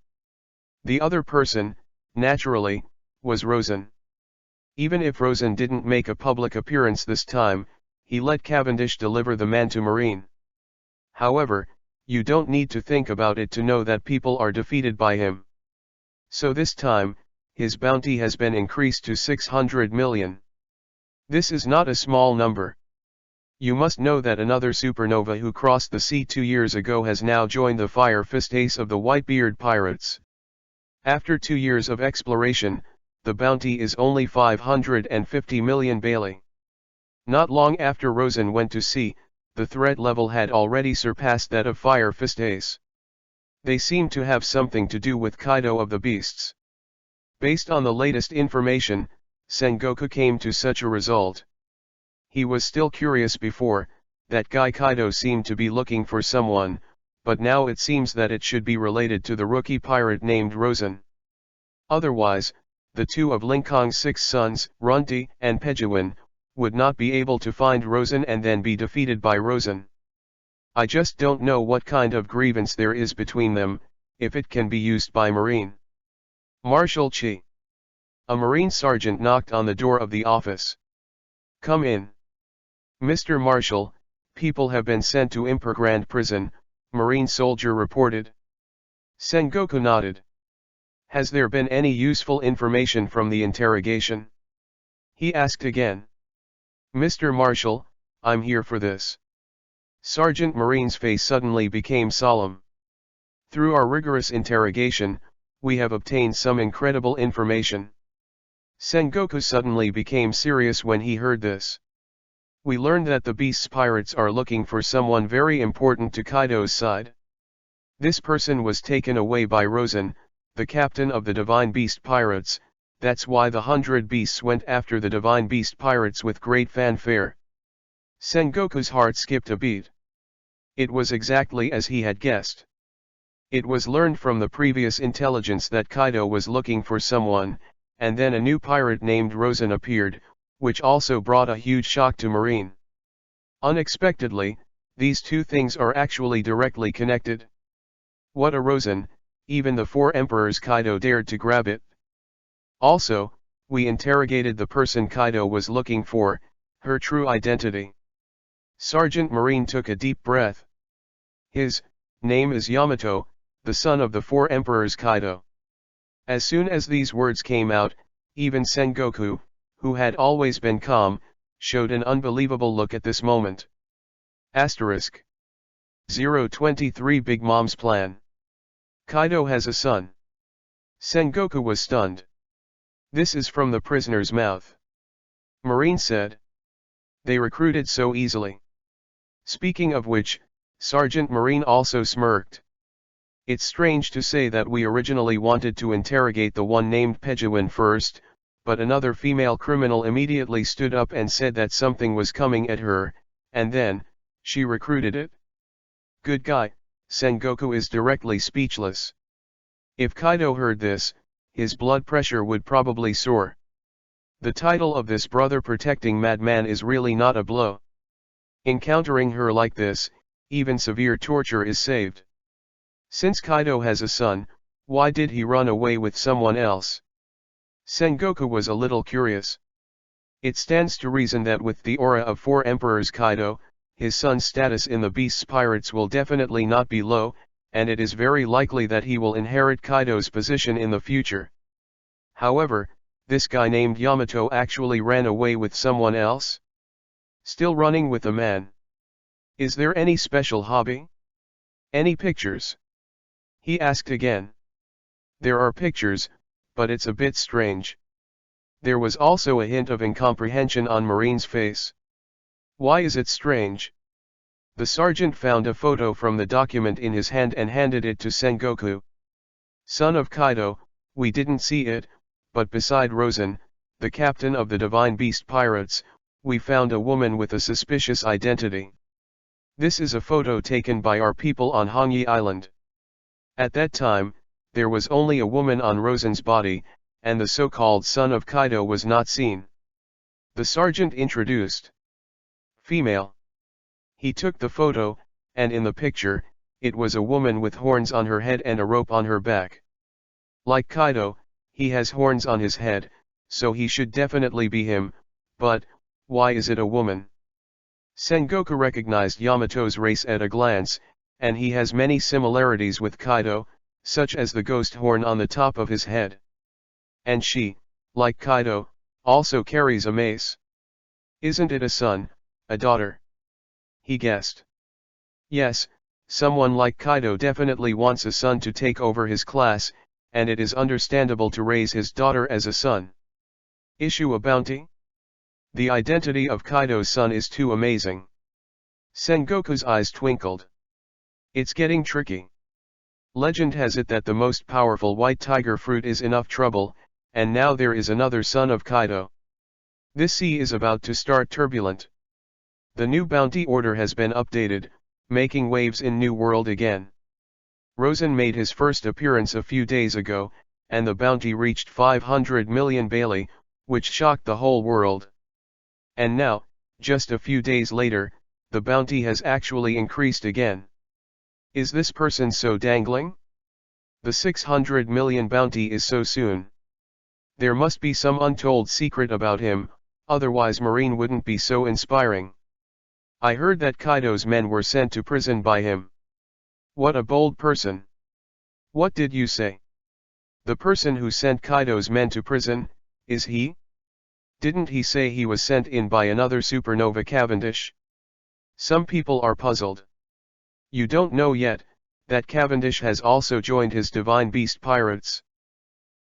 The other person, naturally, was Rosen. Even if Rosen didn't make a public appearance this time, he let Cavendish deliver the man to Marine. However, you don't need to think about it to know that people are defeated by him. So this time, his bounty has been increased to 600 million. This is not a small number. You must know that another supernova who crossed the sea 2 years ago has now joined the Fire Fist Ace of the Whitebeard Pirates. After 2 years of exploration, the bounty is only 550 million Bailey. Not long after Rosen went to sea, the threat level had already surpassed that of Fire Fist Ace. They seem to have something to do with Kaido of the Beasts. Based on the latest information, Sengoku came to such a result. He was still curious before, that guy Kaido seemed to be looking for someone, but now it seems that it should be related to the rookie pirate named Rosen. Otherwise, the two of Linkong's 6 sons, Runti and Pejuan, would not be able to find Rosen and then be defeated by Rosen. I just don't know what kind of grievance there is between them, if it can be used by Marine. Marshal Chi. A Marine sergeant knocked on the door of the office. Come in. Mr. Marshal, people have been sent to Impergrand prison, Marine soldier reported. Sengoku nodded. Has there been any useful information from the interrogation? He asked again. Mr. Marshal, I'm here for this. Sergeant Marine's face suddenly became solemn. Through our rigorous interrogation, we have obtained some incredible information. Sengoku suddenly became serious when he heard this. We learned that the Beast's pirates are looking for someone very important to Kaido's side. This person was taken away by Rosen, the captain of the Divine Beast Pirates. That's why the 100 Beasts went after the Divine Beast Pirates with great fanfare. Sengoku's heart skipped a beat. It was exactly as he had guessed. It was learned from the previous intelligence that Kaido was looking for someone, and then a new pirate named Rosen appeared, which also brought a huge shock to Marine. Unexpectedly, these two things are actually directly connected. What a Rosen, even the 4 emperors Kaido dared to grab it. Also, we interrogated the person Kaido was looking for, her true identity. Sergeant Marine took a deep breath. His name is Yamato, the son of the 4 emperors Kaido. As soon as these words came out, even Sengoku, who had always been calm, showed an unbelievable look at this moment. Asterisk. 023 Big Mom's plan. Kaido has a son. Sengoku was stunned. This is from the prisoner's mouth. Marine said. They recruited so easily. Speaking of which, Sergeant Marine also smirked. It's strange to say that we originally wanted to interrogate the one named Pejuan first, but another female criminal immediately stood up and said that something was coming at her, and then, she recruited it. Good guy, Sengoku is directly speechless. If Kaido heard this, his blood pressure would probably soar. The title of this brother protecting madman is really not a blow. Encountering her like this, even severe torture is saved. Since Kaido has a son, why did he run away with someone else? Sengoku was a little curious. It stands to reason that with the aura of 4 emperors Kaido, his son's status in the Beast's pirates will definitely not be low, and it is very likely that he will inherit Kaido's position in the future. However, this guy named Yamato actually ran away with someone else? Still running with a man. Is there any special hobby? Any pictures? He asked again. There are pictures, but it's a bit strange. There was also a hint of incomprehension on Marine's face. Why is it strange? The sergeant found a photo from the document in his hand and handed it to Sengoku. Son of Kaido, we didn't see it, but beside Rosen, the captain of the Divine Beast Pirates, we found a woman with a suspicious identity. This is a photo taken by our people on Hongyi Island. At that time, there was only a woman on Rosen's body, and the so-called son of Kaido was not seen. The sergeant introduced. Female. He took the photo, and in the picture, it was a woman with horns on her head and a rope on her back. Like Kaido, he has horns on his head, so he should definitely be him, but, why is it a woman? Sengoku recognized Yamato's race at a glance, and he has many similarities with Kaido, such as the ghost horn on the top of his head. And she, like Kaido, also carries a mace. Isn't it a son, a daughter? He guessed. Yes, someone like Kaido definitely wants a son to take over his class, and it is understandable to raise his daughter as a son. Issue a bounty? The identity of Kaido's son is too amazing. Sengoku's eyes twinkled. It's getting tricky. Legend has it that the most powerful white tiger fruit is enough trouble, and now there is another son of Kaido. This sea is about to start turbulent. The new bounty order has been updated, Making waves in New World again. Rosen made his first appearance a few days ago, and the bounty reached 500 million Bailey, which shocked the whole world. And now, just a few days later, the bounty has actually increased again. Is this person so dangling? The 600 million bounty is so soon. There must be some untold secret about him, otherwise Marine wouldn't be so inspiring. I heard that Kaido's men were sent to prison by him. What a bold person. What did you say? The person who sent Kaido's men to prison, is he? Didn't he say he was sent in by another supernova Cavendish? Some people are puzzled. You don't know yet, that Cavendish has also joined his Divine Beast pirates.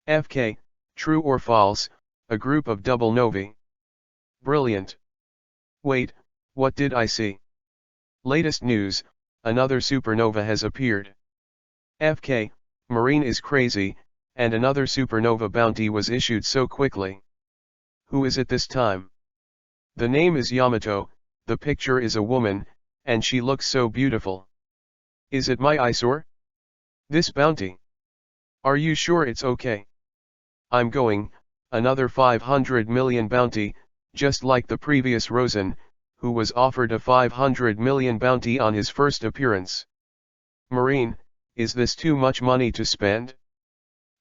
FK, true or false, a group of double novae. Brilliant. Wait, what did I see? Latest news, another supernova has appeared. FK, Marine is crazy, and another supernova bounty was issued so quickly. Who is it this time? The name is Yamato, the picture is a woman, and she looks so beautiful. Is it my eyesore? This bounty? Are you sure it's okay? I'm going, another 500 million bounty, just like the previous Rosen, who was offered a 500 million bounty on his first appearance. Marine, is this too much money to spend?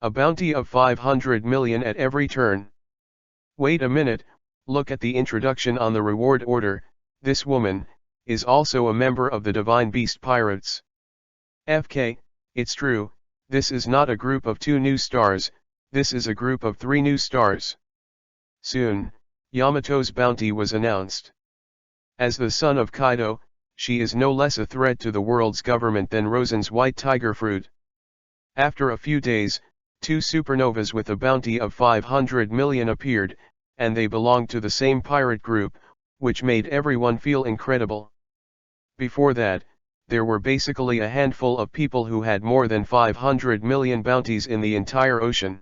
A bounty of 500 million at every turn. Wait a minute, look at the introduction on the reward order. This woman is also a member of the Divine Beast Pirates. FK, it's true, this is not a group of 2 new stars, this is a group of 3 new stars. Soon, Yamato's bounty was announced. As the son of Kaido, she is no less a threat to the world's government than Rosen's white tiger fruit. After a few days, 2 supernovas with a bounty of 500 million appeared, and they belonged to the same pirate group, which made everyone feel incredible. Before that, there were basically a handful of people who had more than 500 million bounties in the entire ocean.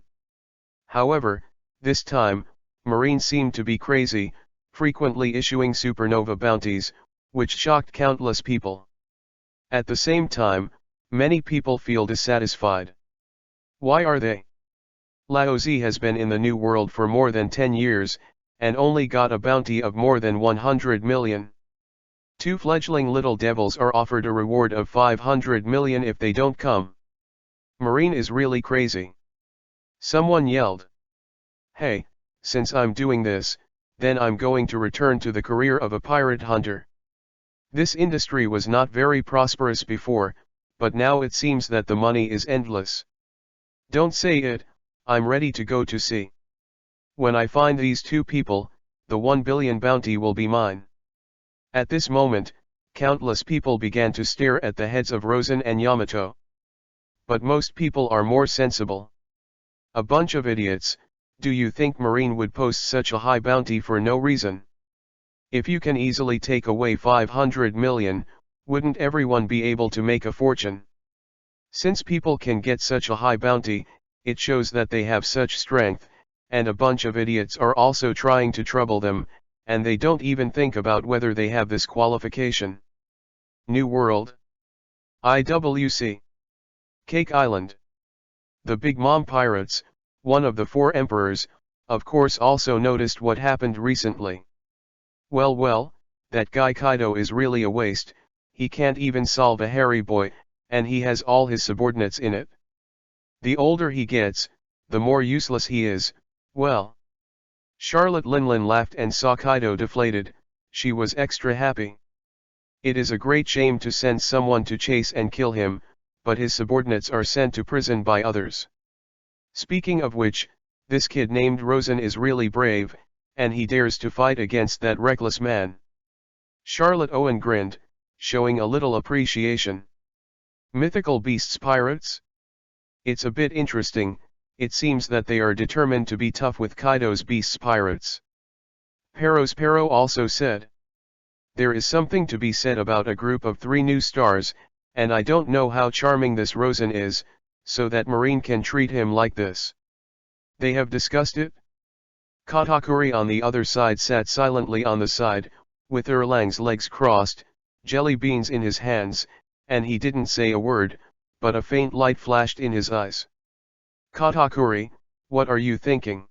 However, this time, Marine seemed to be crazy, frequently issuing supernova bounties, which shocked countless people. At the same time, many people feel dissatisfied. Why are they? Laozi has been in the New World for more than 10 years, and only got a bounty of more than 100 million. 2 fledgling little devils are offered a reward of 500 million if they don't come. Marine is really crazy. Someone yelled. Hey, since I'm doing this, then I'm going to return to the career of a pirate hunter. This industry was not very prosperous before, but now it seems that the money is endless. Don't say it, I'm ready to go to sea. When I find these 2 people, the 1 billion bounty will be mine. At this moment, countless people began to stare at the heads of Rosen and Yamato. But most people are more sensible. A bunch of idiots. Do you think Marine would post such a high bounty for no reason? If you can easily take away 500 million, wouldn't everyone be able to make a fortune? Since people can get such a high bounty, it shows that they have such strength, and a bunch of idiots are also trying to trouble them, and they don't even think about whether they have this qualification. New World. IWC. Cake Island. The Big Mom Pirates, one of the 4 emperors, of course also noticed what happened recently. Well, that guy Kaido is really a waste, he can't even solve a hairy boy, and he has all his subordinates in it. The older he gets, the more useless he is. Well. Charlotte Linlin laughed and saw Kaido deflated. She was extra happy. It is a great shame to send someone to chase and kill him, but his subordinates are sent to prison by others. Speaking of which, this kid named Rosen is really brave, and he dares to fight against that reckless man. Charlotte Owen grinned, showing a little appreciation. Mythical Beasts Pirates? It's a bit interesting, it seems that they are determined to be tough with Kaido's Beasts Pirates. Pero also said. There is something to be said about a group of 3 new stars, and I don't know how charming this Rosen is, so that Marine can treat him like this. They have discussed it? Katakuri on the other side sat silently on the side, with Erlang's legs crossed, jelly beans in his hands, and he didn't say a word, but a faint light flashed in his eyes. "Katakuri, what are you thinking?"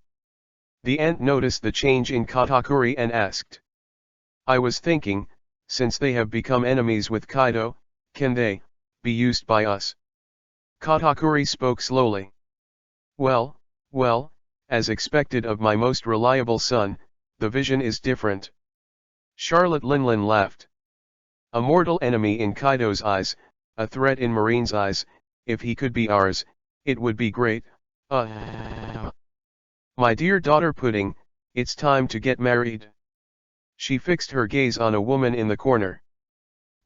The ant noticed the change in Katakuri and asked. "I was thinking, since they have become enemies with Kaido, can they be used by us?" Katakuri spoke slowly. Well, as expected of my most reliable son, the vision is different." Charlotte Linlin laughed. "A mortal enemy in Kaido's eyes, a threat in Marine's eyes. If he could be ours, it would be great. My dear daughter Pudding, it's time to get married." She fixed her gaze on a woman in the corner.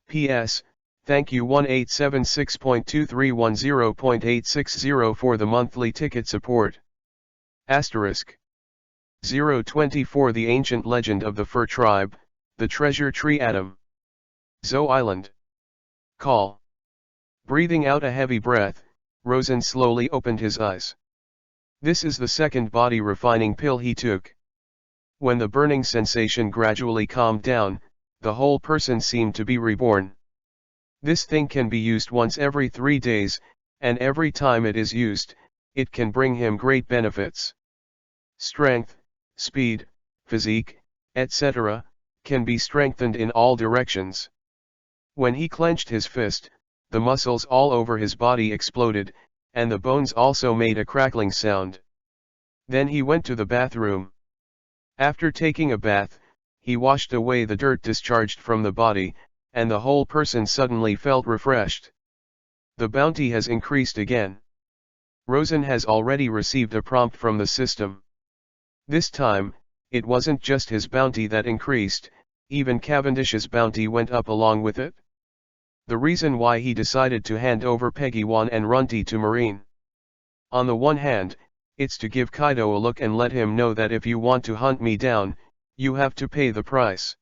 P.S. Thank you 1876.2310.860 for the monthly ticket support. Asterisk. 024 The Ancient Legend of the Fur Tribe, the Treasure Tree Atom. Zo Island. Call. Breathing out a heavy breath, Rosen slowly opened his eyes. This is the second body refining pill he took. When the burning sensation gradually calmed down, the whole person seemed to be reborn. This thing can be used once every 3 days, and every time it is used, it can bring him great benefits. Strength, speed, physique, etc., can be strengthened in all directions. When he clenched his fist, the muscles all over his body exploded, and the bones also made a crackling sound. Then he went to the bathroom. After taking a bath, he washed away the dirt discharged from the body, and the whole person suddenly felt refreshed. The bounty has increased again. Rosen has already received a prompt from the system. This time, it wasn't just his bounty that increased, even Cavendish's bounty went up along with it. The reason why he decided to hand over Peggywan and Runty to Marine. On the one hand, it's to give Kaido a look and let him know that if you want to hunt me down, you have to pay the price.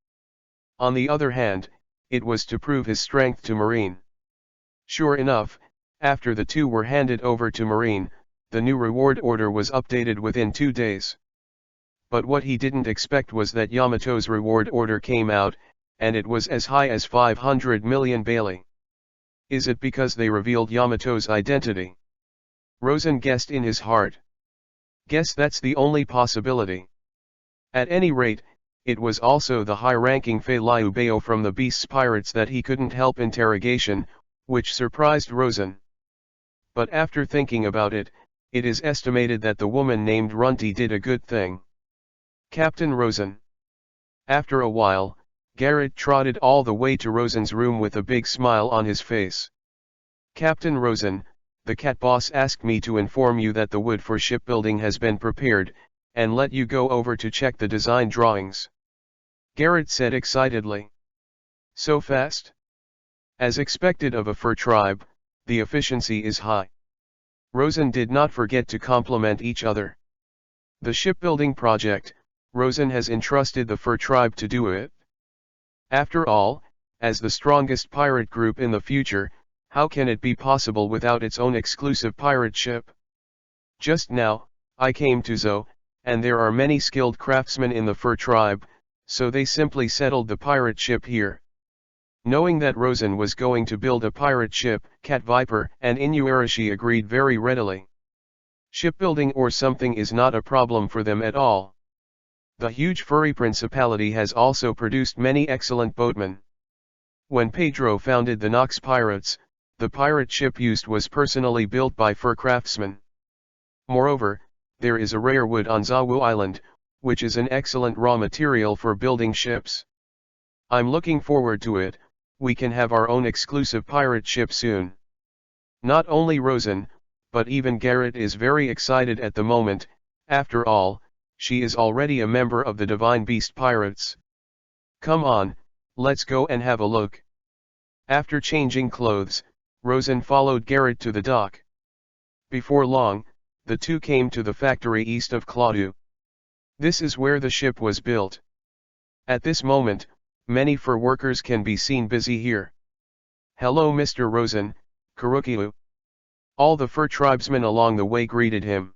On the other hand, it was to prove his strength to Marine. Sure enough, after the two were handed over to Marine, the new reward order was updated within 2 days. But what he didn't expect was that Yamato's reward order came out, and it was as high as 500 million Bailey. Is it because they revealed Yamato's identity? Rosen guessed in his heart. Guess that's the only possibility. At any rate, it was also the high-ranking Fei Liu from the Beast's Pirates that he couldn't help interrogation, which surprised Rosen. But after thinking about it, it is estimated that the woman named Runty did a good thing. Captain Rosen. After a while, Garrett trotted all the way to Rosen's room with a big smile on his face. "Captain Rosen, the cat boss asked me to inform you that the wood for shipbuilding has been prepared, and let you go over to check the design drawings," Garrett said excitedly. "So fast?" As expected of a fur tribe, the efficiency is high. Rosen did not forget to compliment each other. The shipbuilding project, Rosen has entrusted the fur tribe to do it. After all, as the strongest pirate group in the future, how can it be possible without its own exclusive pirate ship? Just now, I came to Zo, and there are many skilled craftsmen in the fur tribe, so they simply settled the pirate ship here. Knowing that Rosen was going to build a pirate ship, Cat Viper and Inuarashi agreed very readily. Shipbuilding or something is not a problem for them at all. The huge furry principality has also produced many excellent boatmen. When Pedro founded the Nox Pirates, the pirate ship used was personally built by fur craftsmen. Moreover, there is a rare wood on Zawu Island, which is an excellent raw material for building ships. I'm looking forward to it. We can have our own exclusive pirate ship soon. Not only Rosen, but even Garrett is very excited at the moment. After all, she is already a member of the Divine Beast Pirates. Come on, let's go and have a look. After changing clothes, Rosen followed Garrett to the dock. Before long, the two came to the factory east of Claudu. This is where the ship was built. At this moment, many fur workers can be seen busy here. "Hello Mr. Rosen, Kurukiu." All the fur tribesmen along the way greeted him.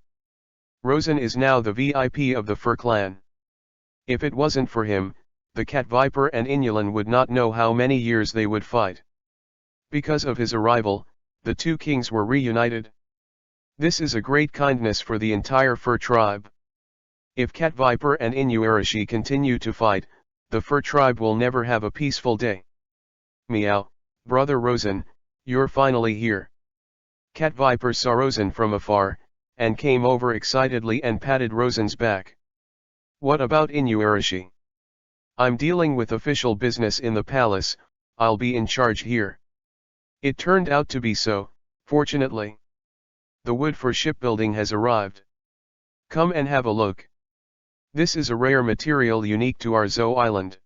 Rosen is now the VIP of the fur clan. If it wasn't for him, the cat viper and Inulan would not know how many years they would fight. Because of his arrival, the two kings were reunited. This is a great kindness for the entire fur tribe. If cat viper and Inuarashi continue to fight, the fur tribe will never have a peaceful day. Meow, brother Rosen, you're finally here. Cat viper saw Rosen from afar, and came over excitedly and patted Rosen's back. What about Inuarashi? I'm dealing with official business in the palace, I'll be in charge here. It turned out to be so, fortunately. The wood for shipbuilding has arrived. Come and have a look. This is a rare material unique to our zoo island.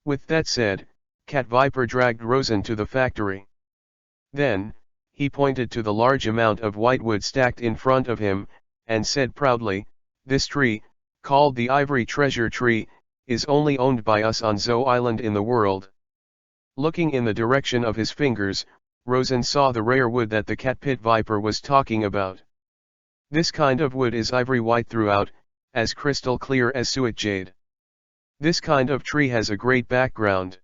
With that said, Cat Viper dragged Rosen to the factory. Then, he pointed to the large amount of white wood stacked in front of him, and said proudly, "This tree, called the Ivory Treasure Tree, is only owned by us on Zoo Island in the world." Looking in the direction of his fingers, Rosen saw the rare wood that the cat pit viper was talking about. This kind of wood is ivory white throughout, as crystal clear as suet jade. This kind of tree has a great background.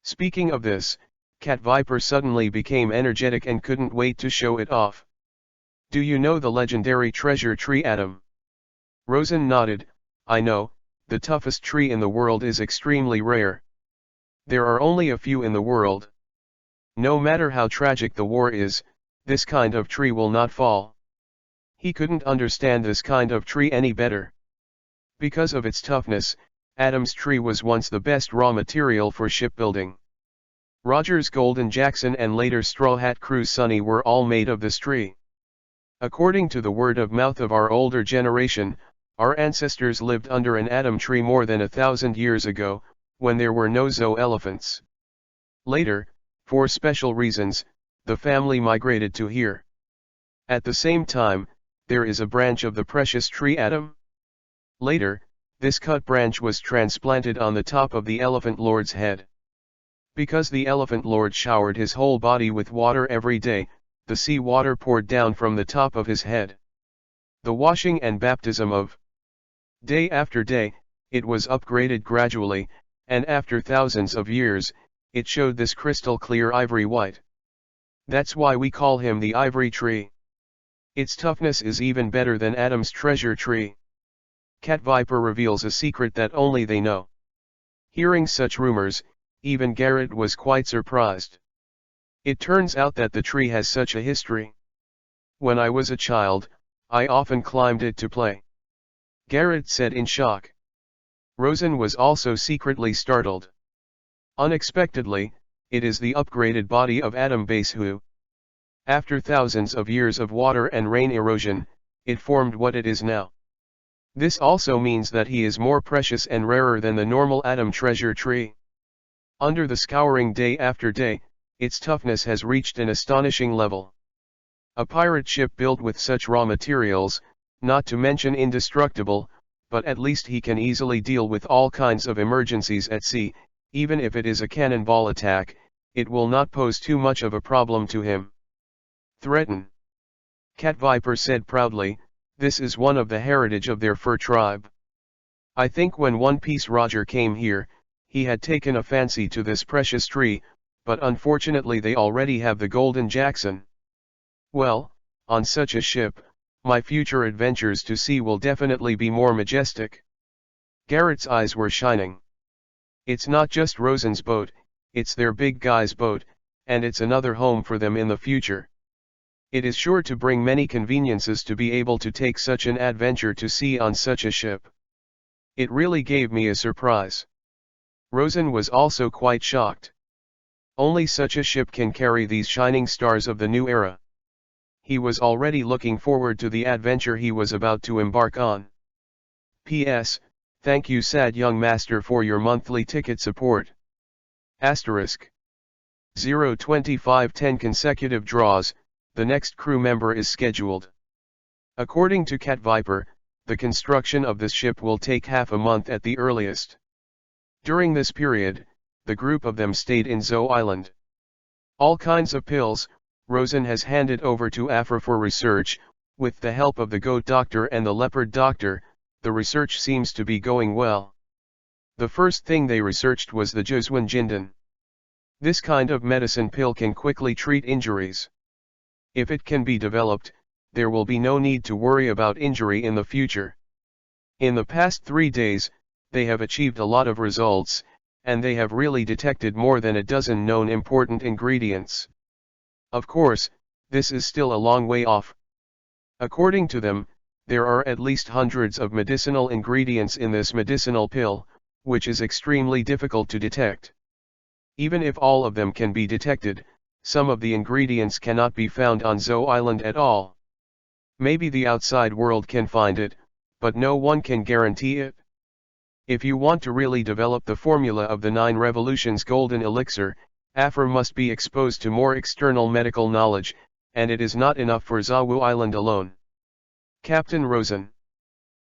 Speaking of this, Cat Viper suddenly became energetic and couldn't wait to show it off. Do you know the legendary treasure tree, Adam? Rosen nodded. I know, the toughest tree in the world is extremely rare. There are only a few in the world. No matter how tragic the war is, this kind of tree will not fall. He couldn't understand this kind of tree any better. Because of its toughness, Adam's tree was once the best raw material for shipbuilding. Roger's Golden Jackson and later Straw Hat Crew's Sunny were all made of this tree. According to the word of mouth of our older generation, our ancestors lived under an Adam tree more than 1,000 years ago, when there were no zoo elephants. Later, for special reasons, the family migrated to here. At the same time, there is a branch of the precious tree Adam. Later, this cut branch was transplanted on the top of the Elephant Lord's head. Because the Elephant Lord showered his whole body with water every day, the sea water poured down from the top of his head. The washing and baptism of day after day, it was upgraded gradually, and after thousands of years, it showed this crystal clear ivory white. That's why we call him the ivory tree. Its toughness is even better than Adam's treasure tree. Cat Viper reveals a secret that only they know. Hearing such rumors, even Garrett was quite surprised. It turns out that the tree has such a history. When I was a child, I often climbed it to play. Garrett said in shock. Rosen was also secretly startled. Unexpectedly, it is the upgraded body of Adam Base who, after thousands of years of water and rain erosion, it formed what it is now. This also means that he is more precious and rarer than the normal Adam treasure tree. Under the scouring day after day, its toughness has reached an astonishing level. A pirate ship built with such raw materials, not to mention indestructible, but at least he can easily deal with all kinds of emergencies at sea. Even if it is a cannonball attack, it will not pose too much of a problem to him. Threaten. Cat Viper said proudly, this is one of the heritage of their fur tribe. I think when One Piece Roger came here, he had taken a fancy to this precious tree, but unfortunately they already have the Golden Jackson. Well, on such a ship, my future adventures to sea will definitely be more majestic. Garrett's eyes were shining. It's not just Rosen's boat, it's their big guy's boat, and it's another home for them in the future. It is sure to bring many conveniences to be able to take such an adventure to sea on such a ship. It really gave me a surprise. Rosen was also quite shocked. Only such a ship can carry these shining stars of the new era. He was already looking forward to the adventure he was about to embark on. P.S. Thank you sad young master for your monthly ticket support. Asterisk. 02510 consecutive draws, the next crew member is scheduled. According to Cat Viper, the construction of this ship will take half a month at the earliest. During this period, the group of them stayed in Zoo Island. All kinds of pills, Rosen has handed over to Afra for research. With the help of the goat doctor and the leopard doctor, the research seems to be going well. The first thing they researched was the Juzwan Jindan. This kind of medicine pill can quickly treat injuries. If it can be developed, there will be no need to worry about injury in the future. In the past 3 days, they have achieved a lot of results, and they have really detected more than a dozen known important ingredients. Of course, this is still a long way off. According to them, there are at least hundreds of medicinal ingredients in this medicinal pill, which is extremely difficult to detect. Even if all of them can be detected, some of the ingredients cannot be found on Zou Island at all. Maybe the outside world can find it, but no one can guarantee it. If you want to really develop the formula of the 9 Revolutions Golden Elixir, Afra must be exposed to more external medical knowledge, and it is not enough for Zou Island alone. Captain Rosen.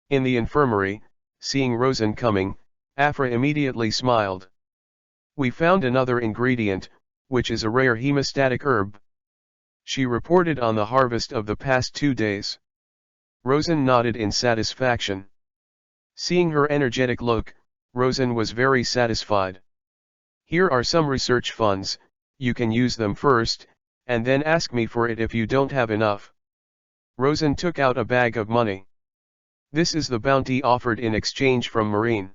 In the infirmary, seeing Rosen coming, Afra immediately smiled. We found another ingredient, which is a rare hemostatic herb. She reported on the harvest of the past 2 days. Rosen nodded in satisfaction. Seeing her energetic look, Rosen was very satisfied. Here are some research funds, you can use them first, and then ask me for it if you don't have enough. Rosen took out a bag of money. This is the bounty offered in exchange from Marine.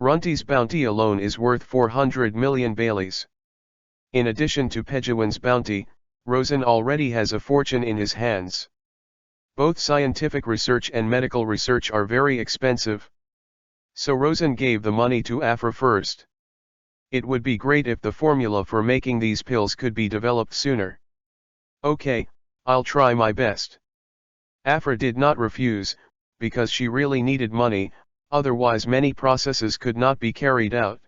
Runti's bounty alone is worth 400 million Baileys. In addition to Pejuan's bounty, Rosen already has a fortune in his hands. Both scientific research and medical research are very expensive. So Rosen gave the money to Afra first. It would be great if the formula for making these pills could be developed sooner. Okay, I'll try my best. Afra did not refuse, because she really needed money, otherwise many processes could not be carried out.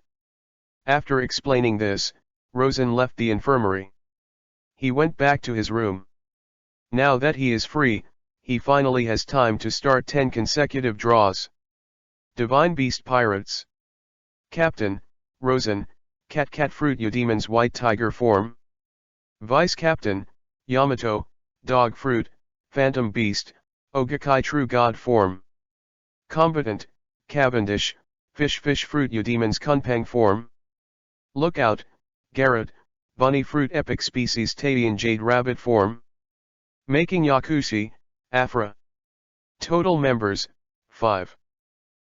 After explaining this, Rosen left the infirmary. He went back to his room. Now that he is free, he finally has time to start 10 consecutive draws. Divine Beast Pirates. Captain, Rosen, Cat Fruit Eudemon's White Tiger form. Vice Captain, Yamato, Dog Fruit, Phantom Beast, Ogakai True God form. Combatant, Cavendish, Fish Fruit Eudemon's Kunpeng form. Lookout, Garrett, Bunny Fruit Epic Species Taiyan Jade Rabbit form. Making Yakushi, Afra. Total members, 5.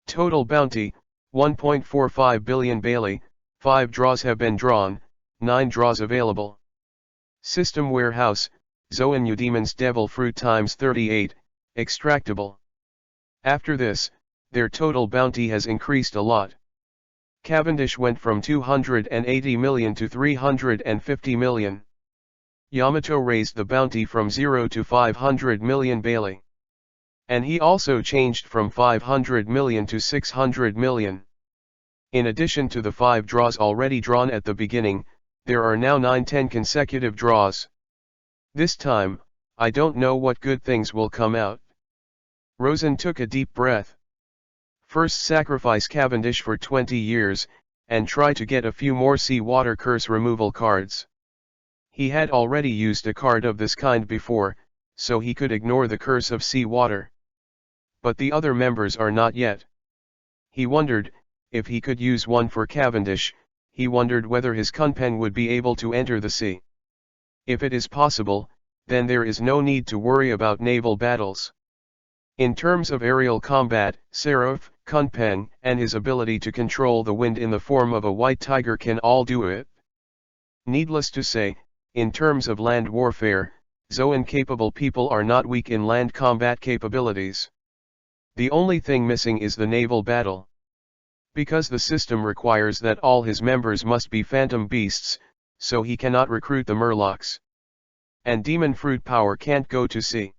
Total bounty, 1.45 billion Bailey, 5 draws have been drawn, 9 draws available. System Warehouse, Zoan Eudemon's Devil Fruit times 38, extractable. After this, their total bounty has increased a lot. Cavendish went from 280 million to 350 million. Yamato raised the bounty from 0 to 500 million Bailey. And he also changed from 500 million to 600 million. In addition to the 5 draws already drawn at the beginning, there are now 10 consecutive draws. This time, I don't know what good things will come out. Rosen took a deep breath. First sacrifice Cavendish for 20 years, and try to get a few more seawater curse removal cards. He had already used a card of this kind before, so he could ignore the curse of seawater. But the other members are not yet. He wondered, if he could use one for Cavendish, he wondered whether his Kunpeng would be able to enter the sea. If it is possible, then there is no need to worry about naval battles. In terms of aerial combat, Seraph, Kunpeng, and his ability to control the wind in the form of a white tiger can all do it. Needless to say, in terms of land warfare, Zoan-capable people are not weak in land combat capabilities. The only thing missing is the naval battle. Because the system requires that all his members must be phantom beasts, so he cannot recruit the Murlocs. And demon fruit power can't go to sea.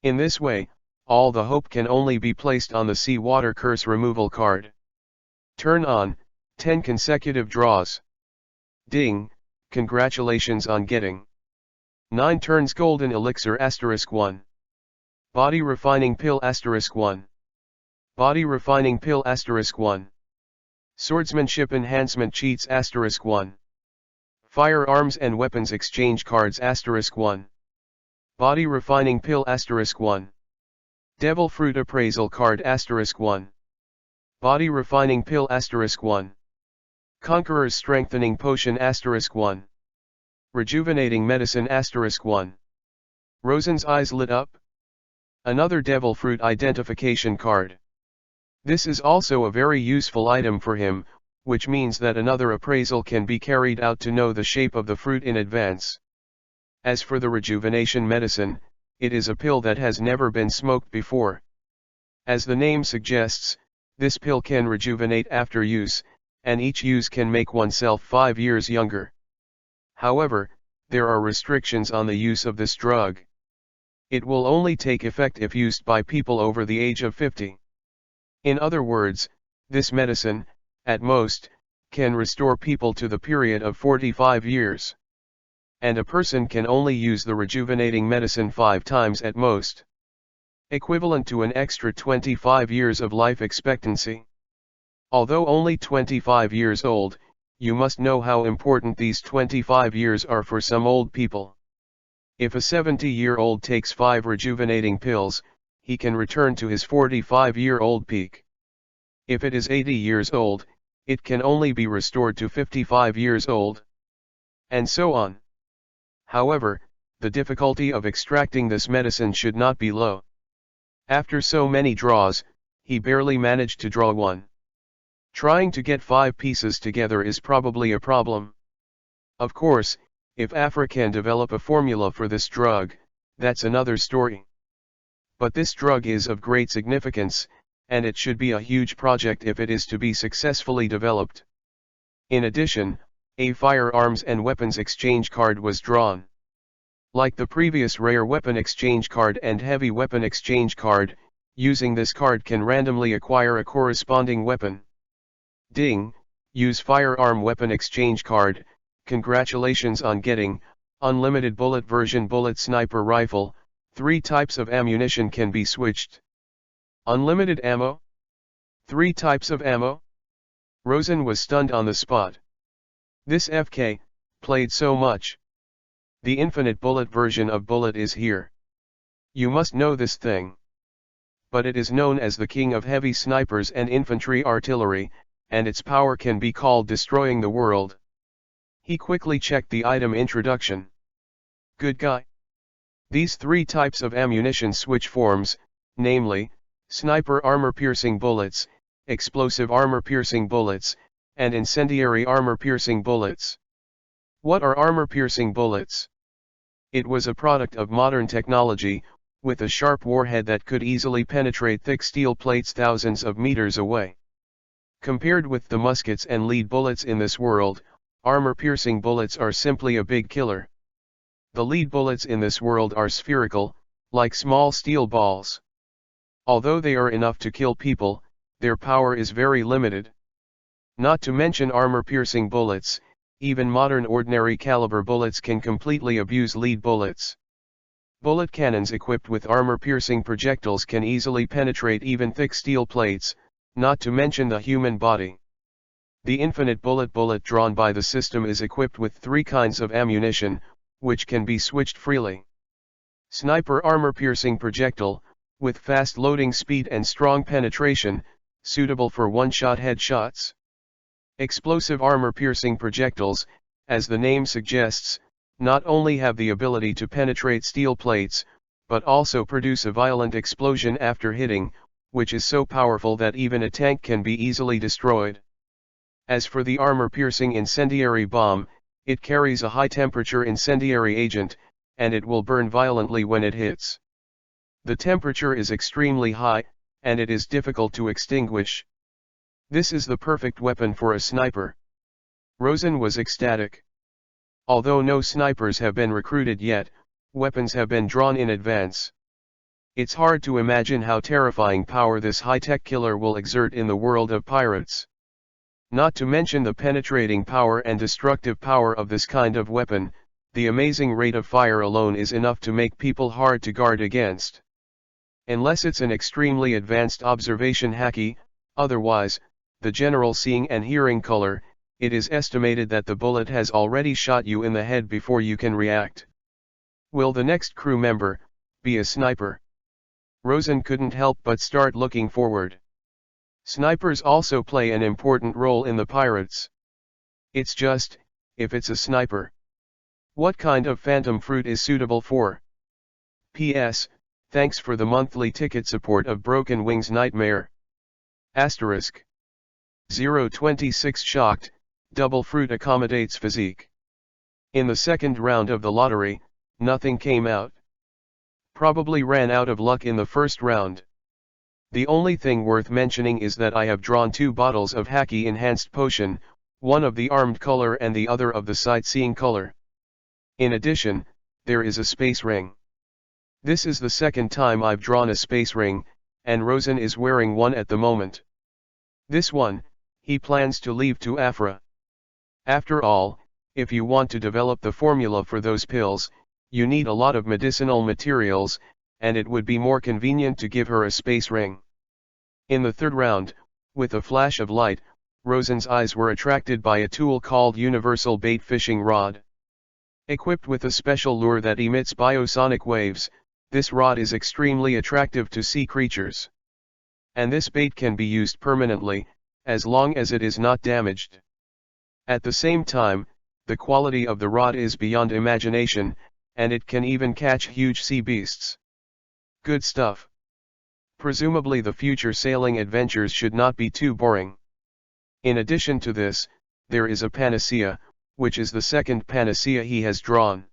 In this way, all the hope can only be placed on the seawater curse removal card. Turn on, 10 consecutive draws. Ding, congratulations on getting 9 turns Golden Elixir *1. Body Refining Pill *1. Body Refining Pill *1. Swordsmanship Enhancement Cheats *1. Firearms and Weapons Exchange Cards *1. Body Refining Pill *1. Devil Fruit Appraisal Card *1. Body Refining Pill *1. Conqueror's Strengthening Potion *1. Rejuvenating Medicine *1. Rosen's eyes lit up. Another devil fruit identification card. This is also a very useful item for him, which means that another appraisal can be carried out to know the shape of the fruit in advance. As for the rejuvenation medicine, it is a pill that has never been smoked before. As the name suggests, this pill can rejuvenate after use, and each use can make oneself 5 years younger. However, there are restrictions on the use of this drug. It will only take effect if used by people over the age of 50. In other words, this medicine, at most, can restore people to the period of 45 years. And a person can only use the rejuvenating medicine 5 times at most. Equivalent to an extra 25 years of life expectancy. Although only 25 years old, you must know how important these 25 years are for some old people. If a 70-year-old takes 5 rejuvenating pills, he can return to his 45-year-old peak. If it is 80 years old, it can only be restored to 55 years old. And so on. However, the difficulty of extracting this medicine should not be low. After so many draws, he barely managed to draw one. Trying to get 5 pieces together is probably a problem. Of course, if Afra can develop a formula for this drug, that's another story. But this drug is of great significance, and it should be a huge project if it is to be successfully developed. In addition, a firearms and weapons exchange card was drawn. Like the previous rare weapon exchange card and heavy weapon exchange card, using this card can randomly acquire a corresponding weapon. Ding, use firearm weapon exchange card, congratulations on getting, unlimited bullet version bullet sniper rifle, 3 types of ammunition can be switched. Unlimited ammo? 3 types of ammo? Rosen was stunned on the spot. This FK, played so much. The infinite bullet version of bullet is here. You must know this thing. But it is known as the king of heavy snipers and infantry artillery, and its power can be called destroying the world. He quickly checked the item introduction. Good guy. These 3 types of ammunition switch forms, namely, sniper armor-piercing bullets, explosive armor-piercing bullets, and incendiary armor-piercing bullets. What are armor-piercing bullets? It was a product of modern technology, with a sharp warhead that could easily penetrate thick steel plates thousands of meters away. Compared with the muskets and lead bullets in this world, armor-piercing bullets are simply a big killer. The lead bullets in this world are spherical, like small steel balls. Although they are enough to kill people, their power is very limited. Not to mention armor-piercing bullets, even modern ordinary caliber bullets can completely abuse lead bullets. Bullet cannons equipped with armor-piercing projectiles can easily penetrate even thick steel plates, not to mention the human body. The infinite bullet drawn by the system is equipped with 3 kinds of ammunition, which can be switched freely. Sniper armor-piercing projectile, with fast loading speed and strong penetration, suitable for one-shot headshots. Explosive armor-piercing projectiles, as the name suggests, not only have the ability to penetrate steel plates, but also produce a violent explosion after hitting, which is so powerful that even a tank can be easily destroyed. As for the armor-piercing incendiary bomb, it carries a high-temperature incendiary agent, and it will burn violently when it hits. The temperature is extremely high, and it is difficult to extinguish. This is the perfect weapon for a sniper. Rosen was ecstatic. Although no snipers have been recruited yet, weapons have been drawn in advance. It's hard to imagine how terrifying power this high-tech killer will exert in the world of pirates. Not to mention the penetrating power and destructive power of this kind of weapon, the amazing rate of fire alone is enough to make people hard to guard against. Unless it's an extremely advanced observation hacky, otherwise, the general seeing and hearing color, it is estimated that the bullet has already shot you in the head before you can react. Will the next crew member be a sniper? Rosen couldn't help but start looking forward. Snipers also play an important role in the pirates. It's just, if it's a sniper, what kind of phantom fruit is suitable for? P.S. Thanks for the monthly ticket support of Broken Wings Nightmare. Asterisk. 026 shocked, double fruit accommodates physique. In the second round of the lottery, nothing came out. Probably ran out of luck in the first round. The only thing worth mentioning is that I have drawn 2 bottles of Haki enhanced potion, one of the armed color and the other of the sightseeing color. In addition, there is a space ring. This is the second time I've drawn a space ring, and Rosen is wearing one at the moment. This one, he plans to leave to Afra. After all, if you want to develop the formula for those pills, you need a lot of medicinal materials, and it would be more convenient to give her a space ring. In the third round, with a flash of light, Rosen's eyes were attracted by a tool called Universal Bait Fishing Rod. Equipped with a special lure that emits biosonic waves, this rod is extremely attractive to sea creatures. And this bait can be used permanently, as long as it is not damaged. At the same time, the quality of the rod is beyond imagination, and it can even catch huge sea beasts. Good stuff. Presumably the future sailing adventures should not be too boring. In addition to this, there is a panacea, which is the second panacea he has drawn.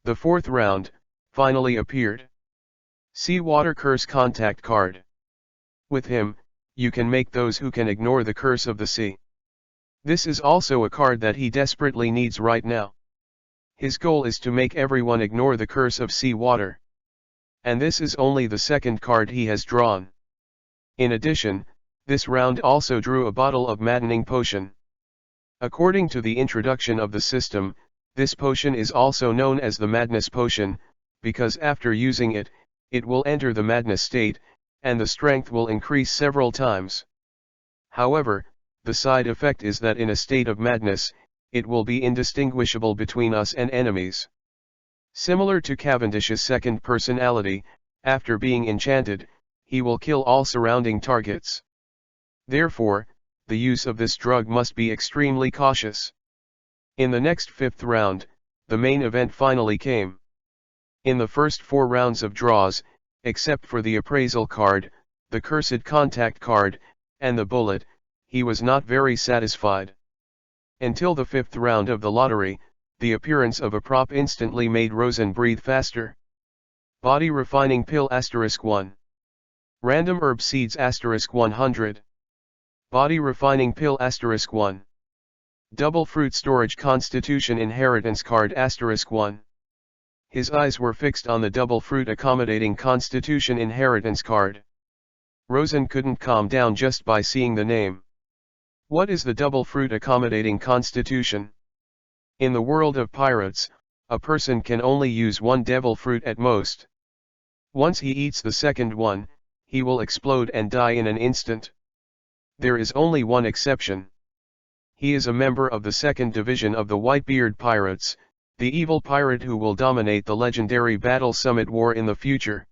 The fourth round, finally appeared. Seawater Curse Contact Card. With him, you can make those who can ignore the curse of the sea. This is also a card that he desperately needs right now. His goal is to make everyone ignore the curse of seawater. And this is only the second card he has drawn. In addition, this round also drew a bottle of maddening potion. According to the introduction of the system, this potion is also known as the Madness Potion, because after using it, it will enter the madness state, and the strength will increase several times. However, the side effect is that in a state of madness, it will be indistinguishable between us and enemies. Similar to Cavendish's second personality, after being enchanted, he will kill all surrounding targets. Therefore, the use of this drug must be extremely cautious. In the next fifth round, the main event finally came. In the first 4 rounds of draws, except for the appraisal card, the cursed contact card, and the bullet, he was not very satisfied. Until the 5th round of the lottery, the appearance of a prop instantly made Rosen breathe faster. Body Refining Pill *1. Random Herb Seeds *100. Body Refining Pill *1. Double Fruit Storage Constitution Inheritance Card *1. His eyes were fixed on the Double Fruit Accommodating Constitution Inheritance Card. Rosen couldn't calm down just by seeing the name. What is the Double Fruit Accommodating Constitution? In the world of pirates, a person can only use 1 devil fruit at most. Once he eats the second one, he will explode and die in an instant. There is only one exception. He is a member of the 2nd Division of the Whitebeard Pirates, the evil pirate who will dominate the legendary Battle Summit War in the future.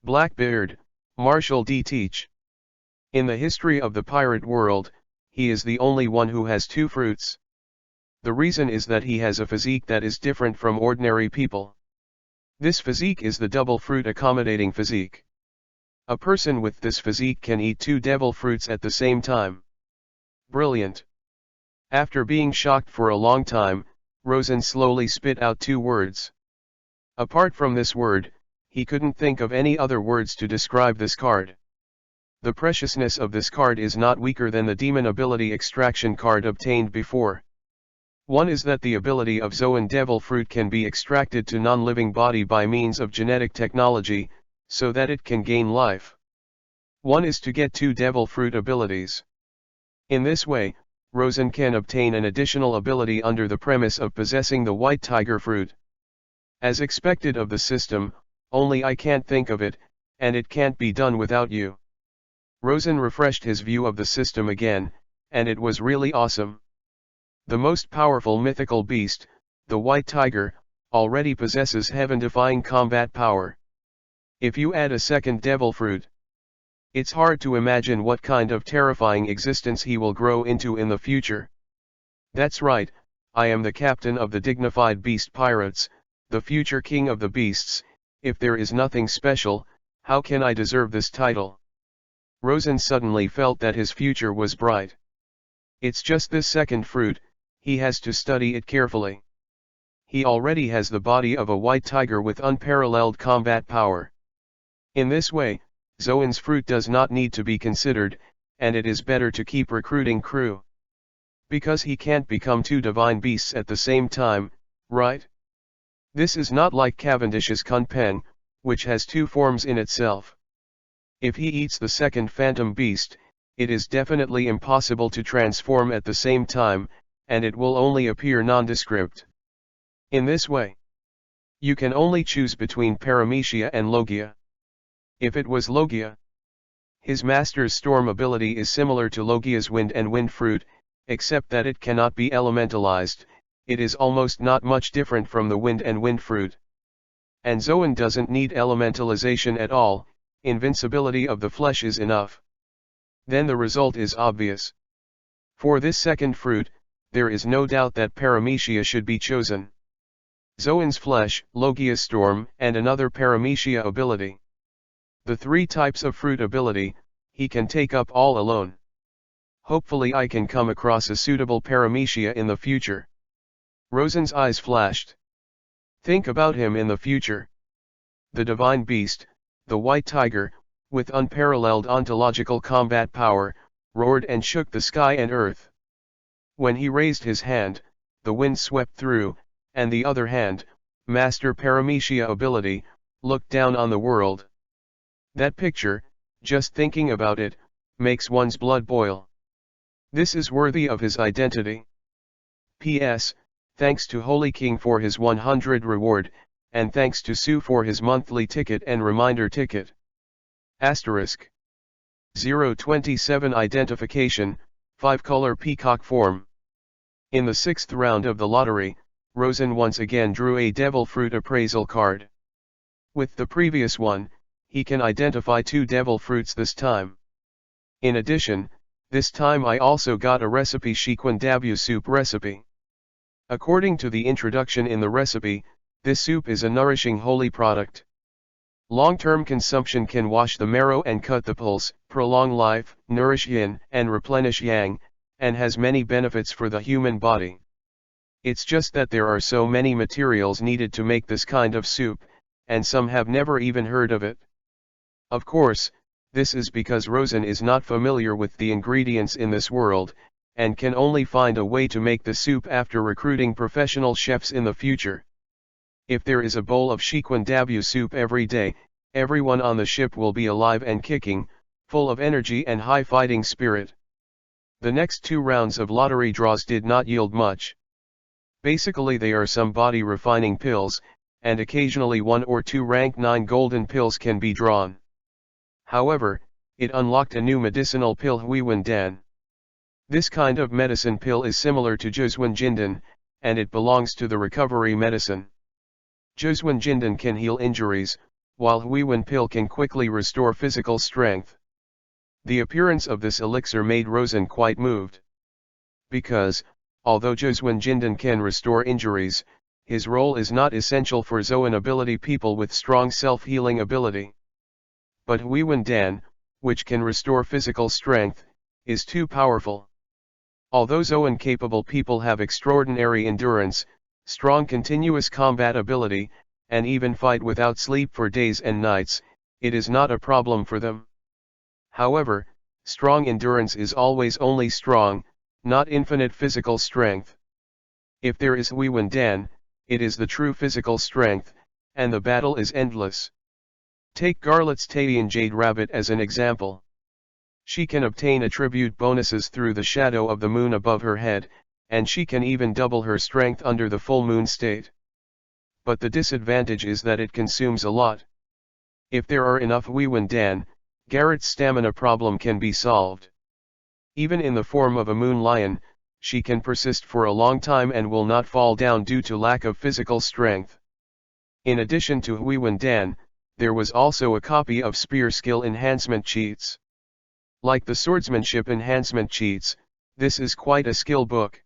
Blackbeard, Marshall D. Teach. In the history of the pirate world, he is the only one who has 2 fruits. The reason is that he has a physique that is different from ordinary people. This physique is the double fruit accommodating physique. A person with this physique can eat 2 devil fruits at the same time. Brilliant. After being shocked for a long time, Rosen slowly spit out 2 words. Apart from this word, he couldn't think of any other words to describe this card. The preciousness of this card is not weaker than the Demon Ability Extraction card obtained before. One is that the ability of Zoan Devil Fruit can be extracted to non-living body by means of genetic technology, so that it can gain life. One is to get 2 Devil Fruit abilities. In this way, Rosen can obtain an additional ability under the premise of possessing the White Tiger Fruit. As expected of the system, only I can't think of it, and it can't be done without you. Rosen refreshed his view of the system again, and it was really awesome. The most powerful mythical beast, the White Tiger, already possesses heaven-defying combat power. If you add a second Devil Fruit, It's hard to imagine what kind of terrifying existence he will grow into in the future. That's right, I am the captain of the dignified beast pirates, the future king of the beasts. If there is nothing special, how can I deserve this title? Rosen suddenly felt that his future was bright. It's just this second fruit, he has to study it carefully. He already has the body of a white tiger with unparalleled combat power. In this way, Zoan's fruit does not need to be considered, and it is better to keep recruiting crew. Because he can't become two divine beasts at the same time, right? This is not like Cavendish's Kunpeng, which has two forms in itself. If he eats the second phantom beast, it is definitely impossible to transform at the same time, and it will only appear nondescript. In this way, you can only choose between Paramecia and Logia. If it was Logia, his master's storm ability is similar to Logia's wind and wind fruit, except that it cannot be elementalized. It is almost not much different from the wind and wind fruit. And Zoan doesn't need elementalization at all, invincibility of the flesh is enough. Then the result is obvious. For this second fruit, there is no doubt that Paramecia should be chosen. Zoan's flesh, Logia's storm, and another Paramecia ability. The three types of fruit ability, he can take up all alone. Hopefully I can come across a suitable Paramecia in the future. Rosen's eyes flashed. Think about him in the future. The divine beast, the white tiger, with unparalleled ontological combat power, roared and shook the sky and earth. When he raised his hand, the wind swept through, and the other hand, Master Paramecia ability, looked down on the world. That picture, just thinking about it, makes one's blood boil. This is worthy of his identity. P.S. Thanks to Holy King for his 100 reward, and thanks to Sue for his monthly ticket and reminder ticket. Asterisk. 027 Identification, 5-color peacock form. In the 6th round of the lottery, Rosen once again drew a devil fruit appraisal card. With the previous one, he can identify 2 devil fruits this time. In addition, this time I also got a recipe Shiquan Dabu soup recipe. According to the introduction in the recipe, this soup is a nourishing holy product. Long-term consumption can wash the marrow and cut the pulse, prolong life, nourish yin and replenish yang, and has many benefits for the human body. It's just that there are so many materials needed to make this kind of soup, and some have never even heard of it. Of course, this is because Rosen is not familiar with the ingredients in this world, and can only find a way to make the soup after recruiting professional chefs in the future. If there is a bowl of Shiquan Dabu soup every day, everyone on the ship will be alive and kicking, full of energy and high fighting spirit. The next 2 rounds of lottery draws did not yield much. Basically they are some body refining pills, and occasionally 1 or 2 rank 9 golden pills can be drawn. However, it unlocked a new medicinal pill Huiwen Dan. This kind of medicine pill is similar to Joswen Jindan, and it belongs to the recovery medicine. Joswen Jindan can heal injuries, while Huiwen pill can quickly restore physical strength. The appearance of this elixir made Rosen quite moved. Because, although Joswen Jindan can restore injuries, his role is not essential for Zoan ability people with strong self-healing ability. But Huiwen Dan, which can restore physical strength, is too powerful. Although Zoan capable people have extraordinary endurance, strong continuous combat ability, and even fight without sleep for days and nights, it is not a problem for them. However, strong endurance is always only strong, not infinite physical strength. If there is Huiwen Dan, it is the true physical strength, and the battle is endless. Take Garlet's Taiyan Jade Rabbit as an example. She can obtain attribute bonuses through the shadow of the moon above her head, and she can even double her strength under the full moon state. But the disadvantage is that it consumes a lot. If there are enough Huiwen Dan, Garret's stamina problem can be solved. Even in the form of a moon lion, she can persist for a long time and will not fall down due to lack of physical strength. In addition to Huiwen Dan, there was also a copy of Spear Skill Enhancement Cheats. Like the Swordsmanship Enhancement Cheats, this is quite a skill book.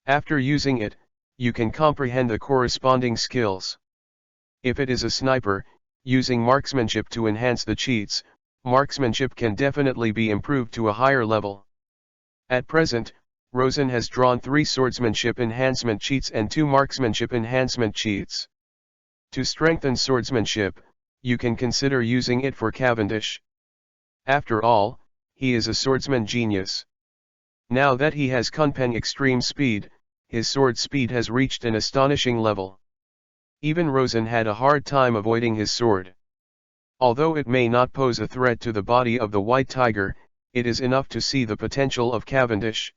After using it, you can comprehend the corresponding skills. If it is a sniper, using marksmanship to enhance the cheats, marksmanship can definitely be improved to a higher level. At present, Rosen has drawn 3 swordsmanship enhancement cheats and 2 marksmanship enhancement cheats. To strengthen swordsmanship, you can consider using it for Cavendish. After all, he is a swordsman genius. Now that he has Kunpeng Extreme Speed, his sword speed has reached an astonishing level. Even Rosen had a hard time avoiding his sword. Although it may not pose a threat to the body of the White Tiger, it is enough to see the potential of Cavendish.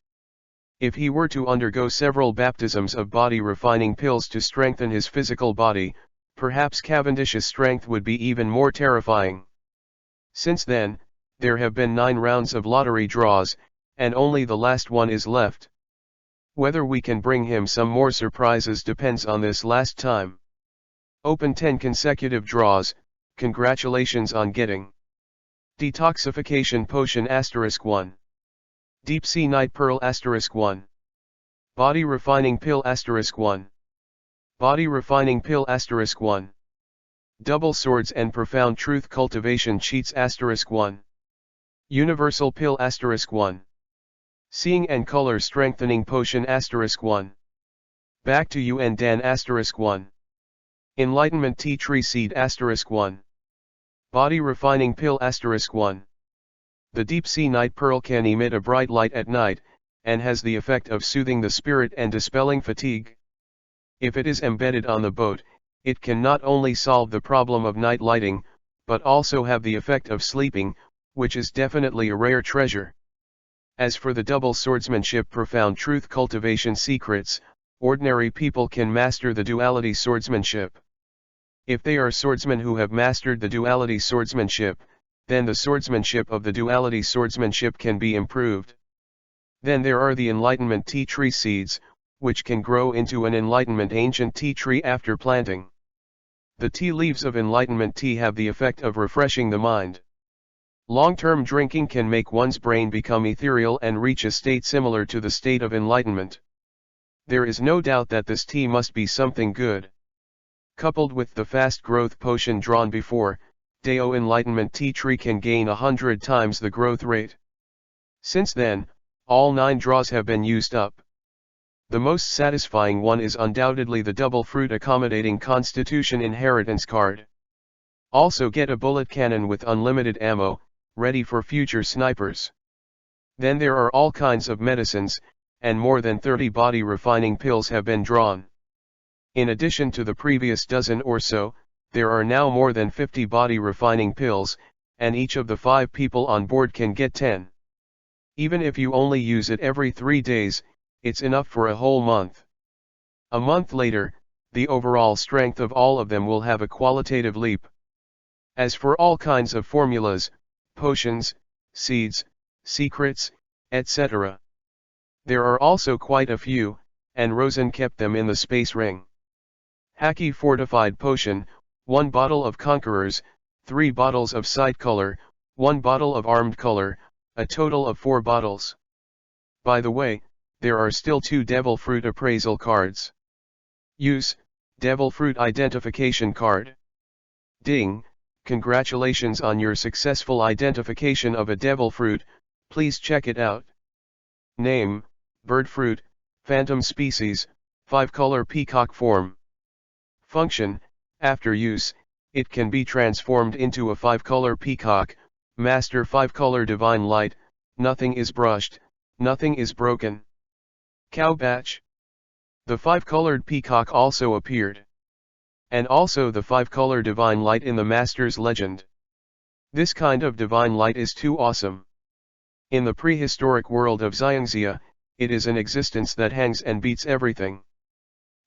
If he were to undergo several baptisms of body refining pills to strengthen his physical body, perhaps Cavendish's strength would be even more terrifying. Since then, there have been 9 rounds of lottery draws, and only the last one is left. Whether we can bring him some more surprises depends on this last time. Open 10 consecutive draws, congratulations on getting Detoxification Potion *1. Deep Sea Night Pearl *1. Body Refining Pill *1. Body Refining Pill *1. Double Swords and Profound Truth Cultivation Cheats *1. Universal Pill *1. Seeing and Color Strengthening Potion *1. Back to You and Dan *1. Enlightenment Tea Tree Seed *1. Body Refining Pill *1. The Deep Sea Night Pearl can emit a bright light at night, and has the effect of soothing the spirit and dispelling fatigue. If it is embedded on the boat, it can not only solve the problem of night lighting, but also have the effect of sleeping, which is definitely a rare treasure. As for the double swordsmanship Profound Truth Cultivation secrets, ordinary people can master the duality swordsmanship. If they are swordsmen who have mastered the duality swordsmanship, then the swordsmanship of the duality swordsmanship can be improved. Then there are the Enlightenment Tea Tree Seeds, which can grow into an Enlightenment Ancient Tea Tree after planting. The tea leaves of Enlightenment tea have the effect of refreshing the mind. Long-term drinking can make one's brain become ethereal and reach a state similar to the state of enlightenment. There is no doubt that this tea must be something good. Coupled with the fast growth potion drawn before, Deo Enlightenment Tea Tree can gain 100 times the growth rate. Since then, all 9 draws have been used up. The most satisfying one is undoubtedly the Double Fruit Accommodating Constitution Inheritance card. Also get a bullet cannon with unlimited ammo, ready for future snipers. Then there are all kinds of medicines, and more than 30 body refining pills have been drawn. In addition to the previous dozen or so, there are now more than 50 body refining pills, and each of the 5 people on board can get 10. Even if you only use it every 3 days, it's enough for a whole month. A month later, the overall strength of all of them will have a qualitative leap. As for all kinds of formulas, potions, seeds, secrets, etc., there are also quite a few, and Rosen kept them in the space ring. Haki Fortified Potion, 1 bottle of Conquerors, 3 bottles of Sight Color, 1 bottle of Armed Color, a total of 4 bottles. By the way, there are still 2 Devil Fruit Appraisal cards. Use, Devil Fruit Identification Card. Ding, congratulations on your successful identification of a Devil Fruit, please check it out. Name, Bird Fruit, Phantom Species, 5-color peacock form. Function, after use, it can be transformed into a 5-color peacock, master 5-color divine light, nothing is brushed, nothing is broken. Cow Batch. The 5-colored peacock also appeared. And also the 5-color divine light in the master's legend. This kind of divine light is too awesome. In the prehistoric world of Xiangxia, it is an existence that hangs and beats everything.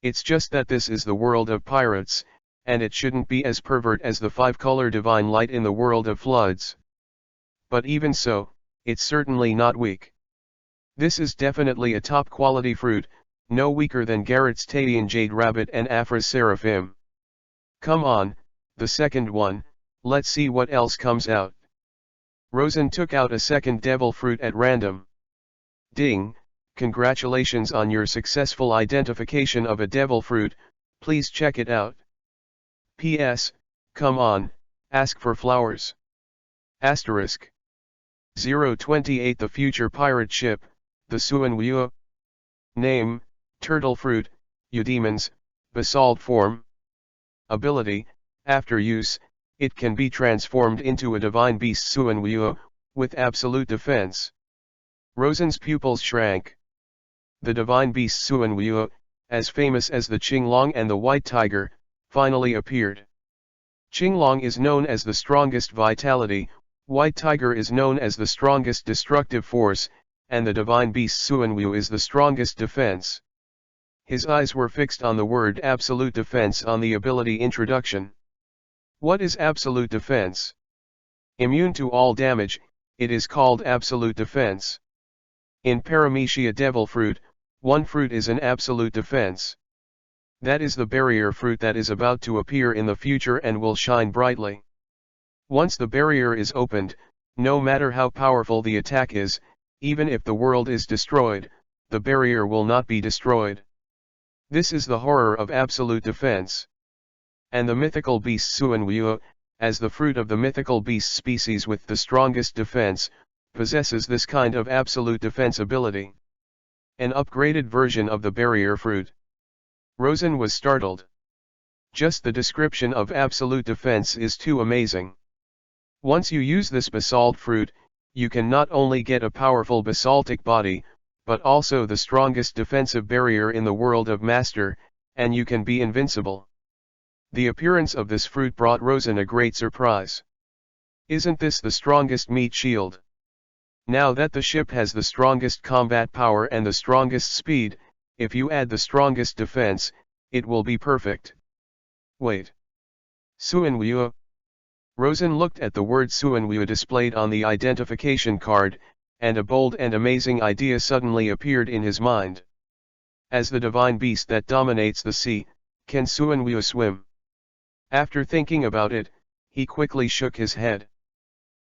It's just that this is the world of pirates, and it shouldn't be as pervert as the 5-color divine light in the world of floods. But even so, it's certainly not weak. This is definitely a top quality fruit, no weaker than Garrett's Taiyan Jade Rabbit and Afra's Seraphim. Come on, the second one, let's see what else comes out. Rosen took out a second devil fruit at random. Ding, congratulations on your successful identification of a devil fruit, please check it out. P.S. Come on, ask for flowers. Asterisk. 028 The future pirate ship, the Suanweo. Name, turtle fruit, eudemons, basalt form. Ability, after use, it can be transformed into a divine beast Suanweo, with absolute defense. Rosen's pupils shrank. The divine beast Suanweo, as famous as the Qinglong and the white tiger, finally appeared. Qinglong is known as the strongest vitality, white tiger is known as the strongest destructive force, and the divine beast Suanweo is the strongest defense. His eyes were fixed on the word absolute defense on the ability introduction. What is absolute defense? Immune to all damage, it is called absolute defense. In Paramecia devil fruit, one fruit is an absolute defense. That is the barrier fruit that is about to appear in the future and will shine brightly. Once the barrier is opened, no matter how powerful the attack is, even if the world is destroyed, the barrier will not be destroyed. This is the horror of absolute defense. And the mythical beast Suanweo, as the fruit of the mythical beast species with the strongest defense, possesses this kind of absolute defense ability. An upgraded version of the barrier fruit. Rosen was startled. Just the description of absolute defense is too amazing. Once you use this basalt fruit, you can not only get a powerful basaltic body, but also the strongest defensive barrier in the world of Master, and you can be invincible. The appearance of this fruit brought Rosen a great surprise. Isn't this the strongest meat shield? Now that the ship has the strongest combat power and the strongest speed, if you add the strongest defense, it will be perfect. Wait. Suanweo. Rosen looked at the word Suanweo displayed on the identification card, and a bold and amazing idea suddenly appeared in his mind. As the divine beast that dominates the sea, can Suanweo swim? After thinking about it, he quickly shook his head.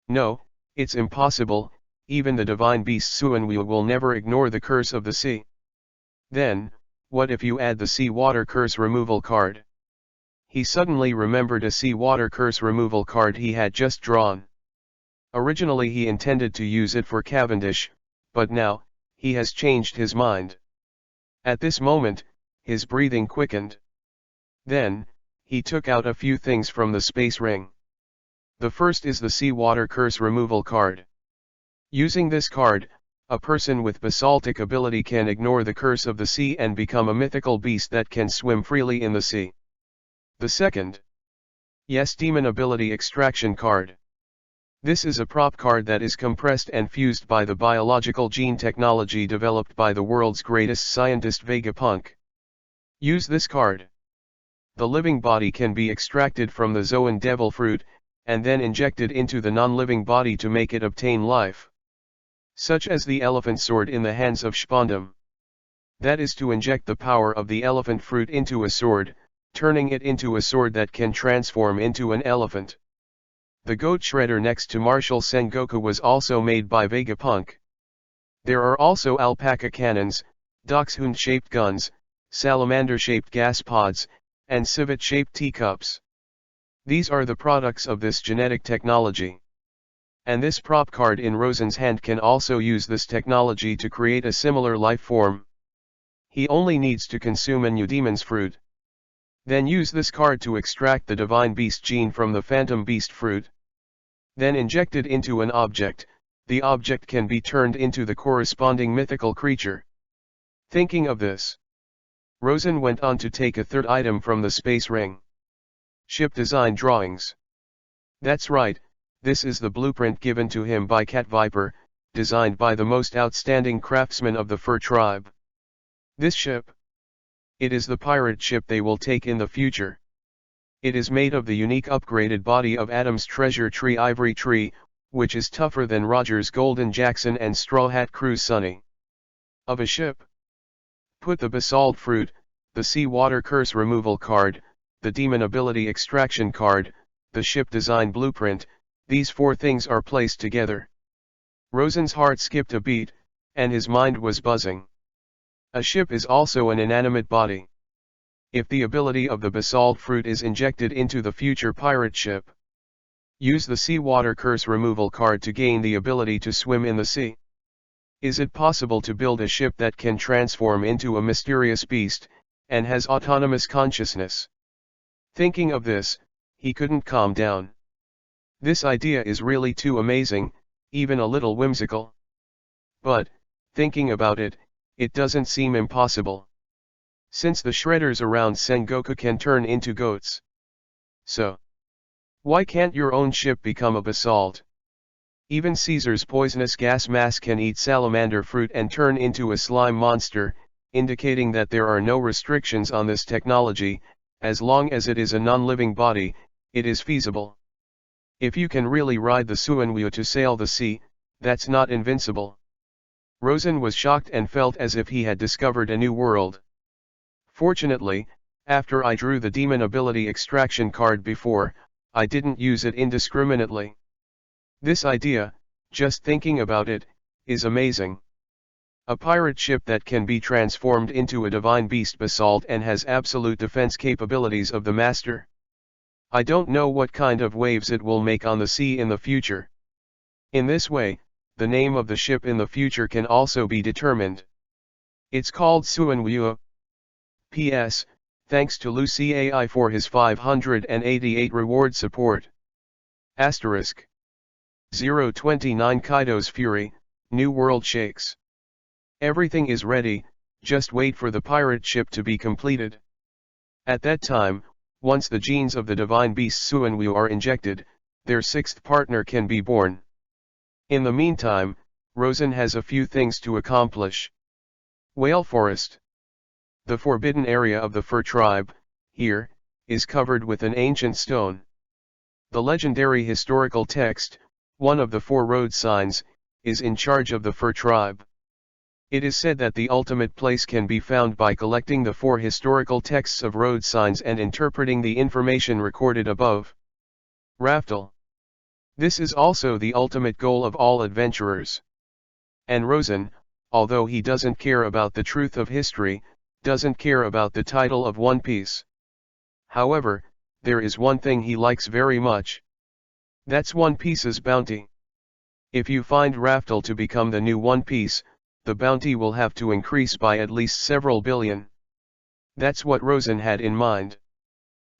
No, it's impossible, even the divine beast Suanweo will never ignore the curse of the sea. Then, what if you add the sea water curse removal card? He suddenly remembered a sea water curse removal card he had just drawn. Originally he intended to use it for Cavendish, but now, he has changed his mind. At this moment, his breathing quickened. Then, he took out a few things from the space ring. The first is the sea water curse removal card. Using this card, a person with basaltic ability can ignore the curse of the sea and become a mythical beast that can swim freely in the sea. The second. Yes, demon ability extraction card. This is a prop card that is compressed and fused by the biological gene technology developed by the world's greatest scientist Vegapunk. Use this card. The living body can be extracted from the Zoan devil fruit, and then injected into the non-living body to make it obtain life. Such as the elephant sword in the hands of Spondum. That is to inject the power of the elephant fruit into a sword, turning it into a sword that can transform into an elephant. The goat shredder next to Martial Sengoku was also made by Vegapunk. There are also alpaca cannons, dachshund-shaped guns, salamander-shaped gas pods, and civet-shaped teacups. These are the products of this genetic technology. And this prop card in Rosen's hand can also use this technology to create a similar life form. He only needs to consume an eudemon's fruit. Then use this card to extract the divine beast gene from the phantom beast fruit. Then inject it into an object, the object can be turned into the corresponding mythical creature. Thinking of this, Rosen went on to take a third item from the space ring. Ship design drawings. That's right, this is the blueprint given to him by Cat Viper, designed by the most outstanding craftsman of the fur tribe. This ship. It is the pirate ship they will take in the future. It is made of the unique upgraded body of Adam's treasure tree ivory tree, which is tougher than Roger's Golden Jackson and Straw Hat Crew's Sunny. Of a ship. Put the basalt fruit, the sea water curse removal card, the demon ability extraction card, the ship design blueprint. These four things are placed together. Rosen's heart skipped a beat, and his mind was buzzing. A ship is also an inanimate body. If the ability of the basalt fruit is injected into the future pirate ship, use the seawater curse removal card to gain the ability to swim in the sea. Is it possible to build a ship that can transform into a mysterious beast, and has autonomous consciousness? Thinking of this, he couldn't calm down. This idea is really too amazing, even a little whimsical. But, thinking about it, it doesn't seem impossible. Since the shredders around Sengoku can turn into goats. So, why can't your own ship become a basalt? Even Caesar's poisonous gas mask can eat salamander fruit and turn into a slime monster, indicating that there are no restrictions on this technology. As long as it is a non-living body, it is feasible. If you can really ride the Suanwyu to sail the sea, that's not invincible. Rosen was shocked and felt as if he had discovered a new world. Fortunately, after I drew the demon ability extraction card before, I didn't use it indiscriminately. This idea, just thinking about it, is amazing. A pirate ship that can be transformed into a divine beast basalt and has absolute defense capabilities of the master. I don't know what kind of waves it will make on the sea in the future. In this way, the name of the ship in the future can also be determined. It's called Suanwyu. P.S. Thanks to Lucy AI for his 588 reward support. Asterisk. 029 Kaido's Fury, New World Shakes. Everything is ready, just wait for the pirate ship to be completed. At that time, once the genes of the divine beast Suanwyu are injected, their sixth partner can be born. In the meantime, Rosen has a few things to accomplish. Whale Forest. The forbidden area of the fur tribe, here, is covered with an ancient stone. The legendary historical text, one of the four road signs, is in charge of the fur tribe. It is said that the ultimate place can be found by collecting the four historical texts of road signs and interpreting the information recorded above. Raftel. This is also the ultimate goal of all adventurers. And Rosen, although he doesn't care about the truth of history, doesn't care about the title of One Piece. However, there is one thing he likes very much. That's One Piece's bounty. If you find Raftel to become the new One Piece, the bounty will have to increase by at least several billion. That's what Rosen had in mind.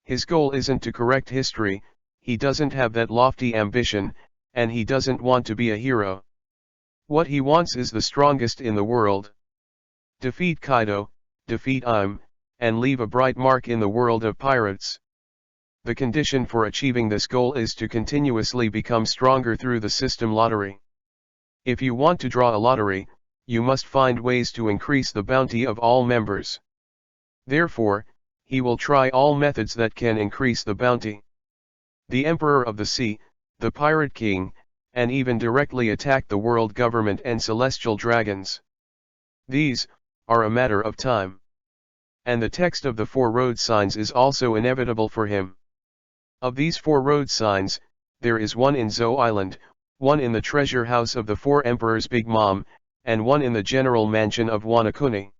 His goal isn't to correct history, he doesn't have that lofty ambition, and he doesn't want to be a hero. What he wants is the strongest in the world. Defeat Kaido, defeat Im, and leave a bright mark in the world of pirates. The condition for achieving this goal is to continuously become stronger through the system lottery. If you want to draw a lottery, you must find ways to increase the bounty of all members. Therefore, he will try all methods that can increase the bounty. The Emperor of the Sea, the Pirate King, and even directly attack the world government and celestial dragons. These are a matter of time. And the text of the four road signs is also inevitable for him. Of these four road signs, there is one in Zou Island, one in the treasure house of the four emperors' Big Mom, and one in the general mansion of Wanakuni.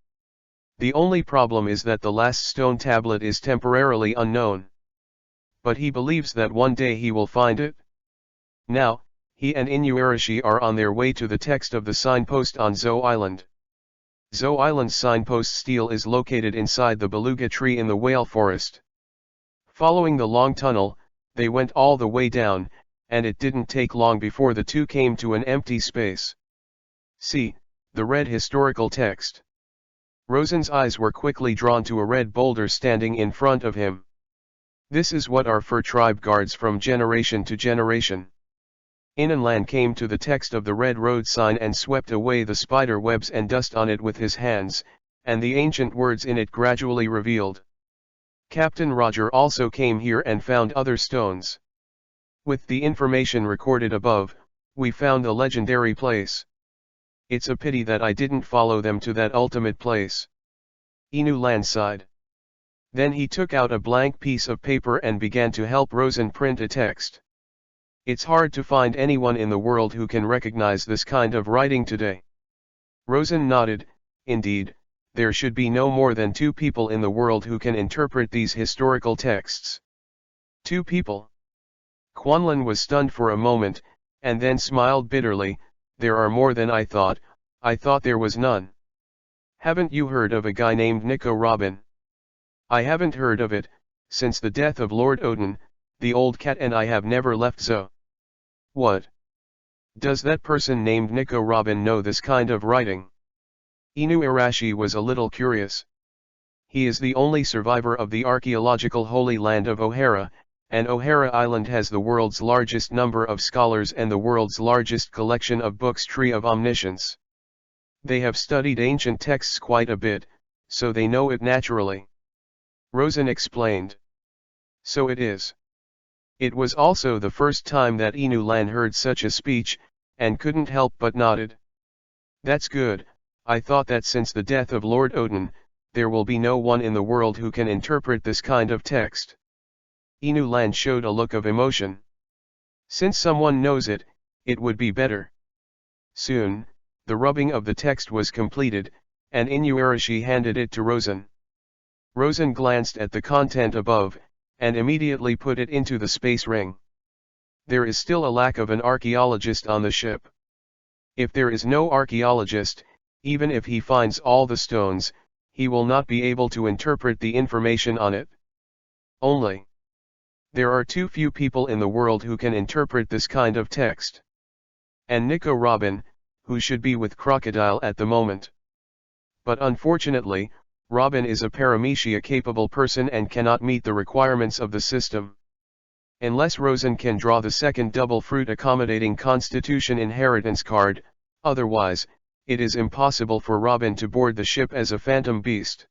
The only problem is that the last stone tablet is temporarily unknown. But he believes that one day he will find it. Now, he and Inuarashi are on their way to the text of the signpost on Zou Island. Zou Island's signpost stele is located inside the beluga tree in the whale forest. Following the long tunnel, they went all the way down, and it didn't take long before the two came to an empty space. See, the red historical text. Rosen's eyes were quickly drawn to a red boulder standing in front of him. This is what our fur tribe guards from generation to generation. Inanlan came to the text of the red road sign and swept away the spider webs and dust on it with his hands, and the ancient words in it gradually revealed. Captain Roger also came here and found other stones. With the information recorded above, we found a legendary place. It's a pity that I didn't follow them to that ultimate place. Inu Lan sighed. Then he took out a blank piece of paper and began to help Rosen print a text. It's hard to find anyone in the world who can recognize this kind of writing today. Rosen nodded. Indeed, there should be no more than 2 people in the world who can interpret these historical texts. 2 people? Quanlin was stunned for a moment, and then smiled bitterly. There are more than I thought there was none. Haven't you heard of a guy named Nico Robin? I haven't heard of it. Since the death of Lord Odin, the old cat and I have never left Zoo. What? Does that person named Nico Robin know this kind of writing? Inu Arashi was a little curious. He is the only survivor of the archaeological Holy Land of O'Hara, and O'Hara Island has the world's largest number of scholars and the world's largest collection of books. Tree of Omniscience. They have studied ancient texts quite a bit, so they know it naturally. Rosen explained. So it is. It was also the first time that Inu Lan heard such a speech, and couldn't help but nodded. That's good. I thought that since the death of Lord Odin, there will be no one in the world who can interpret this kind of text. Inu Lan showed a look of emotion. Since someone knows it, it would be better. Soon, the rubbing of the text was completed, and Inuarashi handed it to Rosen. Rosen glanced at the content above, and immediately put it into the space ring. There is still a lack of an archaeologist on the ship. If there is no archaeologist, even if he finds all the stones, he will not be able to interpret the information on it. Only. There are too few people in the world who can interpret this kind of text. And Nico Robin, who should be with Crocodile at the moment. But unfortunately, Robin is a paramecia-capable person and cannot meet the requirements of the system. Unless Rosen can draw the second double fruit accommodating Constitution inheritance card, otherwise, it is impossible for Robin to board the ship as a phantom beast.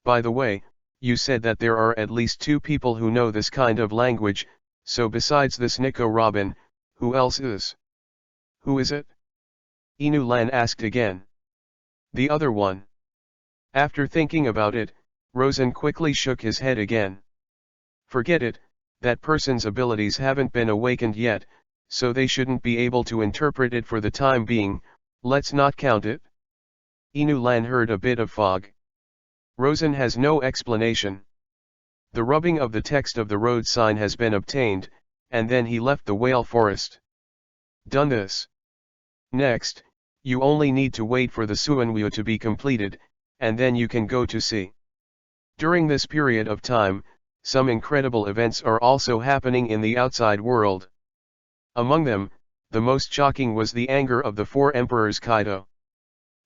By the way, you said that there are at least 2 people who know this kind of language, so besides this Nico Robin, who else is? Who is it? Inu Lan asked again. The other one. After thinking about it, Rosen quickly shook his head again. Forget it, that person's abilities haven't been awakened yet, so they shouldn't be able to interpret it for the time being. Let's not count it. Inu Lan heard a bit of fog. Rosen has no explanation. The rubbing of the text of the road sign has been obtained, and then he left the whale forest. Done this. Next, you only need to wait for the Suanweo to be completed, and then you can go to sea. During this period of time, some incredible events are also happening in the outside world. Among them, the most shocking was the anger of the 4 Emperors Kaido.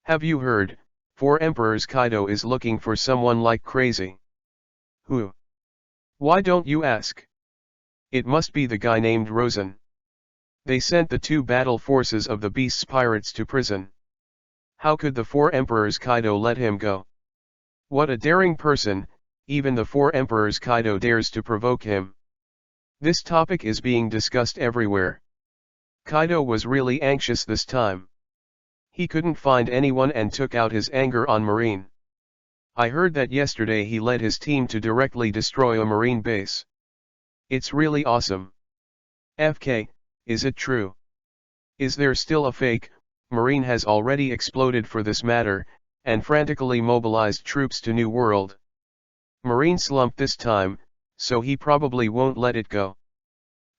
Have you heard? 4 Emperors Kaido is looking for someone like crazy. Who? Why don't you ask? It must be the guy named Rosen. They sent the 2 battle forces of the Beast's pirates to prison. How could the 4 Emperors Kaido let him go? What a daring person, even the 4 Emperors Kaido dares to provoke him. This topic is being discussed everywhere. Kaido was really anxious this time. He couldn't find anyone and took out his anger on Marine. I heard that yesterday he led his team to directly destroy a Marine base. It's really awesome. FK, is it true? Is there still a fake? Marine has already exploded for this matter, and frantically mobilized troops to New World. Marine slumped this time, so he probably won't let it go.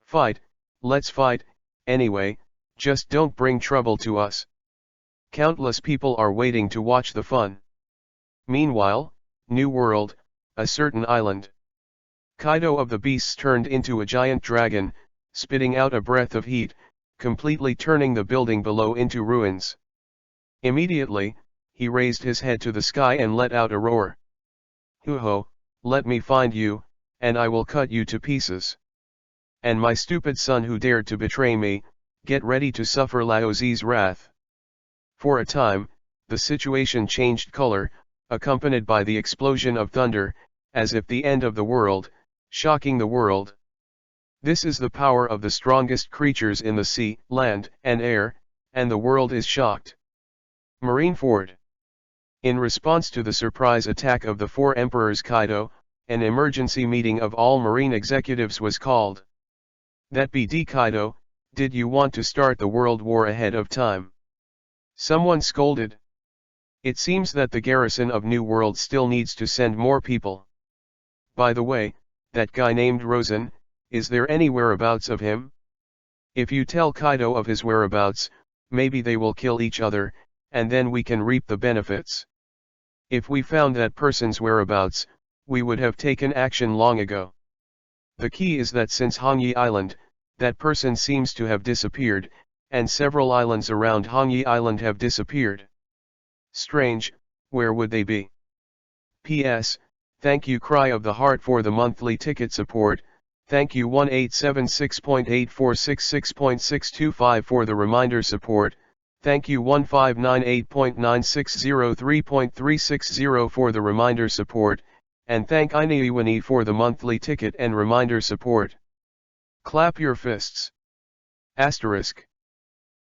Fight, let's fight, anyway, just don't bring trouble to us. Countless people are waiting to watch the fun. Meanwhile, New World, a certain island. Kaido of the Beasts turned into a giant dragon, spitting out a breath of heat, completely turning the building below into ruins. Immediately, he raised his head to the sky and let out a roar. Hoo-ho, let me find you, and I will cut you to pieces. And my stupid son who dared to betray me, get ready to suffer Laozi's wrath. For a time, the situation changed color, accompanied by the explosion of thunder, as if the end of the world, shocking the world. This is the power of the strongest creatures in the sea, land, and air, and the world is shocked. Marineford. In response to the surprise attack of the 4 Emperors Kaido, an emergency meeting of all marine executives was called. That BD Kaido, did you want to start the world war ahead of time? Someone scolded. It seems that the garrison of New World still needs to send more people. By the way, that guy named Rosen, is there any whereabouts of him? If you tell Kaido of his whereabouts, maybe they will kill each other, and then we can reap the benefits. If we found that person's whereabouts, we would have taken action long ago. The key is that since Hongyi Island, that person seems to have disappeared, and several islands around Hongyi Island have disappeared. Strange, where would they be? P.S. Thank you Cry of the Heart for the monthly ticket support, thank you 1876.8466.625 for the reminder support, thank you 1598.9603.360 for the reminder support, and thank Inaiwani for the monthly ticket and reminder support. Clap your fists. Asterisk.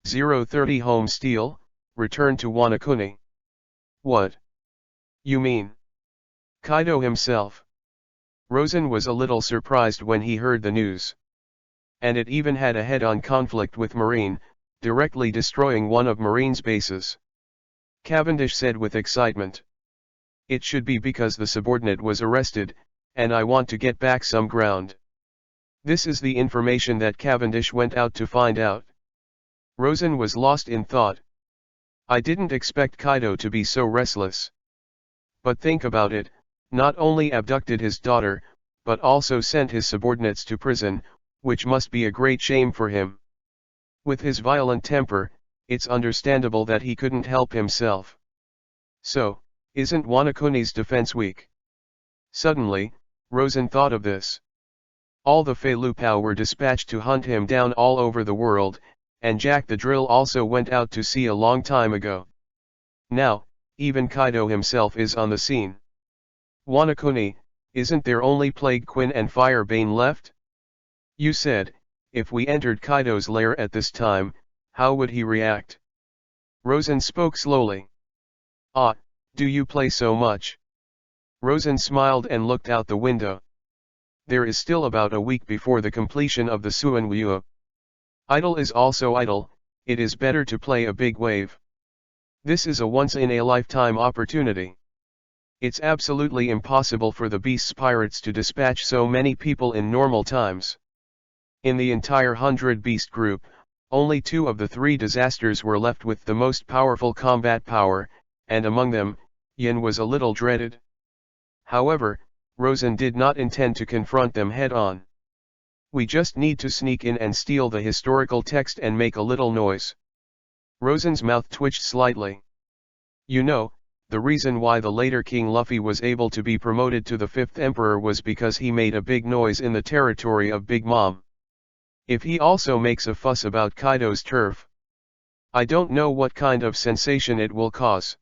030 Home Steel, return to Wanakuni. What? You mean? Kaido himself. Rosen was a little surprised when he heard the news. And it even had a head-on conflict with Marine, directly destroying one of Marine's bases. Cavendish said with excitement. It should be because the subordinate was arrested, and I want to get back some ground. This is the information that Cavendish went out to find out. Rosen was lost in thought. I didn't expect Kaido to be so restless. But think about it, not only abducted his daughter, but also sent his subordinates to prison, which must be a great shame for him. With his violent temper, it's understandable that he couldn't help himself. So, isn't Wanakuni's defense weak? Suddenly, Rosen thought of this. All the Fei Lupao were dispatched to hunt him down all over the world, and Jack the Drill also went out to sea a long time ago. Now, even Kaido himself is on the scene. Wanakuni, isn't there only Plague Quinn and Firebane left? You said, if we entered Kaido's lair at this time, how would he react? Rosen spoke slowly. Ah, do you play so much? Rosen smiled and looked out the window. There is still about a week before the completion of the Suanwuo. Idle is also idle, it is better to play a big wave. This is a once-in-a-lifetime opportunity. It's absolutely impossible for the Beast's pirates to dispatch so many people in normal times. In the entire 100 Beast group, only 2 of the 3 disasters were left with the most powerful combat power, and among them, Yin was a little dreaded. However, Rosen did not intend to confront them head-on. We just need to sneak in and steal the historical text and make a little noise. Rosen's mouth twitched slightly. You know, the reason why the later King Luffy was able to be promoted to the 5th Emperor was because he made a big noise in the territory of Big Mom. If he also makes a fuss about Kaido's turf, I don't know what kind of sensation it will cause.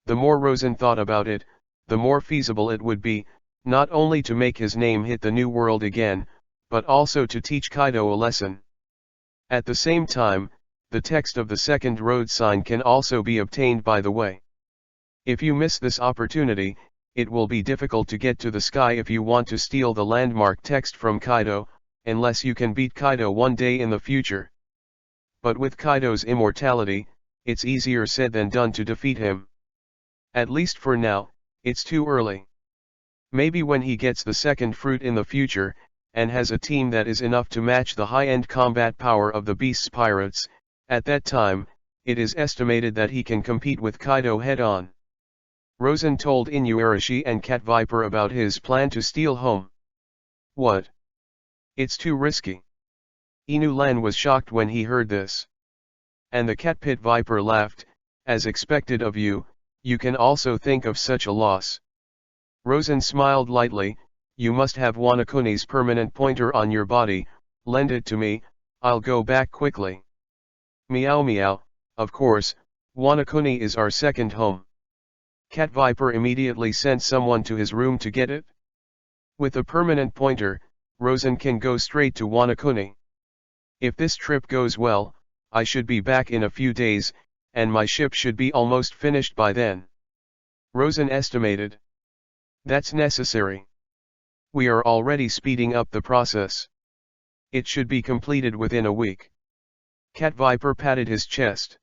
The more Rosen thought about it, the more feasible it would be, not only to make his name hit the New World again, but also to teach Kaido a lesson. At the same time, the text of the second road sign can also be obtained by the way. If you miss this opportunity, it will be difficult to get to the sky if you want to steal the landmark text from Kaido, unless you can beat Kaido one day in the future. But with Kaido's immortality, it's easier said than done to defeat him. At least for now, it's too early. Maybe when he gets the second fruit in the future, and has a team that is enough to match the high-end combat power of the Beast's pirates, at that time, it is estimated that he can compete with Kaido head-on. Rosen told Inuarashi and Cat Viper about his plan to steal home. What? It's too risky. Inu Lan was shocked when he heard this. And the Cat Pit Viper laughed, as expected of you, you can also think of such a loss. Rosen smiled lightly, you must have Wanakuni's permanent pointer on your body, lend it to me, I'll go back quickly. Meow meow, of course, Wanakuni is our second home. Cat Viper immediately sent someone to his room to get it. With a permanent pointer, Rosen can go straight to Wanakuni. If this trip goes well, I should be back in a few days, and my ship should be almost finished by then. Rosen estimated. That's necessary. We are already speeding up the process. It should be completed within a week. Cat Viper patted his chest.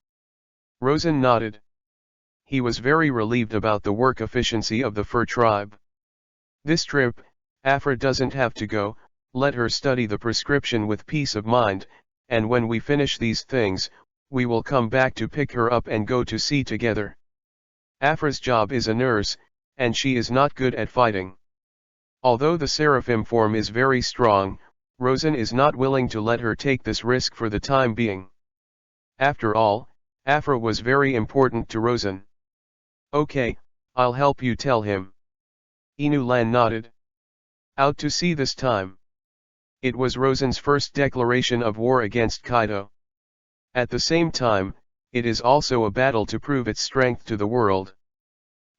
Rosen nodded. He was very relieved about the work efficiency of the fur tribe. This trip, Afra doesn't have to go, let her study the prescription with peace of mind, and when we finish these things, we will come back to pick her up and go to sea together. Afra's job is a nurse, and she is not good at fighting. Although the Seraphim form is very strong, Rosen is not willing to let her take this risk for the time being. After all, Afra was very important to Rosen. Okay, I'll help you tell him. Inu Lan nodded. Out to sea this time. It was Rosen's first declaration of war against Kaido. At the same time, it is also a battle to prove its strength to the world.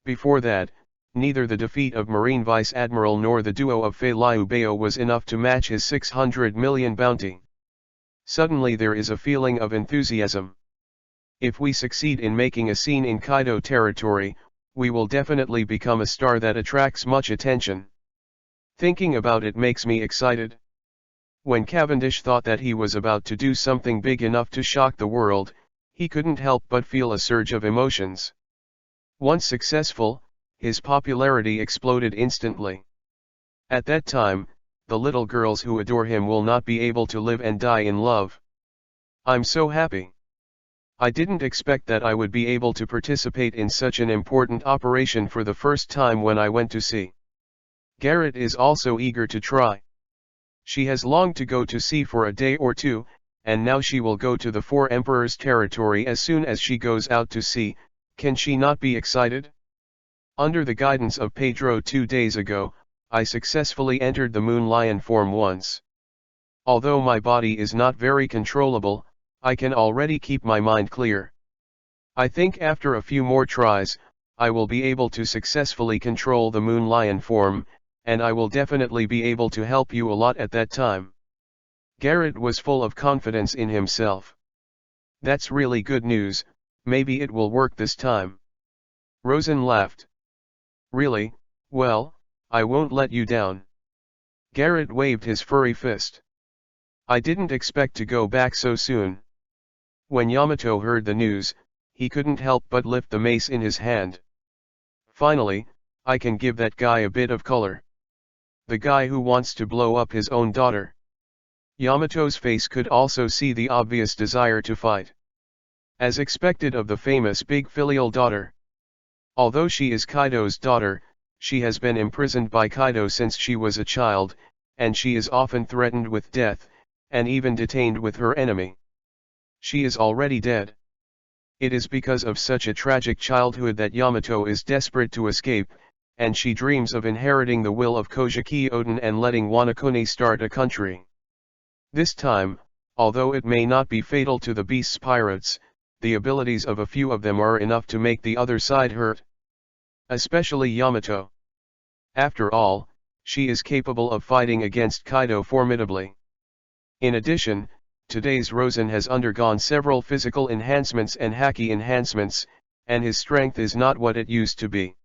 Before that, neither the defeat of Marine Vice Admiral nor the duo of Fei Liu was enough to match his 600 million bounty. Suddenly there is a feeling of enthusiasm. If we succeed in making a scene in Kaido territory, we will definitely become a star that attracts much attention. Thinking about it makes me excited. When Cavendish thought that he was about to do something big enough to shock the world, he couldn't help but feel a surge of emotions. Once successful, his popularity exploded instantly. At that time, the little girls who adore him will not be able to live and die in love. I'm so happy. I didn't expect that I would be able to participate in such an important operation for the first time when I went to sea. Garrett is also eager to try. She has longed to go to sea for a day or two, and now she will go to the Four Emperors' territory as soon as she goes out to sea. Can she not be excited? Under the guidance of Pedro 2 days ago, I successfully entered the Moon Lion form once. Although my body is not very controllable, I can already keep my mind clear. I think after a few more tries, I will be able to successfully control the Moon Lion form, and I will definitely be able to help you a lot at that time. Garrett was full of confidence in himself. That's really good news, maybe it will work this time. Rosen laughed. Really? Well, I won't let you down. Garrett waved his furry fist. I didn't expect to go back so soon. When Yamato heard the news, he couldn't help but lift the mace in his hand. Finally, I can give that guy a bit of color. The guy who wants to blow up his own daughter. Yamato's face could also see the obvious desire to fight. As expected of the famous big filial daughter. Although she is Kaido's daughter, she has been imprisoned by Kaido since she was a child, and she is often threatened with death, and even detained with her enemy. She is already dead. It is because of such a tragic childhood that Yamato is desperate to escape, and she dreams of inheriting the will of Kojiki Oden and letting Wanakone start a country. This time, although it may not be fatal to the beast's pirates, the abilities of a few of them are enough to make the other side hurt. Especially Yamato. After all, she is capable of fighting against Kaido formidably. In addition, today's Rosen has undergone several physical enhancements and haki enhancements, and his strength is not what it used to be.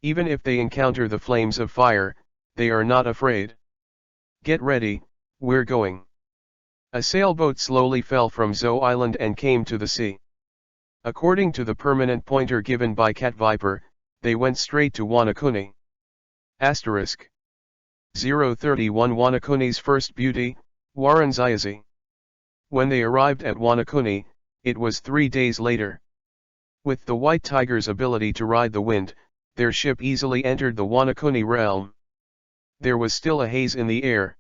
Even if they encounter the flames of fire, they are not afraid. Get ready, we're going. A sailboat slowly fell from Zo Island and came to the sea. According to the permanent pointer given by Cat Viper, they went straight to Wanakone. Asterisk. 031 Wanakone's first beauty, Waranzayazi. When they arrived at Wanakone, it was 3 days later. With the White Tiger's ability to ride the wind, their ship easily entered the Wanakone realm. There was still a haze in the air.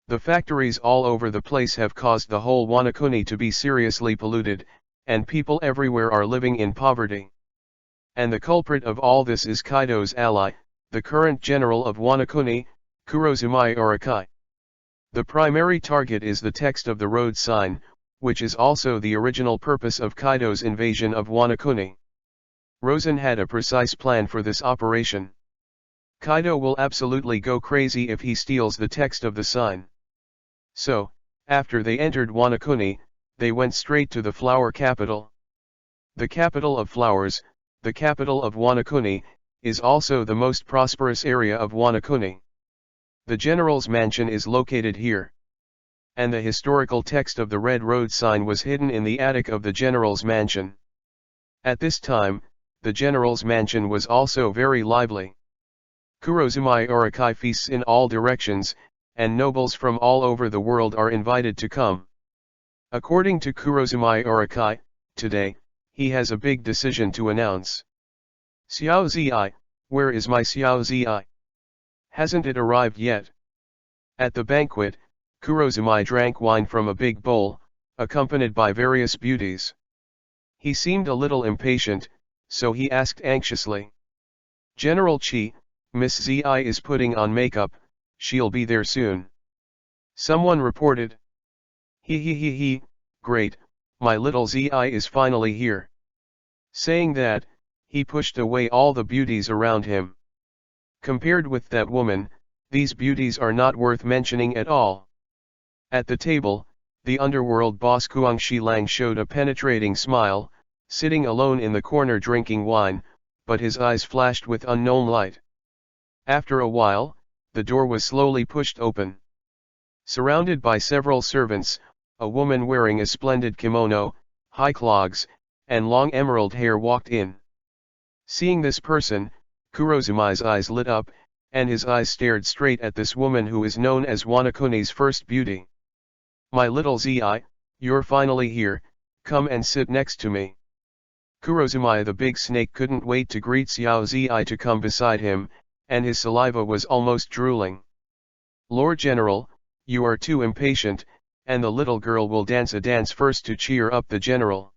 The factories all over the place have caused the whole Wanakone to be seriously polluted, and people everywhere are living in poverty. And the culprit of all this is Kaido's ally, the current general of Wanakone, Kurozumai Arakai. The primary target is the text of the road sign, which is also the original purpose of Kaido's invasion of Wanakone. Rosen had a precise plan for this operation. Kaido will absolutely go crazy if he steals the text of the sign. So, after they entered Wanakone, they went straight to the flower capital. The capital of flowers, the capital of Wanakone, is also the most prosperous area of Wanakone. The general's mansion is located here. And the historical text of the red road sign was hidden in the attic of the general's mansion. At this time, the general's mansion was also very lively. Kurozumai Orokai feasts in all directions, and nobles from all over the world are invited to come. According to Kurozumai Orokai, today, he has a big decision to announce. Xiao Zi, where is my Xiao Zi? Hasn't it arrived yet? At the banquet, Kurozumai drank wine from a big bowl, accompanied by various beauties. He seemed a little impatient, so he asked anxiously. General Chi, Miss Zi is putting on makeup, she'll be there soon. Someone reported. He, great, my little Zi is finally here. Saying that, he pushed away all the beauties around him. Compared with that woman, these beauties are not worth mentioning at all. At the table, the underworld boss Kuang Shilang showed a penetrating smile, sitting alone in the corner drinking wine, but his eyes flashed with unknown light. After a while, the door was slowly pushed open. Surrounded by several servants, a woman wearing a splendid kimono, high clogs, and long emerald hair walked in. Seeing this person, Kurozumai's eyes lit up, and his eyes stared straight at this woman who is known as Wanakuni's first beauty. My little Zi, you're finally here, come and sit next to me. Kurozumai the big snake couldn't wait to greet Xiao Zi to come beside him, and his saliva was almost drooling. Lord General, you are too impatient, and the little girl will dance a dance first to cheer up the general.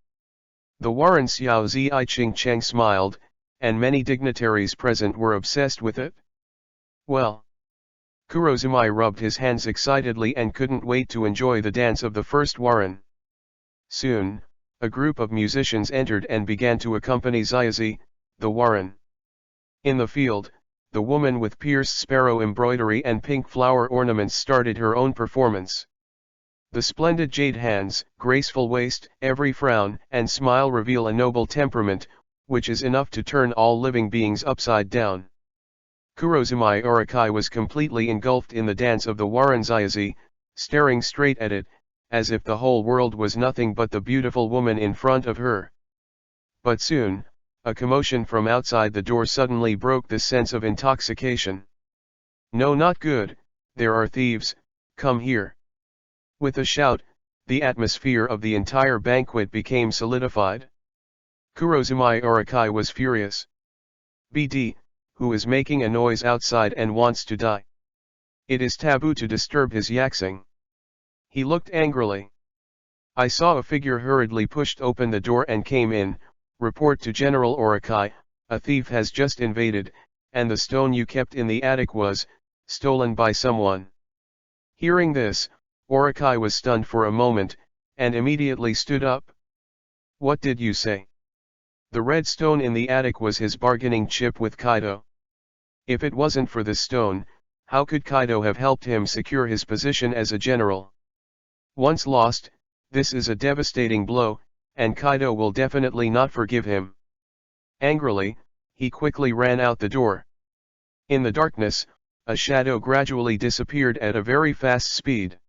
The Warren Xiao Zi Ching Cheng smiled, and many dignitaries present were obsessed with it. Well. Kurozumai rubbed his hands excitedly and couldn't wait to enjoy the dance of the first Warren. Soon, a group of musicians entered and began to accompany Xiaozi, the Warren. In the field, the woman with pierced sparrow embroidery and pink flower ornaments started her own performance. The splendid jade hands, graceful waist, every frown and smile reveal a noble temperament, which is enough to turn all living beings upside down. Kurozumai Orokai was completely engulfed in the dance of the Warren Xiaozi, staring straight at it, as if the whole world was nothing but the beautiful woman in front of her. But soon, a commotion from outside the door suddenly broke this sense of intoxication. No, not good, there are thieves, come here. With a shout, the atmosphere of the entire banquet became solidified. Kurozumai Orokai was furious. BD, who is making a noise outside and wants to die. It is taboo to disturb his yaxing. He looked angrily. I saw a figure hurriedly pushed open the door and came in. Report to General Orokai, a thief has just invaded, and the stone you kept in the attic was stolen by someone. Hearing this, Orokai was stunned for a moment, and immediately stood up. What did you say? The red stone in the attic was his bargaining chip with Kaido. If it wasn't for this stone, how could Kaido have helped him secure his position as a general? Once lost, this is a devastating blow, and Kaido will definitely not forgive him. Angrily, he quickly ran out the door. In the darkness, a shadow gradually disappeared at a very fast speed.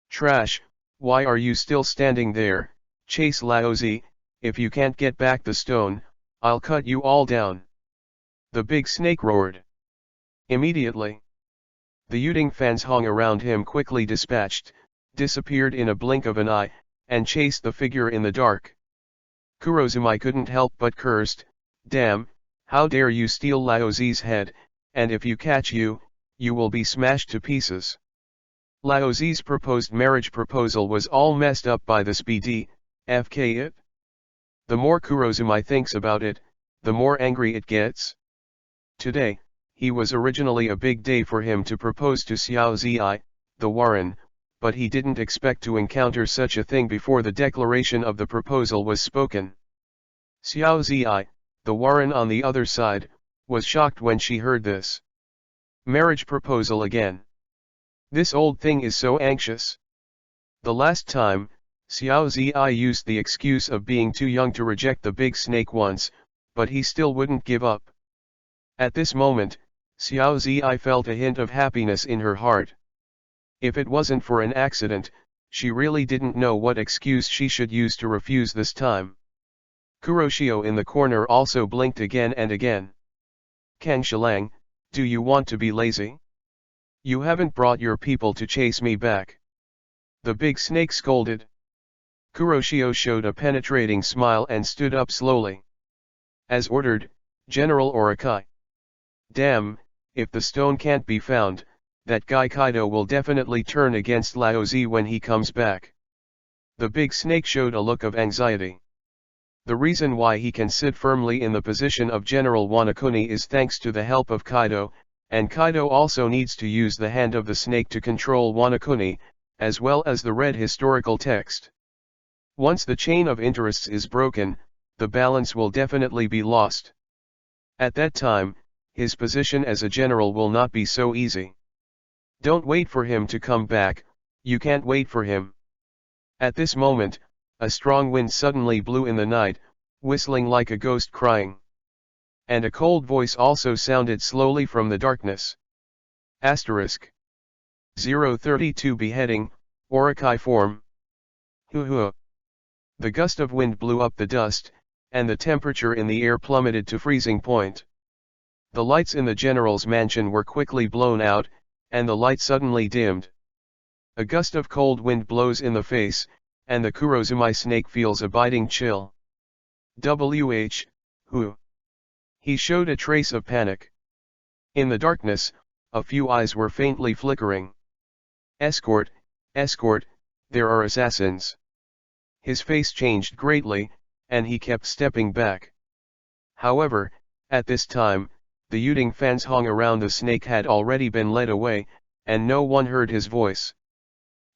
Trash, why are you still standing there? Chase Laozi, if you can't get back the stone, I'll cut you all down. The big snake roared. Immediately, the Yuding fans hung around him quickly dispatched, disappeared in a blink of an eye, and chased the figure in the dark. Kurozumai couldn't help but cursed, damn, how dare you steal Laozi's head, and if you catch you will be smashed to pieces. Laozi's proposed marriage proposal was all messed up by this BD, FK it. The more Kurozumai thinks about it, the more angry it gets. Today, he was originally a big day for him to propose to Xiao Zi, the Warren, but he didn't expect to encounter such a thing before the declaration of the proposal was spoken. Xiao Zi, the Warren on the other side, was shocked when she heard this. Marriage proposal again. This old thing is so anxious. The last time, Xiao Zi used the excuse of being too young to reject the big snake once, but he still wouldn't give up. At this moment, Xiao Zi felt a hint of happiness in her heart. If it wasn't for an accident, she really didn't know what excuse she should use to refuse this time. Kuroshio in the corner also blinked again and again. Kang Shilang, do you want to be lazy? You haven't brought your people to chase me back. The big snake scolded. Kuroshio showed a penetrating smile and stood up slowly. As ordered, General Orakai. Damn, if the stone can't be found, that guy Kaido will definitely turn against Laozi when he comes back. The big snake showed a look of anxiety. The reason why he can sit firmly in the position of General Wanakuni is thanks to the help of Kaido, and Kaido also needs to use the hand of the snake to control Wanakuni, as well as the red historical text. Once the chain of interests is broken, the balance will definitely be lost. At that time, his position as a general will not be so easy. Don't wait for him to come back, you can't wait for him. At this moment, a strong wind suddenly blew in the night, whistling like a ghost crying. And a cold voice also sounded slowly from the darkness. Asterisk. 032 Beheading, Orakai form. Hoo. The gust of wind blew up the dust, and the temperature in the air plummeted to freezing point. The lights in the general's mansion were quickly blown out, and the light suddenly dimmed. A gust of cold wind blows in the face, and the Kurozumai snake feels a biting chill. Who? He showed a trace of panic. In the darkness, a few eyes were faintly flickering. Escort, there are assassins. His face changed greatly, and he kept stepping back. However, at this time, the Yuding fans hung around the snake had already been led away, and no one heard his voice.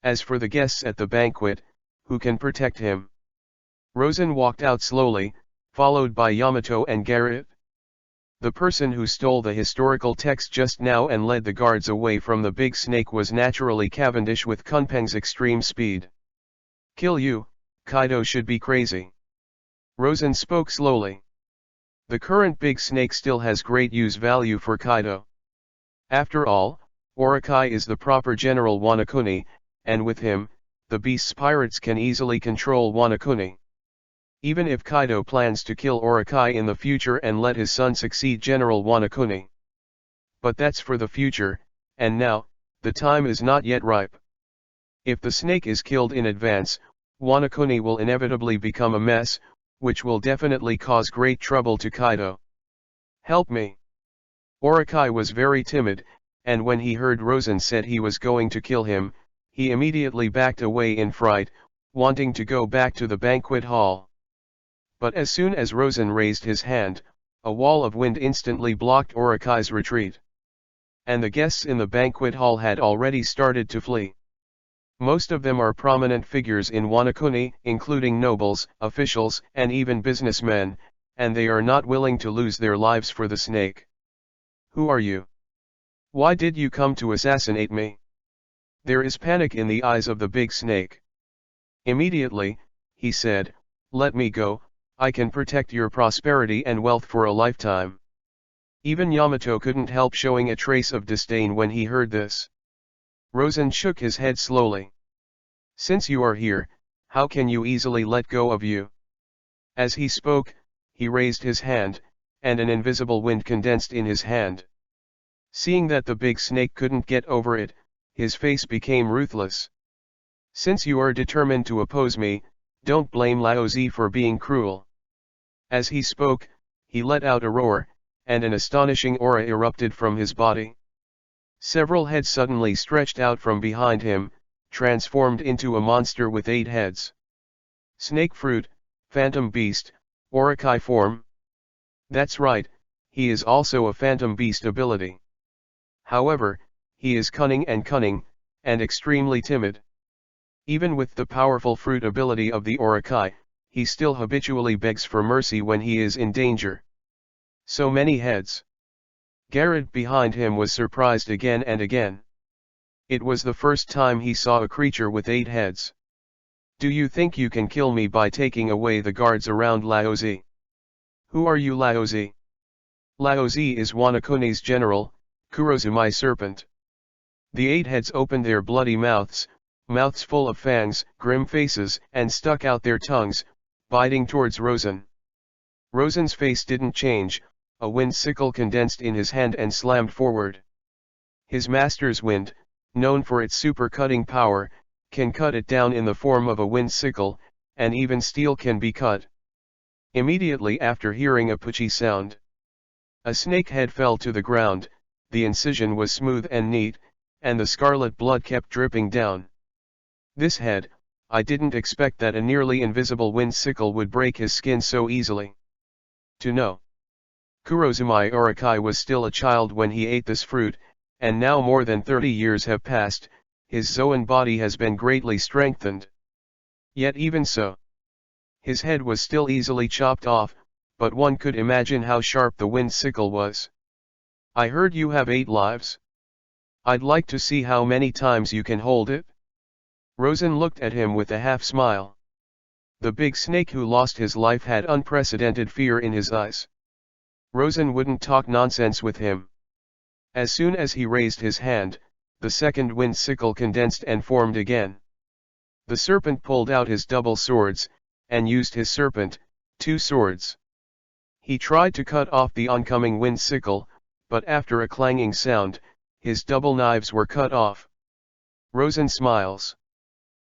As for the guests at the banquet, who can protect him? Rosen walked out slowly, followed by Yamato and Garrett. The person who stole the historical text just now and led the guards away from the big snake was naturally Cavendish with Kunpeng's extreme speed. Kill you, Kaido should be crazy. Rosen spoke slowly. The current big snake still has great use value for Kaido. After all, Orakai is the proper General Wanakuni, and with him, the beast's pirates can easily control Wanakuni. Even if Kaido plans to kill Orakai in the future and let his son succeed General Wanakuni. But that's for the future, and now, the time is not yet ripe. If the snake is killed in advance, Wanakuni will inevitably become a mess, which will definitely cause great trouble to Kaido. Help me. Orakai was very timid, and when he heard Rosen said he was going to kill him, he immediately backed away in fright, wanting to go back to the banquet hall. But as soon as Rosen raised his hand, a wall of wind instantly blocked Orakai's retreat. And the guests in the banquet hall had already started to flee. Most of them are prominent figures in Wanakuni, including nobles, officials, and even businessmen, and they are not willing to lose their lives for the snake. Who are you? Why did you come to assassinate me? There is panic in the eyes of the big snake. Immediately, he said, let me go, I can protect your prosperity and wealth for a lifetime. Even Yamato couldn't help showing a trace of disdain when he heard this. Rosen shook his head slowly. Since you are here, how can you easily let go of you? As he spoke, he raised his hand, and an invisible wind condensed in his hand. Seeing that the big snake couldn't get over it, his face became ruthless. Since you are determined to oppose me, don't blame Laozi for being cruel. As he spoke, he let out a roar, and an astonishing aura erupted from his body. Several heads suddenly stretched out from behind him, transformed into a monster with 8 heads. Snake fruit, phantom beast, Orakai form. That's right, he is also a phantom beast ability. However, he is cunning, and extremely timid. Even with the powerful fruit ability of the Orakai, he still habitually begs for mercy when he is in danger. So many heads. Garrett behind him was surprised again and again. It was the first time he saw a creature with 8 heads. Do you think you can kill me by taking away the guards around Laozi? Who are you, Laozi? Laozi is Wanakuni's general, Kurozumai serpent. The 8 heads opened their bloody mouths full of fangs, grim faces, and stuck out their tongues, biting towards Rosen. Rosen's face didn't change, a wind sickle condensed in his hand and slammed forward. His master's wind, known for its super cutting power, can cut it down in the form of a wind sickle, and even steel can be cut. Immediately after hearing a puchy sound, a snake head fell to the ground. The incision was smooth and neat, and the scarlet blood kept dripping down. This head, I didn't expect that a nearly invisible wind sickle would break his skin so easily. To know. Kurozumai Urakai was still a child when he ate this fruit, and now more than 30 years have passed, his Zoan body has been greatly strengthened. Yet even so, his head was still easily chopped off, but one could imagine how sharp the wind sickle was. I heard you have 8 lives. I'd like to see how many times you can hold it. Rosen looked at him with a half smile. The big snake who lost his life had unprecedented fear in his eyes. Rosen wouldn't talk nonsense with him. As soon as he raised his hand, the second wind sickle condensed and formed again. The serpent pulled out his double swords, and used his serpent, 2 swords. He tried to cut off the oncoming wind sickle, but after a clanging sound, his double knives were cut off. Rosen smiles.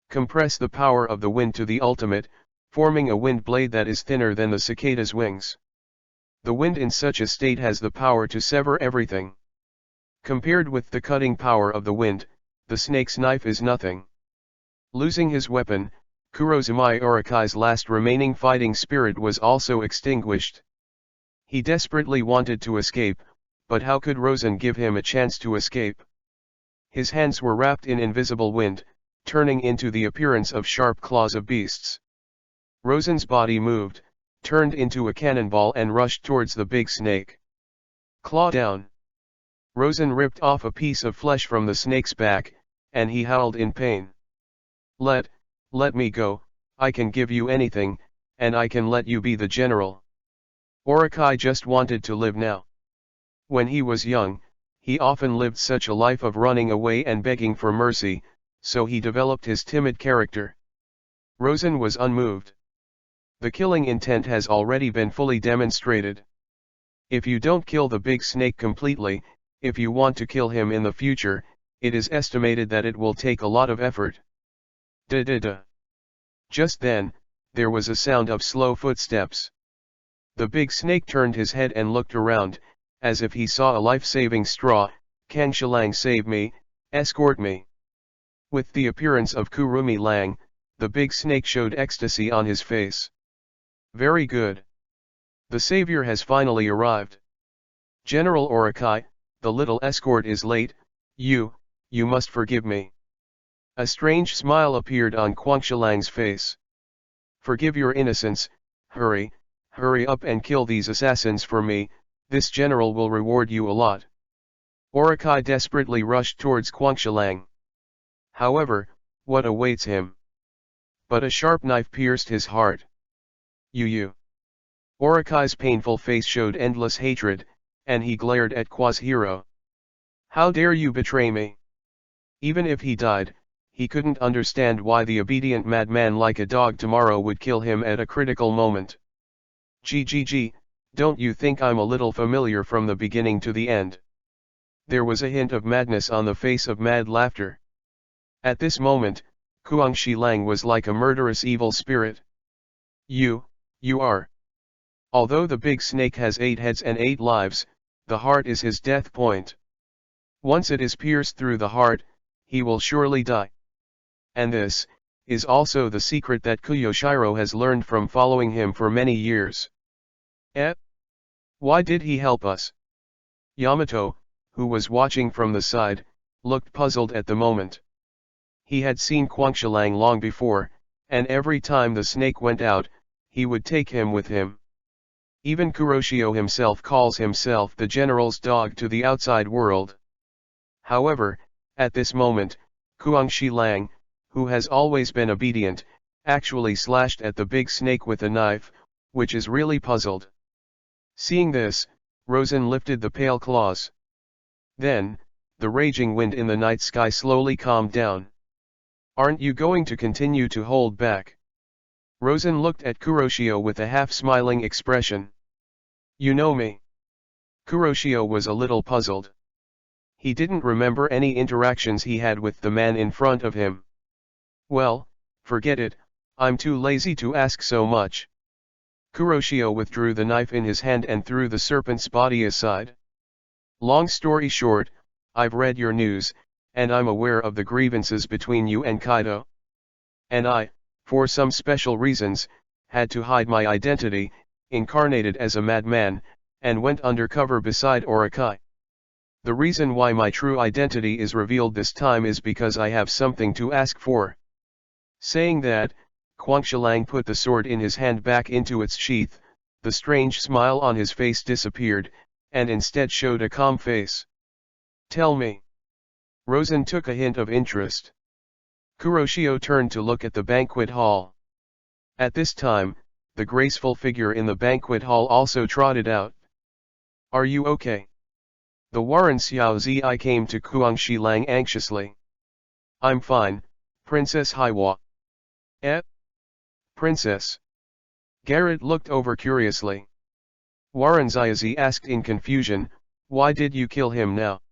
Compress the power of the wind to the ultimate, forming a wind blade that is thinner than the cicada's wings. The wind in such a state has the power to sever everything. Compared with the cutting power of the wind, the snake's knife is nothing. Losing his weapon, Kurozumai Urakai's last remaining fighting spirit was also extinguished. He desperately wanted to escape, but how could Rosen give him a chance to escape? His hands were wrapped in invisible wind, turning into the appearance of sharp claws of beasts. Rosen's body moved, turned into a cannonball and rushed towards the big snake. Claw down. Rosen ripped off a piece of flesh from the snake's back, and he howled in pain. Let me go, I can give you anything, and I can let you be the general. Urakai just wanted to live now. When he was young, he often lived such a life of running away and begging for mercy, so he developed his timid character. Rosen was unmoved. The killing intent has already been fully demonstrated. If you don't kill the big snake completely, if you want to kill him in the future, it is estimated that it will take a lot of effort. Da-da-da. Just then, there was a sound of slow footsteps. The big snake turned his head and looked around, as if he saw a life-saving straw. Kangshalang, save me, escort me. With the appearance of Kurumi Lang, the big snake showed ecstasy on his face. Very good. The savior has finally arrived. General Urakai, the little escort is late, you must forgive me. A strange smile appeared on Kwangshalang's face. Forgive your innocence, hurry up and kill these assassins for me, this general will reward you a lot. Urakai desperately rushed towards Kwangshalang. However, what awaits him? But a sharp knife pierced his heart. You. Urakai's painful face showed endless hatred, and he glared at Kwazhiro. How dare you betray me? Even if he died, he couldn't understand why the obedient madman like a dog tomorrow would kill him at a critical moment. Gg, don't you think I'm a little familiar from the beginning to the end? There was a hint of madness on the face of Mad Laughter. At this moment, Kuangshi Lang was like a murderous evil spirit. You are. Although the big snake has 8 heads and 8 lives, the heart is his death point. Once it is pierced through the heart, he will surely die. And this is also the secret that Kuyoshiro has learned from following him for many years. Why did he help us? Yamato, who was watching from the side, looked puzzled at the moment. He had seen Kwangshalang long before, and every time the snake went out, he would take him with him. Even Kuroshio himself calls himself the general's dog to the outside world. However, at this moment, Kuangshi Lang, who has always been obedient, actually slashed at the big snake with a knife, which is really puzzled. Seeing this, Rosen lifted the pale claws. Then, the raging wind in the night sky slowly calmed down. "Aren't you going to continue to hold back?" Rosen looked at Kuroshio with a half-smiling expression. "You know me." Kuroshio was a little puzzled. He didn't remember any interactions he had with the man in front of him. "Well, forget it, I'm too lazy to ask so much." Kuroshio withdrew the knife in his hand and threw the serpent's body aside. "Long story short, I've read your news, and I'm aware of the grievances between you and Kaido. And I, for some special reasons, had to hide my identity, incarnated as a madman, and went undercover beside Orakai. The reason why my true identity is revealed this time is because I have something to ask for." Saying that, Quangshalang put the sword in his hand back into its sheath, the strange smile on his face disappeared, and instead showed a calm face. "Tell me." Rosen took a hint of interest. Kuroshio turned to look at the banquet hall. At this time, the graceful figure in the banquet hall also trotted out. "Are you okay?" The Warren Xiaozi came to Quangshalang anxiously. "I'm fine, Princess Haiwa." "Eh? Princess?" Garrett looked over curiously. Warren Xiaozi asked in confusion, "Why did you kill him now?"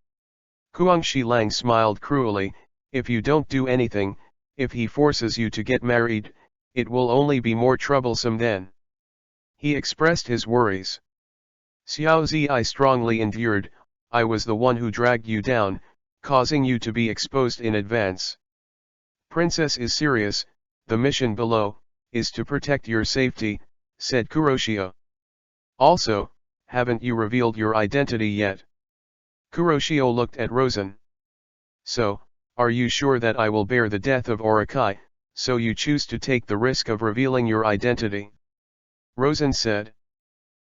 Quangshalang smiled cruelly, "If you don't do anything, if he forces you to get married, it will only be more troublesome then." He expressed his worries. "Xiaozi, I strongly endured, I was the one who dragged you down, causing you to be exposed in advance. Princess is serious, the mission below, is to protect your safety," said Kuroshio. "Also, haven't you revealed your identity yet?" Kuroshio looked at Rosen. "So, are you sure that I will bear the death of Orakai, so you choose to take the risk of revealing your identity?" Rosen said.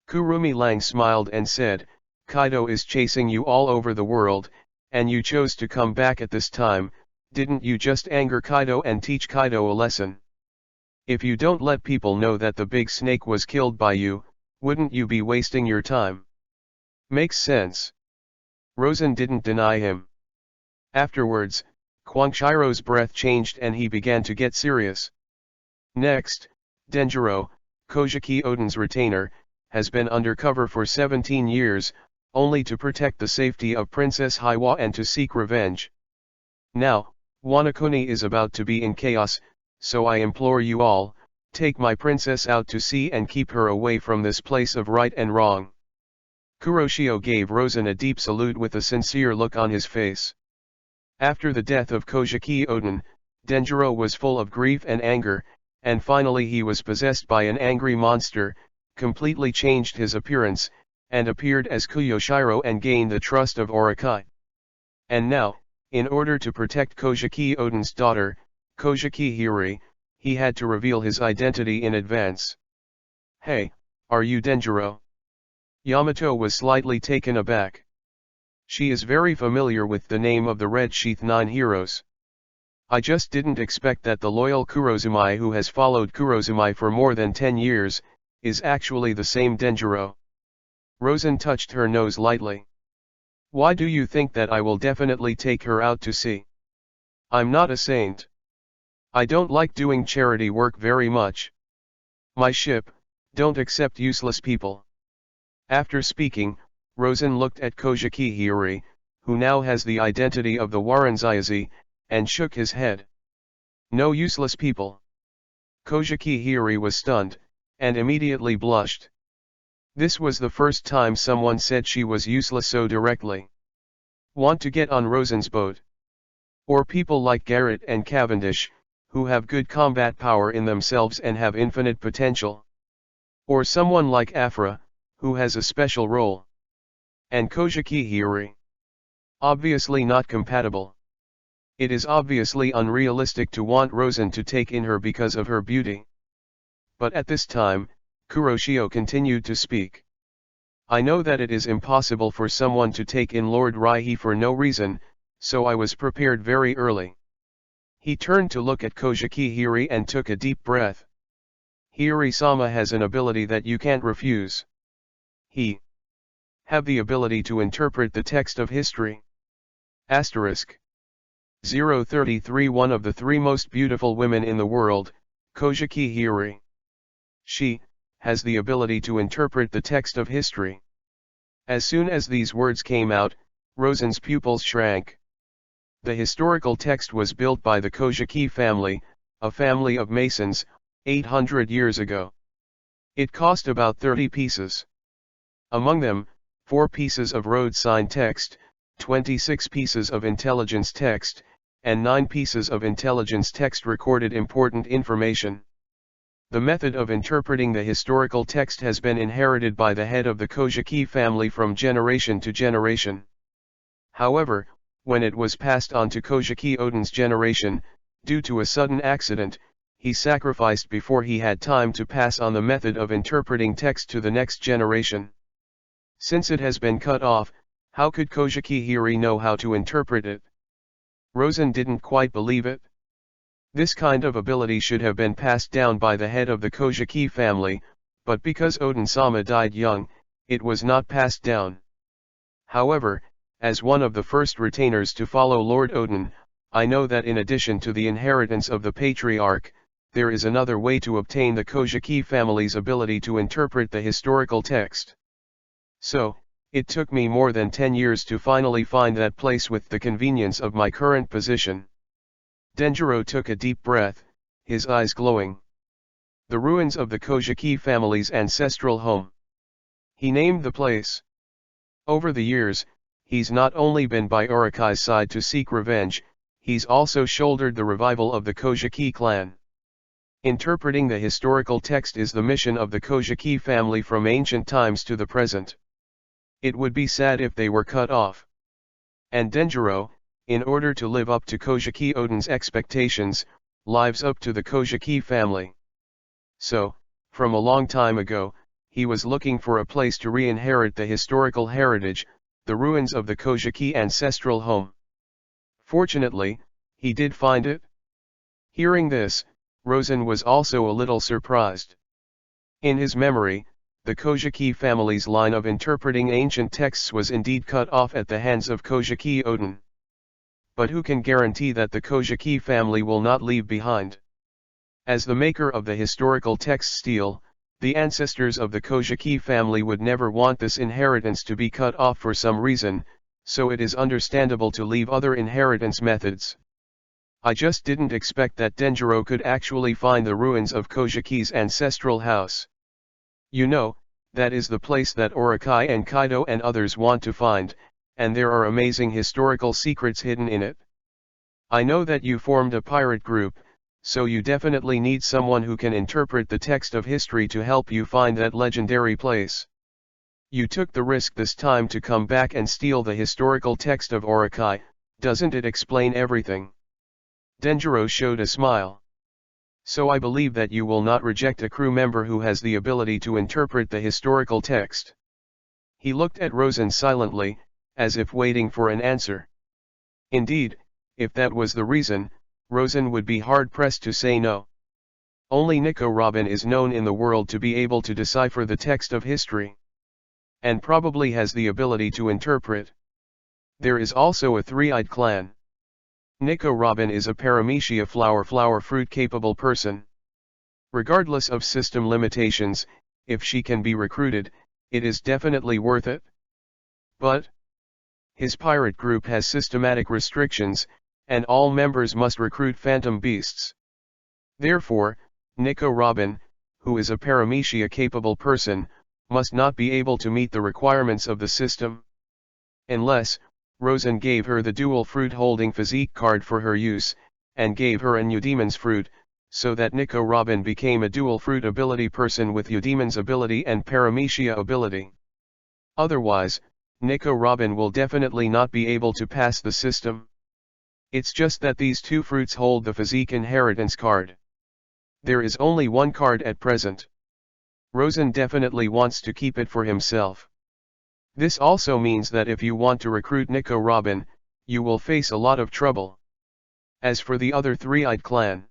Kurumi Lang smiled and said, "Kaido is chasing you all over the world, and you chose to come back at this time. Didn't you just anger Kaido and teach Kaido a lesson? If you don't let people know that the big snake was killed by you, wouldn't you be wasting your time?" "Makes sense." Rosen didn't deny him. Afterwards, Quangshiro's breath changed and he began to get serious. "Next, Denjiro, Kojiki Oden's retainer, has been undercover for 17 years, only to protect the safety of Princess Haiwa and to seek revenge. Now, Wanakuni is about to be in chaos, so I implore you all, take my princess out to sea and keep her away from this place of right and wrong." Kuroshio gave Rosen a deep salute with a sincere look on his face. After the death of Kojiki Oden, Denjiro was full of grief and anger, and finally he was possessed by an angry monster, completely changed his appearance, and appeared as Kuyoshiro and gained the trust of Orakai. And now, in order to protect Kojiki Oden's daughter, Kojiki Hiri, he had to reveal his identity in advance. "Hey, are you Denjiro?" Yamato was slightly taken aback. She is very familiar with the name of the Red Sheath 9 heroes. "I just didn't expect that the loyal Kurozumai who has followed Kurozumai for more than 10 years, is actually the same Denjiro." Rosen touched her nose lightly. "Why do you think that I will definitely take her out to sea? I'm not a saint. I don't like doing charity work very much. My ship, don't accept useless people." After speaking, Rosen looked at Kojiki Hiri, who now has the identity of the Waranzayazi, and shook his head. "No useless people." Kojiki Hiri was stunned, and immediately blushed. This was the first time someone said she was useless so directly. "Want to get on Rosen's boat? Or people like Garrett and Cavendish, who have good combat power in themselves and have infinite potential? Or someone like Afra, who has a special role? And Kojiki Hiri? Obviously not compatible. It is obviously unrealistic to want Rosen to take in her because of her beauty." But at this time, Kuroshio continued to speak. "I know that it is impossible for someone to take in Lord Raihi for no reason, so I was prepared very early." He turned to look at Kojiki Hiri and took a deep breath. "Hiri-sama has an ability that you can't refuse. He have the ability to interpret the text of history. Asterisk. 033 One of the three most beautiful women in the world, Kojiki Hiri. She has the ability to interpret the text of history. As soon as these words came out, Rosen's pupils shrank. The historical text was built by the Kojiki family, a family of masons, 800 years ago. It cost about 30 pieces. Among them, 4 pieces of road sign text, 26 pieces of intelligence text, and 9 pieces of intelligence text recorded important information. The method of interpreting the historical text has been inherited by the head of the Kojiki family from generation to generation. However, when it was passed on to Kojiki Odin's generation, due to a sudden accident, he sacrificed before he had time to pass on the method of interpreting text to the next generation. Since it has been cut off, how could Kojiki Hiri know how to interpret it? Rosen didn't quite believe it. This kind of ability should have been passed down by the head of the Kojiki family, but because Odin-sama died young, it was not passed down. However, as one of the first retainers to follow Lord Odin, I know that in addition to the inheritance of the patriarch, there is another way to obtain the Kojiki family's ability to interpret the historical text. So, it took me more than 10 years to finally find that place with the convenience of my current position. Denjiro took a deep breath, his eyes glowing. The ruins of the Kojiki family's ancestral home. He named the place. Over the years, he's not only been by Urukai's side to seek revenge, he's also shouldered the revival of the Kojiki clan. Interpreting the historical text is the mission of the Kojiki family from ancient times to the present. It would be sad if they were cut off. And Denjiro, in order to live up to Kojiki Odin's expectations, lives up to the Kojiki family. So, from a long time ago, he was looking for a place to re-inherit the historical heritage, the ruins of the Kojiki ancestral home. Fortunately, he did find it. Hearing this, Rosen was also a little surprised. In his memory, the Kojiki family's line of interpreting ancient texts was indeed cut off at the hands of Kojiki Odin. But who can guarantee that the Kojiki family will not leave behind? As the maker of the historical text steal, the ancestors of the Kojiki family would never want this inheritance to be cut off for some reason, so it is understandable to leave other inheritance methods. I just didn't expect that Denjiro could actually find the ruins of Kojiki's ancestral house. You know, that is the place that Urukai and Kaido and others want to find, and there are amazing historical secrets hidden in it. I know that you formed a pirate group, so you definitely need someone who can interpret the text of history to help you find that legendary place. You took the risk this time to come back and steal the historical text of Urukai, doesn't it explain everything? Denjiro showed a smile. So I believe that you will not reject a crew member who has the ability to interpret the historical text. He looked at Rosen silently, as if waiting for an answer. Indeed, if that was the reason, Rosen would be hard-pressed to say no. Only Nico Robin is known in the world to be able to decipher the text of history. And probably has the ability to interpret. There is also a three-eyed clan. Nico Robin is a paramecia flower fruit capable person. Regardless of system limitations, if she can be recruited, it is definitely worth it. But his pirate group has systematic restrictions, and all members must recruit phantom beasts. Therefore, Nico Robin, who is a paramecia capable person, must not be able to meet the requirements of the system. Unless, Rosen gave her the dual fruit holding physique card for her use, and gave her a Eudemon's fruit, so that Nico Robin became a dual fruit ability person with Eudemon's ability and paramecia ability. Otherwise, Nico Robin will definitely not be able to pass the system. It's just that these two fruits hold the physique inheritance card. There is only one card at present. Rosen definitely wants to keep it for himself. This also means that if you want to recruit Nico Robin, you will face a lot of trouble. As for the other three-eyed clan,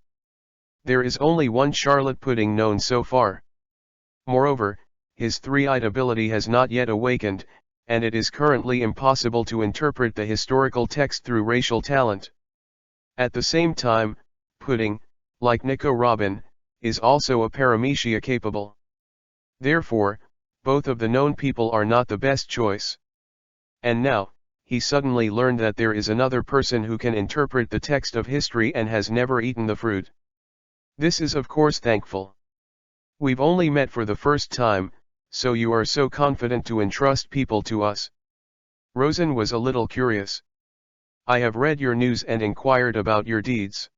there is only one Charlotte Pudding known so far. Moreover, his three-eyed ability has not yet awakened, and it is currently impossible to interpret the historical text through racial talent. At the same time, Pudding, like Nico Robin, is also a paramecia capable. Therefore, both of the known people are not the best choice. And now, he suddenly learned that there is another person who can interpret the text of history and has never eaten the fruit. This is of course thankful. We've only met for the first time, so you are so confident to entrust people to us. Rosen was a little curious. I have read your news and inquired about your deeds.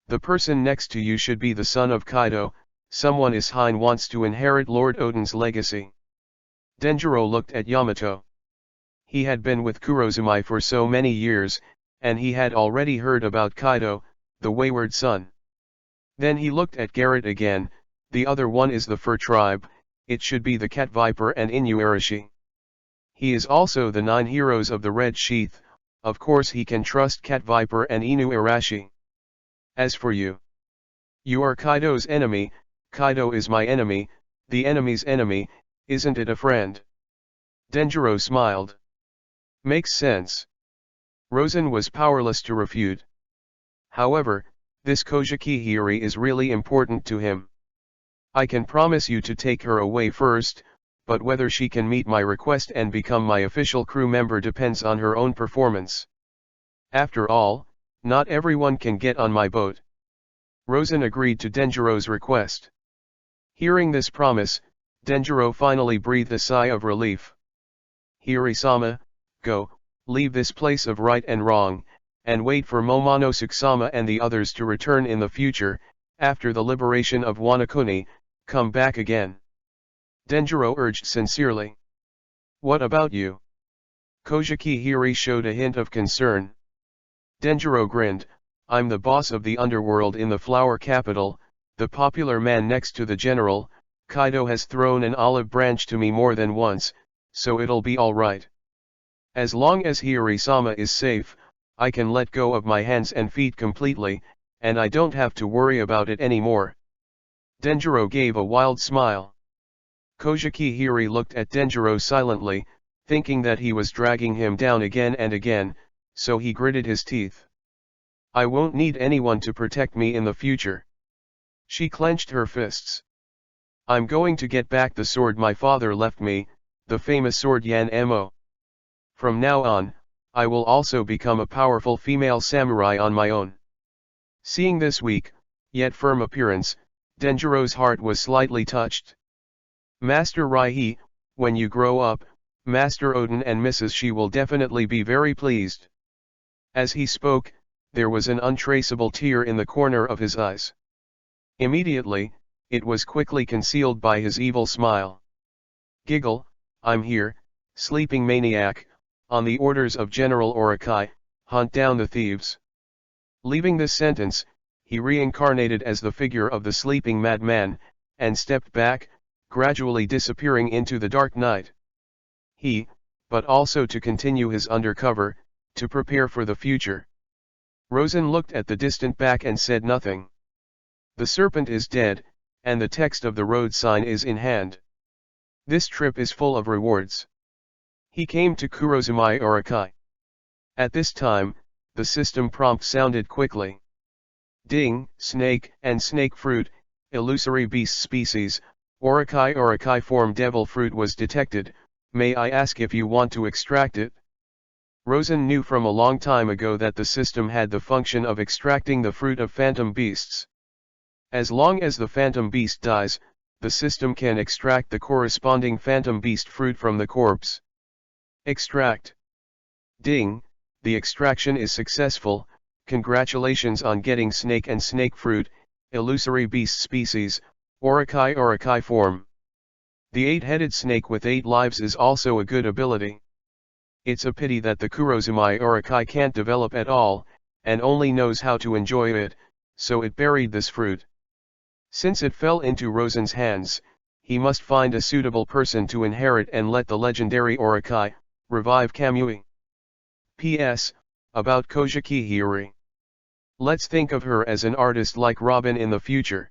The person next to you should be the son of Kaido. Someone Ishine wants to inherit Lord Odin's legacy. Denjiro looked at Yamato. He had been with Kurozumai for so many years, and he had already heard about Kaido, the wayward son. Then he looked at Garrett again. The other one is the Fur tribe, it should be the Cat Viper and Inuarashi. He is also the 9 heroes of the Red Sheath, of course he can trust Cat Viper and Inuarashi. As for you, you are Kaido's enemy. Kaido is my enemy, the enemy's enemy, isn't it a friend? Denjiro smiled. Makes sense. Rosen was powerless to refute. However, this Kojiki Hiri is really important to him. I can promise you to take her away first, but whether she can meet my request and become my official crew member depends on her own performance. After all, not everyone can get on my boat. Rosen agreed to Denjiro's request. Hearing this promise, Denjiro finally breathed a sigh of relief. Hiri-sama, go, leave this place of right and wrong, and wait for Momonosuke-sama and the others to return in the future. After the liberation of Wanakuni, come back again. Denjiro urged sincerely. What about you? Kojiki Hiri showed a hint of concern. Denjiro grinned. I'm the boss of the underworld in the flower capital, the popular man next to the general. Kaido has thrown an olive branch to me more than once, so it'll be alright. As long as Hiri-sama is safe, I can let go of my hands and feet completely, and I don't have to worry about it anymore. Denjiro gave a wild smile. Kojiki Hiri looked at Denjiro silently, thinking that he was dragging him down again and again, so he gritted his teeth. I won't need anyone to protect me in the future. She clenched her fists. I'm going to get back the sword my father left me, the famous sword Yan-Mo. From now on, I will also become a powerful female samurai on my own. Seeing this weak, yet firm appearance, Denjiro's heart was slightly touched. Master Raihi, when you grow up, Master Odin and Mrs. Shi will definitely be very pleased. As he spoke, there was an untraceable tear in the corner of his eyes. Immediately, it was quickly concealed by his evil smile. Giggle, I'm here, sleeping maniac, on the orders of General Orakai, hunt down the thieves. Leaving this sentence, he reincarnated as the figure of the sleeping madman, and stepped back, gradually disappearing into the dark night. But also to continue his undercover, to prepare for the future. Rosen looked at the distant back and said nothing. The serpent is dead, and the text of the road sign is in hand. This trip is full of rewards. He came to Kurozumai Orakai. At this time, the system prompt sounded quickly. Ding, snake and snake fruit, illusory beast species, Orakai form devil fruit was detected. May I ask if you want to extract it? Rosen knew from a long time ago that the system had the function of extracting the fruit of phantom beasts. As long as the phantom beast dies, the system can extract the corresponding phantom beast fruit from the corpse. Extract. Ding, the extraction is successful. Congratulations on getting snake and snake fruit, illusory beast species, Orakai form. The 8-headed snake with 8 lives is also a good ability. It's a pity that the Kurozumai Orakai can't develop at all, and only knows how to enjoy it, so it buried this fruit. Since it fell into Rosen's hands, he must find a suitable person to inherit and let the legendary Orakai revive Kamui. P.S. About Kojiki Hiri. Let's think of her as an artist like Robin in the future.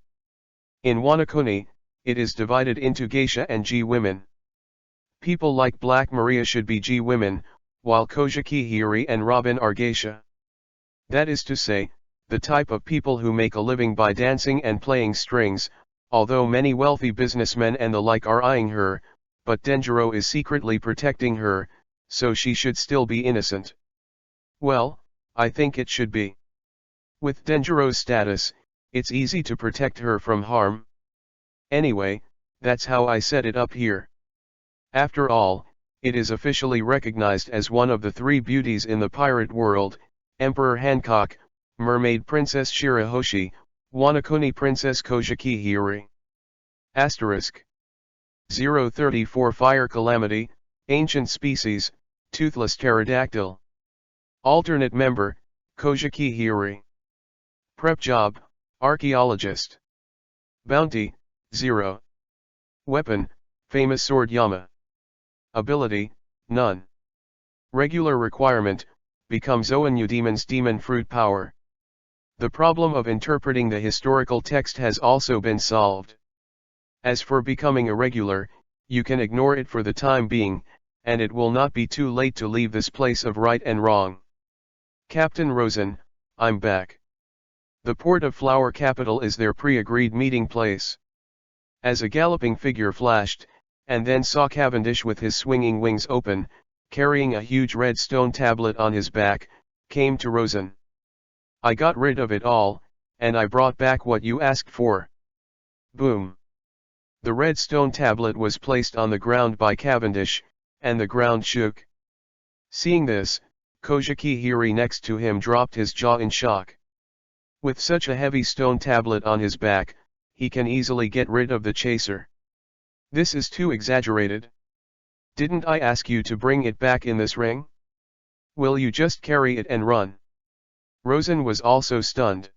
In Wanakuni, it is divided into geisha and G women. People like Black Maria should be G-women, while Kojiki Hiri and Robin are geisha. That is to say, the type of people who make a living by dancing and playing strings, although many wealthy businessmen and the like are eyeing her, but Denjiro is secretly protecting her, so she should still be innocent. Well, I think it should be. With Denjiro's status, it's easy to protect her from harm. Anyway, that's how I set it up here. After all, it is officially recognized as one of the three beauties in the pirate world: Emperor Hancock, Mermaid Princess Shirahoshi, Wanakuni Princess Kojiki Hiri. Asterisk. 034 Fire Calamity, Ancient Species, Toothless Pterodactyl. Alternate member, Kojiki Hiri. Prep job, Archaeologist. Bounty, 0. Weapon, Famous Sword Yama. Ability, none. Regular requirement, become Zoanyu Demon's Demon Fruit Power. The problem of interpreting the historical text has also been solved. As for becoming a regular, you can ignore it for the time being, and it will not be too late to leave this place of right and wrong. Captain Rosen, I'm back. The port of Flower Capital is their pre-agreed meeting place. As a galloping figure flashed, and then saw Cavendish with his swinging wings open, carrying a huge red stone tablet on his back, came to Rosen. I got rid of it all, and I brought back what you asked for. Boom. The red stone tablet was placed on the ground by Cavendish, and the ground shook. Seeing this, Kojiki Hiri next to him dropped his jaw in shock. With such a heavy stone tablet on his back, he can easily get rid of the chaser. This is too exaggerated. Didn't I ask you to bring it back in this ring? Will you just carry it and run? Rosen was also stunned.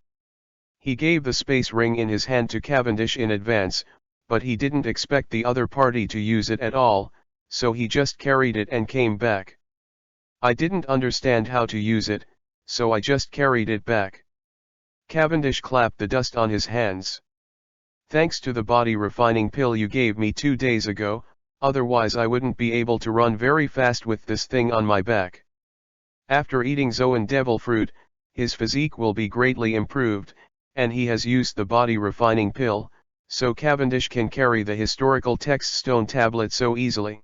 He gave the space ring in his hand to Cavendish in advance, but he didn't expect the other party to use it at all, so he just carried it and came back. I didn't understand how to use it, so I just carried it back. Cavendish clapped the dust on his hands. Thanks to the body refining pill you gave me 2 days ago, otherwise I wouldn't be able to run very fast with this thing on my back. After eating Zoan Devil Fruit, his physique will be greatly improved, and he has used the body refining pill, so Cavendish can carry the historical text stone tablet so easily.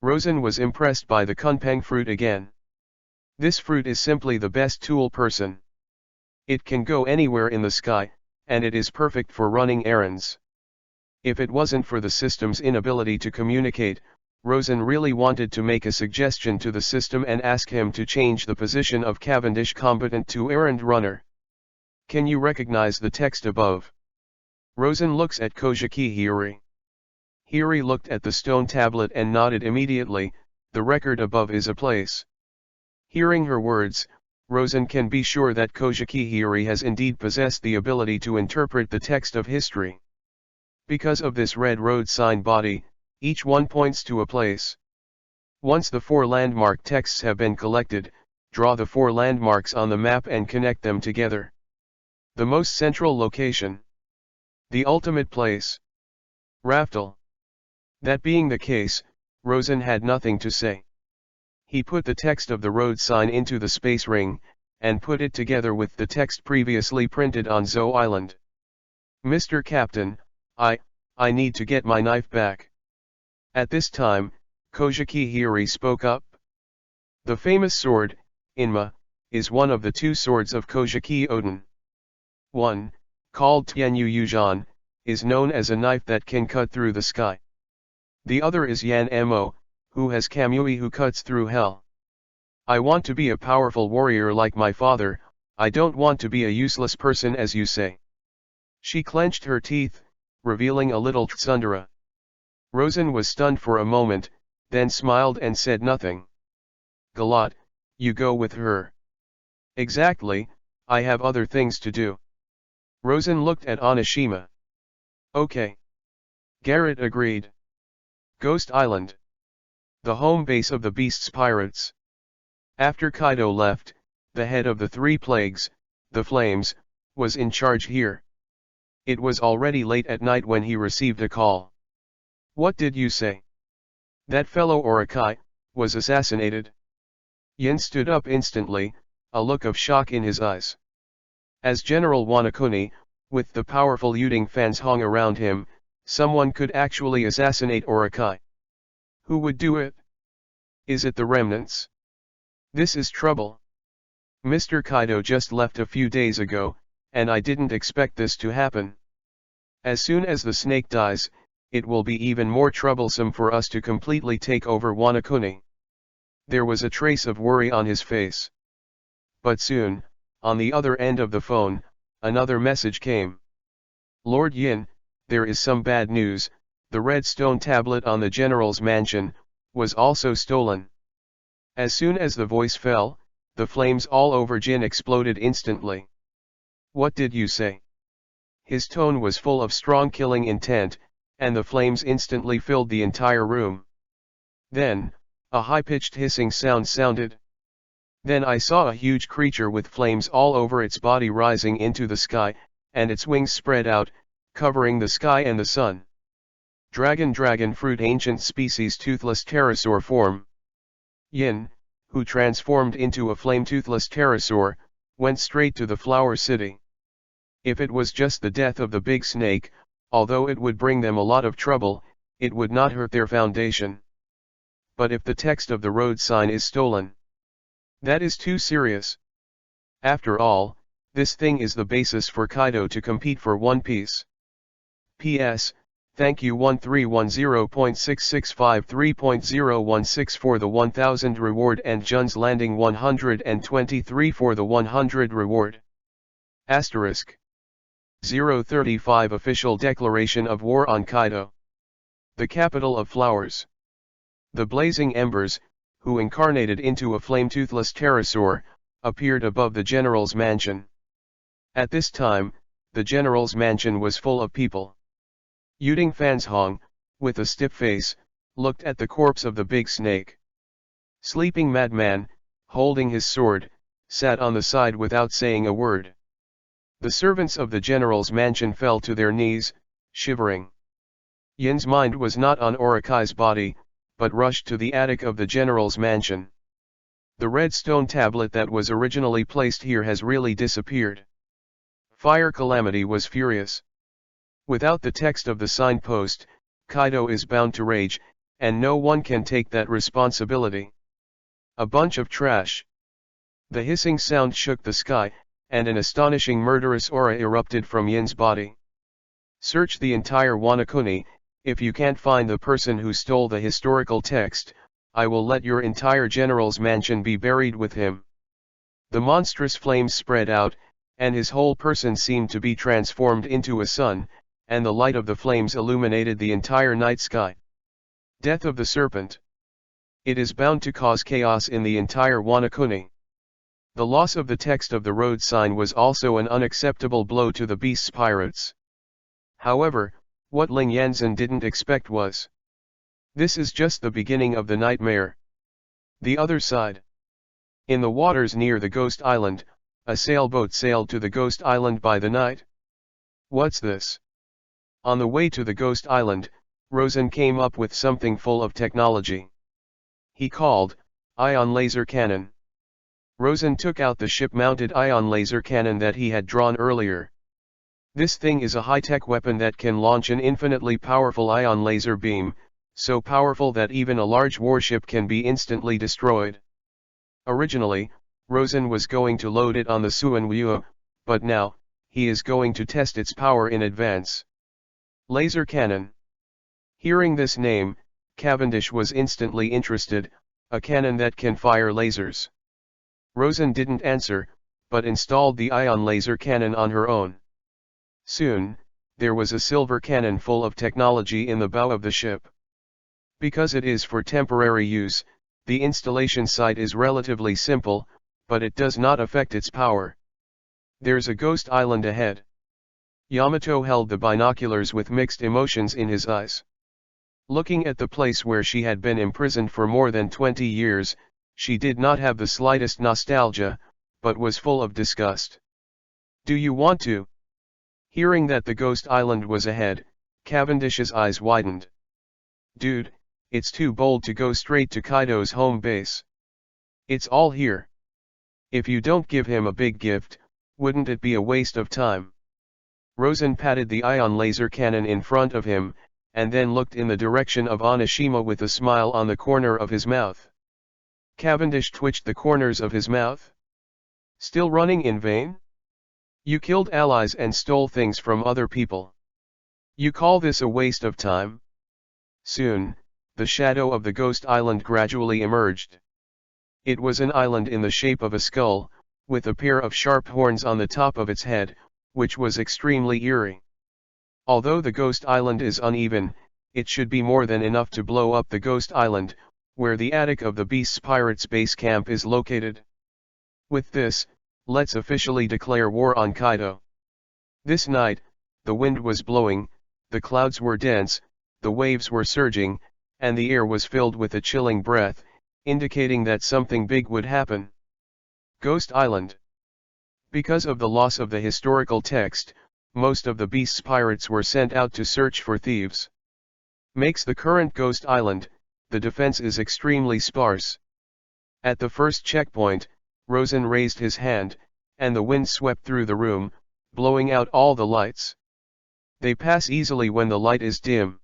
Rosen was impressed by the Kunpeng fruit again. This fruit is simply the best tool person. It can go anywhere in the sky, and it is perfect for running errands. If it wasn't for the system's inability to communicate, Rosen really wanted to make a suggestion to the system and ask him to change the position of Cavendish combatant to errand runner. Can you recognize the text above? Rosen looks at Kojiki Hiri. Hiri looked at the stone tablet and nodded immediately. The record above is a place. Hearing her words, Rosen can be sure that Kojiki Hiri has indeed possessed the ability to interpret the text of history. Because of this red road sign body, each one points to a place. Once the 4 landmark texts have been collected, draw the 4 landmarks on the map and connect them together. The most central location. The ultimate place. Raftel. That being the case, Rosen had nothing to say. He put the text of the road sign into the space ring, and put it together with the text previously printed on Zo Island. Mr. Captain, I need to get my knife back. At this time, Kojiki Hiri spoke up. The famous sword, Inma, is one of the 2 swords of Kojiki Oden. One, called Tianyu Yuzhan, is known as a knife that can cut through the sky. The other is Yan Mo, who has Kamui who cuts through hell. I want to be a powerful warrior like my father, I don't want to be a useless person as you say. She clenched her teeth, revealing a little tsundere. Rosen was stunned for a moment, then smiled and said nothing. Galat, you go with her. Exactly, I have other things to do. Rosen looked at Onishima. Okay. Garrett agreed. Ghost Island. The home base of the Beast's pirates. After Kaido left, the head of the 3 plagues, the Flames, was in charge here. It was already late at night when he received a call. What did you say? That fellow Orakai was assassinated. Yin stood up instantly, a look of shock in his eyes. As General Wanakuni, with the powerful Yuding fans hung around him, someone could actually assassinate Orakai. Who would do it? Is it the remnants? This is trouble. Mr. Kaido just left a few days ago, and I didn't expect this to happen. As soon as the snake dies, it will be even more troublesome for us to completely take over Wanakuni. There was a trace of worry on his face. But soon, on the other end of the phone, another message came. Lord Yin, there is some bad news. The red stone tablet on the general's mansion was also stolen. As soon as the voice fell, the flames all over Jin exploded instantly. What did you say? His tone was full of strong killing intent, and the flames instantly filled the entire room. Then, a high-pitched hissing sound sounded. Then I saw a huge creature with flames all over its body rising into the sky, and its wings spread out, covering the sky and the sun. Dragon fruit ancient species toothless pterosaur form. Yin, who transformed into a flame-toothless pterosaur, went straight to the flower city. If it was just the death of the big snake, although it would bring them a lot of trouble, it would not hurt their foundation. But if the text of the road sign is stolen, that is too serious. After all, this thing is the basis for Kaido to compete for One Piece. P.S. Thank you 1310.6653.016 for the 1000 reward and Jun's Landing 123 for the 100 reward. Asterisk. 035 Official Declaration of War on Kaido. The capital of flowers. The blazing embers, who incarnated into a flame-toothless pterosaur, appeared above the general's mansion. At this time, the general's mansion was full of people. Yuding Fanshong, with a stiff face, looked at the corpse of the big snake. Sleeping Madman, holding his sword, sat on the side without saying a word. The servants of the general's mansion fell to their knees, shivering. Yin's mind was not on Orakai's body, but rushed to the attic of the general's mansion. The red stone tablet that was originally placed here has really disappeared. Fire Calamity was furious. Without the text of the signpost, Kaido is bound to rage, and no one can take that responsibility. A bunch of trash. The hissing sound shook the sky, and an astonishing murderous aura erupted from Yin's body. Search the entire Wanakuni. If you can't find the person who stole the historical text, I will let your entire general's mansion be buried with him. The monstrous flames spread out, and his whole person seemed to be transformed into a sun, and the light of the flames illuminated the entire night sky. Death of the Serpent. It is bound to cause chaos in the entire Wanakuni. The loss of the text of the road sign was also an unacceptable blow to the beast's pirates. However, what Ling Yanzhen didn't expect was, this is just the beginning of the nightmare. The other side. In the waters near the Ghost Island, a sailboat sailed to the Ghost Island by the night. What's this? On the way to the Ghost Island, Rosen came up with something full of technology. He called, ion laser cannon. Rosen took out the ship-mounted ion laser cannon that he had drawn earlier. This thing is a high-tech weapon that can launch an infinitely powerful ion laser beam, so powerful that even a large warship can be instantly destroyed. Originally, Rosen was going to load it on the Suanwuo, but now, he is going to test its power in advance. Laser cannon. Hearing this name, Cavendish was instantly interested, a cannon that can fire lasers. Rosen didn't answer, but installed the ion laser cannon on her own. Soon, there was a silver cannon full of technology in the bow of the ship. Because it is for temporary use, the installation site is relatively simple, but it does not affect its power. There's a ghost island ahead. Yamato held the binoculars with mixed emotions in his eyes. Looking at the place where she had been imprisoned for more than 20 years, she did not have the slightest nostalgia, but was full of disgust. Do you want to? Hearing that the ghost island was ahead, Cavendish's eyes widened. Dude, it's too bold to go straight to Kaido's home base. It's all here. If you don't give him a big gift, wouldn't it be a waste of time? Rosen patted the ion laser cannon in front of him, and then looked in the direction of Onishima with a smile on the corner of his mouth. Cavendish twitched the corners of his mouth. Still running in vain? You killed allies and stole things from other people. You call this a waste of time? Soon, the shadow of the ghost island gradually emerged. It was an island in the shape of a skull, with a pair of sharp horns on the top of its head, which was extremely eerie. Although the ghost island is uneven, it should be more than enough to blow up the ghost island, where the attic of the Beast's Pirates base camp is located. With this, let's officially declare war on Kaido. This night, the wind was blowing, the clouds were dense, the waves were surging, and the air was filled with a chilling breath, indicating that something big would happen. Ghost Island. Because of the loss of the historical text, most of the Beast's pirates were sent out to search for thieves. Makes the current Ghost Island, the defense is extremely sparse. At the first checkpoint, Rosen raised his hand, and the wind swept through the room, blowing out all the lights. They pass easily when the light is dim.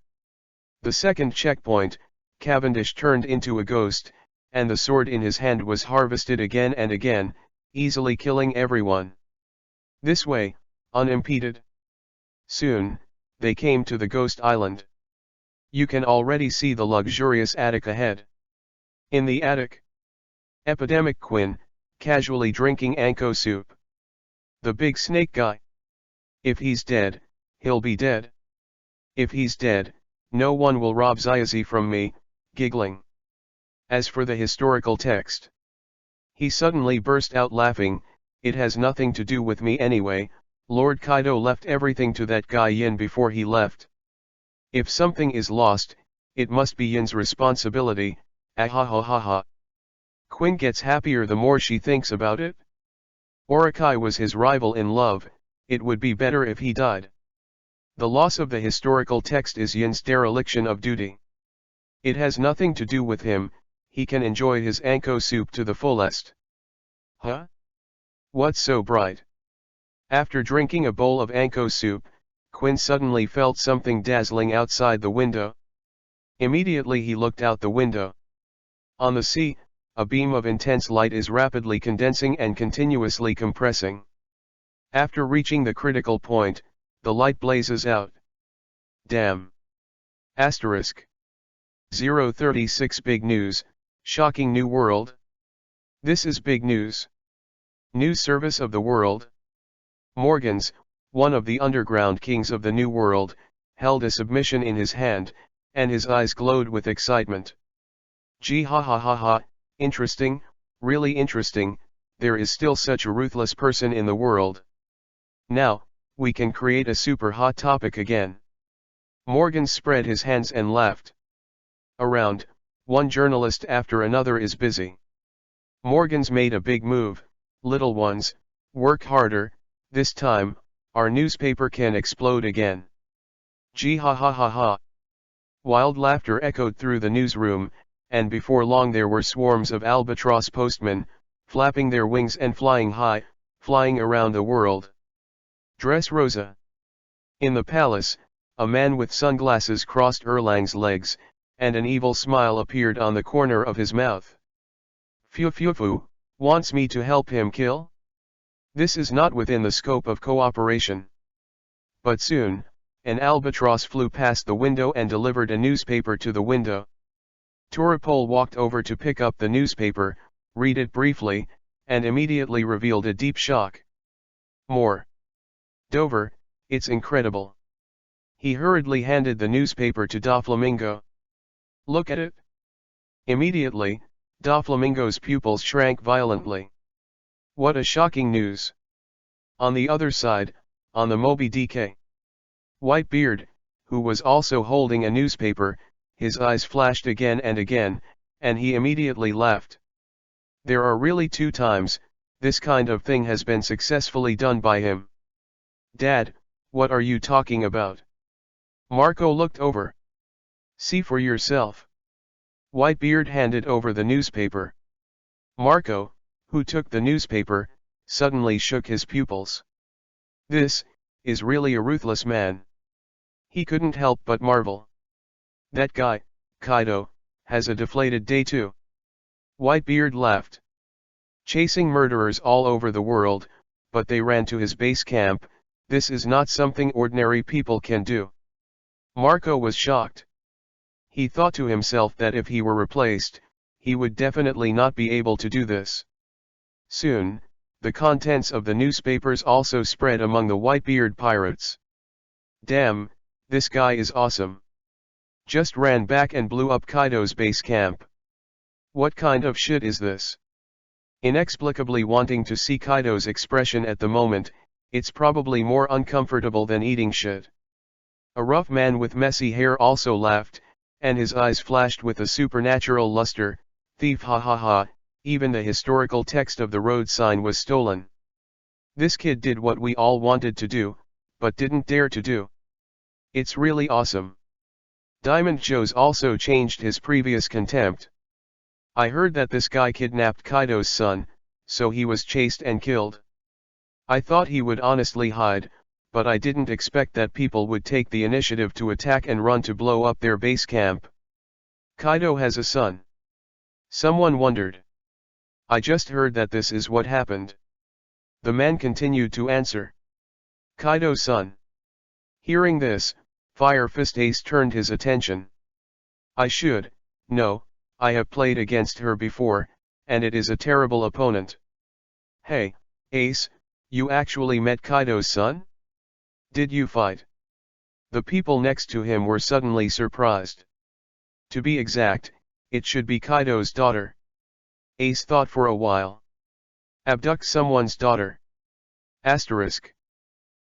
The second checkpoint, Cavendish turned into a ghost, and the sword in his hand was harvested again and again, easily killing everyone. This way, unimpeded. Soon, they came to the ghost island. You can already see the luxurious attic ahead. In the attic, Epidemic Quinn, casually drinking Anko soup. The big snake guy. If he's dead, he'll be dead. If he's dead, no one will rob Zayazi from me, giggling. As for the historical text, he suddenly burst out laughing. It has nothing to do with me anyway. Lord Kaido left everything to that guy Yin before he left. If something is lost, it must be Yin's responsibility. Ahahaha. Quinn gets happier the more she thinks about it. Orakai was his rival in love, it would be better if he died. The loss of the historical text is Yin's dereliction of duty. It has nothing to do with him, he can enjoy his Anko soup to the fullest. Huh? What's so bright? After drinking a bowl of Anko soup, Quinn suddenly felt something dazzling outside the window. Immediately he looked out the window. On the sea, a beam of intense light is rapidly condensing and continuously compressing. After reaching the critical point, the light blazes out. Damn. Asterisk. 036 Big news, shocking new world. This is big news. News service of the world. Morgans, one of the underground kings of the new world, held a submission in his hand, and his eyes glowed with excitement. Gee ha ha ha ha, interesting, really interesting, there is still such a ruthless person in the world. Now, we can create a super hot topic again. Morgan spread his hands and laughed. Around, one journalist after another is busy. Morgan's made a big move, little ones, work harder, this time, our newspaper can explode again. Gee ha ha ha ha. Wild laughter echoed through the newsroom, and before long there were swarms of albatross postmen, flapping their wings and flying high, flying around the world. Dressrosa. In the palace, a man with sunglasses crossed Erlang's legs, and an evil smile appeared on the corner of his mouth. Fufufu, wants me to help him kill? This is not within the scope of cooperation. But soon, an albatross flew past the window and delivered a newspaper to the window. Toripol walked over to pick up the newspaper, read it briefly, and immediately revealed a deep shock. More. Dover, it's incredible. He hurriedly handed the newspaper to Doflamingo. Look at it. Immediately, Doflamingo's pupils shrank violently. What a shocking news. On the other side, on the Moby DK. Whitebeard, who was also holding a newspaper, his eyes flashed again, and he immediately laughed. There are really 2 times, this kind of thing has been successfully done by him. Dad, what are you talking about? Marco looked over. See for yourself. Whitebeard handed over the newspaper. Marco, who took the newspaper, suddenly shook his pupils. This is really a ruthless man. He couldn't help but marvel. That guy, Kaido, has a deflated day too. Whitebeard laughed. Chasing murderers all over the world, but they ran to his base camp. This is not something ordinary people can do. Marco was shocked. He thought to himself that if he were replaced, he would definitely not be able to do this. Soon, the contents of the newspapers also spread among the Whitebeard pirates. Damn, this guy is awesome. Just ran back and blew up Kaido's base camp. What kind of shit is this? Inexplicably wanting to see Kaido's expression at the moment, it's probably more uncomfortable than eating shit. A rough man with messy hair also laughed, and his eyes flashed with a supernatural luster. Thief, ha ha ha, even the historical text of the road sign was stolen. This kid did what we all wanted to do, but didn't dare to do. It's really awesome. Diamond Joe's also changed his previous contempt. I heard that this guy kidnapped Kaido's son, so he was chased and killed. I thought he would honestly hide, but I didn't expect that people would take the initiative to attack and run to blow up their base camp. Kaido has a son. Someone wondered. I just heard that this is what happened. The man continued to answer. Kaido's son. Hearing this, Fire Fist Ace turned his attention. I should know. I have played against her before, and it is a terrible opponent. Hey, Ace, you actually met Kaido's son? Did you fight? The people next to him were suddenly surprised. To be exact, it should be Kaido's daughter. Ace thought for a while. Abduct someone's daughter. Asterisk.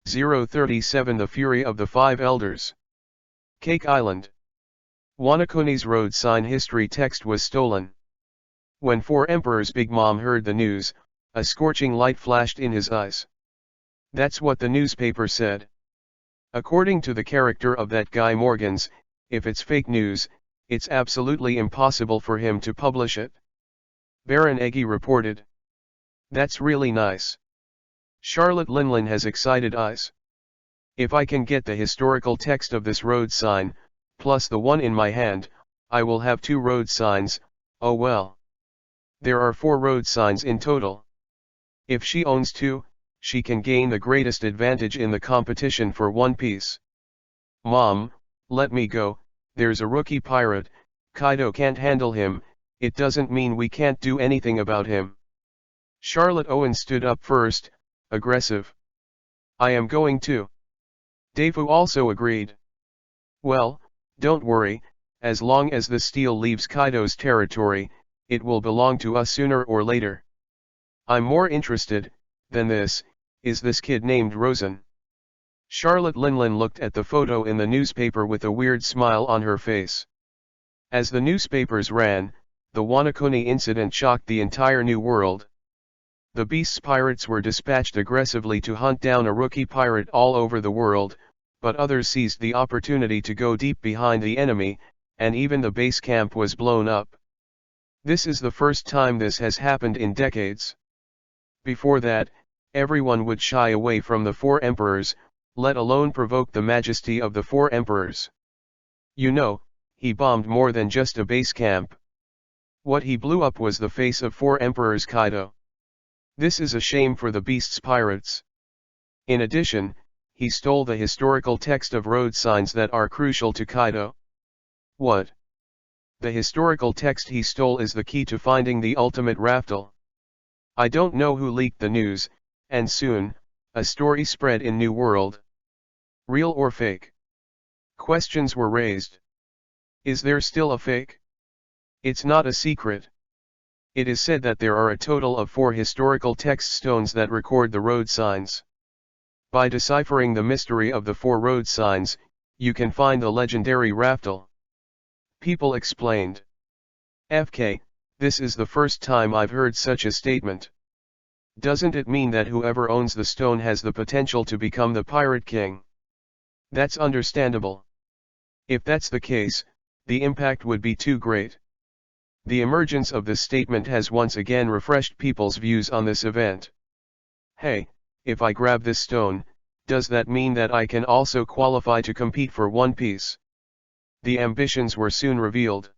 037 The Fury of the Five Elders. Cake Island. Wanakuni's road sign history text was stolen. When Four Emperors Big Mom heard the news, a scorching light flashed in his eyes. That's what the newspaper said. According to the character of that guy Morgans, if it's fake news, it's absolutely impossible for him to publish it. Baron Eggy reported. That's really nice. Charlotte Linlin has excited eyes. If I can get the historical text of this road sign, plus the one in my hand, I will have 2 road signs. Oh well. There are 4 road signs in total. If she owns 2, she can gain the greatest advantage in the competition for one piece. Mom, let me go, there's a rookie pirate, Kaido can't handle him, it doesn't mean we can't do anything about him. Charlotte Owen stood up first, aggressive. I am going too. Defu also agreed. Well, don't worry, as long as the steel leaves Kaido's territory, it will belong to us sooner or later. I'm more interested, than this, is this kid named Rosen. Charlotte Linlin looked at the photo in the newspaper with a weird smile on her face. As the newspapers ran, the Wanakuni incident shocked the entire New World. The Beast's pirates were dispatched aggressively to hunt down a rookie pirate all over the world, but others seized the opportunity to go deep behind the enemy, and even the base camp was blown up. This is the first time this has happened in decades. Before that, everyone would shy away from the 4 emperors, let alone provoke the majesty of the 4 emperors. You know, he bombed more than just a base camp. What he blew up was the face of 4 emperors Kaido. This is a shame for the Beast's pirates. In addition, he stole the historical text of road signs that are crucial to Kaido. What? The historical text he stole is the key to finding the ultimate Raftel. I don't know who leaked the news, and soon, a story spread in New World. Real or fake? Questions were raised. Is there still a fake? It's not a secret. It is said that there are a total of 4 historical text stones that record the road signs. By deciphering the mystery of the 4 road signs, you can find the legendary Raftel. People explained. FK, this is the first time I've heard such a statement. Doesn't it mean that whoever owns the stone has the potential to become the Pirate King? That's understandable. If that's the case, the impact would be too great. The emergence of this statement has once again refreshed people's views on this event. Hey, if I grab this stone, does that mean that I can also qualify to compete for One Piece? The ambitions were soon revealed.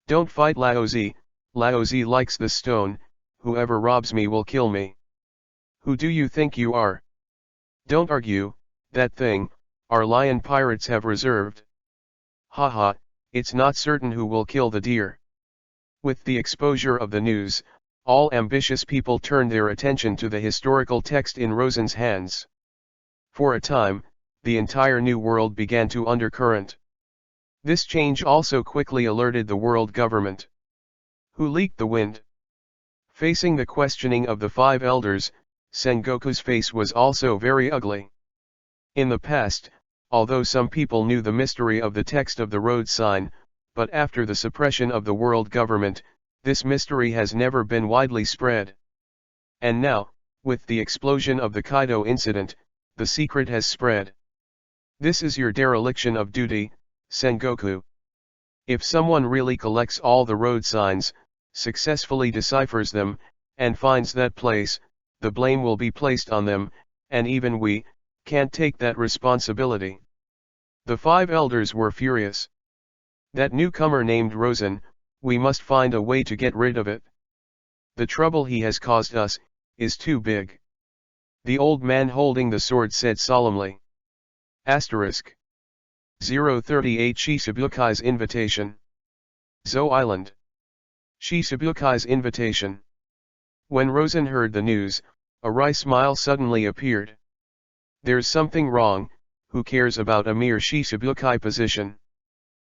Don't fight Laozi likes the stone, whoever robs me will kill me. Who do you think you are? Don't argue, that thing, our lion pirates have reserved. Haha, it's not certain who will kill the deer. With the exposure of the news, all ambitious people turned their attention to the historical text in Rosen's hands. For a time, the entire New World began to undercurrent. This change also quickly alerted the world government. Who leaked the wind? Facing the questioning of the five elders, Sengoku's face was also very ugly. In the past, although some people knew the mystery of the text of the road sign, but after the suppression of the world government, this mystery has never been widely spread. And now, with the explosion of the Kaido incident, the secret has spread. This is your dereliction of duty, Sengoku. If someone really collects all the road signs, successfully deciphers them, and finds that place, the blame will be placed on them, and even we can't take that responsibility. The five elders were furious. That newcomer named Rosen, we must find a way to get rid of it. The trouble he has caused us is too big. The old man holding the sword said solemnly. Asterisk. 038 Shisabukai's invitation. Zo Island. Shisabukai's invitation. When Rosen heard the news, a wry smile suddenly appeared. There's something wrong, who cares about a mere Shisabukai position?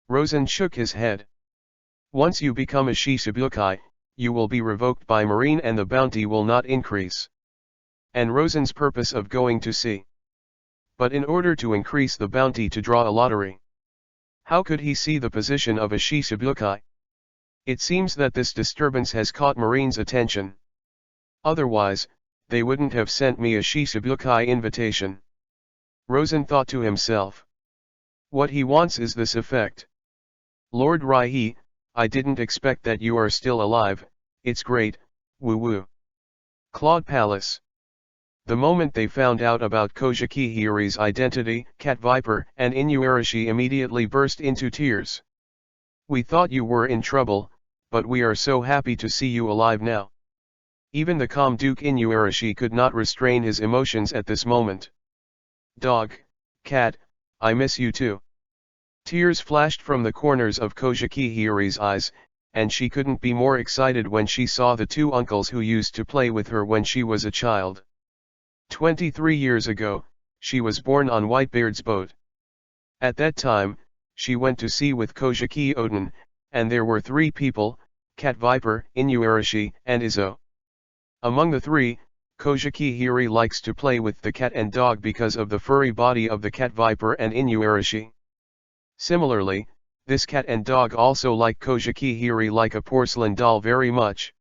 Rosen shook his head. Once you become a Shisabukai, you will be revoked by Marine and the bounty will not increase. And Rosen's purpose of going to sea. But in order to increase the bounty to draw a lottery. How could he see the position of a Shisabukai? It seems that this disturbance has caught Marine's attention. Otherwise, they wouldn't have sent me a Shisabukai invitation. Rosen thought to himself. What he wants is this effect. Lord Raihi, I didn't expect that you are still alive, it's great, woo woo. Claude Palace. The moment they found out about Kojiki Hiri's identity, Cat Viper and Inuarashi immediately burst into tears. We thought you were in trouble, but we are so happy to see you alive now. Even the calm Duke Inuarashi could not restrain his emotions at this moment. Dog, cat, I miss you too. Tears flashed from the corners of Kojiki Hiri's eyes, and she couldn't be more excited when she saw the two uncles who used to play with her when she was a child. 23 years ago, she was born on Whitebeard's boat. At that time, she went to sea with Kojiki Oden, and there were three people, Cat Viper, Inuarashi, and Izzo. Among the three, Kojiki Hiri likes to play with the cat and dog because of the furry body of the Cat Viper and Inuarashi. Similarly, this cat and dog also like Kojiki Hiri like a porcelain doll very much.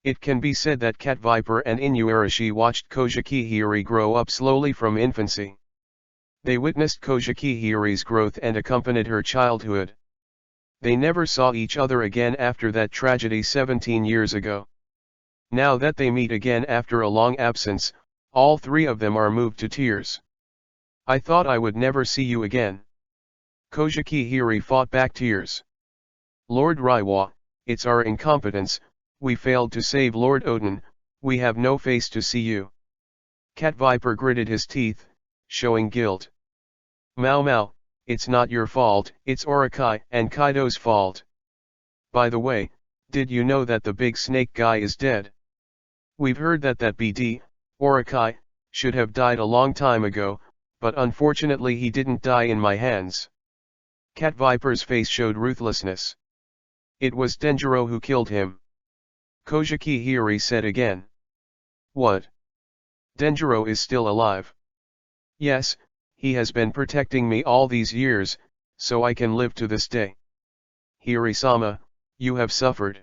It can be said that Cat Viper and Inuarashi watched Kojiki Hiri grow up slowly from infancy. They witnessed Kojiki Hiri's growth and accompanied her childhood. They never saw each other again after that tragedy 17 years ago. Now that they meet again after a long absence, all three of them are moved to tears. I thought I would never see you again. Kojiki Hiri fought back tears. Lord Raiwa, it's our incompetence, we failed to save Lord Oden, we have no face to see you. Cat Viper gritted his teeth, showing guilt. Mao Mao, it's not your fault, it's Orakai and Kaido's fault. By the way, did you know that the big snake guy is dead? We've heard that BD, Orakai, should have died a long time ago, but unfortunately he didn't die in my hands. Cat Viper's face showed ruthlessness. It was Denjiro who killed him. Kojiki Hiri said again. What? Denjiro is still alive. Yes, he has been protecting me all these years, so I can live to this day. Hiri-sama, you have suffered.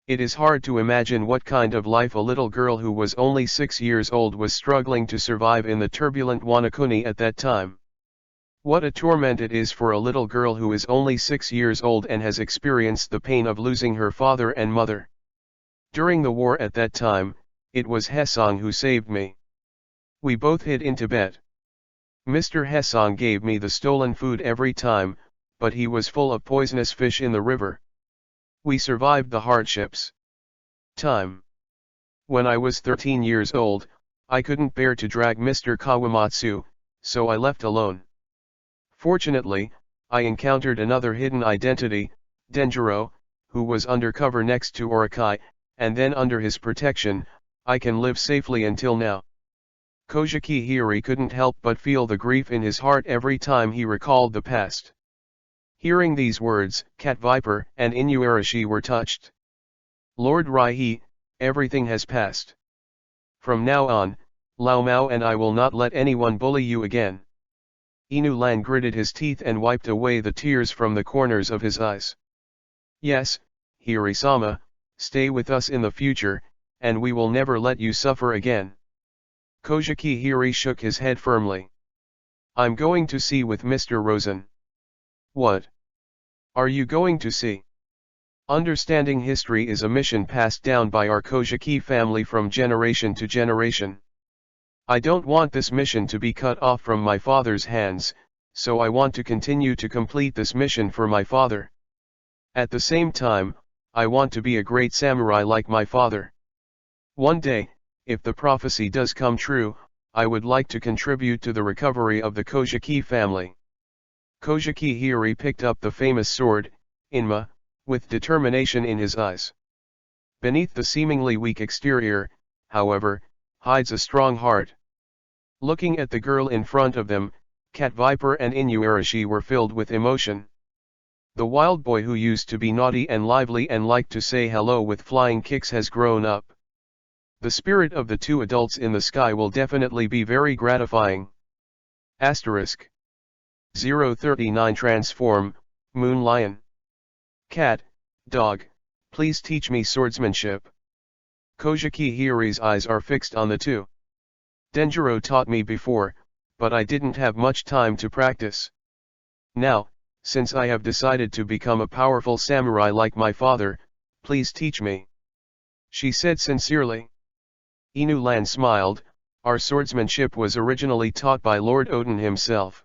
It is hard to imagine what kind of life a little girl who was only 6 years old was struggling to survive in the turbulent Wanakuni at that time. What a torment it is for a little girl who is only 6 years old and has experienced the pain of losing her father and mother. During the war at that time, it was Hesong who saved me. We both hid in Tibet. Mr. Hesong gave me the stolen food every time, but he was full of poisonous fish in the river. We survived the hardships. Time. When I was 13 years old, I couldn't bear to drag Mr. Kawamatsu, so I left alone. Fortunately, I encountered another hidden identity, Denjiro, who was undercover next to Orakai, and then under his protection, I can live safely until now. Kojiki Hiri couldn't help but feel the grief in his heart every time he recalled the past. Hearing these words, Cat Viper and Inuarashi were touched. Lord Raihi, everything has passed. From now on, Lao Mao and I will not let anyone bully you again. Inu Lan gritted his teeth and wiped away the tears from the corners of his eyes. Yes, Hiri-sama, stay with us in the future, and we will never let you suffer again. Kojiki Hiri shook his head firmly. I'm going to sea with Mr. Rosen. What? Are you going to sea? Understanding history is a mission passed down by our Kojiki family from generation to generation. I don't want this mission to be cut off from my father's hands, so I want to continue to complete this mission for my father. At the same time, I want to be a great samurai like my father. One day, if the prophecy does come true, I would like to contribute to the recovery of the Kojiki family. Kojiki Hiri picked up the famous sword, Inma, with determination in his eyes. Beneath the seemingly weak exterior, however, hides a strong heart. Looking at the girl in front of them, Cat Viper and Inuarashi were filled with emotion. The wild boy who used to be naughty and lively and liked to say hello with flying kicks has grown up. The spirit of the two adults in the sky will definitely be very gratifying. Asterisk. 039 Transform, Moon Lion. Cat, dog, please teach me swordsmanship. Kojiki Hiri's eyes are fixed on the two. Denjiro taught me before, but I didn't have much time to practice. Now, since I have decided to become a powerful samurai like my father, please teach me. She said sincerely. Inu Lan smiled. Our swordsmanship was originally taught by Lord Odin himself.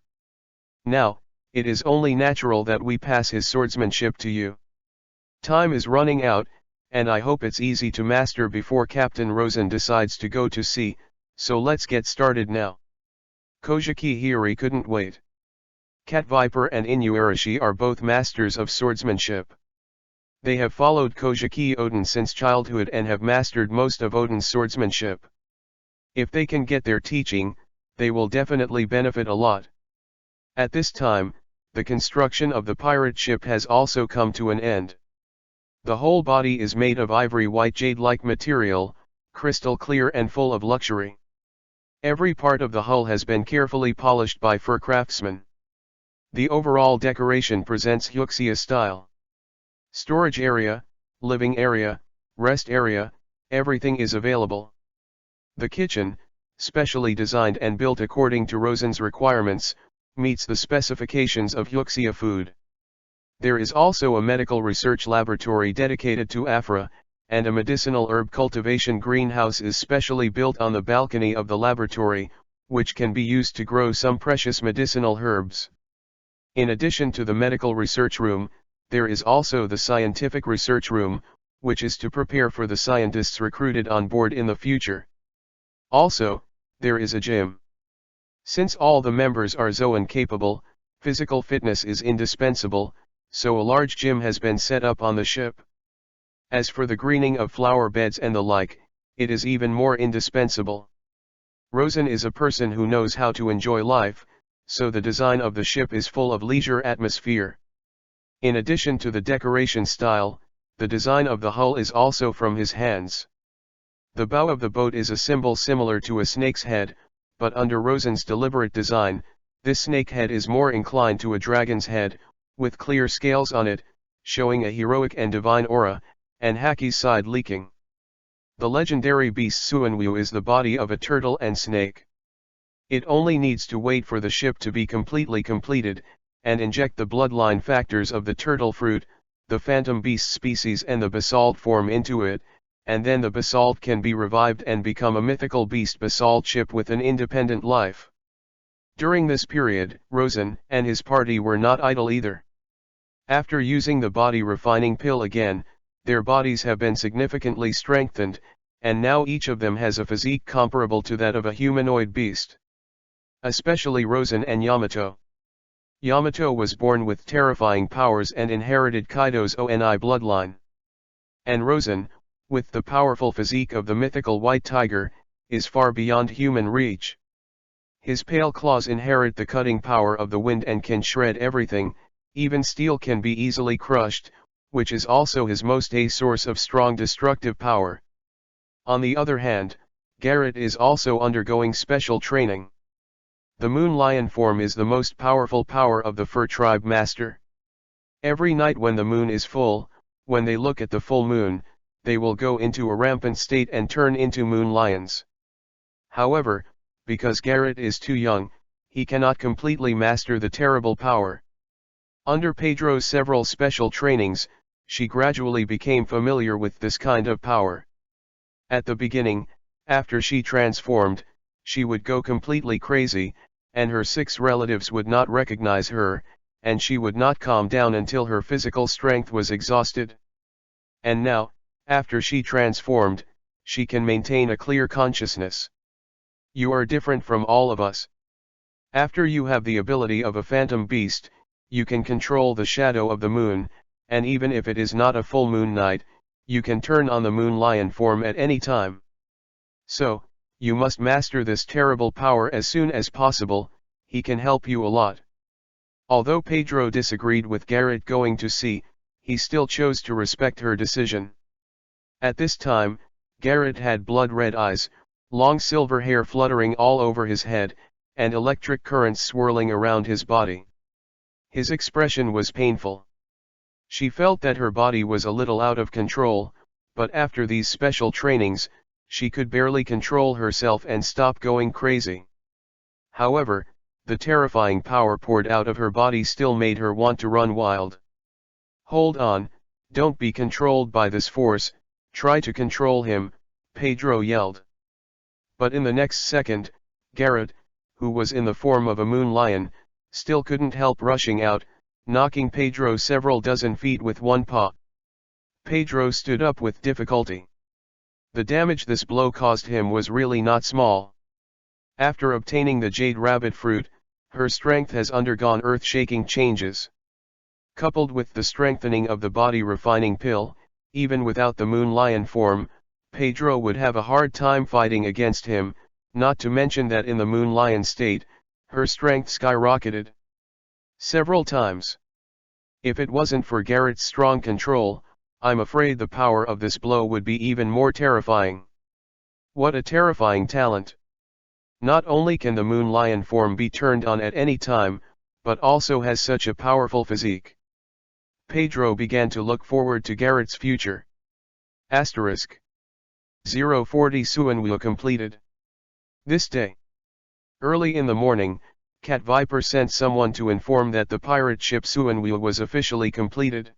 Now, it is only natural that we pass his swordsmanship to you. Time is running out, and I hope it's easy to master before Captain Rosen decides to go to sea, so let's get started now. Kojiki Hiri couldn't wait. Cat Viper and Inuarashi are both masters of swordsmanship. They have followed Kojiki Odin since childhood and have mastered most of Odin's swordsmanship. If they can get their teaching, they will definitely benefit a lot. At this time, the construction of the pirate ship has also come to an end. The whole body is made of ivory white jade-like material, crystal clear and full of luxury. Every part of the hull has been carefully polished by fur craftsmen. The overall decoration presents Hyuxia style. Storage area, living area, rest area, everything is available. The kitchen, specially designed and built according to Rosen's requirements, meets the specifications of Hyuxia food. There is also a medical research laboratory dedicated to Afra, and a medicinal herb cultivation greenhouse is specially built on the balcony of the laboratory, which can be used to grow some precious medicinal herbs. In addition to the medical research room, there is also the scientific research room, which is to prepare for the scientists recruited on board in the future. Also, there is a gym. Since all the members are Zoan capable, physical fitness is indispensable, so a large gym has been set up on the ship. As for the greening of flower beds and the like, it is even more indispensable. Rosen is a person who knows how to enjoy life, so the design of the ship is full of leisure atmosphere. In addition to the decoration style, the design of the hull is also from his hands. The bow of the boat is a symbol similar to a snake's head, but under Rosen's deliberate design, this snake head is more inclined to a dragon's head, with clear scales on it, showing a heroic and divine aura, and Haki's side leaking. The legendary beast Suanwu is the body of a turtle and snake. It only needs to wait for the ship to be completely completed, and inject the bloodline factors of the turtle fruit, the phantom beast species and the basalt form into it, and then the basalt can be revived and become a mythical beast basalt ship with an independent life. During this period, Rosen and his party were not idle either. After using the body refining pill again, their bodies have been significantly strengthened, and now each of them has a physique comparable to that of a humanoid beast. Especially Rosen and Yamato. Yamato was born with terrifying powers and inherited Kaido's Oni bloodline. And Rosen, with the powerful physique of the mythical white tiger, is far beyond human reach. His pale claws inherit the cutting power of the wind and can shred everything, even steel can be easily crushed, which is also his most a source of strong destructive power. On the other hand, Garrett is also undergoing special training. The moon lion form is the most powerful power of the fur tribe master. Every night when the moon is full, when they look at the full moon, they will go into a rampant state and turn into moon lions. However, because Garrett is too young, he cannot completely master the terrible power. Under Pedro's several special trainings, she gradually became familiar with this kind of power. At the beginning, after she transformed, she would go completely crazy, and her 6 relatives would not recognize her, and she would not calm down until her physical strength was exhausted. And now, after she transformed, she can maintain a clear consciousness. You are different from all of us. After you have the ability of a phantom beast, you can control the shadow of the moon, and even if it is not a full moon night, you can turn on the moon lion form at any time. So, you must master this terrible power as soon as possible. He can help you a lot. Although Pedro disagreed with Garrett going to sea, he still chose to respect her decision. At this time, Garrett had blood-red eyes, long silver hair fluttering all over his head, and electric currents swirling around his body. His expression was painful. She felt that her body was a little out of control, but after these special trainings, she could barely control herself and stop going crazy. However, the terrifying power poured out of her body still made her want to run wild. Hold on, don't be controlled by this force, try to control him, Pedro yelled. But in the next second, Garrett, who was in the form of a moon lion, still couldn't help rushing out, knocking Pedro several dozen feet with one paw. Pedro stood up with difficulty. The damage this blow caused him was really not small. After obtaining the jade rabbit fruit, her strength has undergone earth-shaking changes. Coupled with the strengthening of the body refining pill, even without the moon lion form, Pedro would have a hard time fighting against him, not to mention that in the moon lion state, her strength skyrocketed several times. If it wasn't for Garrett's strong control, I'm afraid the power of this blow would be even more terrifying. What a terrifying talent! Not only can the moon lion form be turned on at any time, but also has such a powerful physique. Pedro began to look forward to Garrett's future. Asterisk. 040 Suanwu completed. This day. Early in the morning, Cat Viper sent someone to inform that the pirate ship Suanwu was officially completed.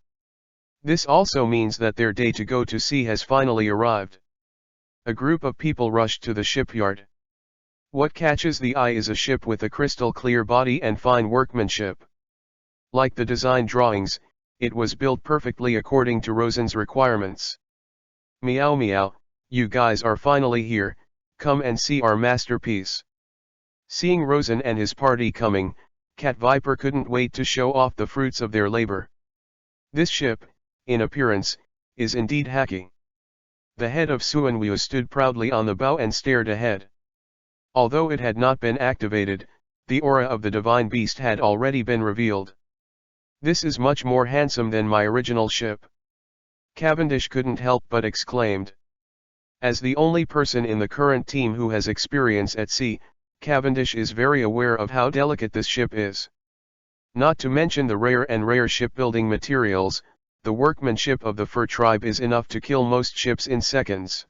This also means that their day to go to sea has finally arrived. A group of people rushed to the shipyard. What catches the eye is a ship with a crystal clear body and fine workmanship. Like the design drawings, it was built perfectly according to Rosen's requirements. Meow meow, you guys are finally here, come and see our masterpiece. Seeing Rosen and his party coming, Cat Viper couldn't wait to show off the fruits of their labor. This ship, in appearance, is indeed hacky. The head of Suanwu stood proudly on the bow and stared ahead. Although it had not been activated, the aura of the divine beast had already been revealed. This is much more handsome than my original ship. Cavendish couldn't help but exclaimed. As the only person in the current team who has experience at sea, Cavendish is very aware of how delicate this ship is. Not to mention the rare shipbuilding materials, the workmanship of the fur tribe is enough to kill most ships in seconds.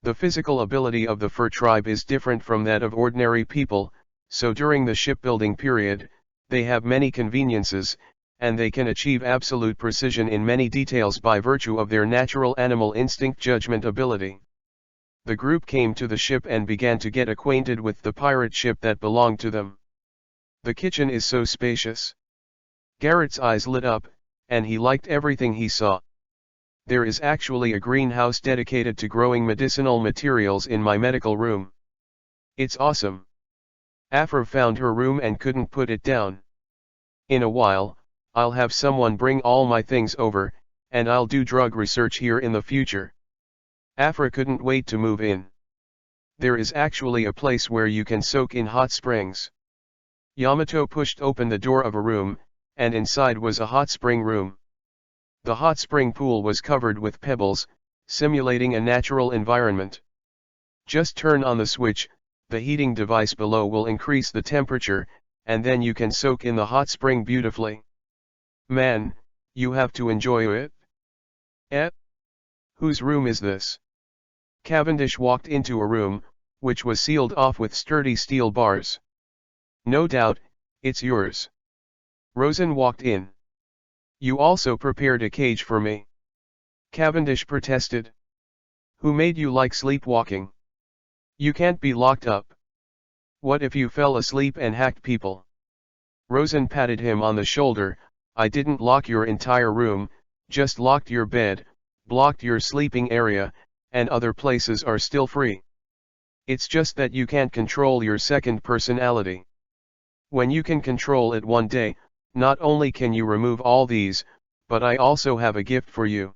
The physical ability of the fur tribe is different from that of ordinary people, so during the shipbuilding period, they have many conveniences, and they can achieve absolute precision in many details by virtue of their natural animal instinct judgment ability. The group came to the ship and began to get acquainted with the pirate ship that belonged to them. The kitchen is so spacious. Garrett's eyes lit up, and he liked everything he saw. There is actually a greenhouse dedicated to growing medicinal materials in my medical room. It's awesome. Afra found her room and couldn't put it down. In a while, I'll have someone bring all my things over, and I'll do drug research here in the future. Afra couldn't wait to move in. There is actually a place where you can soak in hot springs. Yamato pushed open the door of a room, and inside was a hot spring room. The hot spring pool was covered with pebbles, simulating a natural environment. Just turn on the switch, the heating device below will increase the temperature, and then you can soak in the hot spring beautifully. Man, you have to enjoy it. Eh? Whose room is this? Cavendish walked into a room, which was sealed off with sturdy steel bars. No doubt, it's yours. Rosen walked in. You also prepared a cage for me. Cavendish protested. Who made you like sleepwalking? You can't be locked up. What if you fell asleep and hacked people? Rosen patted him on the shoulder. I didn't lock your entire room, just locked your bed, blocked your sleeping area, and other places are still free. It's just that you can't control your second personality. When you can control it one day, not only can you remove all these, but I also have a gift for you.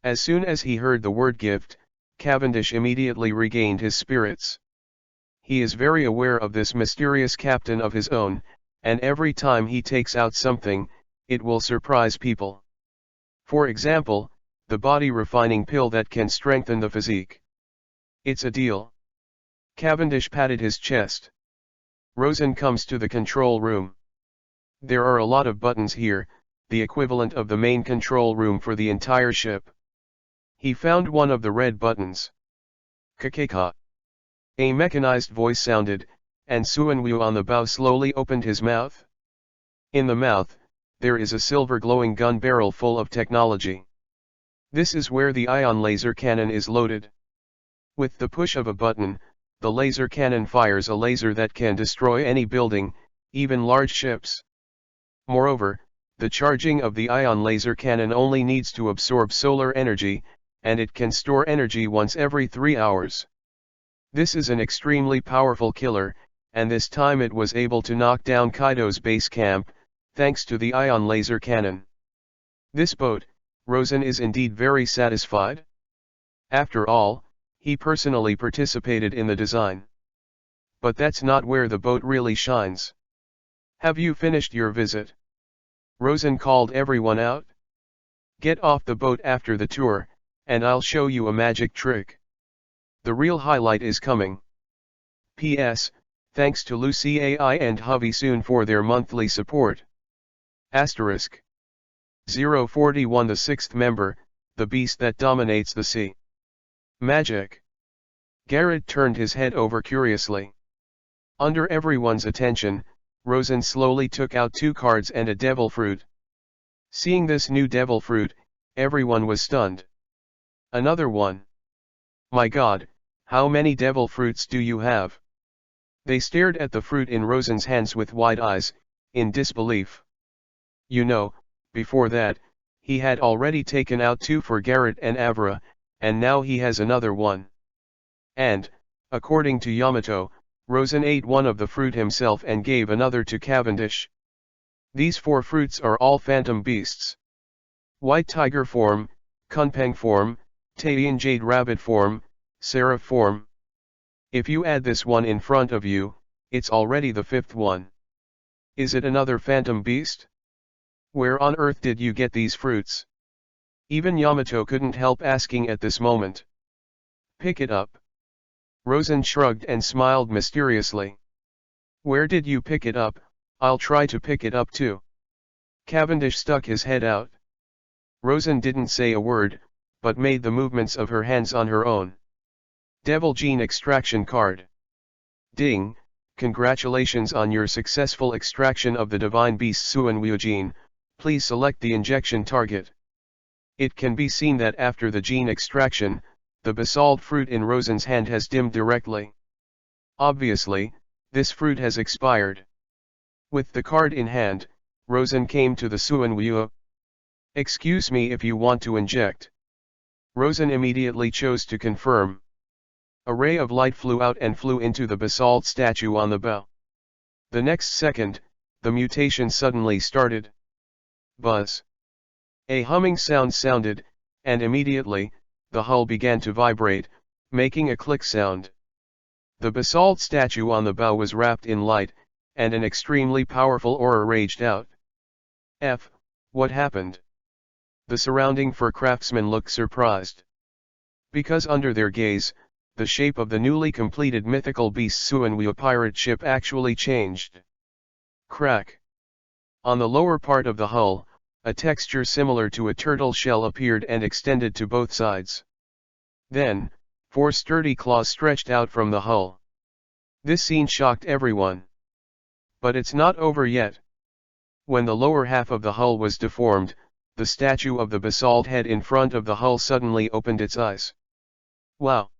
As soon as he heard the word gift, Cavendish immediately regained his spirits. He is very aware of this mysterious captain of his own, and every time he takes out something, it will surprise people. For example, the body refining pill that can strengthen the physique. It's a deal. Cavendish patted his chest. Rosen comes to the control room. There are a lot of buttons here, the equivalent of the main control room for the entire ship. He found one of the red buttons. Kakeka. A mechanized voice sounded, and Suanwu on the bow slowly opened his mouth. In the mouth, there is a silver glowing gun barrel full of technology. This is where the ion laser cannon is loaded. With the push of a button, the laser cannon fires a laser that can destroy any building, even large ships. Moreover, the charging of the ion laser cannon only needs to absorb solar energy, and it can store energy once every 3 hours. This is an extremely powerful killer, and this time it was able to knock down Kaido's base camp, thanks to the ion laser cannon. This boat, Rosen is indeed very satisfied. After all, he personally participated in the design. But that's not where the boat really shines. Have you finished your visit? Rosen called everyone out. Get off the boat after the tour, and I'll show you a magic trick. The real highlight is coming. P.S. Thanks to Lucy AI and Hovey Soon for their monthly support. Asterisk. 041 The sixth member, the beast that dominates the sea. Magic. Garrett turned his head over curiously. Under everyone's attention, Rosen slowly took out 2 cards and a devil fruit. Seeing this new devil fruit, everyone was stunned. Another one. My God, how many devil fruits do you have? They stared at the fruit in Rosen's hands with wide eyes, in disbelief. You know, before that, he had already taken out 2 for Garrett and Avra, and now he has another one. And, according to Yamato, Rosen ate one of the fruit himself and gave another to Cavendish. These 4 fruits are all phantom beasts. White tiger form, Kunpeng form, Taiyan jade rabbit form, seraph form. If you add this one in front of you, it's already the 5th one. Is it another phantom beast? Where on earth did you get these fruits? Even Yamato couldn't help asking at this moment. Pick it up. Rosen shrugged and smiled mysteriously. Where did you pick it up? I'll try to pick it up too. Cavendish stuck his head out. Rosen didn't say a word, but made the movements of her hands on her own. Devil Gene Extraction Card. Ding! Congratulations on your successful extraction of the Divine Beast Suanwu gene. Please select the injection target. It can be seen that after the gene extraction, the basalt fruit in Rosen's hand has dimmed directly. Obviously, this fruit has expired. With the card in hand, Rosen came to the Suanwu. Excuse me if you want to inject. Rosen immediately chose to confirm. A ray of light flew out and flew into the basalt statue on the bow. The next second, the mutation suddenly started. Buzz. A humming sound sounded, and immediately, the hull began to vibrate, making a click sound. The basalt statue on the bow was wrapped in light, and an extremely powerful aura raged out. What happened? The surrounding fur craftsmen looked surprised. Because under their gaze, the shape of the newly completed mythical beast Suanwu pirate ship actually changed. Crack. On the lower part of the hull, a texture similar to a turtle shell appeared and extended to both sides. Then, 4 sturdy claws stretched out from the hull. This scene shocked everyone. But it's not over yet. When the lower half of the hull was deformed, the statue of the basalt head in front of the hull suddenly opened its eyes. Wow!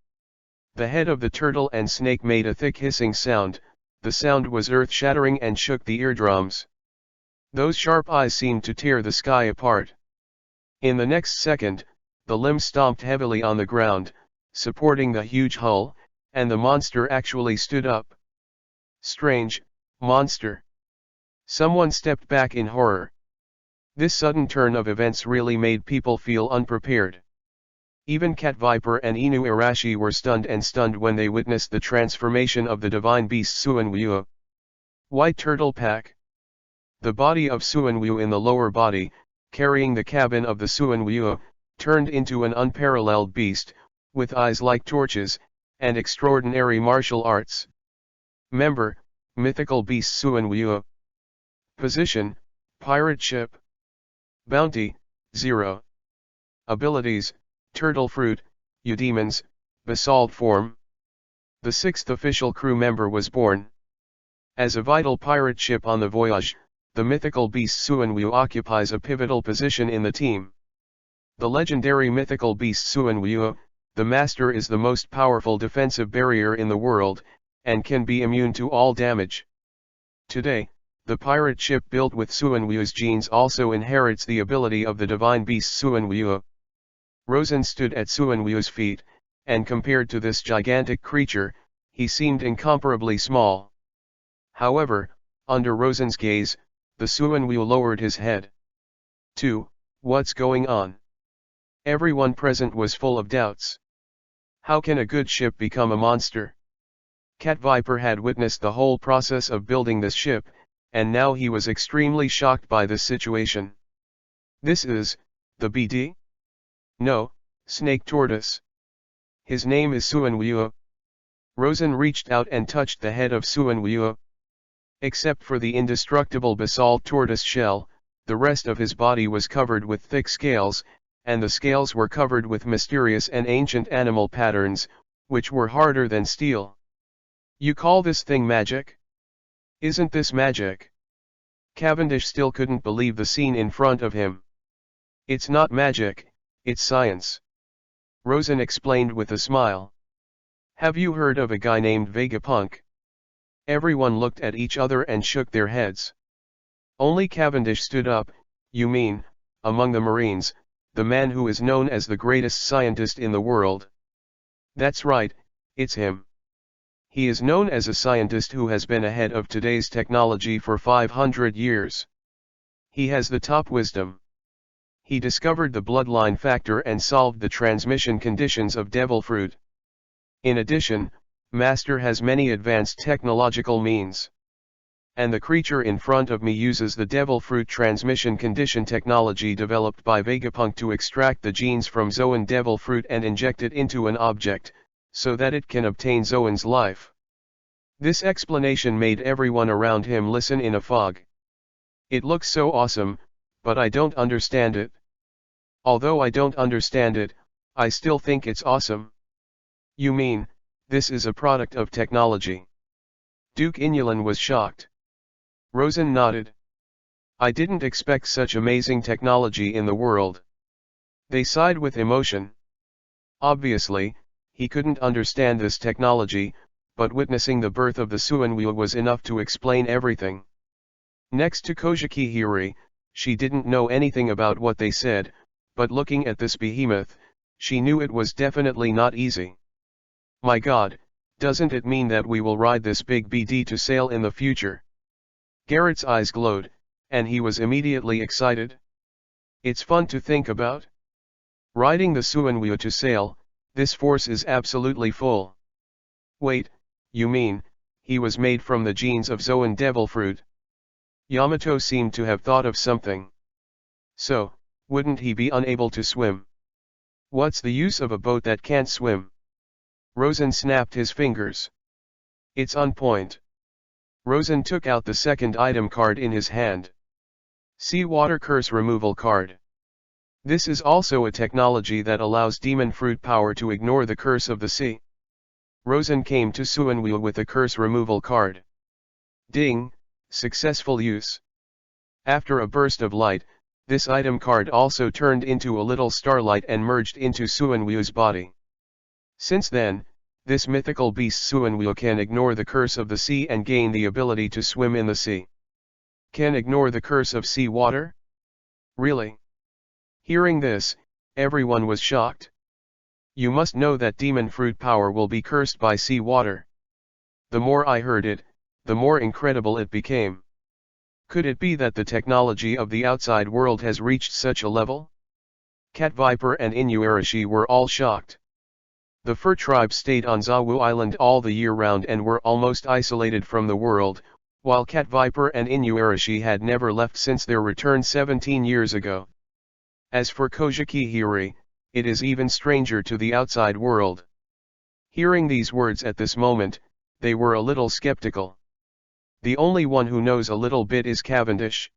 The head of the turtle and snake made a thick hissing sound. The sound was earth-shattering and shook the eardrums. Those sharp eyes seemed to tear the sky apart. In the next second, the limbs stomped heavily on the ground, supporting the huge hull, and the monster actually stood up. Strange, monster. Someone stepped back in horror. This sudden turn of events really made people feel unprepared. Even Cat Viper and Inu Arashi were stunned when they witnessed the transformation of the divine beast Suanwu. White Turtle Pack. The body of Suanwu in the lower body, carrying the cabin of the Suanwu, turned into an unparalleled beast, with eyes like torches, and extraordinary martial arts. Member, Mythical Beast Suanwu. Position, Pirate Ship. Bounty, 0. Abilities, Turtle Fruit, Eudemons, Basalt Form. The 6th official crew member was born. As a vital pirate ship on the voyage, the mythical beast Suanwu occupies a pivotal position in the team. The legendary mythical beast Suanwu, the master, is the most powerful defensive barrier in the world, and can be immune to all damage. Today, the pirate ship built with Suanwu's genes also inherits the ability of the divine beast Suanwu. Rosen stood at Suanwu's feet, and compared to this gigantic creature, he seemed incomparably small. However, under Rosen's gaze, the Suanwu lowered his head. 2. What's going on? Everyone present was full of doubts. How can a good ship become a monster? Cat Viper had witnessed the whole process of building this ship, and now he was extremely shocked by this situation. This is the BD? No, Snake Tortoise. His name is Suanwu. Rosen reached out and touched the head of Suanwu. Except for the indestructible basalt tortoise shell, the rest of his body was covered with thick scales, and the scales were covered with mysterious and ancient animal patterns, which were harder than steel. You call this thing magic? Isn't this magic? Cavendish still couldn't believe the scene in front of him. It's not magic, it's science. Rosen explained with a smile. Have you heard of a guy named Vegapunk? Everyone looked at each other and shook their heads. Only Cavendish stood up. You mean, among the Marines, the man who is known as the greatest scientist in the world? That's right, it's him. He is known as a scientist who has been ahead of today's technology for 500 years. He has the top wisdom. He discovered the bloodline factor and solved the transmission conditions of devil fruit. In addition, Master has many advanced technological means. And the creature in front of me uses the devil fruit transmission condition technology developed by Vegapunk to extract the genes from Zoan devil fruit and inject it into an object, so that it can obtain Zoan's life. This explanation made everyone around him listen in a fog. It looks so awesome, but I don't understand it. Although I don't understand it, I still think it's awesome. You mean, this is a product of technology? Duke Inulan was shocked. Rosen nodded. I didn't expect such amazing technology in the world. They sighed with emotion. Obviously, he couldn't understand this technology, but witnessing the birth of the Suanwheel was enough to explain everything. Next to Kojiki Hiri, she didn't know anything about what they said, but looking at this behemoth, she knew it was definitely not easy. My God, doesn't it mean that we will ride this big BD to sail in the future? Garrett's eyes glowed, and he was immediately excited. It's fun to think about. Riding the Suanwheel to sail, this force is absolutely full. Wait, you mean, he was made from the genes of Zoan Devil Fruit? Yamato seemed to have thought of something. So, wouldn't he be unable to swim? What's the use of a boat that can't swim? Rosen snapped his fingers. It's on point. Rosen took out the second item card in his hand. Seawater Curse Removal Card. This is also a technology that allows demon fruit power to ignore the curse of the sea. Rosen came to Suanwheel with a curse removal card. Ding, successful use. After a burst of light, this item card also turned into a little starlight and merged into Suanwheel's body. Since then, this mythical beast Suanwheel can ignore the curse of the sea and gain the ability to swim in the sea. Can ignore the curse of sea water? Really? Hearing this, everyone was shocked. You must know that demon fruit power will be cursed by sea water. The more I heard it, the more incredible it became. Could it be that the technology of the outside world has reached such a level? Cat Viper and Inuarashi were all shocked. The fur tribe stayed on Zawu Island all the year round and were almost isolated from the world, while Cat Viper and Inuarashi had never left since their return 17 years ago. As for Kojiki Hiri, it is even stranger to the outside world. Hearing these words at this moment, they were a little skeptical. The only one who knows a little bit is Cavendish.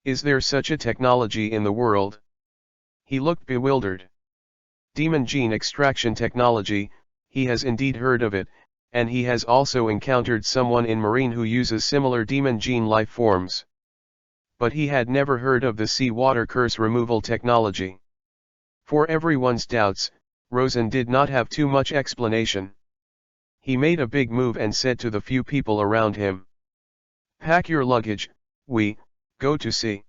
Is there such a technology in the world? He looked bewildered. Demon gene extraction technology, he has indeed heard of it, and he has also encountered someone in Marine who uses similar demon gene life forms. But he had never heard of the sea water curse removal technology. For everyone's doubts, Rosen did not have too much explanation. He made a big move and said to the few people around him, "Pack your luggage, we go to sea."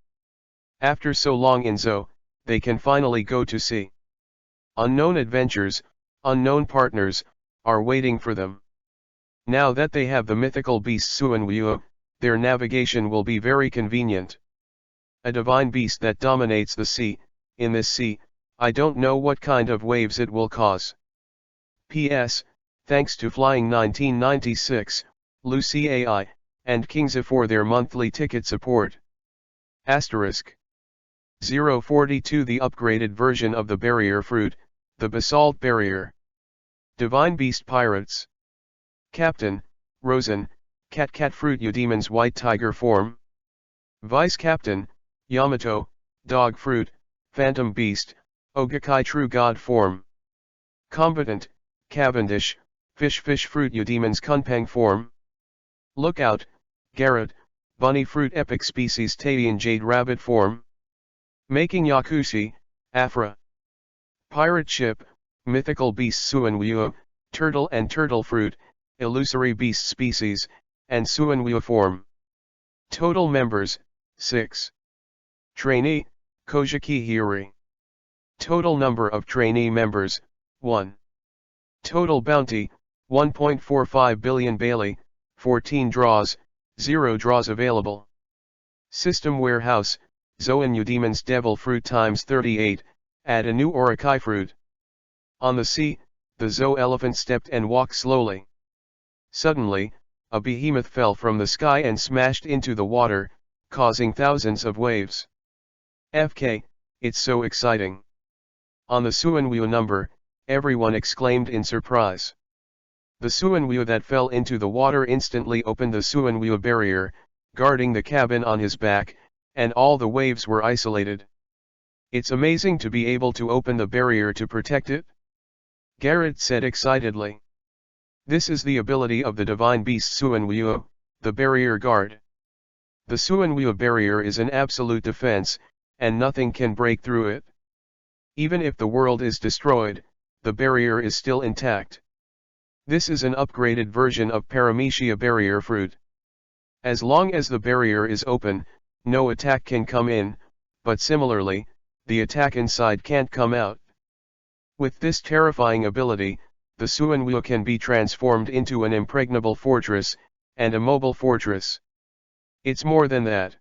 After so long in Zo, they can finally go to sea. Unknown adventures, unknown partners, are waiting for them. Now that they have the mythical beast Suanwheel, their navigation will be very convenient. A divine beast that dominates the sea. In this sea, I don't know what kind of waves it will cause. P.S. Thanks to Flying 1996, Lucy AI, and Kingza for their monthly ticket support. Asterisk. 042 The upgraded version of the barrier fruit, the basalt barrier. Divine Beast Pirates. Captain, Rosen, Cat Fruit Eudemon's White Tiger form. Vice Captain, Yamato, Dog Fruit, Phantom Beast, Ogakai True God form. Combatant, Cavendish, Fish Fruit Eudemon's Kunpeng form. Lookout, Garrett, Bunny Fruit Epic Species Taiyan Jade Rabbit form. Making Yakushi, Afra. Pirate Ship, Mythical Beast Suanwheel, Turtle and Turtle Fruit, Illusory Beast Species, and Suanwheel form. Total members, 6. Trainee, Kojiki Hiri. Total number of trainee members, 1. Total bounty, 1.45 billion Bailey, 14 draws, 0 draws available. System warehouse, Zoan Eudemon's Devil Fruit times 38, add a new Orakai fruit. On the sea, the Zo elephant stepped and walked slowly. Suddenly, a behemoth fell from the sky and smashed into the water, causing thousands of waves. FK, it's so exciting. On the Suanwheel number, everyone exclaimed in surprise. The Suanwheel that fell into the water instantly opened the Suanwheel barrier, guarding the cabin on his back, and all the waves were isolated. It's amazing to be able to open the barrier to protect it. Garrett said excitedly. This is the ability of the divine beast Suanwuo, the barrier guard. The Suanwuo barrier is an absolute defense, and nothing can break through it. Even if the world is destroyed, the barrier is still intact. This is an upgraded version of Paramecia barrier fruit. As long as the barrier is open, no attack can come in, but similarly, the attack inside can't come out. With this terrifying ability, the Suanwuo can be transformed into an impregnable fortress, and a mobile fortress. It's more than that.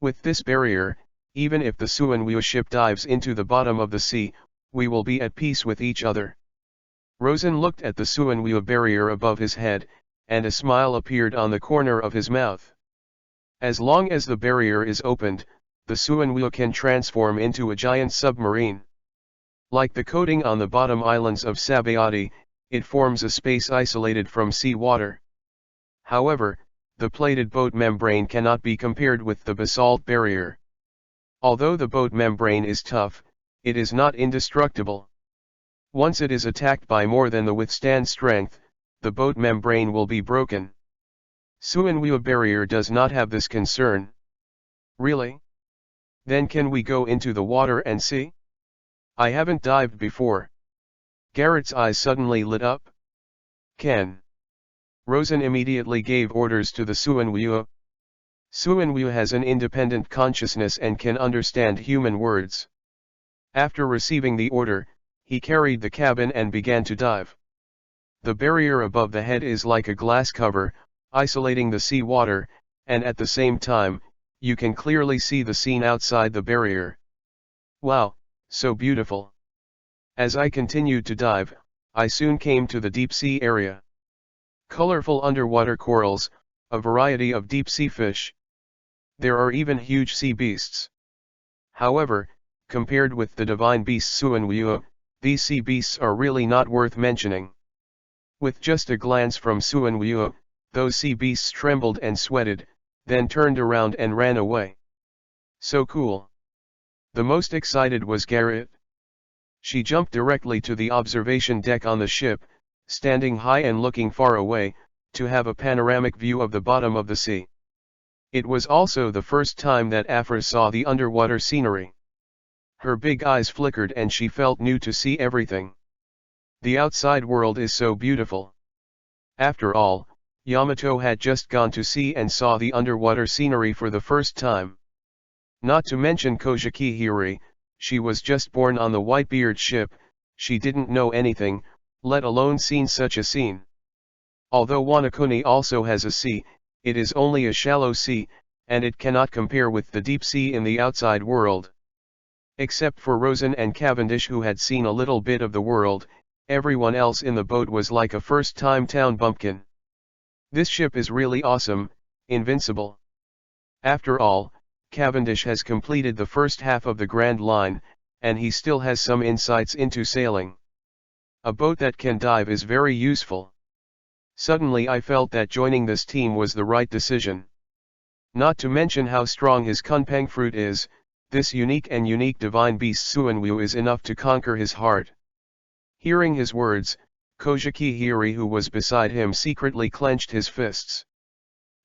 With this barrier, even if the Suanwuo ship dives into the bottom of the sea, we will be at peace with each other. Rosen looked at the Suanwuo barrier above his head, and a smile appeared on the corner of his mouth. As long as the barrier is opened, the Suanwuo can transform into a giant submarine. Like the coating on the bottom islands of Sabayati, it forms a space isolated from sea water. However, the plated boat membrane cannot be compared with the basalt barrier. Although the boat membrane is tough, it is not indestructible. Once it is attacked by more than the withstand strength, the boat membrane will be broken. Suanwuo barrier does not have this concern. Really? Then can we go into the water and see? I haven't dived before. Garrett's eyes suddenly lit up. Can. Rosen immediately gave orders to the Suanwuo. Suanwuo has an independent consciousness and can understand human words. After receiving the order, he carried the cabin and began to dive. The barrier above the head is like a glass cover, isolating the sea water, and at the same time, you can clearly see the scene outside the barrier. Wow, so beautiful. As I continued to dive, I soon came to the deep sea area. Colorful underwater corals, a variety of deep sea fish. There are even huge sea beasts. However, compared with the divine beast Suanwuo, these sea beasts are really not worth mentioning. With just a glance from Suanwuo, those sea beasts trembled and sweated, then turned around and ran away. So cool. The most excited was Garrett. She jumped directly to the observation deck on the ship, standing high and looking far away, to have a panoramic view of the bottom of the sea. It was also the first time that Afra saw the underwater scenery. Her big eyes flickered and she felt new to see everything. The outside world is so beautiful. After all, Yamato had just gone to sea and saw the underwater scenery for the first time. Not to mention Kojiki Hiri, she was just born on the Whitebeard ship, she didn't know anything, let alone seen such a scene. Although Wanakuni also has a sea, it is only a shallow sea, and it cannot compare with the deep sea in the outside world. Except for Rosen and Cavendish who had seen a little bit of the world, everyone else in the boat was like a first-time town bumpkin. This ship is really awesome, invincible. After all, Cavendish has completed the first half of the Grand Line, and he still has some insights into sailing. A boat that can dive is very useful. Suddenly I felt that joining this team was the right decision. Not to mention how strong his kunpeng fruit is, this unique divine beast Suanwuo is enough to conquer his heart. Hearing his words, Kojiki Hiri who was beside him secretly clenched his fists.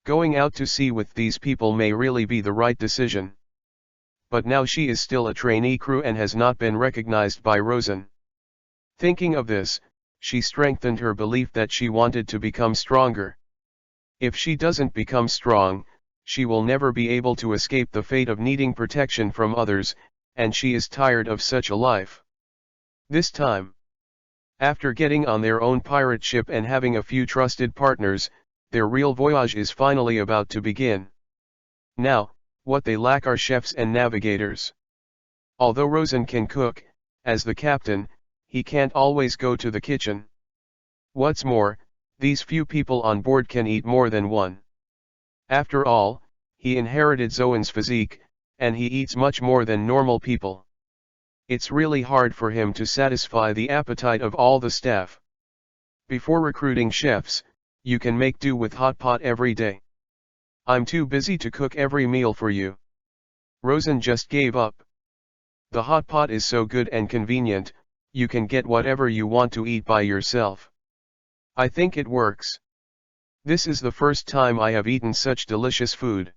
Going out to sea with these people may really be the right decision. But now she is still a trainee crew and has not been recognized by Rosen. Thinking of this, she strengthened her belief that she wanted to become stronger. If she doesn't become strong, she will never be able to escape the fate of needing protection from others, and she is tired of such a life. This time, after getting on their own pirate ship and having a few trusted partners, their real voyage is finally about to begin. Now, what they lack are chefs and navigators. Although Rosen can cook, as the captain, he can't always go to the kitchen. What's more, these few people on board can eat more than one. After all, he inherited Zoan's physique, and he eats much more than normal people. It's really hard for him to satisfy the appetite of all the staff. Before recruiting chefs, you can make do with hot pot every day. I'm too busy to cook every meal for you. Rosen just gave up. The hot pot is so good and convenient, you can get whatever you want to eat by yourself. I think it works. This is the first time I have eaten such delicious food.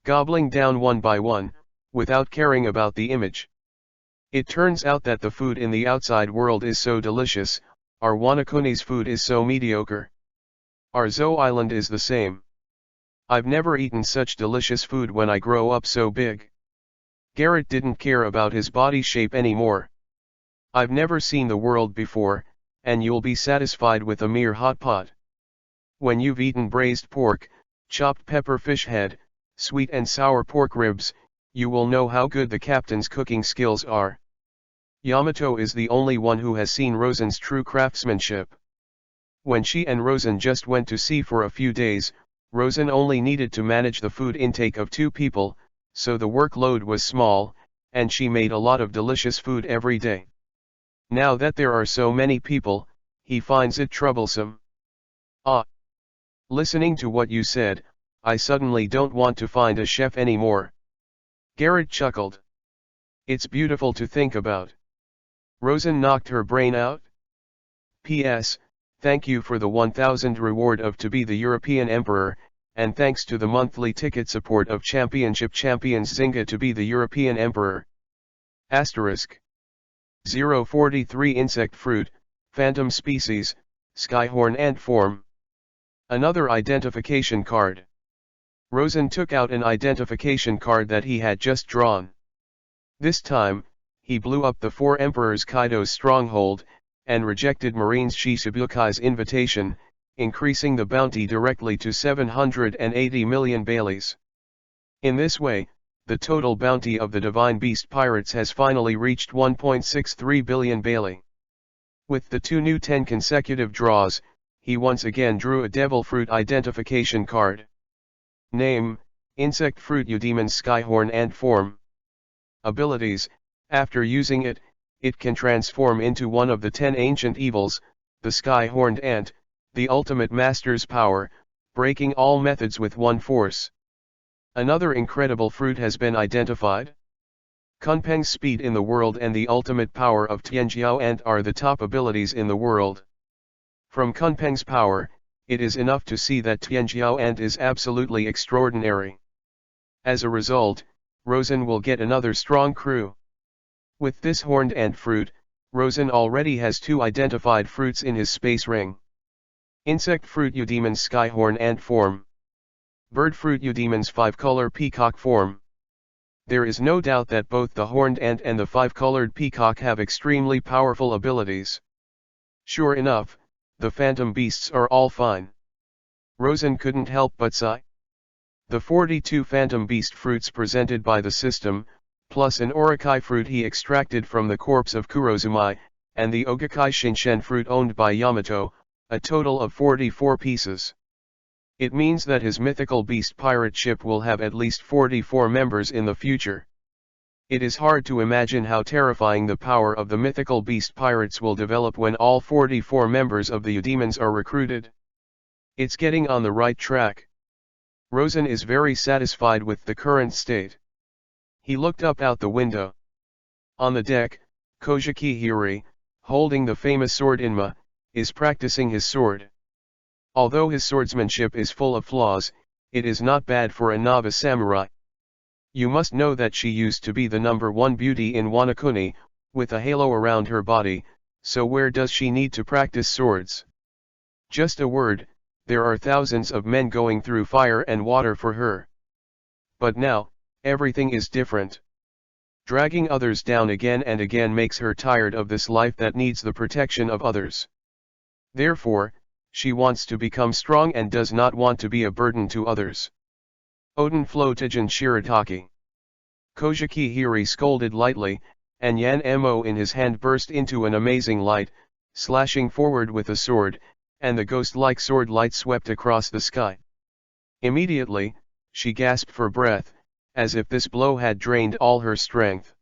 Gobbling down one by one, without caring about the image. It turns out that the food in the outside world is so delicious, our Wanakuni's food is so mediocre. Our Zo Island is the same. I've never eaten such delicious food when I grow up so big. Garrett didn't care about his body shape anymore. I've never seen the world before, and you'll be satisfied with a mere hot pot. When you've eaten braised pork, chopped pepper fish head, sweet and sour pork ribs, you will know how good the captain's cooking skills are. Yamato is the only one who has seen Rosen's true craftsmanship. When she and Rosen just went to sea for a few days, Rosen only needed to manage the food intake of 2 people, so the workload was small, and she made a lot of delicious food every day. Now that there are so many people, he finds it troublesome. Listening to what you said, I suddenly don't want to find a chef anymore. Garrett chuckled. It's beautiful to think about. Rosen knocked her brain out. P.S. Thank you for the 1000 reward of to be the European Emperor, and thanks to the monthly ticket support of Championship Champions Zynga to be the European Emperor. Asterisk. 043 Insect Fruit, Phantom Species, Skyhorn Ant Form. Another identification card. Rosen took out an identification card that he had just drawn. This time, he blew up the 4 Emperors Kaido's stronghold, and rejected Marines Shisabukai's invitation, increasing the bounty directly to 780 million baileys. In this way, the total bounty of the Divine Beast Pirates has finally reached 1.63 billion bailey. With the 2 new 10 consecutive draws, he once again drew a Devil Fruit identification card. Name, Insect Fruit Eudemon's Skyhorn Ant Form. Abilities, after using it, it can transform into one of the 10 ancient evils, the Sky-Horned Ant, the ultimate master's power, breaking all methods with one force. Another incredible fruit has been identified. Kunpeng's speed in the world and the ultimate power of Tianjiao Ant are the top abilities in the world. From Kunpeng's power, it is enough to see that Tianjiao Ant is absolutely extraordinary. As a result, Rosen will get another strong crew. With this horned ant fruit, Rosen already has 2 identified fruits in his space ring. Insect Fruit Eudemon's Skyhorn Ant Form. Bird Fruit Eudemon's 5-color peacock form. There is no doubt that both the horned ant and the 5-colored peacock have extremely powerful abilities. Sure enough, the phantom beasts are all fine. Rosen couldn't help but sigh. The 42 phantom beast fruits presented by the system, plus an Orakai fruit he extracted from the corpse of Kurozumai, and the Ogakai Shinshen fruit owned by Yamato, a total of 44 pieces. It means that his mythical beast pirate ship will have at least 44 members in the future. It is hard to imagine how terrifying the power of the mythical beast pirates will develop when all 44 members of the Eudemons are recruited. It's getting on the right track. Rosen is very satisfied with the current state. He looked up out the window. On the deck, Kojiki Hiri, holding the famous sword Inma, is practicing his sword. Although his swordsmanship is full of flaws, it is not bad for a novice samurai. You must know that she used to be the #1 beauty in Wanakuni, with a halo around her body, so where does she need to practice swords? Just a word, there are thousands of men going through fire and water for her. But now, everything is different. Dragging others down again and again makes her tired of this life that needs the protection of others. Therefore, she wants to become strong and does not want to be a burden to others. Oden Flotagen Shirataki. Kojiki Hiri scolded lightly, and Yan Mo in his hand burst into an amazing light, slashing forward with a sword, and the ghost-like sword light swept across the sky. Immediately, she gasped for breath, as if this blow had drained all her strength.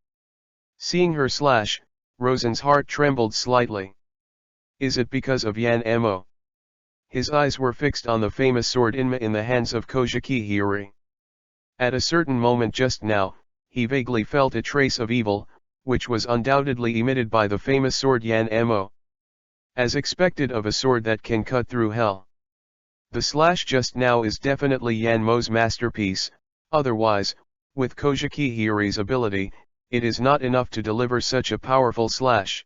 Seeing her slash, Rosen's heart trembled slightly. Is it because of Yan Mo? His eyes were fixed on the famous sword Inma in the hands of Kojiki Hiri. At a certain moment just now, he vaguely felt a trace of evil, which was undoubtedly emitted by the famous sword Yan Mo. As expected of a sword that can cut through hell. The slash just now is definitely Yan Mo's masterpiece, otherwise, with Kojiki Hiri's ability, it is not enough to deliver such a powerful slash.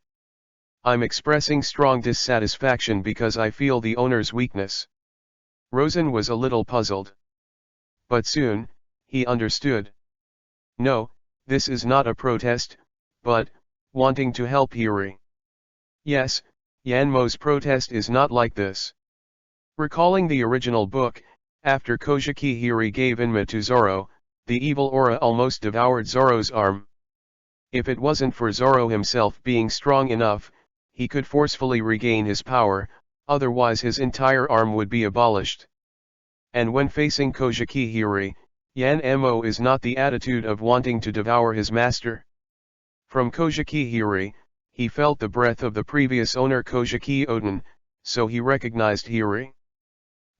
I'm expressing strong dissatisfaction because I feel the owner's weakness. Rosen was a little puzzled. But soon, he understood. No, this is not a protest, but, wanting to help Hiri. Yes, Yanmo's protest is not like this. Recalling the original book, after Kojiki Hiri gave Inma to Zoro, the evil aura almost devoured Zoro's arm. If it wasn't for Zoro himself being strong enough, he could forcefully regain his power, otherwise his entire arm would be abolished. And when facing Kojiki Hiri, Yan Mo is not the attitude of wanting to devour his master. From Kojiki Hiri, he felt the breath of the previous owner Kojiki Oden, so he recognized Hiri.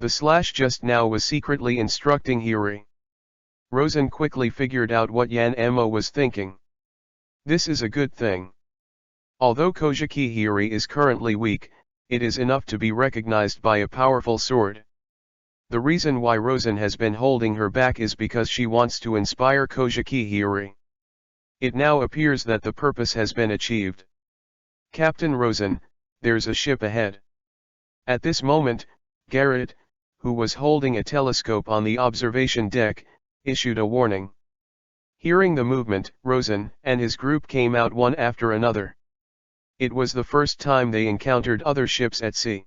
The slash just now was secretly instructing Hiri. Rosen quickly figured out what Yan Mo was thinking. This is a good thing. Although Kojiki Hiri is currently weak, it is enough to be recognized by a powerful sword. The reason why Rosen has been holding her back is because she wants to inspire Kojiki Hiri. It now appears that the purpose has been achieved. Captain Rosen, there's a ship ahead. At this moment, Garrett, who was holding a telescope on the observation deck, issued a warning. Hearing the movement, Rosen and his group came out one after another. It was the first time they encountered other ships at sea.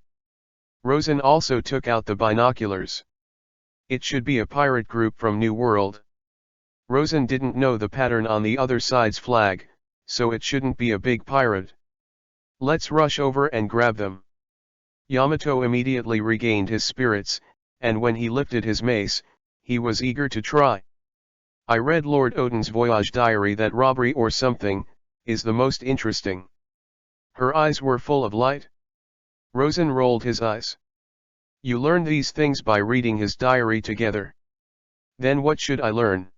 Rosen also took out the binoculars. It should be a pirate group from New World. Rosen didn't know the pattern on the other side's flag, so it shouldn't be a big pirate. Let's rush over and grab them. Yamato immediately regained his spirits, and when he lifted his mace, he was eager to try. I read Lord Oden's voyage diary that robbery or something is the most interesting. Her eyes were full of light. Rosen rolled his eyes. You learn these things by reading his diary together. Then what should I learn?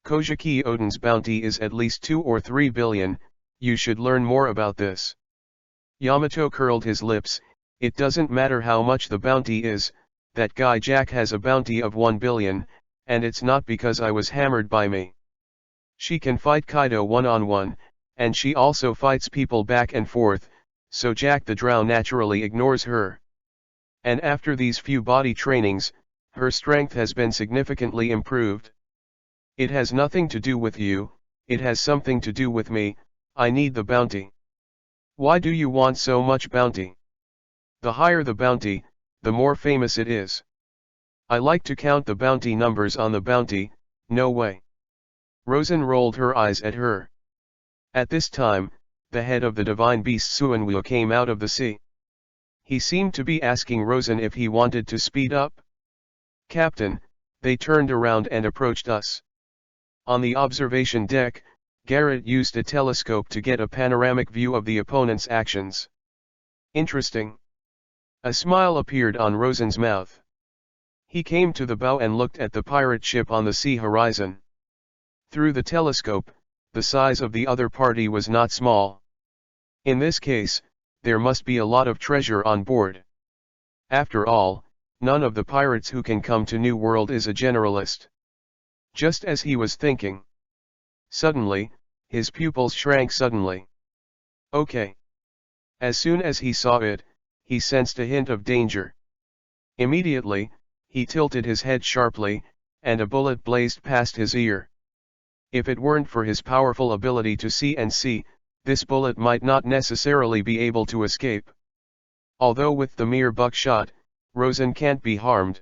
Kojiki Oden's bounty is at least 2 or 3 billion, you should learn more about this. Yamato curled his lips, it doesn't matter how much the bounty is, that guy Jack has a bounty of 1 billion, and it's not because I was hammered by me. She can fight Kaido one-on-one, and she also fights people back and forth, so Jack the Drow naturally ignores her. And after these few body trainings, her strength has been significantly improved. It has nothing to do with you, it has something to do with me, I need the bounty. Why do you want so much bounty? The higher the bounty, the more famous it is. I like to count the bounty numbers on the bounty, no way. Rosen rolled her eyes at her. At this time, the head of the divine beast Suanwu came out of the sea. He seemed to be asking Rosen if he wanted to speed up. Captain, they turned around and approached us. On the observation deck, Garrett used a telescope to get a panoramic view of the opponent's actions. Interesting. A smile appeared on Rosen's mouth. He came to the bow and looked at the pirate ship on the sea horizon. Through the telescope, the size of the other party was not small. In this case, there must be a lot of treasure on board. After all, none of the pirates who can come to New World is a generalist. Just as he was thinking. Suddenly, his pupils shrank suddenly. Okay. As soon as he saw it, he sensed a hint of danger. Immediately, he tilted his head sharply, and a bullet blazed past his ear. If it weren't for his powerful ability to see and see, this bullet might not necessarily be able to escape. Although with the mere buckshot, Rosen can't be harmed.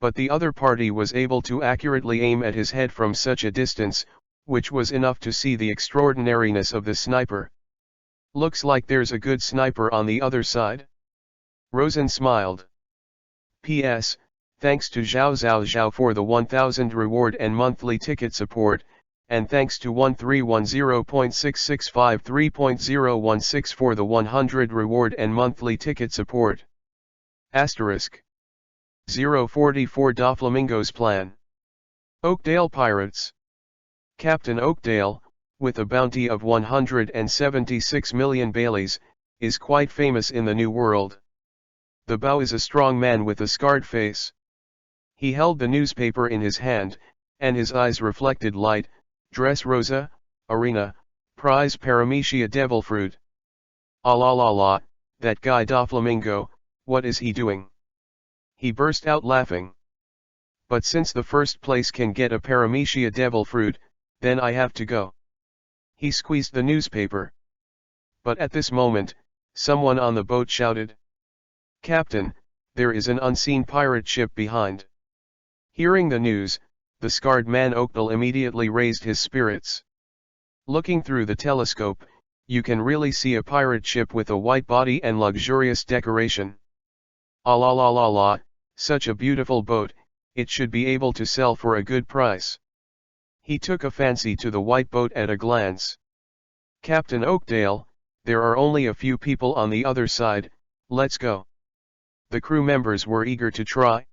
But the other party was able to accurately aim at his head from such a distance, which was enough to see the extraordinariness of the sniper. Looks like there's a good sniper on the other side. Rosen smiled. P.S. Thanks to Zhao Zhao Zhao for the 1000 reward and monthly ticket support, and thanks to 1310.6653.016 for the 100 reward and monthly ticket support. Asterisk. 044 Doflamingo's plan. Oakdale Pirates. Captain Oakdale, with a bounty of 176 million Baileys, is quite famous in the New World. The bow is a strong man with a scarred face. He held the newspaper in his hand, and his eyes reflected light, dress rosa, arena, prize paramecia devilfruit. Ah la la la, that guy Doflamingo, what is he doing? He burst out laughing. But since the first place can get a paramecia devilfruit, then I have to go. He squeezed the newspaper. But at this moment, someone on the boat shouted, "Captain, there is an unseen pirate ship behind." Hearing the news, the scarred man Oakdale immediately raised his spirits. Looking through the telescope, you can really see a pirate ship with a white body and luxurious decoration. Ah la la la la, such a beautiful boat, it should be able to sell for a good price. He took a fancy to the white boat at a glance. "Captain Oakdale, there are only a few people on the other side, let's go." The crew members were eager to try.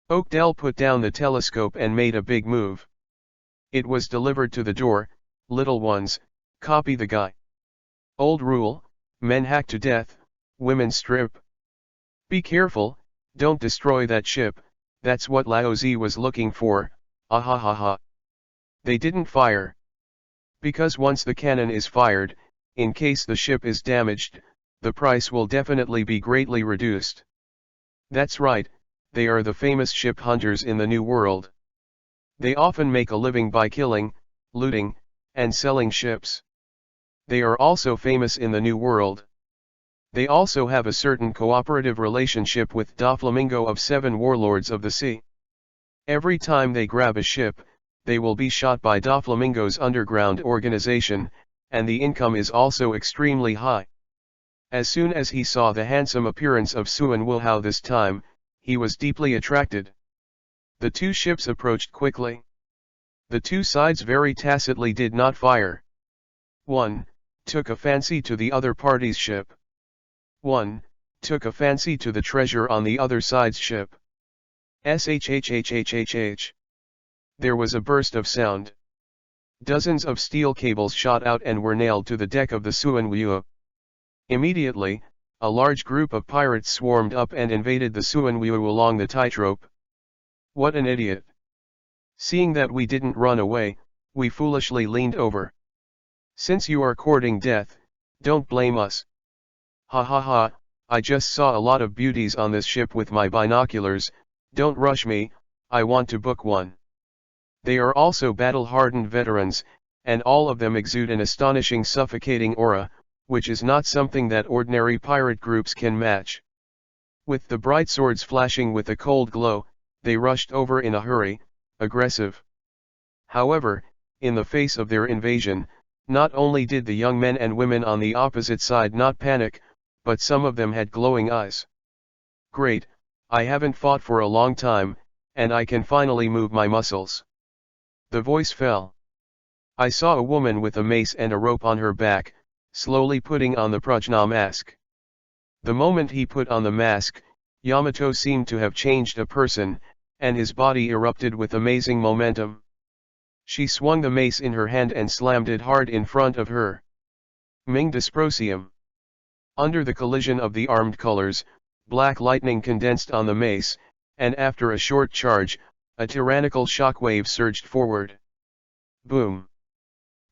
Oakdale put down the telescope and made a big move. It was delivered to the door. "Little ones, copy the guy. Old rule, men hack to death, women strip. Be careful, don't destroy that ship, that's what Laozi was looking for, ah ha ha ha." They didn't fire. Because once the cannon is fired, in case the ship is damaged, the price will definitely be greatly reduced. That's right, they are the famous ship hunters in the New World. They often make a living by killing, looting, and selling ships. They are also famous in the New World. They also have a certain cooperative relationship with Doflamingo of 7 Warlords of the Sea. Every time they grab a ship, they will be shot by Doflamingo's underground organization, and the income is also extremely high. As soon as he saw the handsome appearance of Suan Wuhao this time, he was deeply attracted. The two ships approached quickly. The two sides very tacitly did not fire. One took a fancy to the other party's ship. One took a fancy to the treasure on the other side's ship. Shhhhhhh. There was a burst of sound. Dozens of steel cables shot out and were nailed to the deck of the Suan Wuhao. Immediately, a large group of pirates swarmed up and invaded the Suan Wuhao along the tightrope. What an idiot! Seeing that we didn't run away, we foolishly leaned over. Since you are courting death, don't blame us. Ha ha ha, I just saw a lot of beauties on this ship with my binoculars, don't rush me, I want to book one. They are also battle-hardened veterans, and all of them exude an astonishing suffocating aura, which is not something that ordinary pirate groups can match. With the bright swords flashing with a cold glow, they rushed over in a hurry, aggressive. However, in the face of their invasion, not only did the young men and women on the opposite side not panic, but some of them had glowing eyes. Great, I haven't fought for a long time, and I can finally move my muscles. The voice fell. I saw a woman with a mace and a rope on her back, slowly putting on the Prajna mask. The moment he put on the mask, Yamato seemed to have changed a person, and his body erupted with amazing momentum. She swung the mace in her hand and slammed it hard in front of her. Ming Dysprosium. Under the collision of the armed colors, black lightning condensed on the mace, and after a short charge, a tyrannical shockwave surged forward. Boom!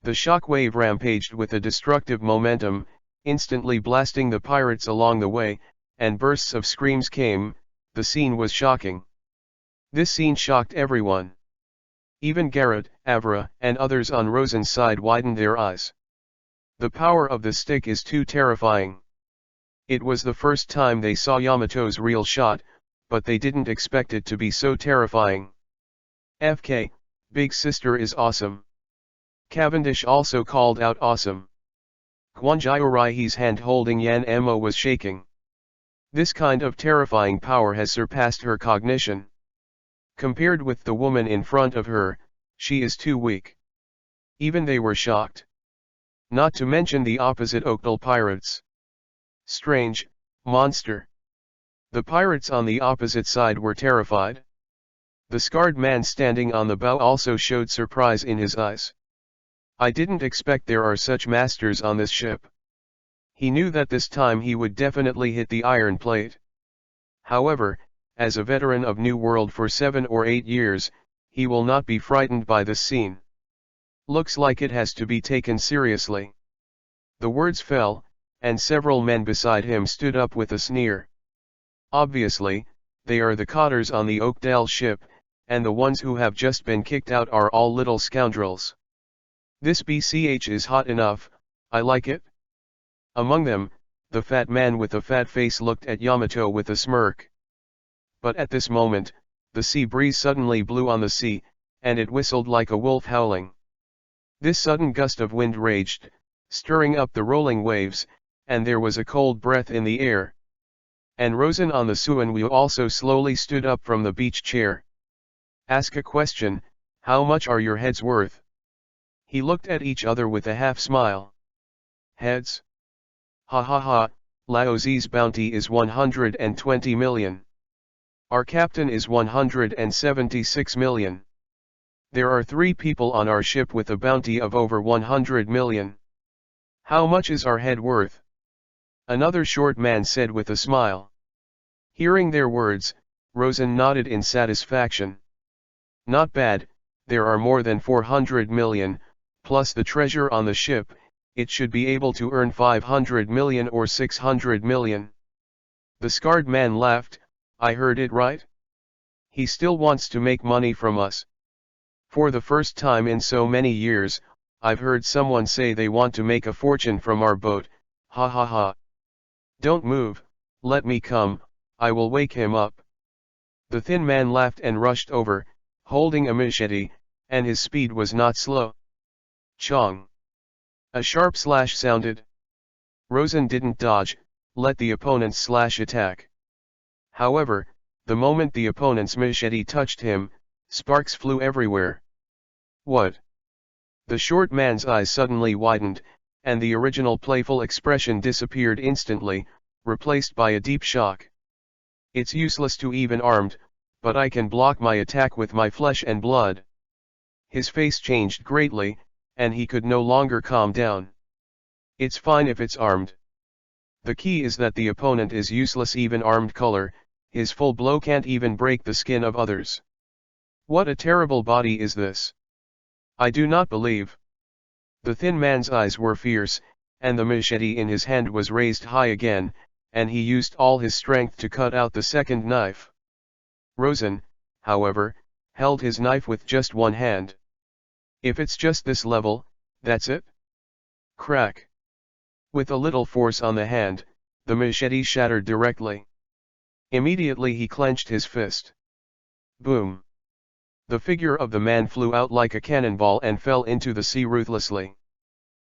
The shockwave rampaged with a destructive momentum, instantly blasting the pirates along the way, and bursts of screams came. The scene was shocking. This scene shocked everyone. Even Garrett, Avra, and others on Rosen's side widened their eyes. The power of the stick is too terrifying. It was the first time they saw Yamato's real shot, but they didn't expect it to be so terrifying. FK, Big Sister is awesome. Cavendish also called out awesome. Kwanjiraihi's hand holding Yan Emo was shaking. This kind of terrifying power has surpassed her cognition. Compared with the woman in front of her, she is too weak. Even they were shocked. Not to mention the opposite Oakdale pirates. Strange, monster. The pirates on the opposite side were terrified. The scarred man standing on the bow also showed surprise in his eyes. I didn't expect there are such masters on this ship. He knew that this time he would definitely hit the iron plate. However, as a veteran of New World for 7 or 8 years, he will not be frightened by this scene. Looks like it has to be taken seriously. The words fell, and several men beside him stood up with a sneer. Obviously, they are the cotters on the Oakdale ship, and the ones who have just been kicked out are all little scoundrels. This BCH is hot enough, I like it. Among them, the fat man with a fat face looked at Yamato with a smirk. But at this moment, the sea breeze suddenly blew on the sea, and it whistled like a wolf howling. This sudden gust of wind raged, stirring up the rolling waves, and there was a cold breath in the air. And Rosen on the Suanweo also slowly stood up from the beach chair. Ask a question, how much are your heads worth? He looked at each other with a half smile. Heads? Ha ha ha, Laozi's bounty is 120 million. Our captain is 176 million. There are 3 people on our ship with a bounty of over 100 million. How much is our head worth? Another short man said with a smile. Hearing their words, Rosen nodded in satisfaction. Not bad, there are more than 400 million, plus the treasure on the ship, it should be able to earn 500 million or 600 million. The scarred man laughed, I heard it right? He still wants to make money from us. For the first time in so many years, I've heard someone say they want to make a fortune from our boat, ha ha ha. Don't move, let me come, I will wake him up. The thin man laughed and rushed over, holding a machete, and his speed was not slow. Chong. A sharp slash sounded. Rosen didn't dodge, let the opponent's slash attack. However, the moment the opponent's machete touched him, sparks flew everywhere. What? The short man's eyes suddenly widened, and the original playful expression disappeared instantly, replaced by a deep shock. It's useless to even armed, but I can block my attack with my flesh and blood. His face changed greatly, and he could no longer calm down. It's fine if it's armed. The key is that the opponent is useless even armed color, his full blow can't even break the skin of others. What a terrible body is this? I do not believe. The thin man's eyes were fierce, and the machete in his hand was raised high again, and he used all his strength to cut out the second knife. Rosen, however, held his knife with just one hand. If it's just this level, that's it? Crack. With a little force on the hand, the machete shattered directly. Immediately he clenched his fist. Boom. The figure of the man flew out like a cannonball and fell into the sea ruthlessly.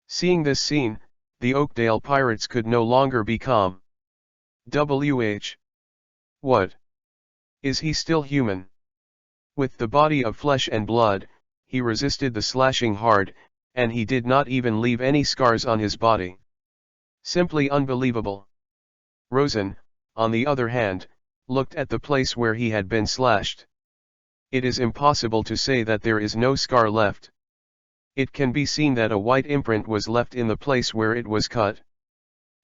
Seeing this scene, the Oakdale pirates could no longer be calm. WH. What? Is he still human? With the body of flesh and blood, he resisted the slashing hard, and he did not even leave any scars on his body. Simply unbelievable. Rosen, on the other hand, looked at the place where he had been slashed. It is impossible to say that there is no scar left. It can be seen that a white imprint was left in the place where it was cut.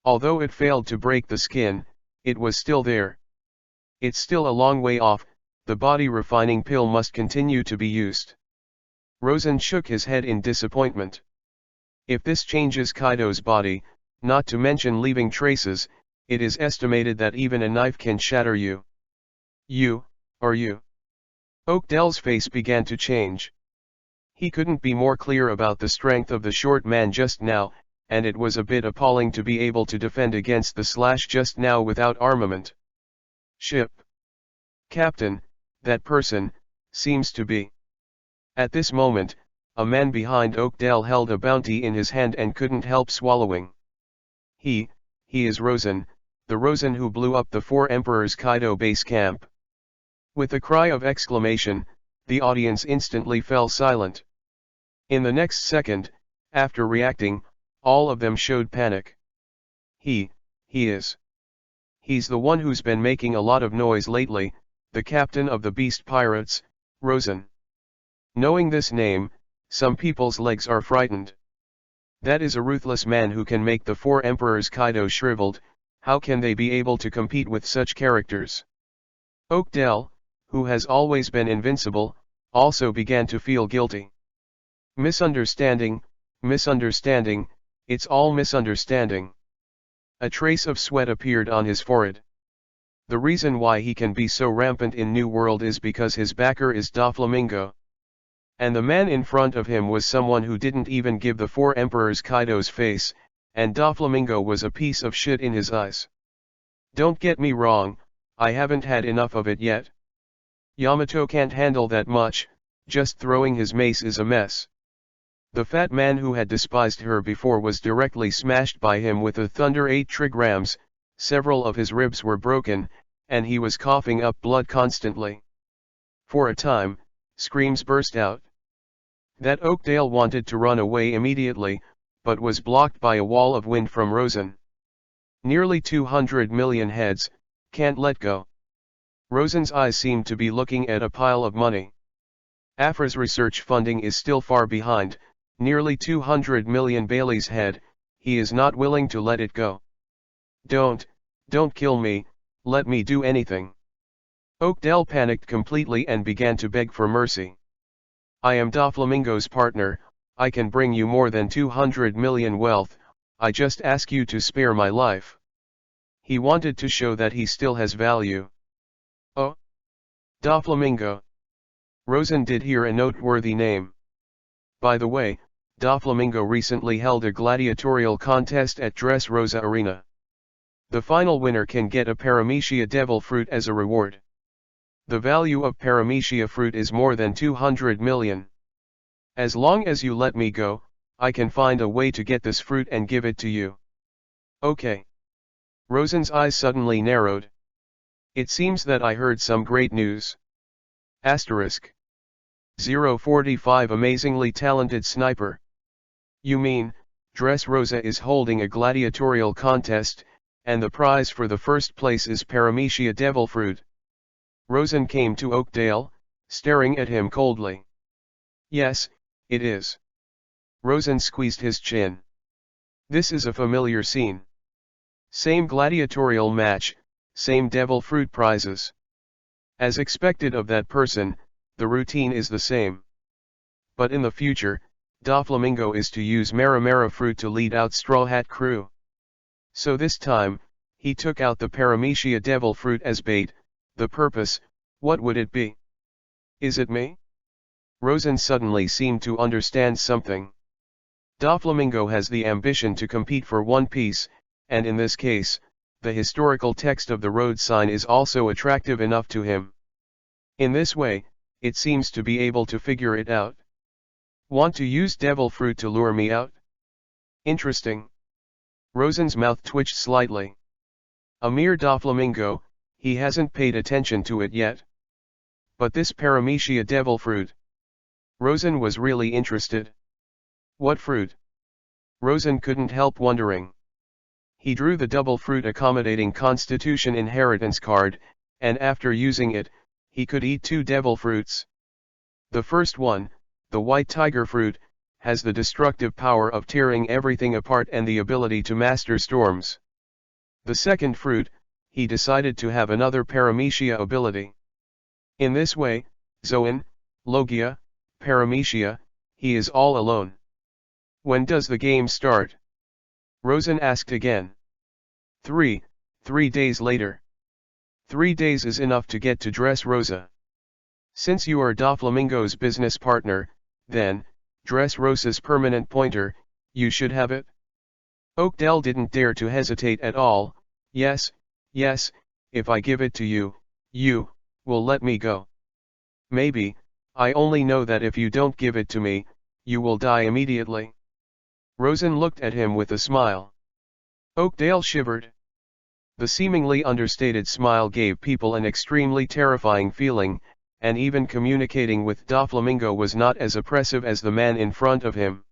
Although it failed to break the skin, it was still there. It's still a long way off, the body refining pill must continue to be used. Rosen shook his head in disappointment. If this changes Kaido's body, not to mention leaving traces, it is estimated that even a knife can shatter you. You. Oakdale's face began to change. He couldn't be more clear about the strength of the short man just now, and it was a bit appalling to be able to defend against the slash just now without armament. Ship. Captain, that person, seems to be. At this moment, a man behind Oakdale held a bounty in his hand and couldn't help swallowing. He is Rosen, the Rosen who blew up the Four Emperors Kaido base camp. With a cry of exclamation, the audience instantly fell silent. In the next second, after reacting, all of them showed panic. He is. He's the one who's been making a lot of noise lately, the captain of the Beast Pirates, Rosen. Knowing this name, Some people's legs are frightened. That is a ruthless man who can make the four emperors Kaido shriveled. How can they be able to compete with such characters? Oakdale, who has always been invincible, also began to feel guilty. Misunderstanding, misunderstanding, it's all misunderstanding. A trace of sweat appeared on his forehead. The reason why he can be so rampant in New World is because his backer is Doflamingo. And the man in front of him was someone who didn't even give the four emperors Kaido's face, and Doflamingo was a piece of shit in his eyes. Don't get me wrong, I haven't had enough of it yet. Yamato can't handle that much, just throwing his mace is a mess. The fat man who had despised her before was directly smashed by him with a thunder 8 trigrams, several of his ribs were broken, and he was coughing up blood constantly. For a time, screams burst out. That Oakdale wanted to run away immediately, but was blocked by a wall of wind from Rosen. Nearly 200 million heads, can't let go. Rosen's eyes seemed to be looking at a pile of money. Afra's research funding is still far behind, nearly 200 million Bailey's head, he is not willing to let it go. Don't kill me, let me do anything. Oakdale panicked completely and began to beg for mercy. I am Doflamingo's partner, I can bring you more than 200 million wealth, I just ask you to spare my life. He wanted to show that he still has value. Oh! Doflamingo. Rosen did hear a noteworthy name. By the way, Doflamingo recently held a gladiatorial contest at Dressrosa Arena. The final winner can get a Paramecia devil fruit as a reward. The value of Paramecia fruit is more than 200 million. As long as you let me go, I can find a way to get this fruit and give it to you. Okay. Rosen's eyes suddenly narrowed. It seems that I heard some great news. Asterisk. 045 amazingly talented sniper. You mean, Dressrosa is holding a gladiatorial contest, and the prize for the first place is Paramecia devil fruit. Rosen came to Oakdale, staring at him coldly. Yes, it is. Rosen squeezed his chin. This is a familiar scene. Same gladiatorial match, same devil fruit prizes. As expected of that person, the routine is the same. But in the future, Doflamingo is to use Maramara fruit to lead out Straw Hat Crew. So this time, he took out the Paramecia devil fruit as bait. The purpose, what would it be? Is it me? Rosen suddenly seemed to understand something. Doflamingo has the ambition to compete for One Piece, and in this case, the historical text of the road sign is also attractive enough to him. In this way, it seems to be able to figure it out. Want to use devil fruit to lure me out? Interesting. Rosen's mouth twitched slightly. A mere Doflamingo, he hasn't paid attention to it yet. But this Paramecia devil fruit. Rosen was really interested. What fruit? Rosen couldn't help wondering. He drew the double fruit accommodating constitution inheritance card, and after using it, he could eat 2 devil fruits. The first one, the white tiger fruit, has the destructive power of tearing everything apart and the ability to master storms. The second fruit, he decided to have another Paramecia ability. In this way, Zoan, Logia, Paramecia, he is all alone. When does the game start? Rosen asked again. 3 days later. 3 days is enough to get to Dressrosa. Since you are Doflamingo's business partner, then, Dressrosa's permanent pointer, you should have it. Oakdale didn't dare to hesitate at all. Yes, if I give it to you, you will let me go. Maybe, I only know that if you don't give it to me, you will die immediately. Rosen looked at him with a smile. Oakdale shivered. The seemingly understated smile gave people an extremely terrifying feeling, and even communicating with Doflamingo was not as oppressive as the man in front of him.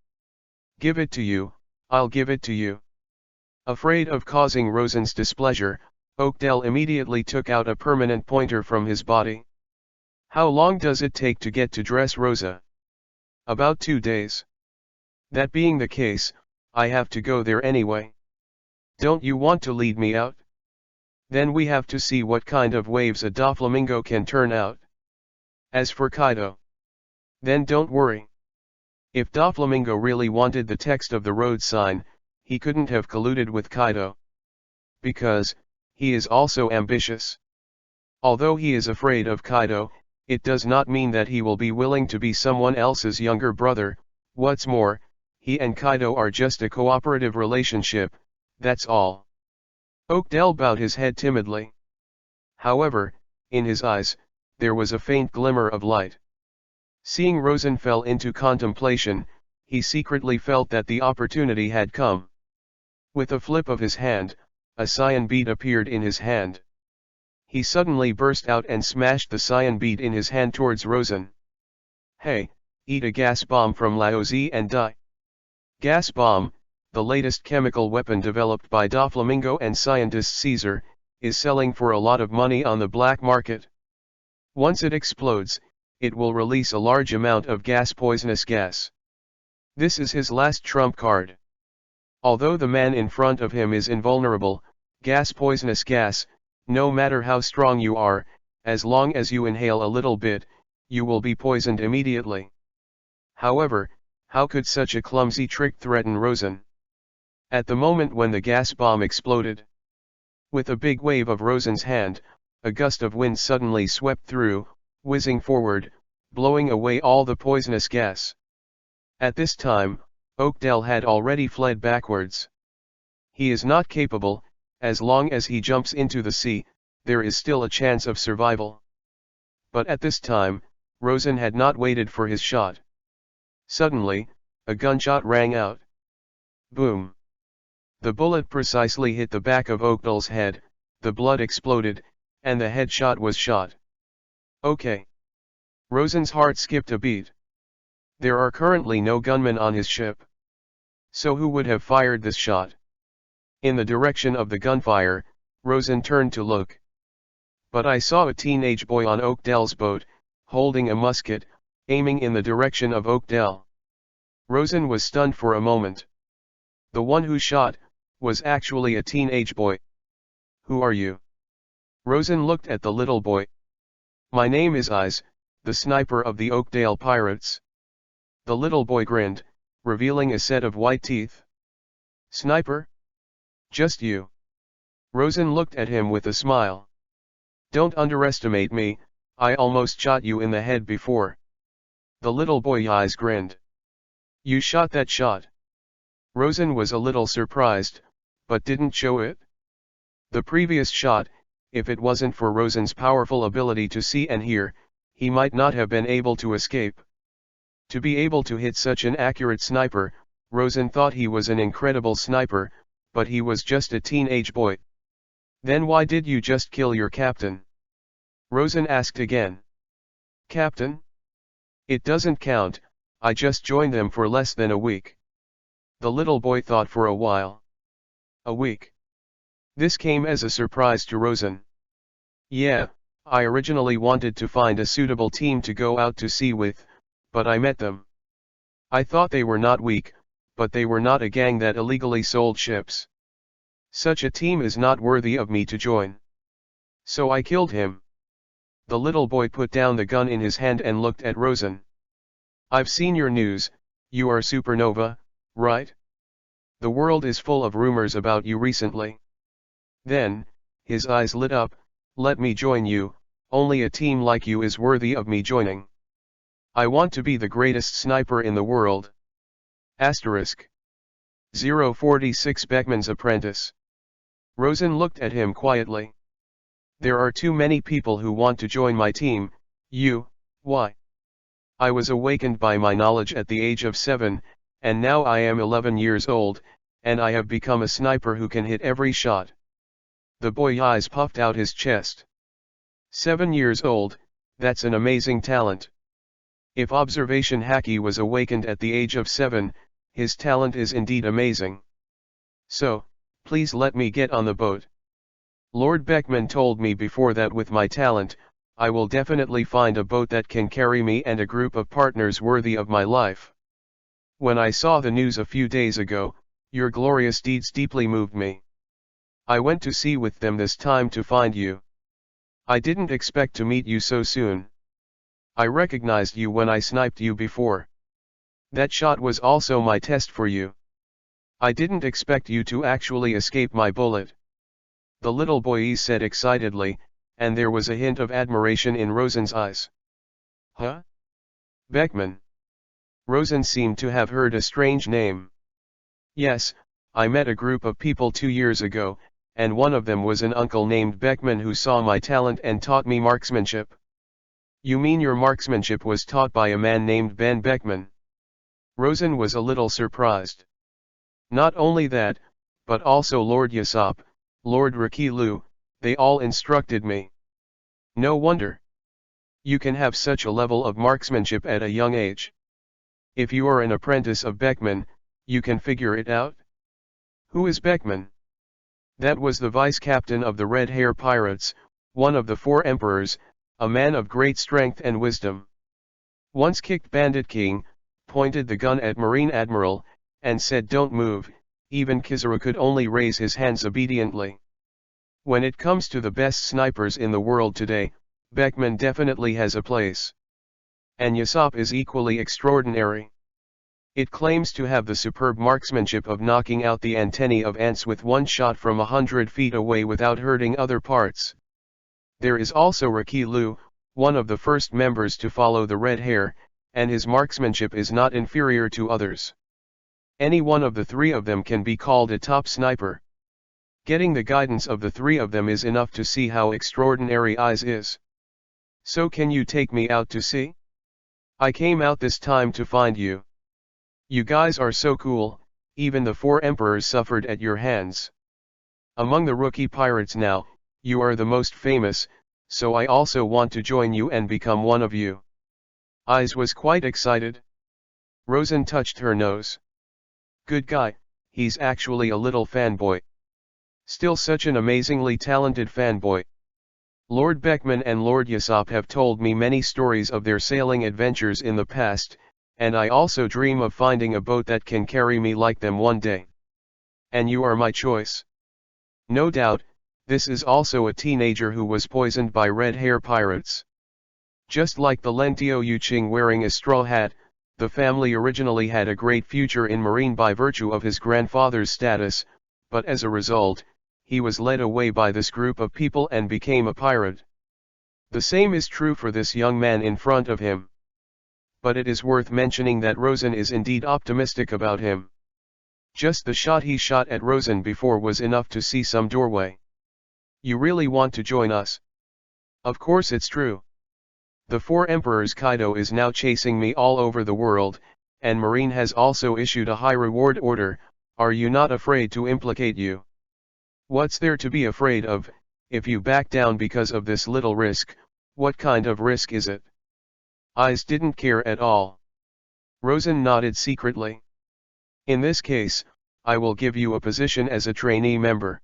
Give it to you, I'll give it to you. Afraid of causing Rosen's displeasure, Oakdale immediately took out a permanent pointer from his body. How long does it take to get to Dressrosa? About 2 days. That being the case, I have to go there anyway. Don't you want to lead me out? Then we have to see what kind of waves a Doflamingo can turn out. As for Kaido, then don't worry. If Doflamingo really wanted the text of the road sign, he couldn't have colluded with Kaido. Because, he is also ambitious. Although he is afraid of Kaido, it does not mean that he will be willing to be someone else's younger brother. What's more, he and Kaido are just a cooperative relationship, that's all. Oakdale bowed his head timidly. However, in his eyes, there was a faint glimmer of light. Seeing Rosen fell into contemplation, he secretly felt that the opportunity had come. With a flip of his hand, a cyan bead appeared in his hand. He suddenly burst out and smashed the cyan bead in his hand towards Rosen. Hey, eat a gas bomb from Laozi and die. Gas bomb, the latest chemical weapon developed by Doflamingo and scientist Caesar, is selling for a lot of money on the black market. Once it explodes, it will release a large amount of poisonous gas. This is his last trump card. Although the man in front of him is invulnerable, poisonous gas, no matter how strong you are, as long as you inhale a little bit, you will be poisoned immediately. However, how could such a clumsy trick threaten Rosen? At the moment when the gas bomb exploded, with a big wave of Rosen's hand, a gust of wind suddenly swept through, whizzing forward, blowing away all the poisonous gas. At this time, Oakdale had already fled backwards. He is not capable, as long as he jumps into the sea, there is still a chance of survival. But at this time, Rosen had not waited for his shot. Suddenly, a gunshot rang out. Boom! The bullet precisely hit the back of Oakdale's head, the blood exploded, and the headshot was shot. Okay. Rosen's heart skipped a beat. There are currently no gunmen on his ship. So who would have fired this shot? In the direction of the gunfire, Rosen turned to look. But I saw a teenage boy on Oakdale's boat, holding a musket, aiming in the direction of Oakdale. Rosen was stunned for a moment. The one who shot, was actually a teenage boy. Who are you? Rosen looked at the little boy. My name is Eyes, the sniper of the Oakdale Pirates. The little boy grinned, revealing a set of white teeth. Sniper? Just you. Rosen looked at him with a smile. Don't underestimate me, I almost shot you in the head before. The little boy's eyes grinned. You shot that shot. Rosen was a little surprised, but didn't show it. The previous shot, if it wasn't for Rosen's powerful ability to see and hear, he might not have been able to escape. To be able to hit such an accurate sniper, Rosen thought he was an incredible sniper, but he was just a teenage boy. Then why did you just kill your captain? Rosen asked again. Captain? It doesn't count, I just joined them for less than a week. The little boy thought for a while. A week? This came as a surprise to Rosen. Yeah, I originally wanted to find a suitable team to go out to sea with, but I met them. I thought they were not weak, but they were not a gang that illegally sold ships. Such a team is not worthy of me to join. So I killed him. The little boy put down the gun in his hand and looked at Rosen. I've seen your news, you are supernova, right? The world is full of rumors about you recently. Then, his eyes lit up, let me join you, only a team like you is worthy of me joining. I want to be the greatest sniper in the world. Asterisk. 046 Beckman's apprentice. Rosen looked at him quietly. There are too many people who want to join my team, why? I was awakened by my knowledge at the age of 7, and now I am 11 years old, and I have become a sniper who can hit every shot. The boy's eyes puffed out his chest. 7 years old, that's an amazing talent. If Observation Haki was awakened at the age of 7, his talent is indeed amazing. So, please let me get on the boat. Lord Beckman told me before that with my talent, I will definitely find a boat that can carry me and a group of partners worthy of my life. When I saw the news a few days ago, your glorious deeds deeply moved me. I went to sea with them this time to find you. I didn't expect to meet you so soon. I recognized you when I sniped you before. That shot was also my test for you. I didn't expect you to actually escape my bullet. The little boy said excitedly, and there was a hint of admiration in Rosen's eyes. Huh? Beckman. Rosen seemed to have heard a strange name. Yes, I met a group of people 2 years ago, and one of them was an uncle named Beckman who saw my talent and taught me marksmanship. You mean your marksmanship was taught by a man named Ben Beckman? Rosen was a little surprised. Not only that, but also Lord Yasop, Lord Rakilu, they all instructed me. No wonder. You can have such a level of marksmanship at a young age. If you are an apprentice of Beckman, you can figure it out? Who is Beckman? That was the vice-captain of the Red Hair Pirates, one of the 4 emperors, a man of great strength and wisdom. Once kicked Bandit King, pointed the gun at Marine Admiral, and said don't move, even Kizaru could only raise his hands obediently. When it comes to the best snipers in the world today, Beckman definitely has a place. And Yasop is equally extraordinary. It claims to have the superb marksmanship of knocking out the antennae of ants with one shot from 100 feet away without hurting other parts. There is also Rakilu, one of the first members to follow the Red Hair, and his marksmanship is not inferior to others. Any one of the 3 of them can be called a top sniper. Getting the guidance of the 3 of them is enough to see how extraordinary Eyes is. So can you take me out to sea? I came out this time to find you. You guys are so cool, even the 4 emperors suffered at your hands. Among the rookie pirates now, you are the most famous, so I also want to join you and become one of you. Eyes was quite excited. Rosen touched her nose. Good guy, he's actually a little fanboy. Still such an amazingly talented fanboy. Lord Beckman and Lord Yasop have told me many stories of their sailing adventures in the past, and I also dream of finding a boat that can carry me like them one day. And you are my choice. No doubt, this is also a teenager who was poisoned by Red Hair Pirates. Just like the Lentio Yuching wearing a straw hat, the family originally had a great future in marine by virtue of his grandfather's status, but as a result, he was led away by this group of people and became a pirate. The same is true for this young man in front of him. But it is worth mentioning that Rosen is indeed optimistic about him. Just the shot he shot at Rosen before was enough to see some doorway. You really want to join us? Of course it's true. The 4 emperors Kaido is now chasing me all over the world, and Marine has also issued a high reward order. Are you not afraid to implicate you? What's there to be afraid of? If you back down because of this little risk, what kind of risk is it? Eyes didn't care at all. Rosen nodded secretly. In this case, I will give you a position as a trainee member.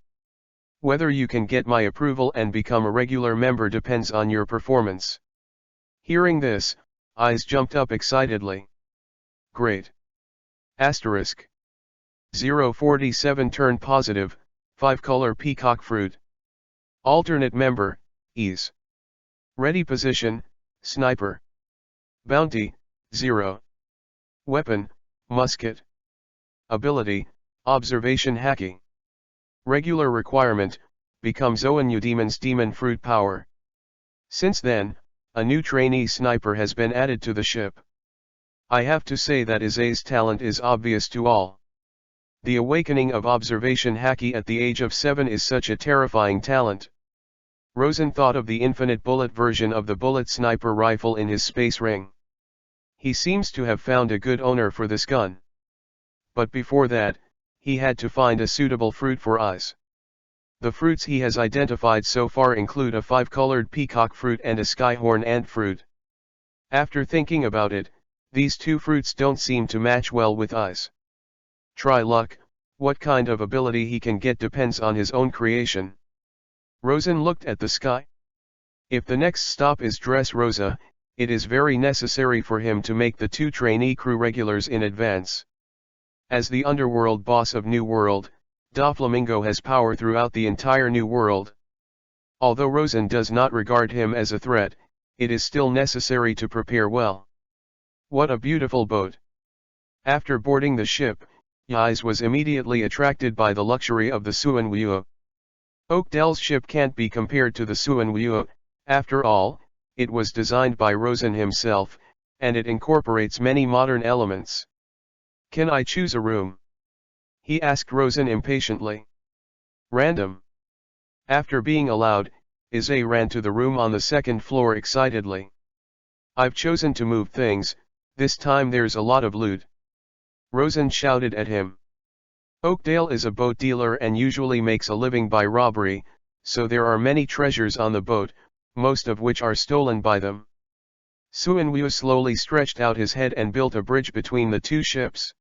Whether you can get my approval and become a regular member depends on your performance. Hearing this, Eyes jumped up excitedly. Great. Asterisk. 047 turn positive, 5-color peacock fruit. Alternate member, ease. Ready position, sniper. Bounty, 0. Weapon, musket. Ability, observation haki. Regular requirement, become Zoanyu Demon's demon fruit power. Since then, a new trainee sniper has been added to the ship. I have to say that Ise's talent is obvious to all. The awakening of observation haki at the age of 7 is such a terrifying talent. Rosen thought of the infinite bullet version of the bullet sniper rifle in his space ring. He seems to have found a good owner for this gun. But before that, he had to find a suitable fruit for Eyes. The fruits he has identified so far include a 5-colored peacock fruit and a skyhorn ant fruit. After thinking about it, these 2 fruits don't seem to match well with Eyes. Try luck, what kind of ability he can get depends on his own creation. Rosen looked at the sky. If the next stop is Dressrosa, it is very necessary for him to make the 2 trainee crew regulars in advance. As the underworld boss of New World, Doflamingo has power throughout the entire New World. Although Rosen does not regard him as a threat, it is still necessary to prepare well. What a beautiful boat! After boarding the ship, Yais was immediately attracted by the luxury of the Suanwuo. Oakdale's ship can't be compared to the Suanwuo, after all, it was designed by Rosen himself, and it incorporates many modern elements. Can I choose a room? He asked Rosen impatiently. Random. After being allowed, Izay ran to the room on the 2nd floor excitedly. I've chosen to move things, this time there's a lot of loot. Rosen shouted at him. Oakdale is a boat dealer and usually makes a living by robbery, so there are many treasures on the boat, most of which are stolen by them. Suanwoo slowly stretched out his head and built a bridge between the 2 ships.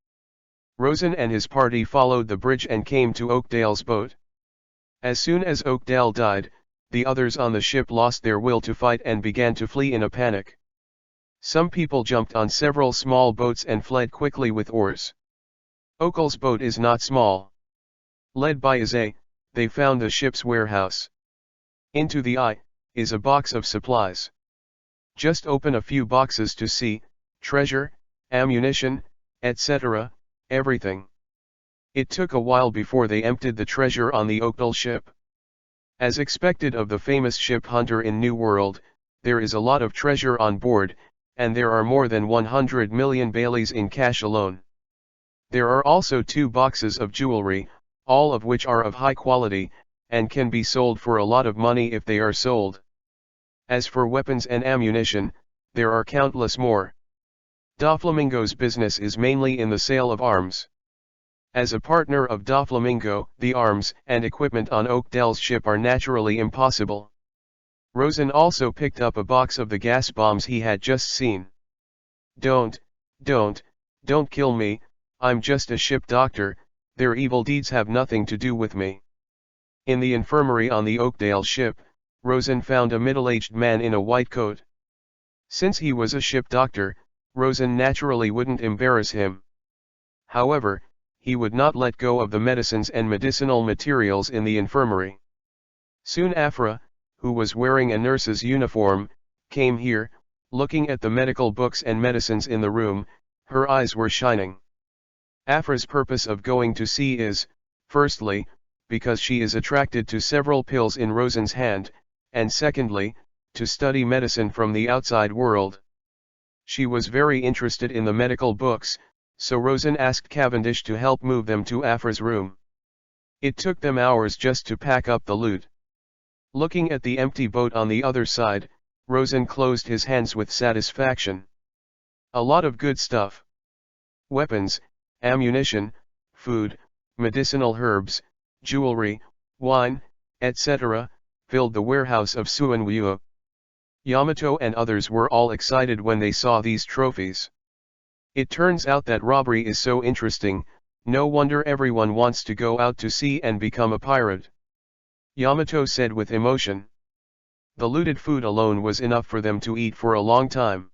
Rosen and his party followed the bridge and came to Oakdale's boat. As soon as Oakdale died, the others on the ship lost their will to fight and began to flee in a panic. Some people jumped on several small boats and fled quickly with oars. Oakdale's boat is not small. Led by Izay, they found the ship's warehouse. Into the eye is a box of supplies. Just open a few boxes to see, treasure, ammunition, etc., everything. It took a while before they emptied the treasure on the Oakdale ship. As expected of the famous ship hunter in New World, there is a lot of treasure on board, and there are more than 100 million Baileys in cash alone. There are also 2 boxes of jewelry, all of which are of high quality, and can be sold for a lot of money if they are sold. As for weapons and ammunition, there are countless more. Doflamingo's business is mainly in the sale of arms. As a partner of Doflamingo, the arms and equipment on Oakdale's ship are naturally impossible. Rosen also picked up a box of the gas bombs he had just seen. Don't kill me, I'm just a ship doctor, their evil deeds have nothing to do with me. In the infirmary on the Oakdale ship, Rosen found a middle-aged man in a white coat. Since he was a ship doctor, Rosen naturally wouldn't embarrass him. However, he would not let go of the medicines and medicinal materials in the infirmary. Soon Afra, who was wearing a nurse's uniform, came here, looking at the medical books and medicines in the room, her eyes were shining. Afra's purpose of going to see is, firstly, because she is attracted to several pills in Rosen's hand, and secondly, to study medicine from the outside world. She was very interested in the medical books, so Rosen asked Cavendish to help move them to Afra's room. It took them hours just to pack up the loot. Looking at the empty boat on the other side, Rosen closed his hands with satisfaction. A lot of good stuff. Weapons, ammunition, food, medicinal herbs, jewelry, wine, etc., filled the warehouse of Suanwoo. Yamato and others were all excited when they saw these trophies. It turns out that robbery is so interesting, no wonder everyone wants to go out to sea and become a pirate. Yamato said with emotion. The looted food alone was enough for them to eat for a long time.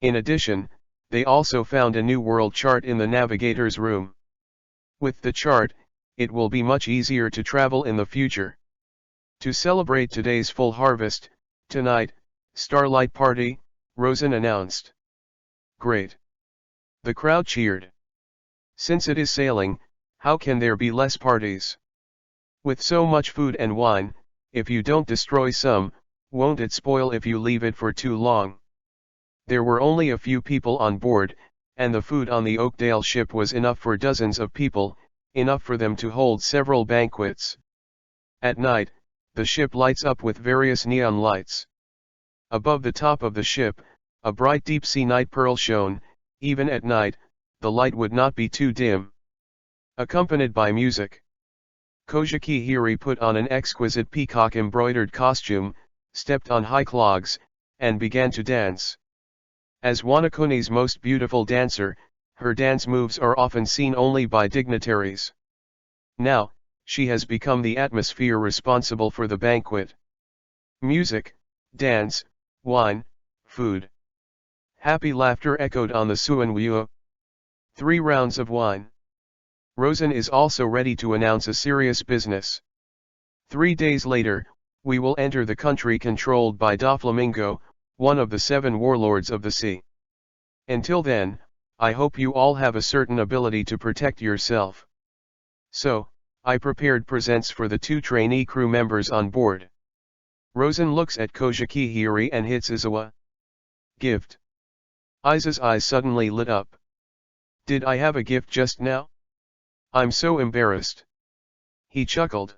In addition, they also found a new world chart in the navigator's room. With the chart, it will be much easier to travel in the future. To celebrate today's full harvest, tonight, Starlight Party, Rosen announced. Great. The crowd cheered. Since it is sailing, how can there be less parties? With so much food and wine, if you don't destroy some, won't it spoil if you leave it for too long? There were only a few people on board, and the food on the Oakdale ship was enough for dozens of people, enough for them to hold several banquets. At night, the ship lights up with various neon lights. Above the top of the ship, a bright deep-sea night pearl shone. Even at night, the light would not be too dim. Accompanied by music. Kojiki Hiri put on an exquisite peacock-embroidered costume, stepped on high clogs, and began to dance. As Wanakone's most beautiful dancer, her dance moves are often seen only by dignitaries. Now, she has become the atmosphere responsible for the banquet. Music, dance, wine, food. Happy laughter echoed on the Suanwuo. 3 rounds of wine. Rosen is also ready to announce a serious business. 3 days later, we will enter the country controlled by Doflamingo, one of the 7 warlords of the sea. Until then, I hope you all have a certain ability to protect yourself. So, I prepared presents for the 2 trainee crew members on board. Rosen looks at Kojiki Hiri and hits Izawa. Gift. Iza's eyes suddenly lit up. Did I have a gift just now? I'm so embarrassed. He chuckled.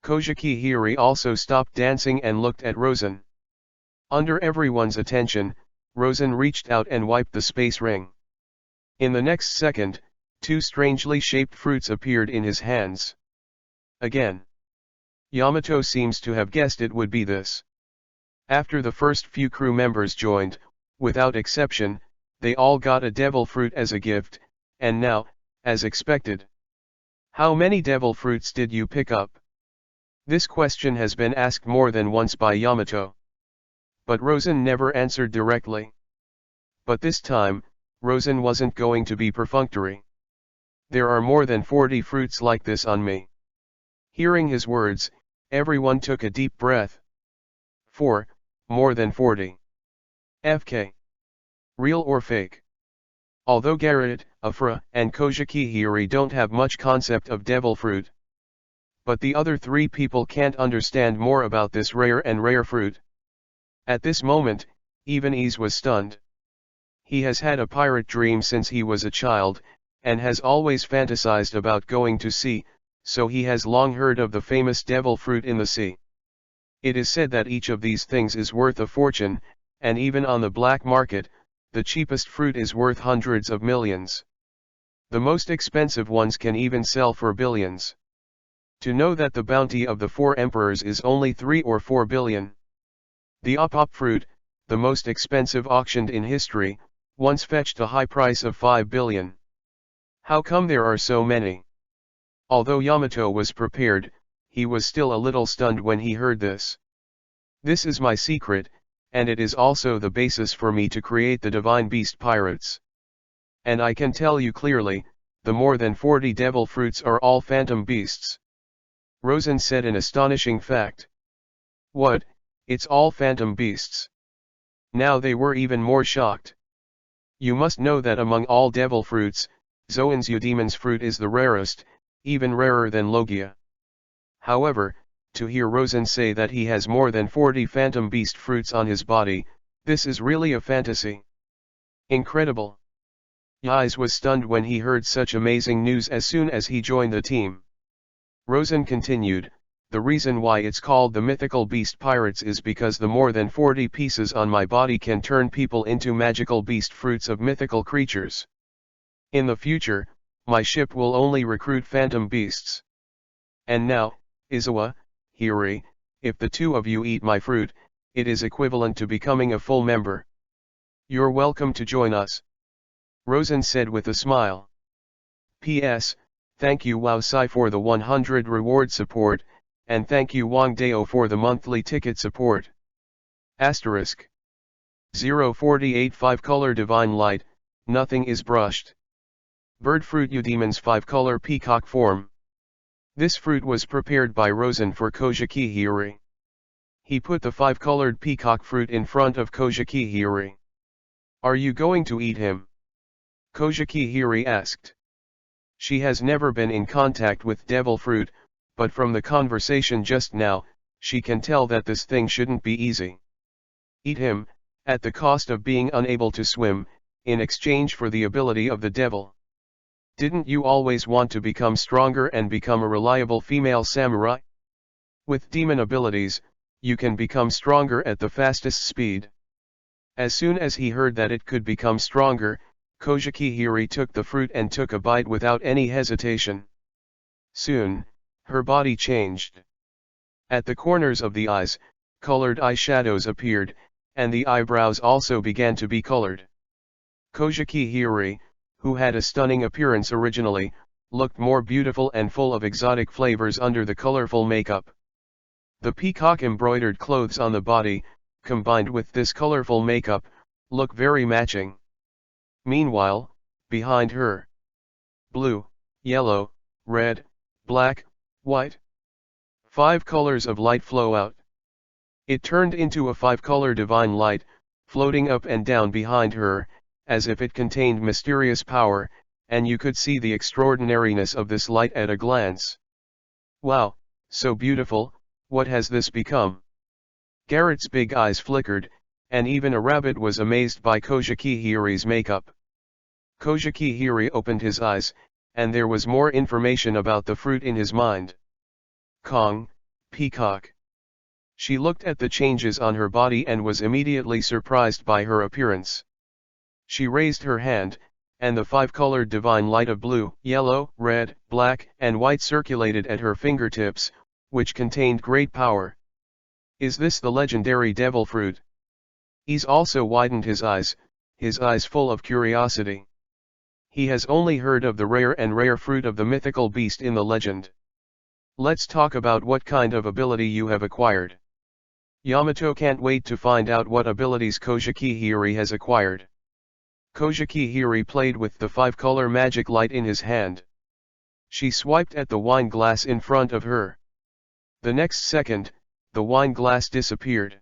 Kojiki Hiri also stopped dancing and looked at Rosen. Under everyone's attention, Rosen reached out and wiped the space ring. In the next second, 2 strangely shaped fruits appeared in his hands. Again. Yamato seems to have guessed it would be this. After the first few crew members joined, without exception, they all got a devil fruit as a gift, and now, as expected. How many devil fruits did you pick up? This question has been asked more than once by Yamato. But Rosen never answered directly. But this time, Rosen wasn't going to be perfunctory. There are more than 40 fruits like this on me. Hearing his words, everyone took a deep breath. 4, more than 40. FK. Real or fake? Although Garrett, Afra, and Kojiki Hiri don't have much concept of devil fruit. But the other 3 people can't understand more about this rare and rare fruit. At this moment, even Ease was stunned. He has had a pirate dream since he was a child, and has always fantasized about going to sea, so he has long heard of the famous devil fruit in the sea. It is said that each of these things is worth a fortune, and even on the black market, the cheapest fruit is worth hundreds of millions. The most expensive ones can even sell for billions. To know that the bounty of the 4 emperors is only 3 or 4 billion. The EPUB fruit, the most expensive auctioned in history, once fetched a high price of 5 billion. How come there are so many? Although Yamato was prepared, he was still a little stunned when he heard this. This is my secret, and it is also the basis for me to create the Divine Beast Pirates. And I can tell you clearly, the more than 40 devil fruits are all phantom beasts. Rosen said an astonishing fact. What, it's all phantom beasts? Now they were even more shocked. You must know that among all devil fruits, Zoan's Eudemon's fruit is the rarest, even rarer than Logia. However, to hear Rosen say that he has more than 40 phantom beast fruits on his body, this is really a fantasy. Incredible. Yais was stunned when he heard such amazing news as soon as he joined the team. Rosen continued, the reason why it's called the Mythical Beast Pirates is because the more than 40 pieces on my body can turn people into magical beast fruits of mythical creatures. In the future, my ship will only recruit phantom beasts. And now, Izawa, Hiri, if the 2 of you eat my fruit, it is equivalent to becoming a full member. You're welcome to join us. Rosen said with a smile. P.S. Thank you Wow Sai for the 100 reward support, and thank you Wang Dao for the monthly ticket support. Asterisk. 048 5-color divine light, nothing is brushed. Bird fruit Eudemon's 5-color peacock form. This fruit was prepared by Rosen for Kojiki Hiri. He put the 5-colored peacock fruit in front of Kojiki Hiri. Are you going to eat him? Kojiki Hiri asked. She has never been in contact with devil fruit, but from the conversation just now, she can tell that this thing shouldn't be easy. Eat him, at the cost of being unable to swim, in exchange for the ability of the devil. Didn't you always want to become stronger and become a reliable female samurai? With demon abilities, you can become stronger at the fastest speed. As soon as he heard that it could become stronger, Kojiki Hiri took the fruit and took a bite without any hesitation. Soon, her body changed. At the corners of the eyes, colored eyeshadows appeared, and the eyebrows also began to be colored. Kojiki Hiri, who had a stunning appearance originally, looked more beautiful and full of exotic flavors under the colorful makeup. The peacock embroidered clothes on the body, combined with this colorful makeup, look very matching. Meanwhile, behind her, blue, yellow, red, black, white. 5 colors of light flow out. It turned into a 5-color divine light, floating up and down behind her, as if it contained mysterious power, and you could see the extraordinariness of this light at a glance. Wow, so beautiful, what has this become? Garrett's big eyes flickered, and even a rabbit was amazed by Kojiki Hiri's makeup. Kojiki Hiri opened his eyes, and there was more information about the fruit in his mind. Kong, peacock. She looked at the changes on her body and was immediately surprised by her appearance. She raised her hand, and the 5-colored divine light of blue, yellow, red, black, and white circulated at her fingertips, which contained great power. Is this the legendary devil fruit? He's also widened his eyes full of curiosity. He has only heard of the rare fruit of the mythical beast in the legend. Let's talk about what kind of ability you have acquired. Yamato can't wait to find out what abilities Kojiki Hiri has acquired. Kojiki Hiri played with the 5-color magic light in his hand. She swiped at the wine glass in front of her. The next second, the wine glass disappeared.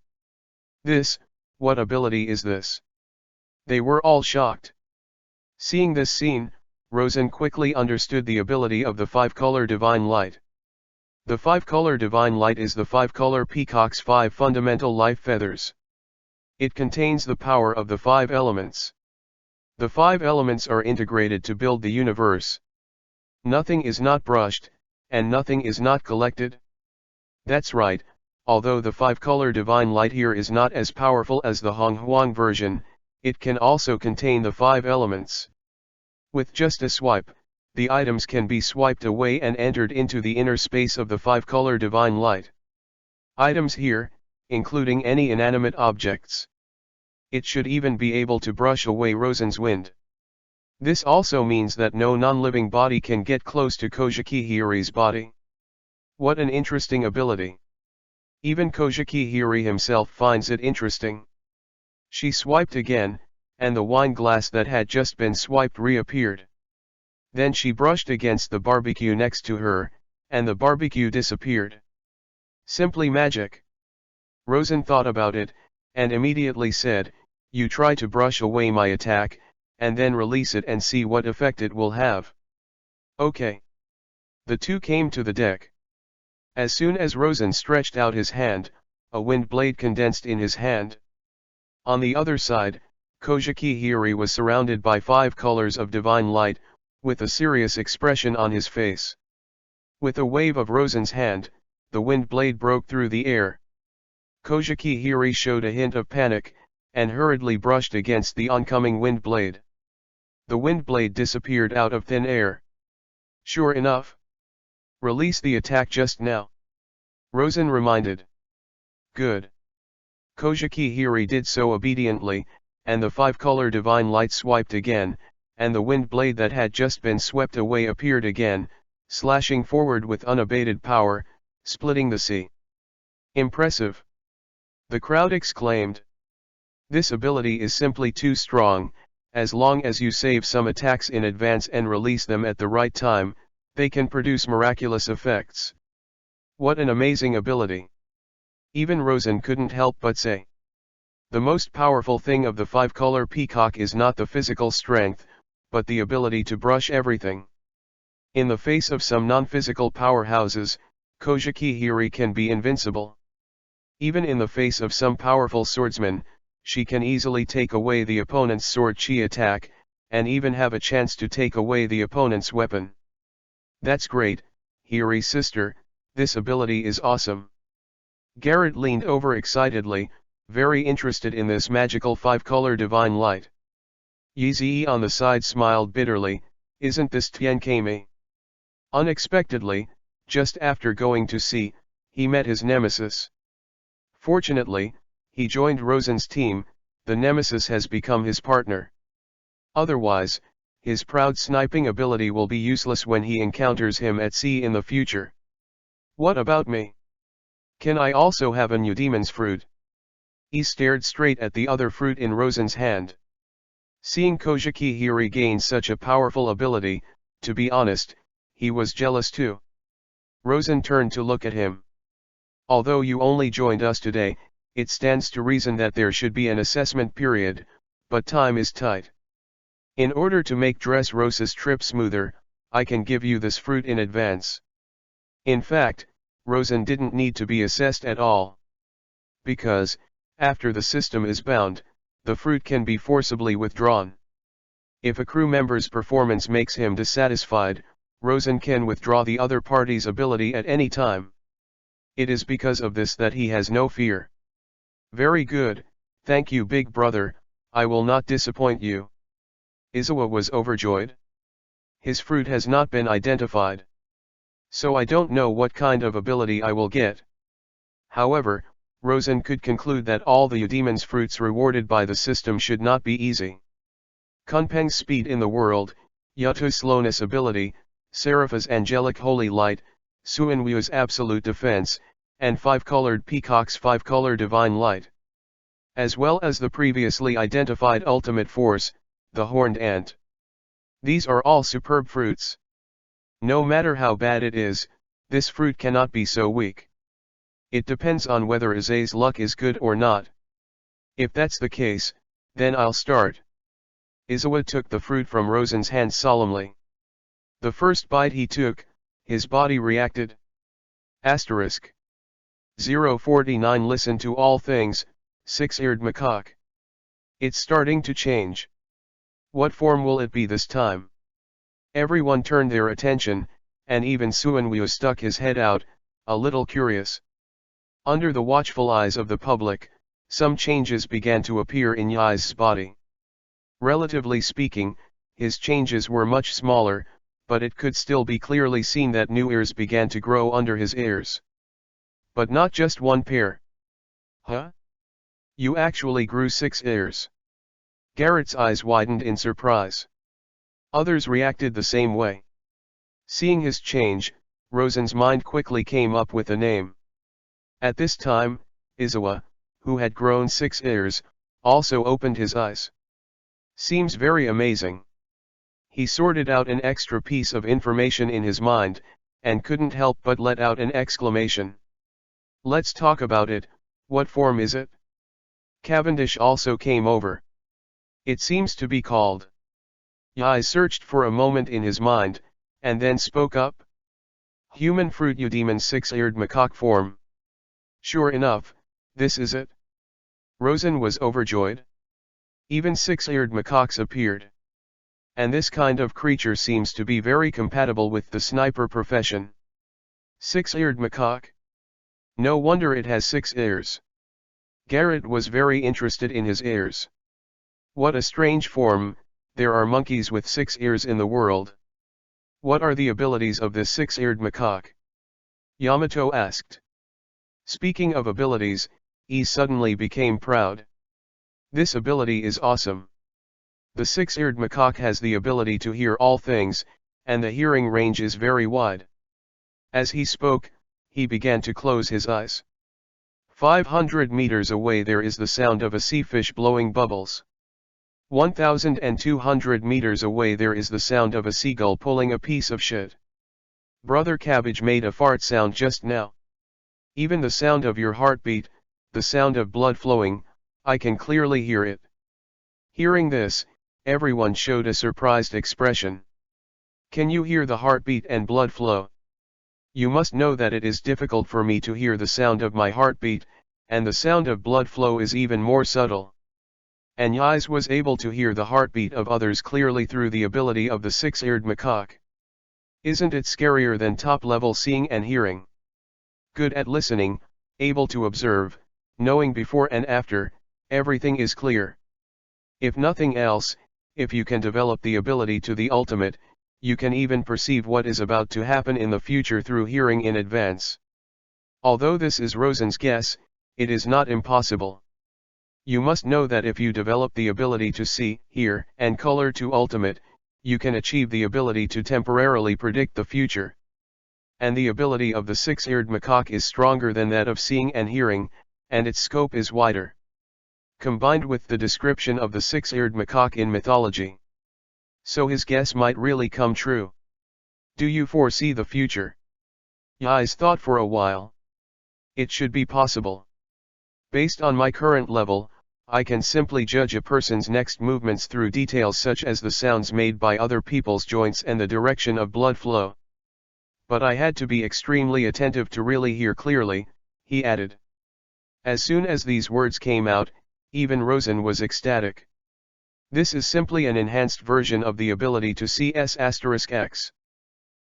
What ability is this? They were all shocked. Seeing this scene, Rosen quickly understood the ability of the 5-color divine light. The 5-color divine light is the 5-color peacock's 5 fundamental life feathers. It contains the power of the 5 elements. The 5 elements are integrated to build the universe. Nothing is not brushed, and nothing is not collected. That's right, although the 5-color divine light here is not as powerful as the Honghuang version, it can also contain the 5 elements. With just a swipe, the items can be swiped away and entered into the inner space of the 5-color divine light. Items here, including any inanimate objects. It should even be able to brush away Rosen's wind. This also means that no non-living body can get close to Kojiki Hiri's body. What an interesting ability. Even Kojiki Hiri himself finds it interesting. She swiped again, and the wine glass that had just been swiped reappeared. Then she brushed against the barbecue next to her, and the barbecue disappeared. Simply magic. Rosen thought about it, and immediately said, "You try to brush away my attack, and then release it and see what effect it will have." Okay. The two came to the deck. As soon as Rosen stretched out his hand, a wind blade condensed in his hand. On the other side, Kojiki Hiri was surrounded by 5 colors of divine light, with a serious expression on his face. With a wave of Rosen's hand, the wind blade broke through the air. Kojiki Hiri showed a hint of panic, and hurriedly brushed against the oncoming wind blade. The wind blade disappeared out of thin air. Sure enough. Release the attack just now. Rosen reminded. Good. Kojiki Hiri did so obediently, and the 5-color divine light swiped again, and the wind blade that had just been swept away appeared again, slashing forward with unabated power, splitting the sea. Impressive. The crowd exclaimed. This ability is simply too strong. As long as you save some attacks in advance and release them at the right time, they can produce miraculous effects. What an amazing ability. Even Rosen couldn't help but say. The most powerful thing of the 5-color peacock is not the physical strength, but the ability to brush everything. In the face of some non-physical powerhouses, Kojiki Hiri can be invincible. Even in the face of some powerful swordsmen, she can easily take away the opponent's sword chi attack, and even have a chance to take away the opponent's weapon. That's great, Hiri sister, this ability is awesome. Garrett leaned over excitedly, very interested in this magical 5-color divine light. Yizhi on the side smiled bitterly, isn't this Tienkame? Unexpectedly, just after going to sea, he met his nemesis. Fortunately, he joined Rosen's team, the nemesis has become his partner. Otherwise, his proud sniping ability will be useless when he encounters him at sea in the future. What about me? Can I also have a new demon's fruit? He stared straight at the other fruit in Rosen's hand. Seeing Kojiki Hiri gain such a powerful ability, to be honest, he was jealous too. Rosen turned to look at him. Although you only joined us today, it stands to reason that there should be an assessment period, but time is tight. In order to make Dressrosa's trip smoother, I can give you this fruit in advance. In fact, Rosen didn't need to be assessed at all. Because, after the system is bound, the fruit can be forcibly withdrawn. If a crew member's performance makes him dissatisfied, Rosen can withdraw the other party's ability at any time. It is because of this that he has no fear. Very good, thank you big brother, I will not disappoint you. Izawa was overjoyed. His fruit has not been identified. So I don't know what kind of ability I will get. However, Rosen could conclude that all the Eudemon's fruits rewarded by the system should not be easy. Kunpeng's speed in the world, Yuto's slowness ability, Serapha's angelic holy light, Suinwu's absolute defense, and five-colored peacock's five-color divine light. As well as the previously identified ultimate force, the horned ant. These are all superb fruits. No matter how bad it is, this fruit cannot be so weak. It depends on whether Iza's luck is good or not. If that's the case, then I'll start. Izawa took the fruit from Rosen's hand solemnly. The first bite he took, his body reacted. Asterisk. 049 Listen to all things, six-eared macaque. It's starting to change. What form will it be this time? Everyone turned their attention, and even Suinwu stuck his head out, a little curious. Under the watchful eyes of the public, some changes began to appear in Yai's body. Relatively speaking, his changes were much smaller, but it could still be clearly seen that new ears began to grow under his ears. But not just one pair. Huh? You actually grew 6 ears. Garrett's eyes widened in surprise. Others reacted the same way. Seeing his change, Rosen's mind quickly came up with a name. At this time, Izawa, who had grown 6 ears, also opened his eyes. Seems very amazing. He sorted out an extra piece of information in his mind, and couldn't help but let out an exclamation. Let's talk about it, what form is it? Cavendish also came over. It seems to be called. Yai searched for a moment in his mind, and then spoke up. Human fruit Eudemon's 6-eared macaque form. Sure enough, this is it. Rosen was overjoyed. Even 6-eared macaques appeared. And this kind of creature seems to be very compatible with the sniper profession. 6-eared macaque? No wonder it has 6 ears. Garrett was very interested in his ears. What a strange form, there are monkeys with 6 ears in the world. What are the abilities of this 6-eared macaque? Yamato asked. Speaking of abilities, he suddenly became proud. This ability is awesome. The 6-eared macaque has the ability to hear all things, and the hearing range is very wide. As he spoke, he began to close his eyes. 500 meters away there is the sound of a sea fish blowing bubbles. 1,200 meters away there is the sound of a seagull pulling a piece of shit. Brother Cabbage made a fart sound just now. Even the sound of your heartbeat, the sound of blood flowing, I can clearly hear it. Hearing this, everyone showed a surprised expression. Can you hear the heartbeat and blood flow? You must know that it is difficult for me to hear the sound of my heartbeat, and the sound of blood flow is even more subtle. And Yais was able to hear the heartbeat of others clearly through the ability of the 6-eared macaque. Isn't it scarier than top-level seeing and hearing? Good at listening, able to observe, knowing before and after, everything is clear. If nothing else, if you can develop the ability to the ultimate, you can even perceive what is about to happen in the future through hearing in advance. Although this is Rosen's guess, it is not impossible. You must know that if you develop the ability to see, hear, and color to ultimate, you can achieve the ability to temporarily predict the future. And the ability of the 6-eared macaque is stronger than that of seeing and hearing, and its scope is wider. combined with the description of the six-eared macaque in mythology. So his guess might really come true. Do you foresee the future? Yais thought for a while. It should be possible. Based on my current level, I can simply judge a person's next movements through details such as the sounds made by other people's joints and the direction of blood flow. But I had to be extremely attentive to really hear clearly, he added. As soon as these words came out, even Rosen was ecstatic. This is simply an enhanced version of the ability to see S**X.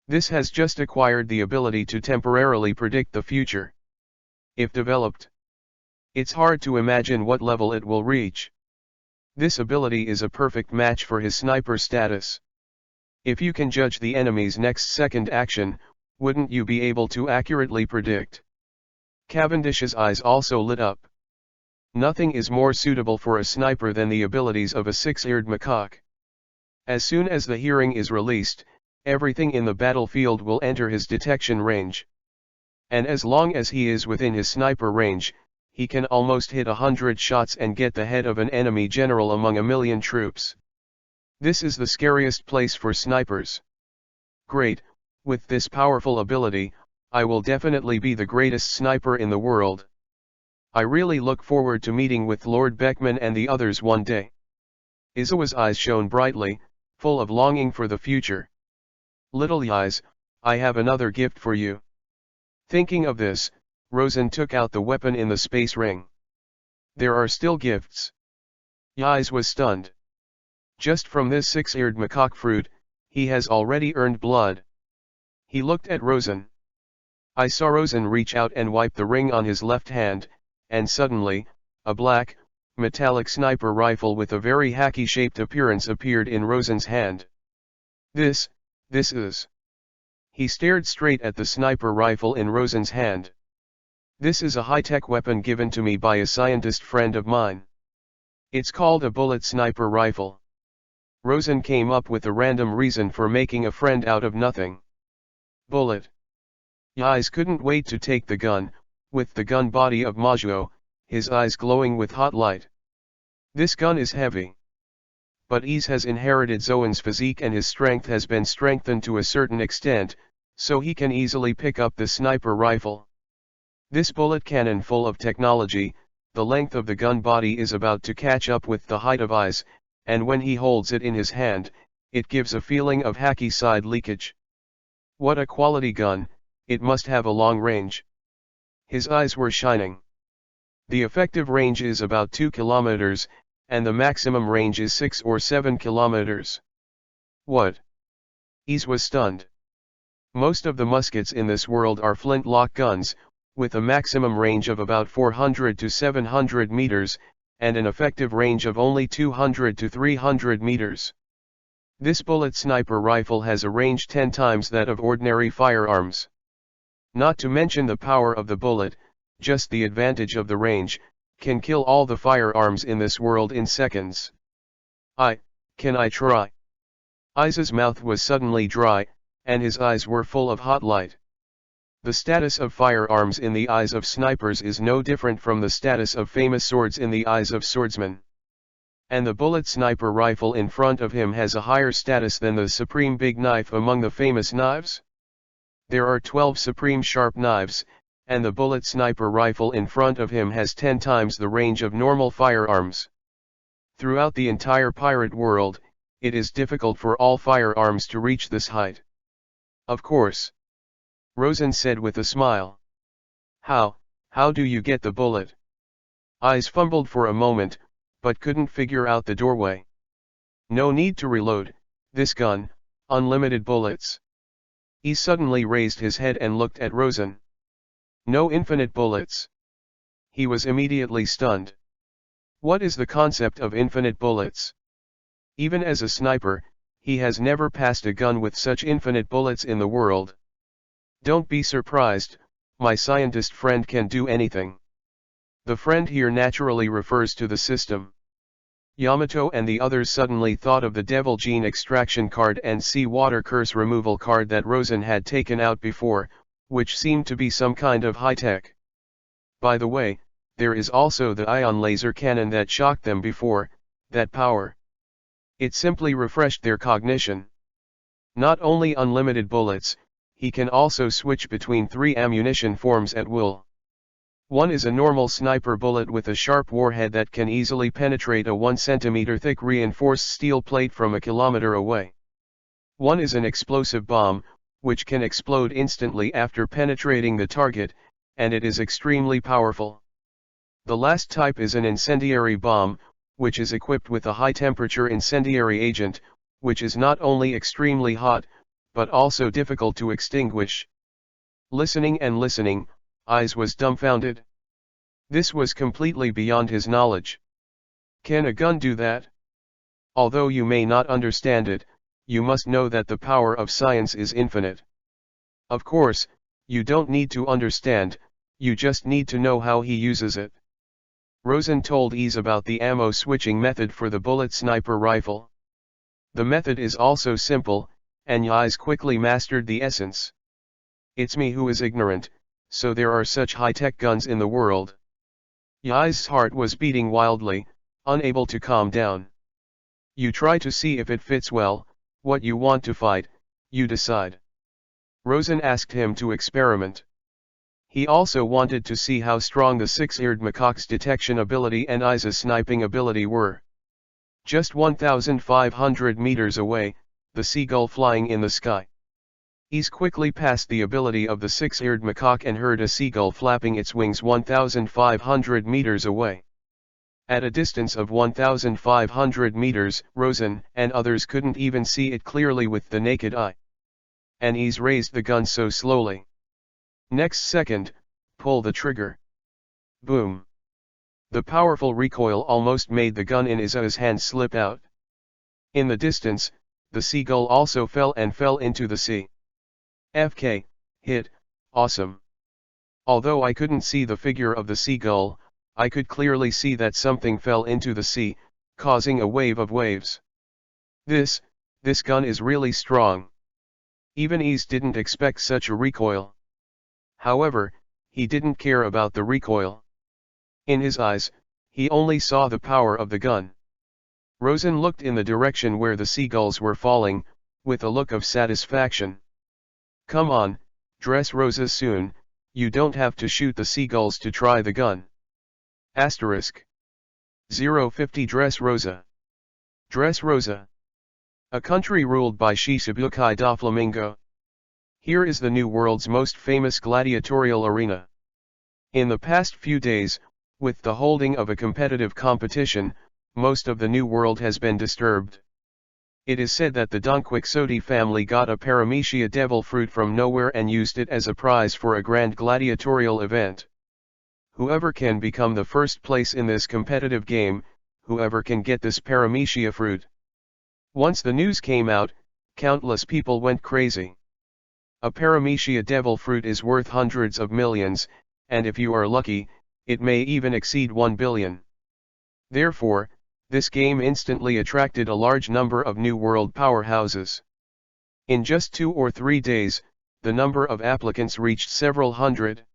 This has just acquired the ability to temporarily predict the future. If developed, it's hard to imagine what level it will reach. This ability is a perfect match for his sniper status. If you can judge the enemy's next second action, wouldn't you be able to accurately predict? Cavendish's eyes also lit up. Nothing is more suitable for a sniper than the abilities of a six-eared macaque. As soon as the hearing is released, everything in the battlefield will enter his detection range. And as long as he is within his sniper range, he can almost hit 100 shots and get the head of an enemy general among a million troops. This is the scariest place for snipers. Great, with this powerful ability, I will definitely be the greatest sniper in the world. I really look forward to meeting with Lord Beckman and the others one day. Izawa's eyes shone brightly, full of longing for the future. Little Yais, I have another gift for you. Thinking of this, Rosen took out the weapon in the space ring. There are still gifts. Yais was stunned. Just from this six-eared macaque fruit, he has already earned blood. He looked at Rosen. I saw Rosen reach out and wipe the ring on his left hand, and suddenly, a black, metallic sniper rifle with a very hacky-shaped appearance appeared in Rosen's hand. This is... He stared straight at the sniper rifle in Rosen's hand. This is a high-tech weapon given to me by a scientist friend of mine. It's called a bullet sniper rifle. Rosen came up with a random reason for making a friend out of nothing. Bullet. Yais couldn't wait to take the gun, with the gun body of Majuo, his eyes glowing with hot light. This gun is heavy. But Ys has inherited Zoan's physique and his strength has been strengthened to a certain extent, so he can easily pick up the sniper rifle. This bullet cannon full of technology, the length of the gun body is about to catch up with the height of Ys, and when he holds it in his hand, it gives a feeling of hacky side leakage. What a quality gun, it must have a long range. His eyes were shining. The effective range is about 2 kilometers, and the maximum range is 6 or 7 kilometers. What? Ys was stunned. Most of the muskets in this world are flintlock guns, with a maximum range of about 400 to 700 meters, and an effective range of only 200 to 300 meters. This bullet sniper rifle has a range 10 times that of ordinary firearms. Not to mention the power of the bullet, just the advantage of the range, can kill all the firearms in this world in seconds. Can I try? Is's mouth was suddenly dry, and his eyes were full of hot light. The status of firearms in the eyes of snipers is no different from the status of famous swords in the eyes of swordsmen. And the bullet sniper rifle in front of him has a higher status than the supreme big knife among the famous knives. There are 12 supreme sharp knives, and the bullet sniper rifle in front of him has 10 times the range of normal firearms. Throughout the entire pirate world, it is difficult for all firearms to reach this height. Of course. Rosen said with a smile. How do you get the bullet? Ys fumbled for a moment, but couldn't figure out the doorway. No need to reload, this gun, unlimited bullets. He suddenly raised his head and looked at Rosen. No infinite bullets. He was immediately stunned. What is the concept of infinite bullets? Even as a sniper, he has never passed a gun with such infinite bullets in the world. Don't be surprised, my scientist friend can do anything. The friend here naturally refers to the system. Yamato and the others suddenly thought of the Devil Gene extraction card and Sea Water Curse removal card that Rosen had taken out before, which seemed to be some kind of high-tech. By the way, there is also the ion laser cannon that shocked them before, that power. It simply refreshed their cognition. Not only unlimited bullets, he can also switch between 3 ammunition forms at will. One is a normal sniper bullet with a sharp warhead that can easily penetrate a 1 cm thick reinforced steel plate from a kilometer away. One is an explosive bomb, which can explode instantly after penetrating the target, and it is extremely powerful. The last type is an incendiary bomb, which is equipped with a high-temperature incendiary agent, which is not only extremely hot, but also difficult to extinguish. Listening and listening, Eyes was dumbfounded. This was completely beyond his knowledge. Can a gun do that? Although you may not understand it, you must know that the power of science is infinite. Of course, you don't need to understand, you just need to know how he uses it. Rosen told Ease about the ammo switching method for the bullet sniper rifle. The method is also simple, and Eyes quickly mastered the essence. It's me who is ignorant, so there are such high-tech guns in the world. Yai's heart was beating wildly, unable to calm down. You try to see if it fits well, what you want to fight, you decide. Rosen asked him to experiment. He also wanted to see how strong the six-eared macaque's detection ability and Isa's sniping ability were. Just 1,500 meters away, the seagull flying in the sky. Ease quickly passed the ability of the six-eared macaque and heard a seagull flapping its wings 1,500 meters away. At a distance of 1,500 meters, Rosen and others couldn't even see it clearly with the naked eye. And Ease raised the gun so slowly. Next second, pull the trigger. Boom. The powerful recoil almost made the gun in Isa's hand slip out. In the distance, the seagull also fell into the sea. FK, hit, awesome. Although I couldn't see the figure of the seagull, I could clearly see that something fell into the sea, causing a wave of waves. This gun is really strong. Even Ease didn't expect such a recoil. However, he didn't care about the recoil. In his eyes, he only saw the power of the gun. Rosen looked in the direction where the seagulls were falling, with a look of satisfaction. Come on, Dressrosa soon, you don't have to shoot the seagulls to try the gun. Asterisk. 050 Dressrosa. Dressrosa. A country ruled by Shichibukai da Flamingo. Here is the New World's most famous gladiatorial arena. In the past few days, with the holding of a competitive competition, most of the New World has been disturbed. It is said that the Donquixote family got a paramecia devil fruit from nowhere and used it as a prize for a grand gladiatorial event. Whoever can become the first place in this competitive game, whoever can get this paramecia fruit. Once the news came out, countless people went crazy. A paramecia devil fruit is worth hundreds of millions, and if you are lucky, it may even exceed 1 billion. Therefore, this game instantly attracted a large number of New World powerhouses. In just 2 or 3 days, the number of applicants reached several hundred.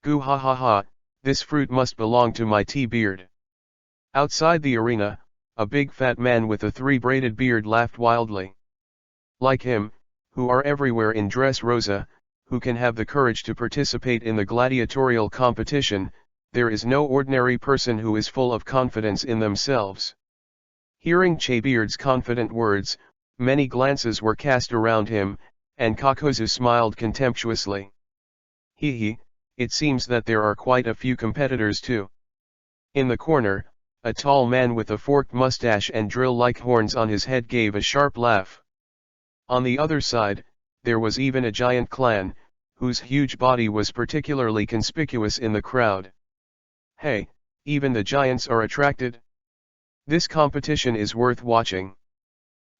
Goo ha ha ha, this fruit must belong to my T-beard. Outside the arena, a big fat man with a 3-braided beard laughed wildly. Like him, who are everywhere in Dressrosa, who can have the courage to participate in the gladiatorial competition, there is no ordinary person who is full of confidence in themselves. Hearing Che-beard's confident words, many glances were cast around him, and Kakozu smiled contemptuously. Hee, it seems that there are quite a few competitors too. In the corner, a tall man with a forked mustache and drill-like horns on his head gave a sharp laugh. On the other side, there was even a giant clan, whose huge body was particularly conspicuous in the crowd. Hey, even the giants are attracted? This competition is worth watching.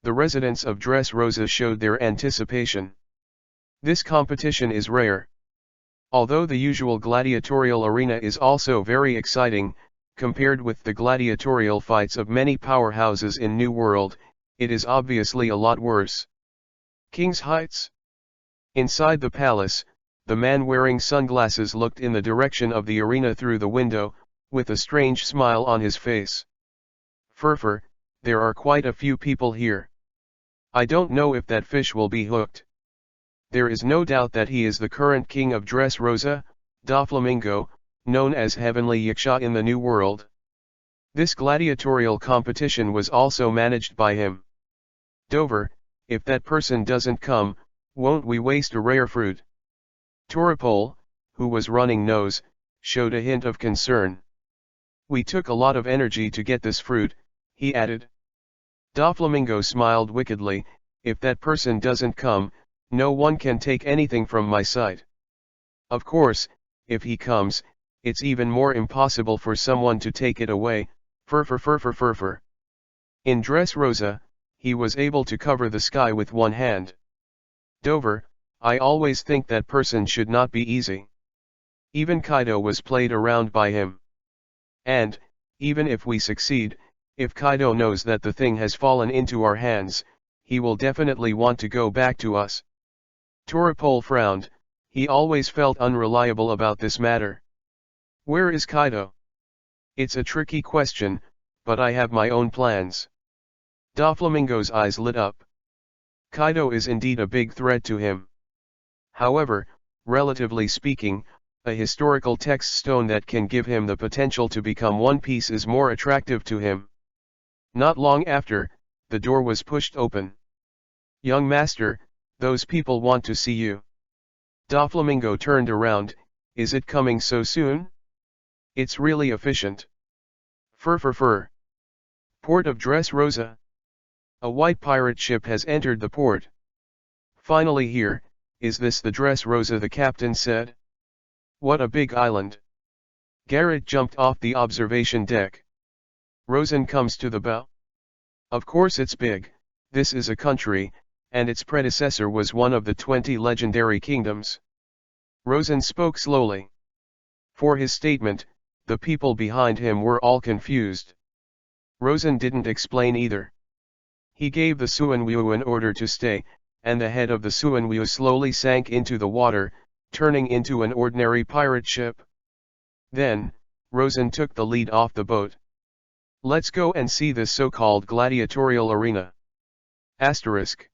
The residents of Dressrosa showed their anticipation. This competition is rare. Although the usual gladiatorial arena is also very exciting, compared with the gladiatorial fights of many powerhouses in New World, it is obviously a lot worse. King's Heights. Inside the palace, the man wearing sunglasses looked in the direction of the arena through the window, with a strange smile on his face. Furfur, there are quite a few people here. I don't know if that fish will be hooked. There is no doubt that he is the current king of Dressrosa, Doflamingo, known as Heavenly Yaksha in the New World. This gladiatorial competition was also managed by him. Dover, if that person doesn't come, won't we waste a rare fruit? Toropole, who was running nose, showed a hint of concern. We took a lot of energy to get this fruit, he added. Doflamingo smiled wickedly, if that person doesn't come, no one can take anything from my sight. Of course, if he comes, it's even more impossible for someone to take it away, furfur. In Dressrosa, he was able to cover the sky with one hand. Dover, I always think that person should not be easy. Even Kaido was played around by him. And, even if we succeed, if Kaido knows that the thing has fallen into our hands, he will definitely want to go back to us. Toropole frowned, he always felt unreliable about this matter. Where is Kaido? It's a tricky question, but I have my own plans. Doflamingo's eyes lit up. Kaido is indeed a big threat to him. However, relatively speaking, a historical text stone that can give him the potential to become One Piece is more attractive to him. Not long after, the door was pushed open. Young master, those people want to see you. Doflamingo turned around, is it coming so soon? It's really efficient. Fur. Port of Dressrosa. A white pirate ship has entered the port. Finally here, is this the Dressrosa? The captain said. What a big island. Garrett jumped off the observation deck. Rosen comes to the bow. Of course it's big, this is a country, and its predecessor was one of the 20 legendary kingdoms. Rosen spoke slowly. For his statement, the people behind him were all confused. Rosen didn't explain either. He gave the Suanwu an order to stay, and the head of the Suanwu slowly sank into the water, turning into an ordinary pirate ship. Then, Rosen took the lead off the boat. Let's go and see this so-called gladiatorial arena. Asterisk.